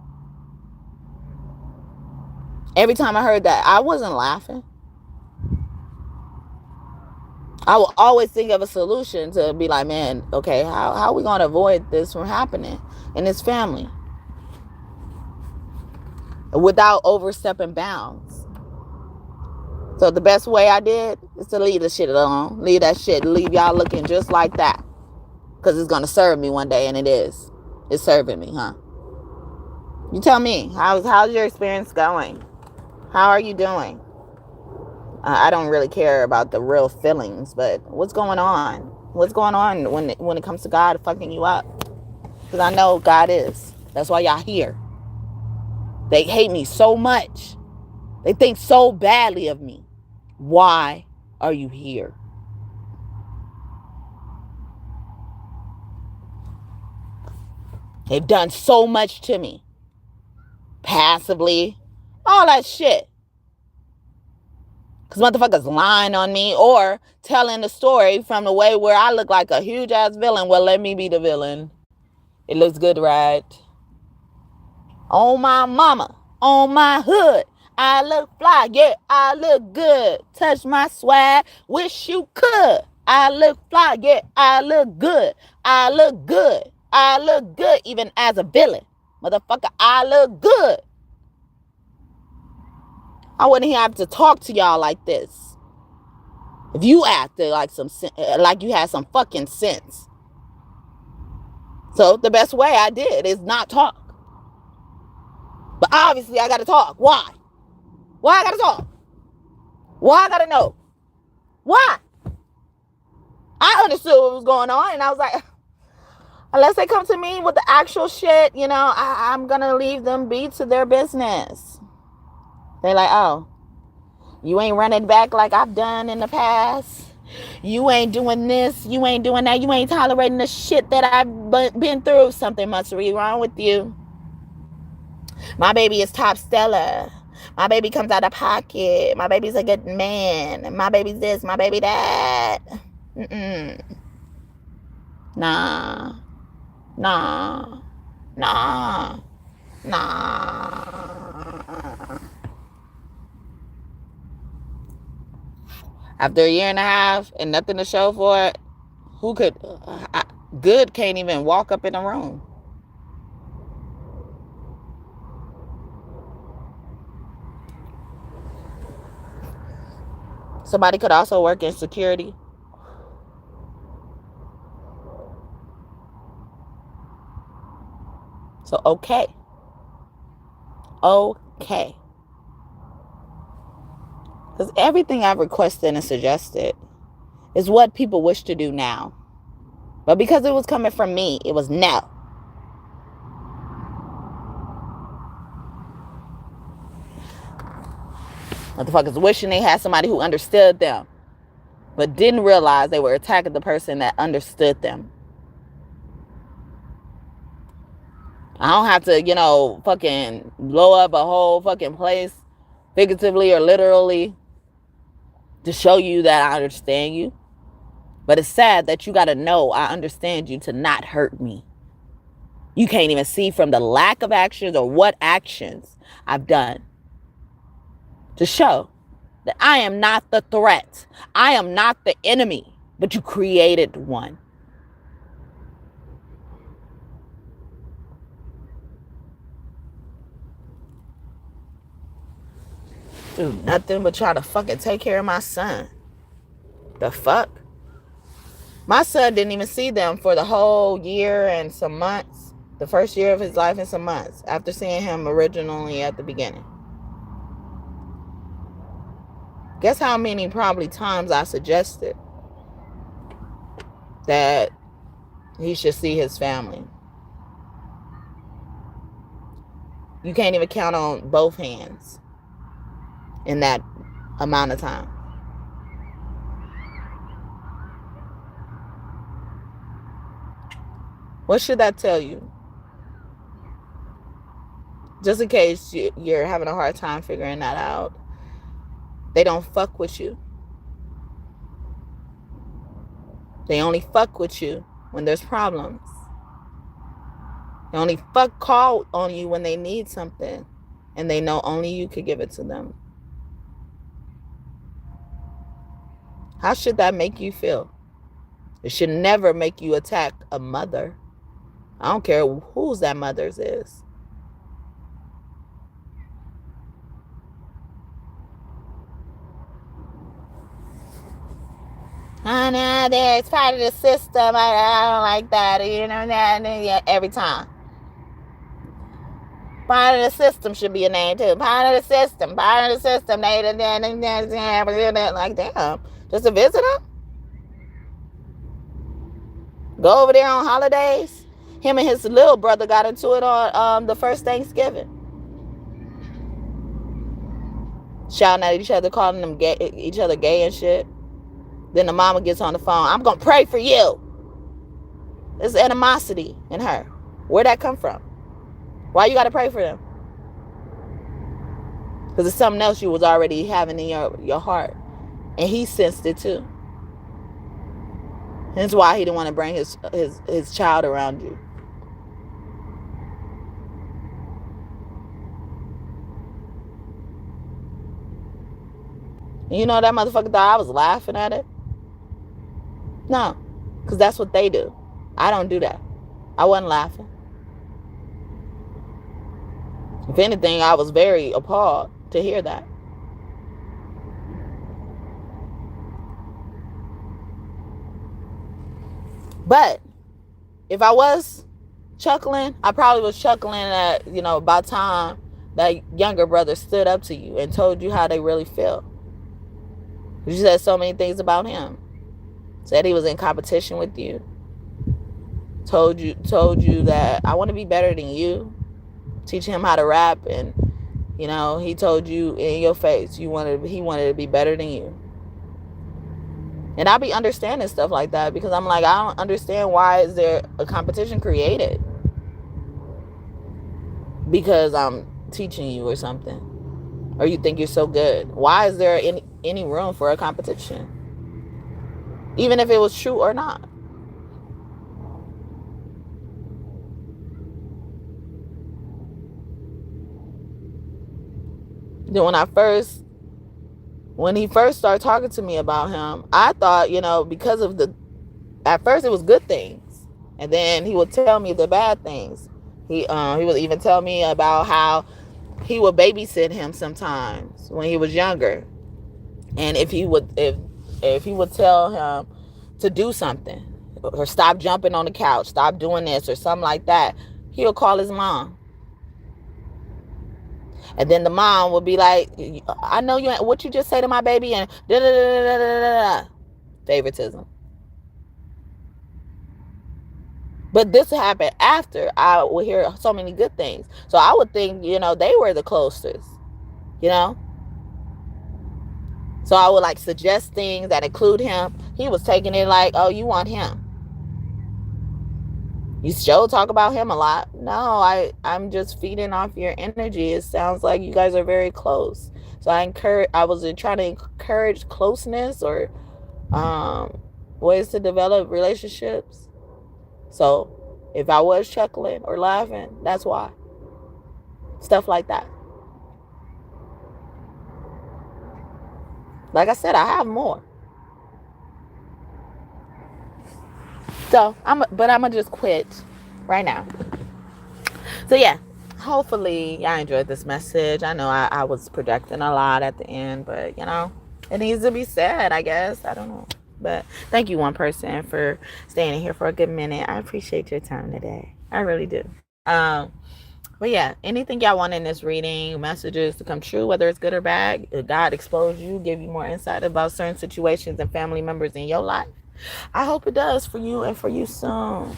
Every time I heard that, I wasn't laughing. I will always think of a solution to be like, man, okay, how are we going to avoid this from happening in this family? Without overstepping bounds. So the best way I did is to leave the shit alone. Leave that shit. Leave y'all looking just like that. Because it's going to serve me one day, and it is. It's serving me, huh? You tell me. How's your experience going? How are you doing? I don't really care about the real feelings, but what's going on? What's going on when it comes to God fucking you up? Because I know God is. That's why y'all here. They hate me so much. They think so badly of me. Why are you here? They've done so much to me. Passively. All that shit. Because motherfuckers lying on me or telling the story from the way where I look like a huge ass villain. Well, let me be the villain. It looks good, right? On my mama. On my hood. I look fly. Yeah, I look good. Touch my swag. Wish you could. I look fly. Yeah, I look good. I look good. I look good even as a villain. Motherfucker, I look good. I wouldn't have to talk to y'all like this. If you acted like you had some fucking sense. So the best way I did is not talk. But obviously I gotta talk. Why? Why I gotta talk? Why I gotta know? Why? I understood what was going on and I was like, Unless they come to me with the actual shit, I'm going to leave them be to their business. They like, oh, you ain't running back like I've done in the past. You ain't doing this. You ain't doing that. You ain't tolerating the shit that I've been through. Something must be wrong with you. My baby is top stellar. My baby comes out of pocket. My baby's a good man. My baby's this. My baby that. Mm-mm. Nah. Nah. Nah. Nah. After a year and a half and nothing to show for it, who could... Good can't even walk up in a room. Somebody could also work in security. So, okay. Okay. Because everything I've requested and suggested is what people wish to do now. But because it was coming from me, it was no. Motherfuckers wishing they had somebody who understood them, but didn't realize they were attacking the person that understood them. I don't have to, fucking blow up a whole fucking place, figuratively or literally, to show you that I understand you. But it's sad that you got to know I understand you to not hurt me. You can't even see from the lack of actions or what actions I've done to show that I am not the threat. I am not the enemy, but you created one. Do nothing but try to fucking take care of my son. The fuck? My son didn't even see them for the whole year and some months. The first year of his life and some months after seeing him originally at the beginning. Guess how many probably times I suggested that he should see his family. You can't even count on both hands in that amount of time. What should that tell you? Just in case you're having a hard time figuring that out. They don't fuck with you. They only fuck with you when there's problems. They only call on you when they need something. And they know only you could give it to them. How should that make you feel? It should never make you attack a mother. I don't care whose that mother's is. Oh, no, it's part of the system. I don't like that. Every time. Part of the system should be a name too. Part of the system. Part of the system. Like, damn. Just a visitor? Go over there on holidays. Him and his little brother got into it on the first Thanksgiving. Shouting at each other, calling them each other gay and shit. Then the mama gets on the phone. I'm going to pray for you. There's animosity in her. Where'd that come from? Why you got to pray for them? Because it's something else you was already having in your heart. And he sensed it too. That's why he didn't want to bring his child around you. And you know that motherfucker thought I was laughing at it? No. Because that's what they do. I don't do that. I wasn't laughing. If anything, I was very appalled to hear that. But if I was chuckling, I probably was chuckling at, about time that younger brother stood up to you and told you how they really feel. You said so many things about him. Said he was in competition with you. told you that I want to be better than you, teaching him how to rap, and he told you in your face he wanted to be better than you. And I be understanding stuff like that because I'm like, I don't understand why is there a competition created because I'm teaching you or something, or you think you're so good. Why is there any room for a competition, even if it was true or not? Then when he first started talking to me about him, I thought, because of at first it was good things, and then he would tell me the bad things. He would even tell me about how he would babysit him sometimes when he was younger, and if he would tell him to do something or stop jumping on the couch, stop doing this or something like that, he'll call his mom. And then the mom would be like, I know what you just say to my baby, and da da da da da da da. Favoritism. But this happened after I would hear so many good things. So I would think, they were the closest, So I would suggest things that include him. He was taking it like, oh, you want him. You still talk about him a lot. No, I'm just feeding off your energy. It sounds like you guys are very close. So I was trying to encourage closeness or ways to develop relationships. So if I was chuckling or laughing, that's why. Stuff like that. Like I said, I have more. So I'm gonna just quit right now. So yeah, hopefully y'all enjoyed this message. I know I was projecting a lot at the end, but it needs to be said, I guess. I don't know. But thank you, one person, for staying in here for a good minute. I appreciate your time today. I really do. But yeah, anything y'all want in this reading, messages to come true, whether it's good or bad, God expose you, give you more insight about certain situations and family members in your life. I hope it does for you and for you soon.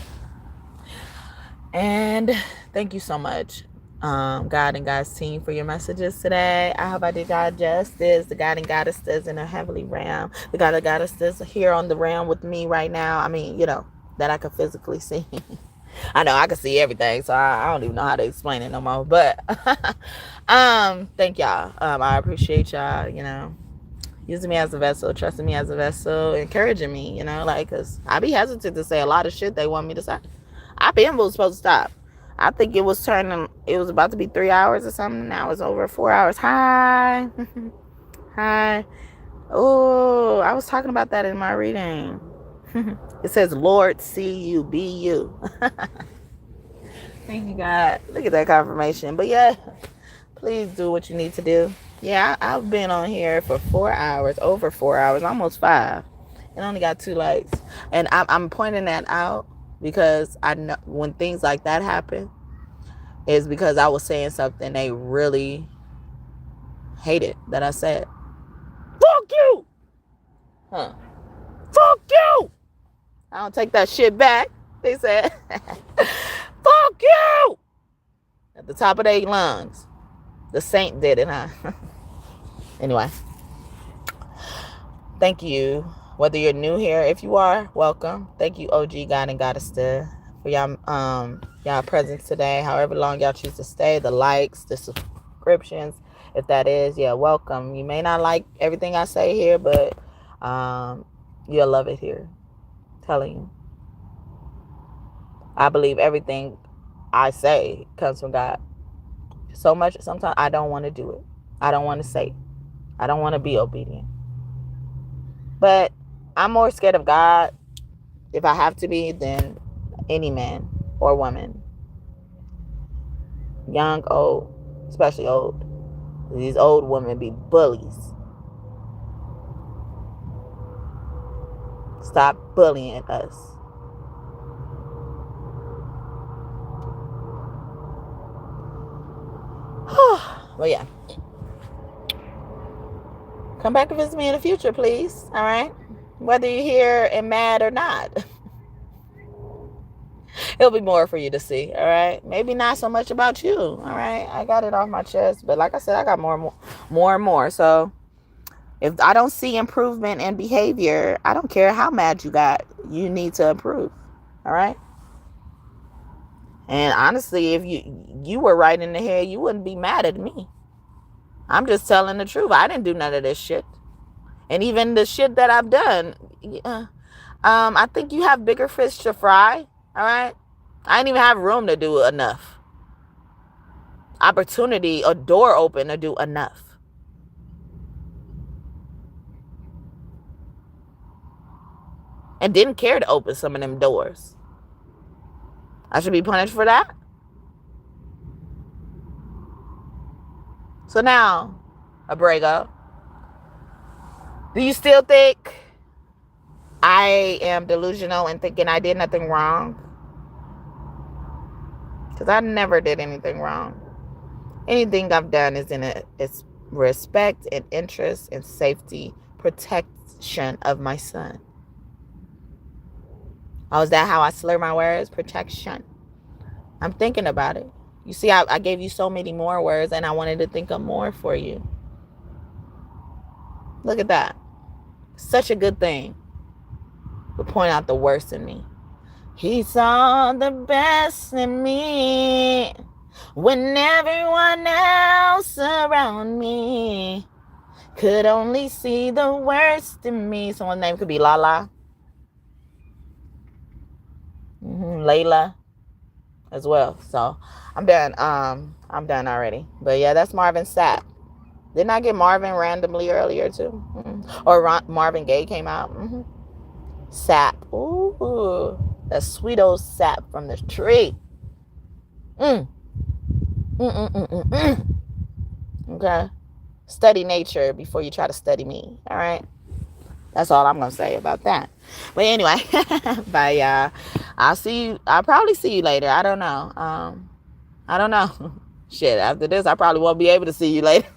And thank you so much, God and God's team, for your messages today. I hope I did God justice. The God and Goddesses in a heavenly realm. The God and Goddesses here on the realm with me right now. I mean, that I could physically see. I know I can see everything, so I don't even know how to explain it no more. But thank y'all. I appreciate y'all, using me as a vessel, trusting me as a vessel, encouraging me, because I be hesitant to say a lot of shit they want me to say. I was supposed to stop. I think it was about to be 3 hours or something. Now it's over 4 hours. Hi. Hi. Oh, I was talking about that in my reading. It says, Lord, see you, be you. Thank you, God. Look at that confirmation. But yeah, please do what you need to do. Yeah, I've been on here for 4 hours, over 4 hours, almost 5, and only got 2 likes. And I'm pointing that out because I know when things like that happen, is because I was saying something they really hated that I said. Fuck you! Huh. Fuck you! I don't take that shit back. They said, fuck you! At the top of their lungs. The saint did it, huh? Anyway. Thank you. Whether you're new here, if you are, welcome. Thank you, OG God and Goddess, for y'all presence today. However long y'all choose to stay, the likes, the subscriptions, if that is, welcome. You may not like everything I say here, but you'll love it here. I'm telling you. I believe everything I say comes from God. So much, sometimes I don't want to do it. I don't want to say it. I don't want to be obedient. But I'm more scared of God, if I have to be, than any man or woman. Young, old, especially old. These old women be bullies. Stop bullying us. Well, yeah. Come back and visit me in the future, please. All right? Whether you're here and mad or not. It'll be more for you to see. All right. Maybe not so much about you. All right. I got it off my chest. But like I said, I got more and more. So if I don't see improvement in behavior, I don't care how mad you got. You need to improve. All right. And honestly, if you were right in the head, you wouldn't be mad at me. I'm just telling the truth. I didn't do none of this shit. And even the shit that I've done, I think you have bigger fish to fry. All right. I didn't even have room to do enough. Opportunity, a door open to do enough. And didn't care to open some of them doors. I should be punished for that. So now, Abrego, do you still think I am delusional and thinking I did nothing wrong? Because I never did anything wrong. Anything I've done is in it's respect and interest and safety, protection of my son. Oh, is that how I slur my words? Protection. I'm thinking about it. You see, I gave you so many more words and I wanted to think of more for you. Look at that. Such a good thing. To point out the worst in me. He saw the best in me when everyone else around me could only see the worst in me. Someone's name could be Lala. Layla as well. So I'm done. I'm done already. But yeah, that's Marvin Sapp. Didn't I get Marvin randomly earlier too? Or Marvin Gaye came out. Sap. Ooh, that sweet old sap from the tree. Okay. Study nature before you try to study me. All right. That's all I'm gonna say about that. But anyway, bye y'all. I'll probably see you later. I don't know. I don't know. Shit, after this, I probably won't be able to see you later.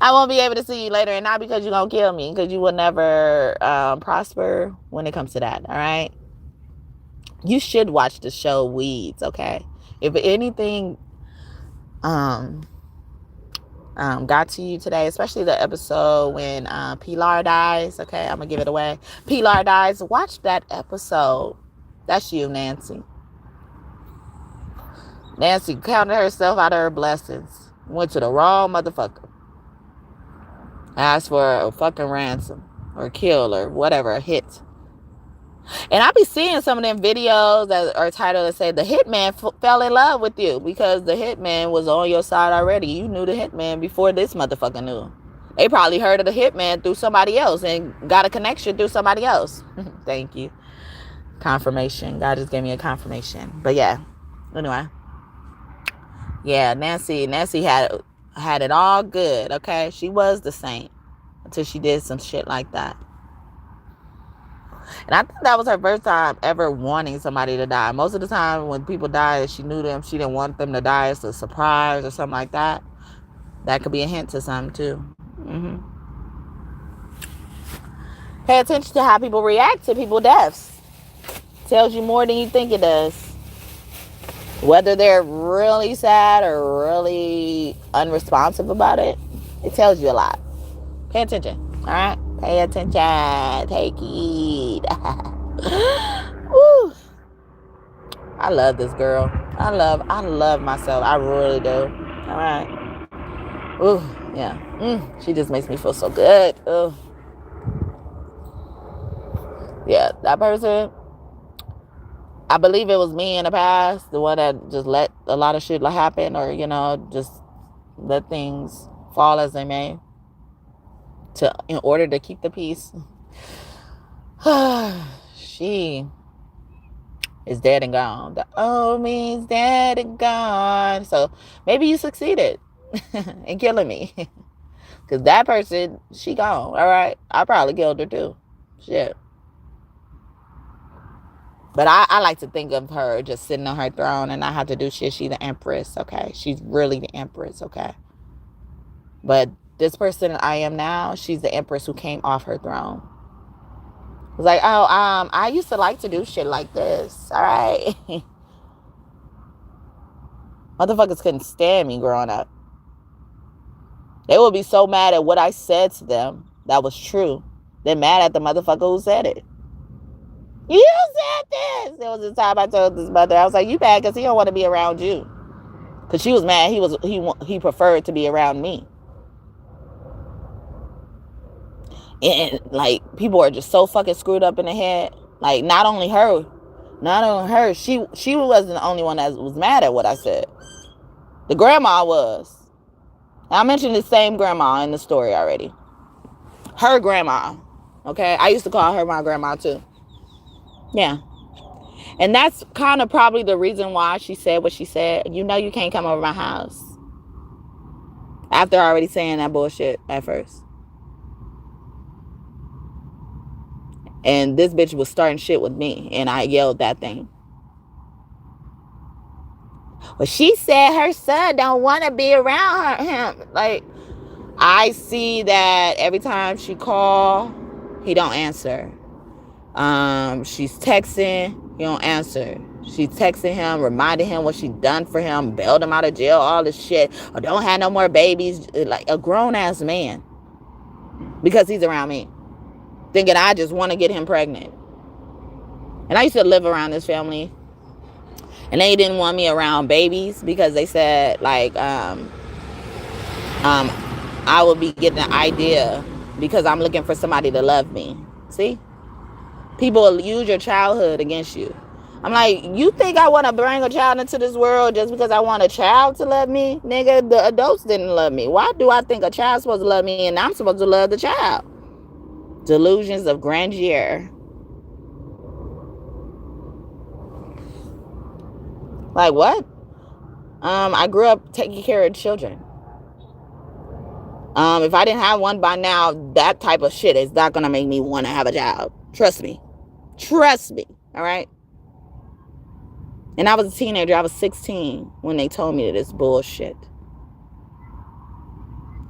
I won't be able to see you later, and not because you're gonna kill me, because you will never prosper when it comes to that. All right. You should watch the show Weeds. Okay. If anything got to you today, especially the episode when Pilar dies. Okay, I'm gonna give it away. Pilar dies. Watch that episode. That's you, Nancy. Nancy counted herself out of her blessings. Went to the wrong motherfucker. Asked for a fucking ransom or kill or whatever, a hit. And I be seeing some of them videos that are titled and say the hitman fell in love with you because the hitman was on your side already. You knew the hitman before this motherfucker knew. They probably heard of the hitman through somebody else and got a connection through somebody else. Thank you. Confirmation. God just gave me a confirmation. But yeah. Anyway. Yeah, Nancy had it all good, okay? She was the saint until she did some shit like that. And I think that was her first time ever wanting somebody to die. Most of the time when people die, she knew them, she didn't want them to die. It's a surprise or something like that. That could be a hint to something too. Pay attention to how people react to people's deaths. Tells you more than you think it does. Whether they're really sad or really unresponsive about it, it tells you a lot. Pay attention. All right? Pay attention. Take heed. Woo. I love this girl. I love myself. I really do. All right. Ooh, yeah. She just makes me feel so good. Ooh. Yeah, that person, I believe it was me in the past, the one that just let a lot of shit happen, or, just let things fall as they may in order to keep the peace. She is dead and gone. The old me's dead and gone. So maybe you succeeded in killing me. Because that person, she gone. All right. I probably killed her too. Shit. But I like to think of her just sitting on her throne and not have to do shit. She's the empress, okay? She's really the empress, okay? But this person I am now, she's the empress who came off her throne. was like, oh, I used to like to do shit like this. All right. Motherfuckers couldn't stand me growing up. They would be so mad at what I said to them that was true. They're mad at the motherfucker who said it. You said this. There was a time I told this mother, I was like, you mad because he don't want to be around you. Because she was mad. He preferred to be around me. And like, people are just so fucking screwed up in the head. Like, not only her, she wasn't the only one that was mad at what I said. The grandma was. I mentioned the same grandma in the story already. Her grandma. Okay? I used to call her my grandma too. Yeah. And that's kind of probably the reason why she said what she said. You know you can't come over my house. After already saying that bullshit at first. And this bitch was starting shit with me. And I yelled that thing. Well, she said her son don't want to be around him. Like, I see that every time she call, he don't answer. She's texting, he don't answer. She's texting him, reminding him what she done for him, bailed him out of jail, all this shit. Or don't have no more babies. Like a grown-ass man. Because he's around me. Thinking I just want to get him pregnant. And I used to live around this family. And they didn't want me around babies because they said, like, I would be getting an idea because I'm looking for somebody to love me. See? People will use your childhood against you. I'm like, you think I want to bring a child into this world just because I want a child to love me? Nigga, the adults didn't love me. Why do I think a child's supposed to love me and I'm supposed to love the child? Delusions of grandeur. Like what? I grew up taking care of children. If I didn't have one by now, that type of shit is not going to make me want to have a child. Trust me. Trust me. All right? And I was a teenager. I was 16 when they told me this bullshit.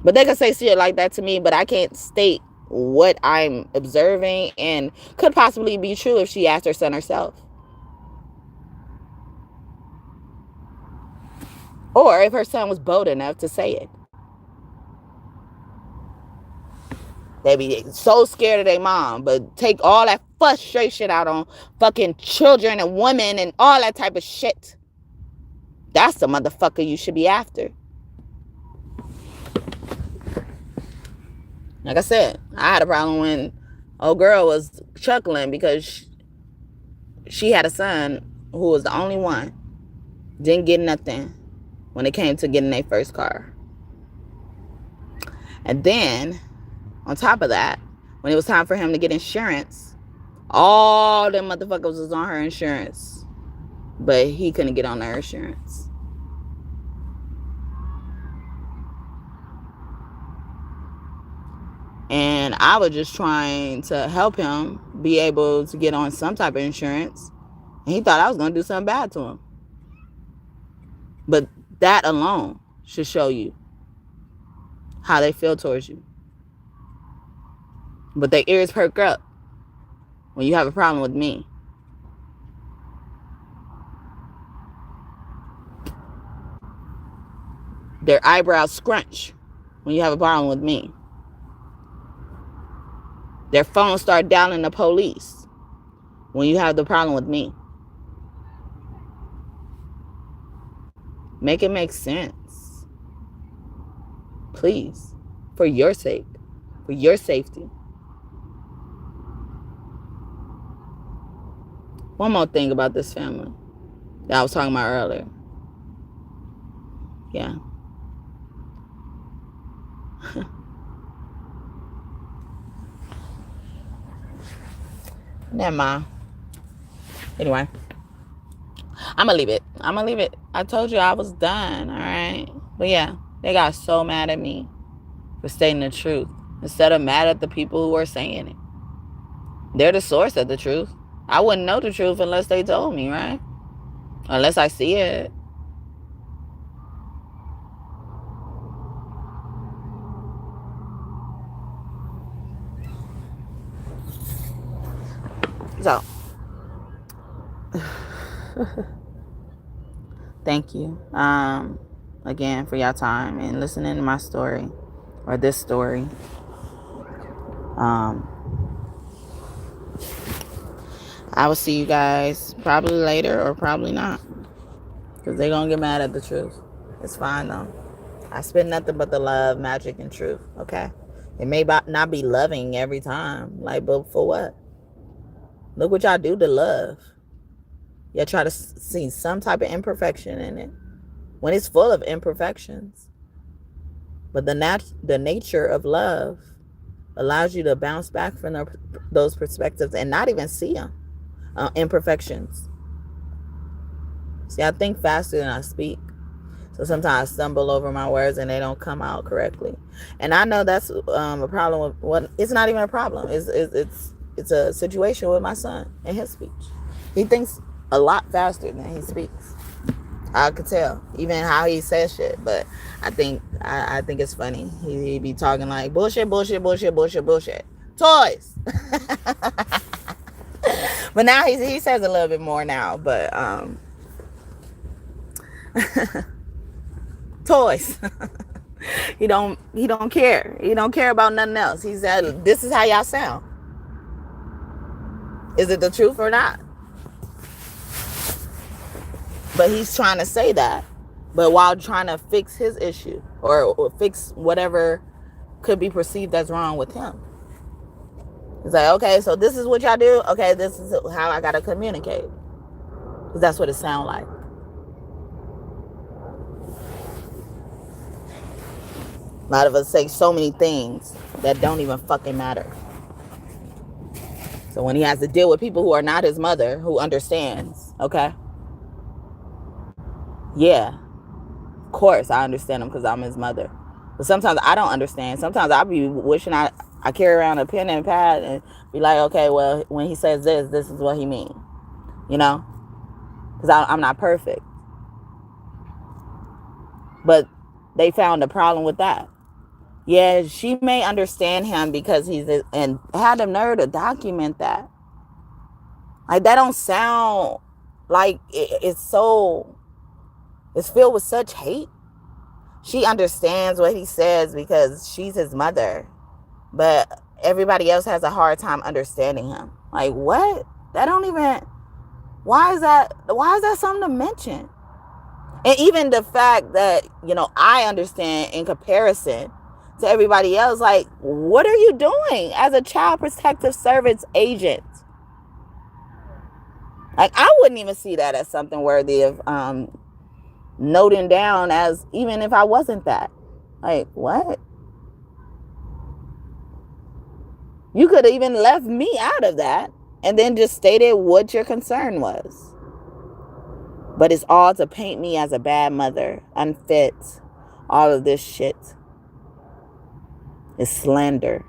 But they can say shit like that to me, but I can't state what I'm observing and could possibly be true if she asked her son herself. Or if her son was bold enough to say it. They be so scared of their mom, but take all that frustration out on fucking children and women and all that type of shit. That's the motherfucker you should be after. Like I said, I had a problem when old girl was chuckling because she had a son who was the only one. Didn't get nothing when it came to getting their first car. And then, on top of that, when it was time for him to get insurance, all them motherfuckers was on her insurance. But he couldn't get on her insurance. And I was just trying to help him be able to get on some type of insurance. And he thought I was going to do something bad to him. But that alone should show you how they feel towards you. But their ears perk up when you have a problem with me. Their eyebrows scrunch when you have a problem with me. Their phones start dialing the police when you have the problem with me. Make it make sense. Please. For your sake. For your safety. One more thing about this family that I was talking about earlier. Yeah. Never mind. Anyway. I'm going to leave it. I told you I was done, all right? But yeah, they got so mad at me for stating the truth instead of mad at the people who are saying it. They're the source of the truth. I wouldn't know the truth unless they told me, right? Unless I see it. So, thank you again for your time and listening to my story, or this story. I will see you guys probably later or probably not, because they're gonna get mad at the truth. It's fine though. I spit nothing but the love, magic, and truth. Okay, it may not be loving every time, like, but for what? Look what y'all do to love. Y'all try to see some type of imperfection in it when it's full of imperfections. But the nature of love allows you to bounce back from those perspectives and not even see them imperfections. See, I think faster than I speak, so sometimes I stumble over my words and they don't come out correctly. And I know that's a problem with what. It's not even a problem. It's a situation with my son and his speech. He thinks a lot faster than he speaks. I could tell, even how he says shit. But I think it's funny. He be talking like bullshit, bullshit, bullshit, bullshit, bullshit. Toys. But now he says a little bit more now. But toys. He don't care. He don't care about nothing else. He said, "This is how y'all sound. Is it the truth or not?" But he's trying to say that, but while trying to fix his issue or fix whatever could be perceived as wrong with him. He's like, okay, so this is what y'all do. Okay, this is how I gotta communicate, because that's what it sounds like. A lot of us say so many things that don't even fucking matter. So when he has to deal with people who are not his mother, who understands, okay? Yeah, of course I understand him because I'm his mother. But sometimes I don't understand. Sometimes I'll be wishing I carry around a pen and pad and be like, okay, well, when he says this is what he means. You know? Because I'm not perfect. But they found a problem with that. Yeah, she may understand him because and had the nerve to document that. Like, that don't sound like it's filled with such hate. She understands what he says because she's his mother, but everybody else has a hard time understanding him. Like, what? That don't even. Why is that something to mention? And even the fact that, I understand in comparison to everybody else, like, what are you doing as a child protective service agent? Like, I wouldn't even see that as something worthy of noting down, as even if I wasn't that. Like, what? You could have even left me out of that and then just stated what your concern was. But it's all to paint me as a bad mother, unfit, all of this shit. It's slander,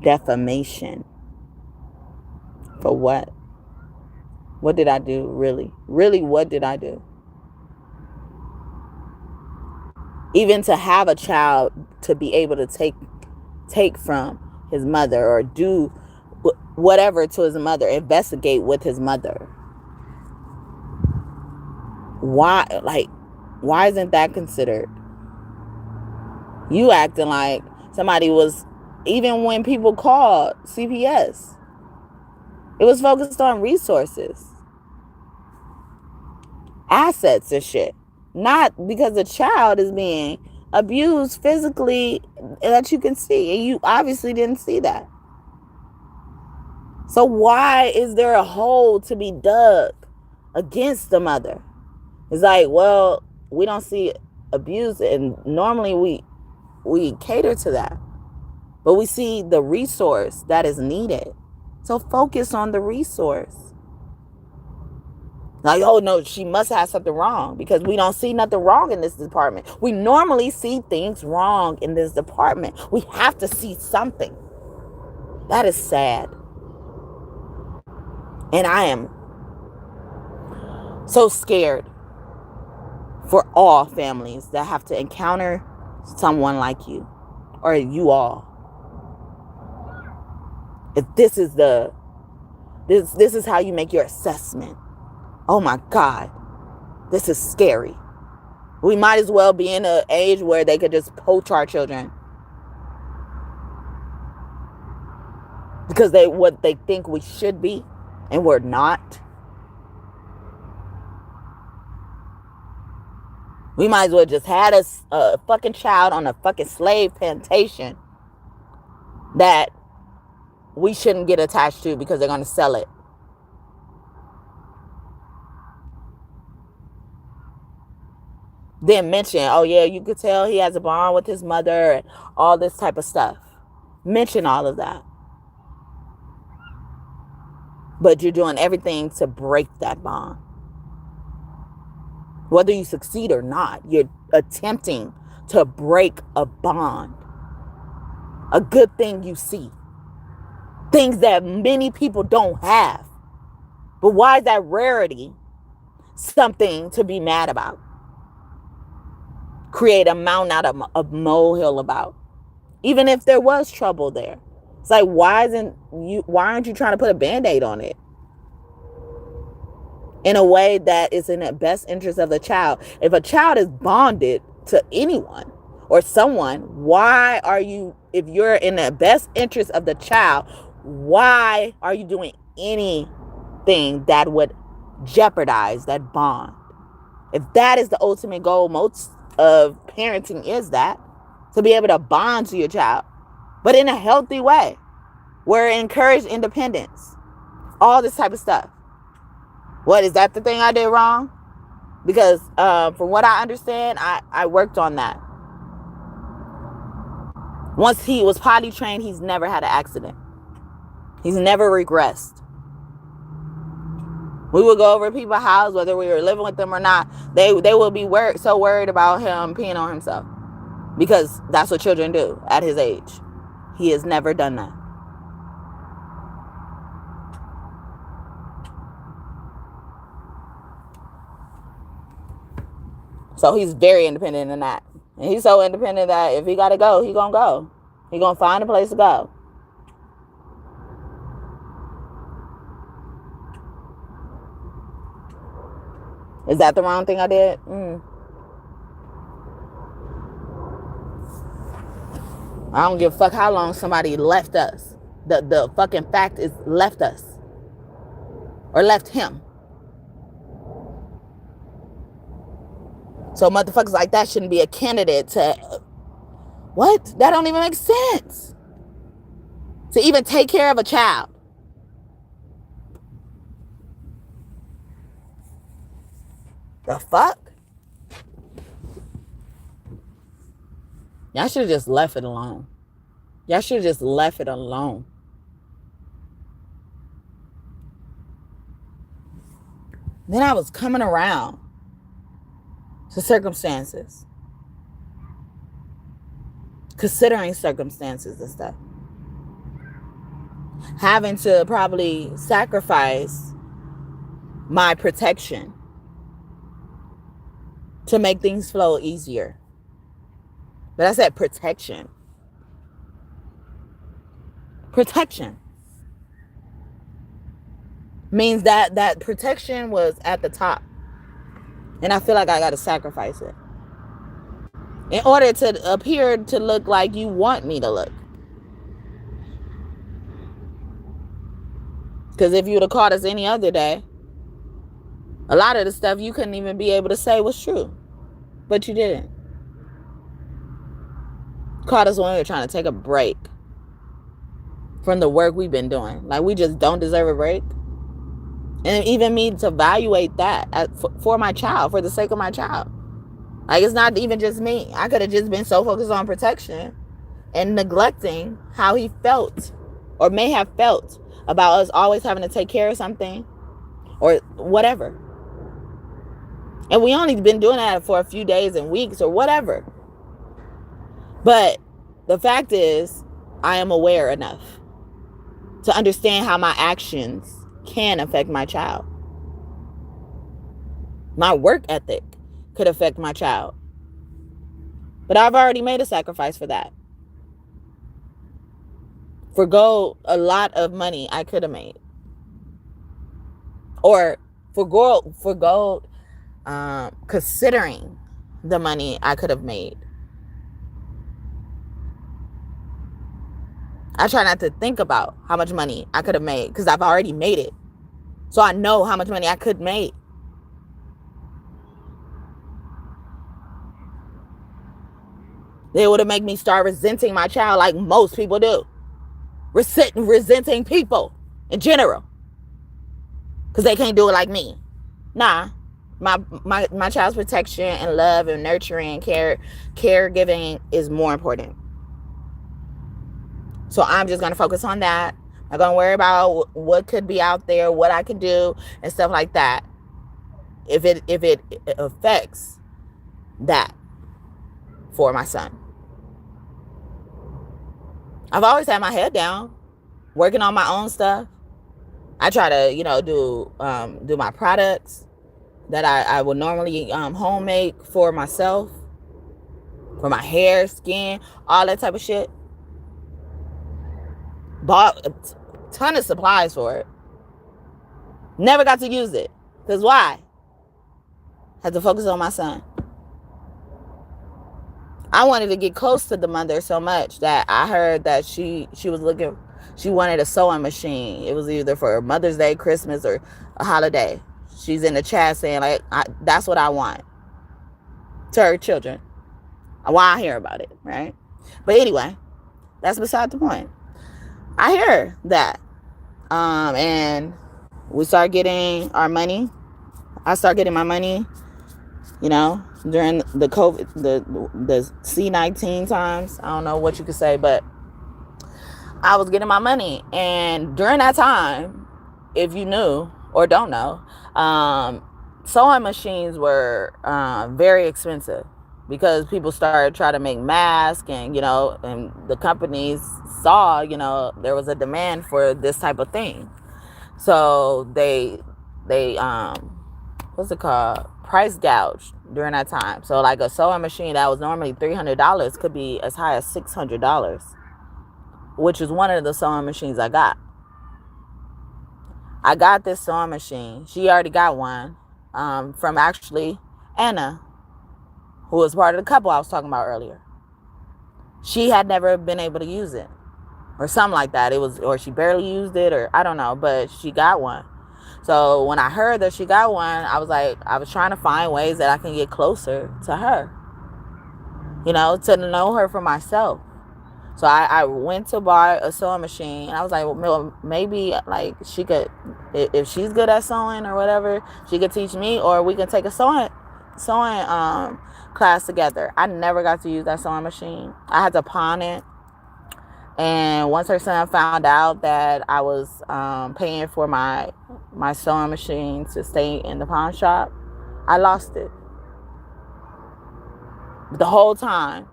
defamation. For what? What did I do, really? Really, what did I do? Even to have a child to be able to take from his mother or do whatever to his mother, investigate with his mother. Why isn't that considered? You acting like somebody was, even when people called CPS, it was focused on resources, assets and shit. Not because the child is being abused physically that you can see. And you obviously didn't see that. So why is there a hole to be dug against the mother? It's like, well, we don't see abuse, and normally we cater to that. But we see the resource that is needed. So focus on the resource. Like, oh no, she must have something wrong, because we don't see nothing wrong in this department. We normally see things wrong in this department. We have to see something. That is sad. And I am so scared for all families that have to encounter someone like you, or you all. If this is this is how you make your assessment. Oh my God, this is scary. We might as well be in an age where they could just poach our children because what they think we should be and we're not. We might as well just had a fucking child on a fucking slave plantation that we shouldn't get attached to because they're going to sell it. Then mention, oh yeah, you could tell he has a bond with his mother and all this type of stuff. Mention all of that. But you're doing everything to break that bond. Whether you succeed or not, you're attempting to break a bond. A good thing you see. Things that many people don't have. But why is that rarity something to be mad about? Create a mountain out of a molehill about. Even if there was trouble there. It's like, why aren't you trying to put a Band-Aid on it? In a way that is in the best interest of the child. If a child is bonded to anyone or someone, if you're in the best interest of the child, why are you doing anything that would jeopardize that bond? If that is the ultimate goal, most of parenting is that, to be able to bond to your child, but in a healthy way, where it encourages independence, all this type of stuff. What, is that the thing I did wrong? Because from what I understand, I worked on that. Once he was potty trained, he's never had an accident. He's never regressed. We would go over to people's house, whether we were living with them or not. They will be so worried about him peeing on himself. Because that's what children do at his age. He has never done that. So he's very independent in that. And he's so independent that if he got to go, he going to go. He going to find a place to go. Is that the wrong thing I did? I don't give a fuck how long somebody left us. The fucking fact is left us. Or left him. So motherfuckers like that shouldn't be a candidate to... What? That don't even make sense. To even take care of a child. The fuck? Y'all should have just left it alone. Y'all should have just left it alone. Then I was coming around to circumstances. Considering circumstances and stuff. Having to probably sacrifice my protection to make things flow easier. But I said protection. Protection means that protection was at the top. And I feel like I got to sacrifice it in order to appear to look like you want me to look. Because if you would have caught us any other day, a lot of the stuff you couldn't even be able to say was true. But you didn't. Caught us when we were trying to take a break from the work we've been doing. Like, we just don't deserve a break. And even me to evaluate that for my child, for the sake of my child. Like, it's not even just me. I could have just been so focused on protection and neglecting how he felt or may have felt about us always having to take care of something or whatever. And we only been doing that for a few days and weeks or whatever. But the fact is, I am aware enough to understand how my actions can affect my child. My work ethic could affect my child. But I've already made a sacrifice for that. forgo a lot of money I could have made, or forgo considering the money I could have made. I try not to think about how much money I could have made because I've already made it. So I know how much money I could make. They would have made me start resenting my child like most people do. Resenting people in general. Because they can't do it like me. Nah. My child's protection and love and nurturing, caregiving is more important. So I'm just going to focus on that. I'm going to worry about what could be out there, what I could do, and stuff like that. If it affects that for my son. I've always had my head down, working on my own stuff. I try to, do my products that I would normally home make for myself, for my hair, skin, all that type of shit. Bought a ton of supplies for it. Never got to use it. Because why? Had to focus on my son. I wanted to get close to the mother so much that I heard that she wanted a sewing machine. It was either for Mother's Day, Christmas, or a holiday. She's in the chat saying, like, that's what I want. To her children. Why I hear about it, right? But anyway, that's beside the point. I hear that. And we start getting our money. I start getting my money, during the COVID, the C-19 times. I don't know what you could say, but I was getting my money. And during that time, if you knew or don't know, sewing machines were very expensive because people started trying to make masks and, and the companies saw, there was a demand for this type of thing. So they what's it called? Price gouged during that time. So like a sewing machine that was normally $300 could be as high as $600, which is one of the sewing machines I got. I got this sewing machine. She already got one from actually Anna, who was part of the couple I was talking about earlier. She had never been able to use it or something like that. Or she barely used it, or I don't know, but she got one. So when I heard that she got one, I was trying to find ways that I can get closer to her, to know her for myself. So I went to buy a sewing machine, and I was like, well, maybe like she could, if she's good at sewing or whatever, she could teach me, or we can take a sewing class together. I never got to use that sewing machine. I had to pawn it. And once her son found out that I was paying for my sewing machine to stay in the pawn shop, I lost it. But the whole time,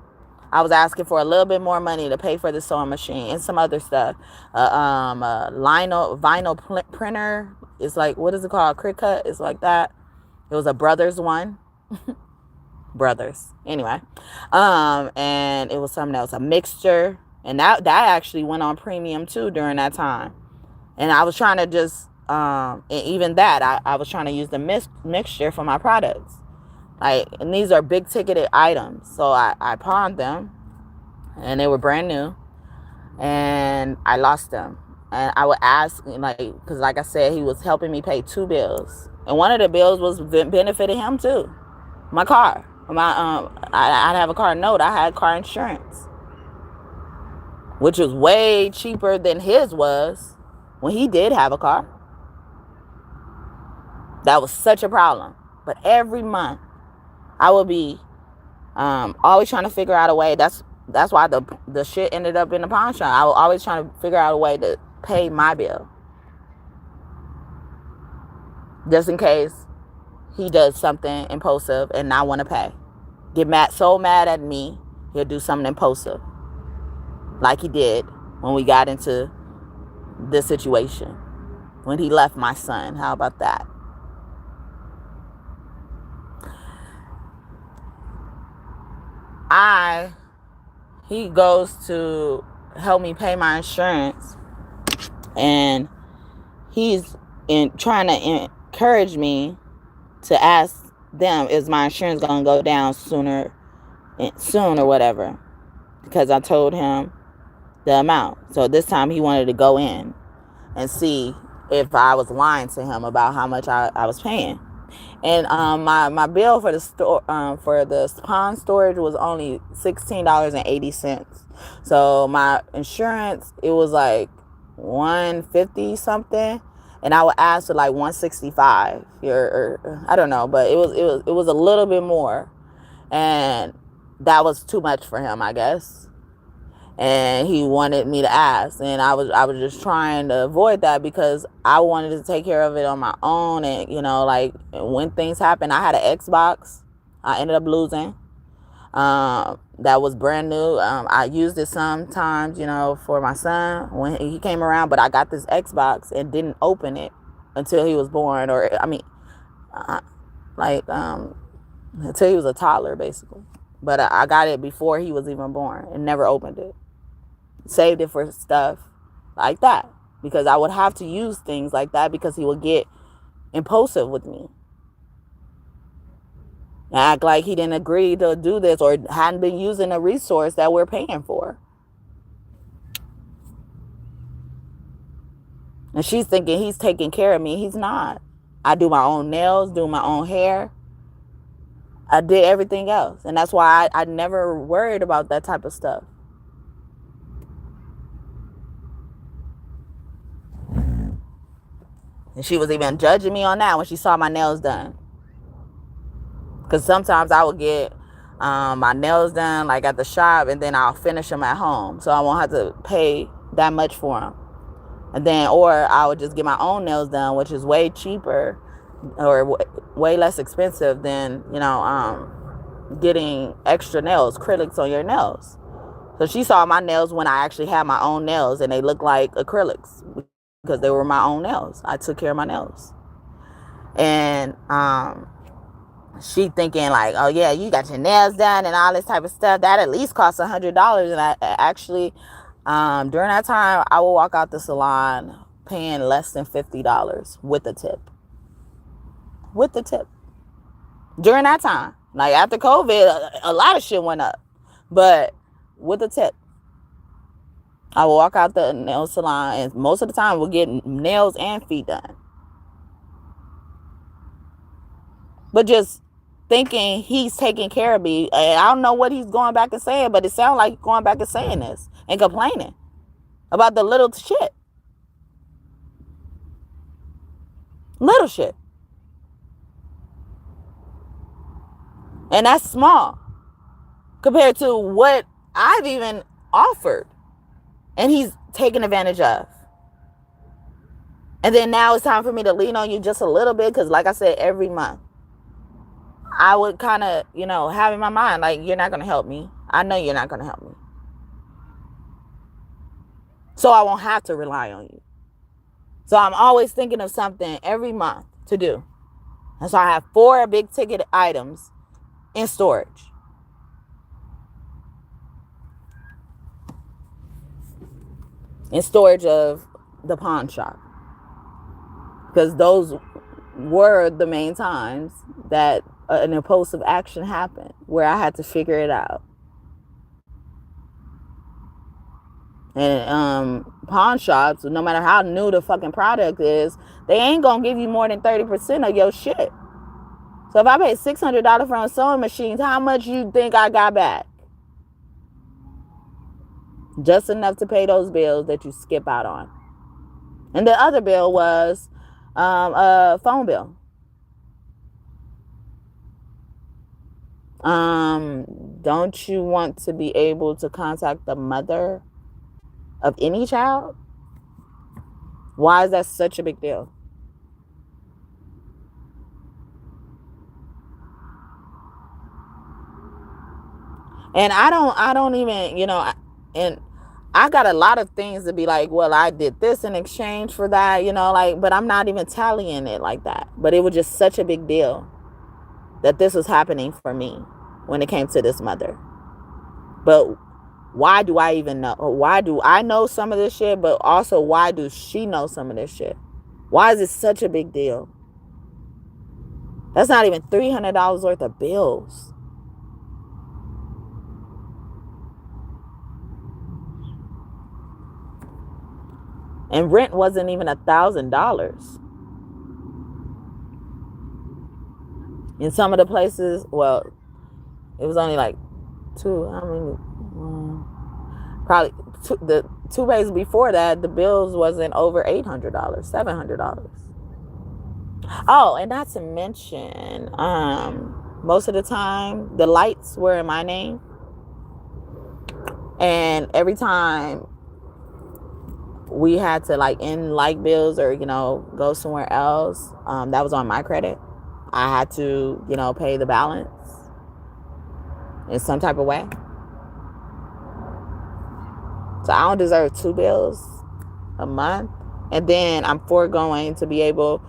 I was asking for a little bit more money to pay for the sewing machine and some other stuff. Vinyl printer. It's like, what is it called? Cricut. It's like that. It was a Brothers one. Brothers. Anyway. And it was something else. A mixture. And that actually went on premium too during that time. And I was trying to just, and even that, I was trying to use the mixture for my products. And these are big ticketed items. So I pawned them, and they were brand new, and I lost them. And I would ask, because like I said, he was helping me pay 2 bills. And one of the bills was benefited him too. My car. I have a car note. I had car insurance, which was way cheaper than his was when he did have a car. That was such a problem. But every month, I would be always trying to figure out a way. That's why the shit ended up in the pawn shop. I was always trying to figure out a way to pay my bill, just in case he does something impulsive and not want to pay. Get so mad at me, he'll do something impulsive, like he did when we got into this situation, when he left my son. How about that? He goes to help me pay my insurance, and he's trying to encourage me to ask them, is my insurance gonna go down soon or whatever, because I told him the amount. So this time he wanted to go in and see if I was lying to him about how much I was paying. And my bill for the store for the pawn storage was only $16.80. So my insurance, it was like $150 something, and I would ask for like $165 or I don't know, but it was a little bit more, and that was too much for him, I guess. And he wanted me to ask, and I was just trying to avoid that because I wanted to take care of it on my own. And like when things happen, I had an Xbox I ended up losing, that was brand new. I used it sometimes, for my son when he came around, but I got this Xbox and didn't open it until he was born, or until he was a toddler basically. But I got it before he was even born and never opened it. Saved it for stuff like that, because I would have to use things like that because he would get impulsive with me, act like he didn't agree to do this or hadn't been using a resource that we're paying for. And she's thinking he's taking care of me. He's not. I do my own nails, do my own hair. I did everything else. And that's why I never worried about that type of stuff. And she was even judging me on that when she saw my nails done. Because sometimes I would get my nails done like at the shop, and then I'll finish them at home, so I won't have to pay that much for them. And then, or I would just get my own nails done, which is way cheaper or way less expensive than getting extra nails, acrylics on your nails. So she saw my nails when I actually had my own nails, and they looked like acrylics because they were my own nails. I took care of my nails. And she thinking like, oh yeah, you got your nails done and all this type of stuff. That at least costs $100. And I actually, during that time, I will walk out the salon paying less than $50 with the tip. With the tip. During that time. Like after COVID, a lot of shit went up. But with the tip. I will walk out the nail salon, and most of the time we'll get nails and feet done. But just thinking he's taking care of me. And I don't know what he's going back and saying, but it sounds like he's going back and saying this and complaining about the little shit. Little shit. And that's small compared to what I've even offered. And he's taking advantage of. And then now it's time for me to lean on you just a little bit. Because like I said, every month, I would kind of, have in my mind, like, you're not going to help me. I know you're not going to help me. So I won't have to rely on you. So I'm always thinking of something every month to do. And so I have 4 big ticket items in storage. In storage of the pawn shop. Because those were the main times that an impulsive action happened where I had to figure it out. And pawn shops, no matter how new the fucking product is, they ain't gonna give you more than 30% of your shit. So if I paid $600 for a sewing machine, how much you think I got back? Just enough to pay those bills that you skip out on. And the other bill was a phone bill. Don't you want to be able to contact the mother of any child? Why is that such a big deal? And I don't even, and I got a lot of things to be like, well, I did this in exchange for that, but I'm not even tallying it like that. But it was just such a big deal that this was happening for me when it came to this mother. But Why do I even know? Why do I know some of this shit? But also, why does she know some of this shit? Why is it such a big deal? That's not even $300 worth of bills. And rent wasn't even $1,000. In some of the places, well, it was only like probably the 2 days before that, the bills wasn't over $800, $700. Oh, and not to mention, most of the time the lights were in my name, and every time we had to like end light bills or go somewhere else, that was on my credit. I had to pay the balance in some type of way. So I don't deserve 2 bills a month, and then I'm foregoing to be able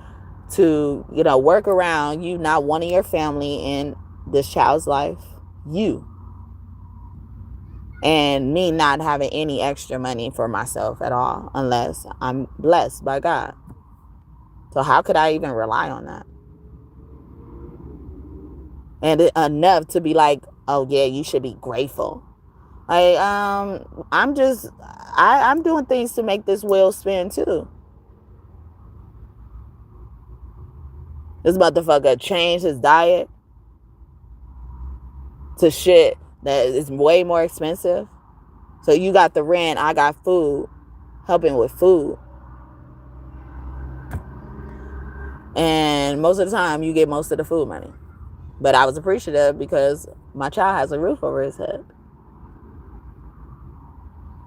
to work around you not wanting your family in this child's life, and me not having any extra money for myself at all unless I'm blessed by God. So how could I even rely on that? And enough to be like, oh yeah, you should be grateful. Like, I'm doing things to make this wheel spin too. This motherfucker changed his diet to shit that is way more expensive. So you got the rent, I got food, helping with food. And most of the time you get most of the food money. But I was appreciative because my child has a roof over his head.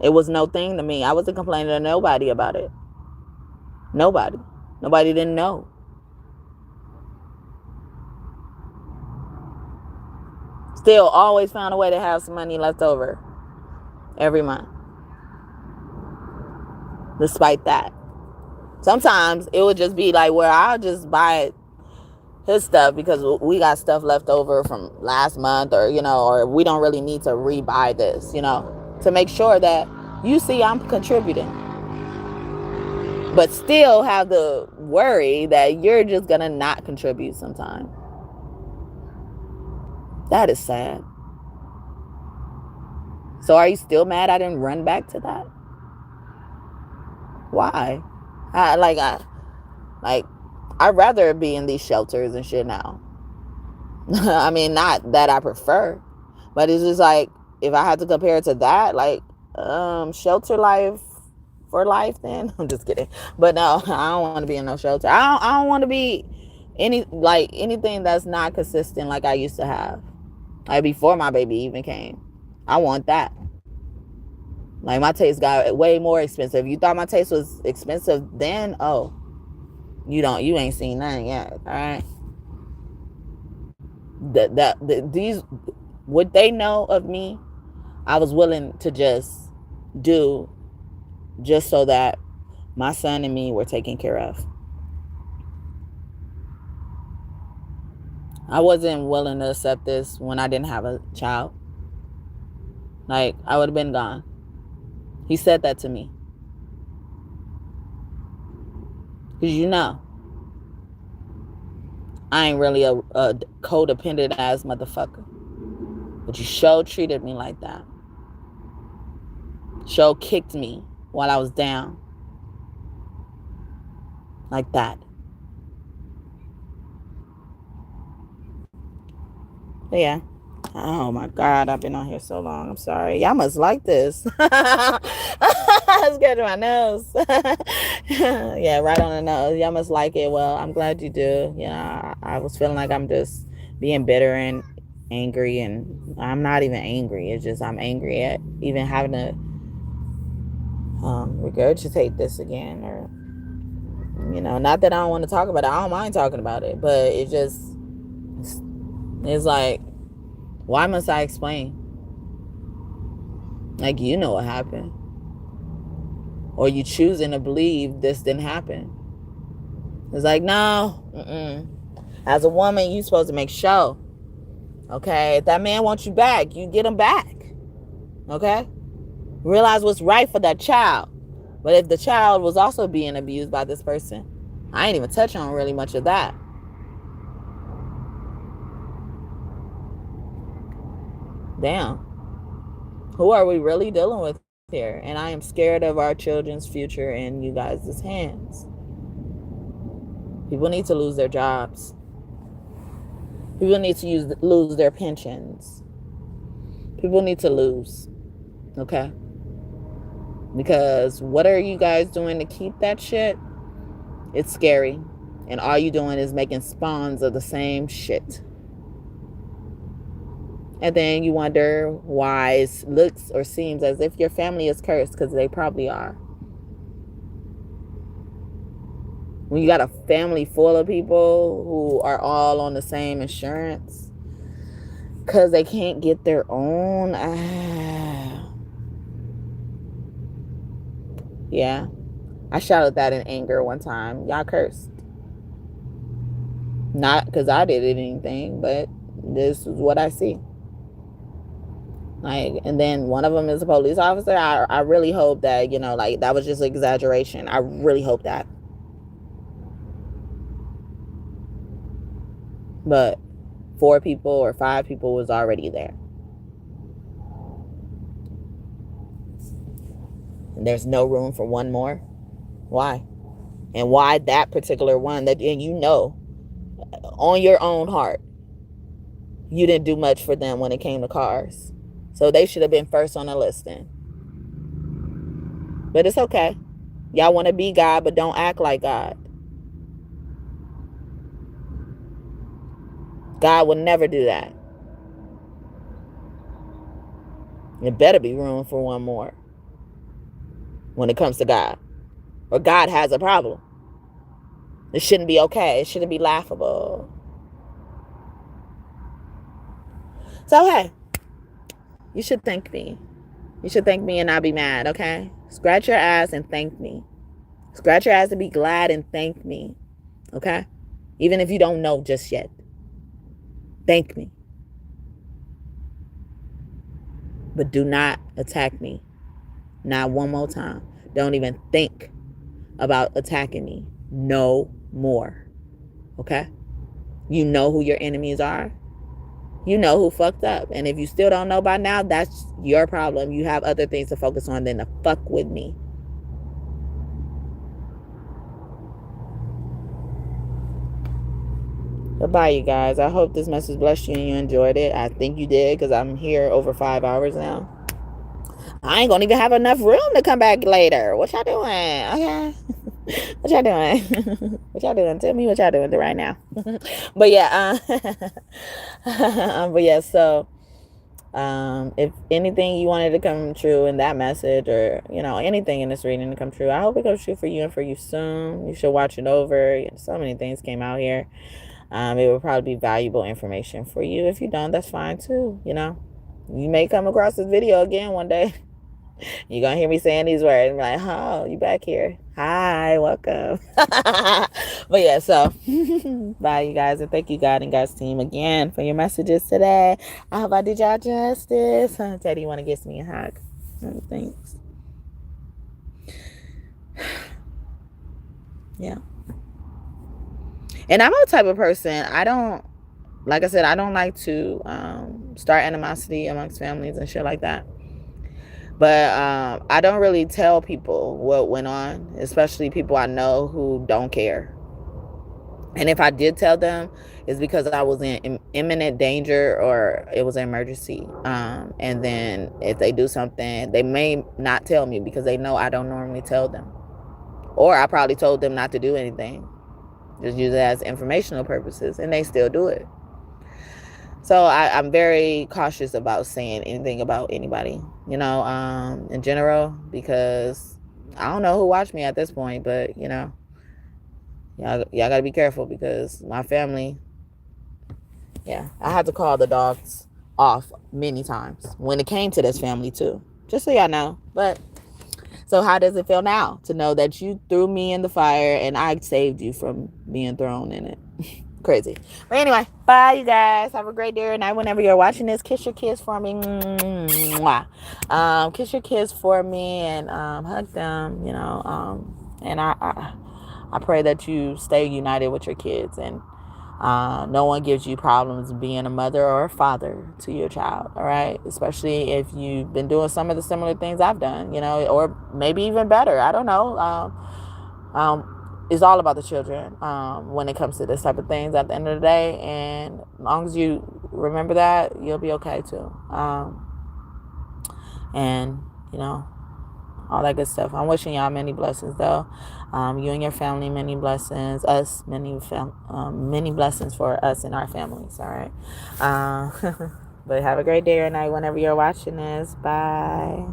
It was no thing to me. I wasn't complaining to nobody about it. Nobody didn't know. Still always found a way to have some money left over every month. Despite that. Sometimes it would just be like where I'll just buy his stuff because we got stuff left over from last month, or or we don't really need to rebuy this, to make sure that you see I'm contributing. But still have the worry that you're just gonna not contribute sometime. That is sad. So are you still mad I didn't run back to that? Why? I'd rather be in these shelters and shit now. I mean, not that I prefer, but it's just like, if I had to compare it to that, like, shelter life for life, then I'm just kidding. But no, I don't want to be in no shelter. I don't want to be anything that's not consistent like I used to have. Like before my baby even came. I want that. Like my taste got way more expensive. You thought my taste was expensive then? Oh, you ain't seen nothing yet. All right. These, what they know of me, I was willing to just do just so that my son and me were taken care of. I wasn't willing to accept this when I didn't have a child. Like, I would have been gone. He said that to me. Because I ain't really a codependent ass motherfucker. But you sure treated me like that. Sure kicked me while I was down. Like that. But yeah. Oh my God, I've been on here so long. I'm sorry. Y'all must like this. It's getting my nose. Yeah, right on the nose. Y'all must like it. Well, I'm glad you do. Yeah, I was feeling like I'm just being bitter and angry, and I'm not even angry. It's just I'm angry at even having to regurgitate this again, or not that I don't want to talk about it. I don't mind talking about it, but it's like, why must I explain? Like, what happened. Or you choosing to believe this didn't happen. It's like, no. As a woman, you're supposed to make sure. Okay? If that man wants you back, you get him back. Okay? Realize what's right for that child. But if the child was also being abused by this person, I ain't even touch on really much of that. Damn. Who are we really dealing with here? And I am scared of our children's future in you guys' hands. People need to lose their jobs. People need to lose their pensions. People need to lose. Okay? Because what are you guys doing to keep that shit? It's scary. And all you doing is making spawns of the same shit. And then you wonder why it looks or seems as if your family is cursed, because they probably are. When you got a family full of people who are all on the same insurance because they can't get their own. Yeah. I shouted that in anger one time. Y'all cursed. Not because I did anything, but this is what I see. Like, and then one of them is a police officer. I really hope that, you know, like, that was just exaggeration. I really hope that. But 4 people or 5 people was already there. And there's no room for one more. Why? And why that particular one that, and you know, on your own heart, you didn't do much for them when it came to cars. So they should have been first on the listing. But it's okay. Y'all want to be God, but don't act like God. God would never do that. There better be room for one more when it comes to God. Or God has a problem. It shouldn't be okay. It shouldn't be laughable. So, hey, you should thank me. You should thank me and not be mad, okay? Scratch your ass and thank me. Scratch your ass and be glad and thank me, okay? Even if you don't know just yet. Thank me. But do not attack me. Not one more time. Don't even think about attacking me. No more. Okay? You know who your enemies are. You know who fucked up. And if you still don't know by now, that's your problem. You have other things to focus on than to fuck with me. Bye, you guys. I hope this message blessed you and you enjoyed it. I think you did, because I'm here over 5 hours now. I ain't gonna even have enough room to come back later. What y'all doing? Okay. What y'all doing? What y'all doing? Tell me what y'all doing right now. But yeah, so if anything you wanted to come true in that message, or, you know, anything in this reading to come true, I hope it comes true for you and for you soon. You should watch it over. So many things came out here. It will probably be valuable information for you. If you don't, that's fine too. You know, you may come across this video again one day. You're going to hear me saying these words and be like, oh, you back here. Hi, welcome. But yeah, so bye, you guys. And thank you, God and God's team, again for your messages today. I hope I did y'all justice. Teddy, you want to give me a hug? Thanks. Yeah. And I'm a type of person, like I said, I don't like to start animosity amongst families and shit like that. But I don't really tell people what went on, especially people I know who don't care. And if I did tell them, it's because I was in imminent danger or it was an emergency. And then if they do something, they may not tell me because they know I don't normally tell them. Or I probably told them not to do anything. Just use it as informational purposes, and they still do it. So I'm very cautious about saying anything about anybody, you know, in general, because I don't know who watched me at this point, but, you know, y'all got to be careful, because my family, yeah, I had to call the dogs off many times when it came to this family too, just so y'all know. But so how does it feel now to know that you threw me in the fire and I saved you from being thrown in it? Crazy. But anyway, bye, you guys. Have a great day or night whenever you're watching this. Kiss your kids for me. Mwah. Kiss your kids for me and hug them, and I pray that you stay united with your kids and no one gives you problems being a mother or a father to your child, all right? Especially if you've been doing some of the similar things I've done, or maybe even better. I don't know. It's all about the children when it comes to this type of things at the end of the day. And as long as you remember that, you'll be okay too. And, all that good stuff. I'm wishing y'all many blessings, though. You and your family, many blessings. Us, many blessings for us and our families, all right? But have a great day or night whenever you're watching this. Bye.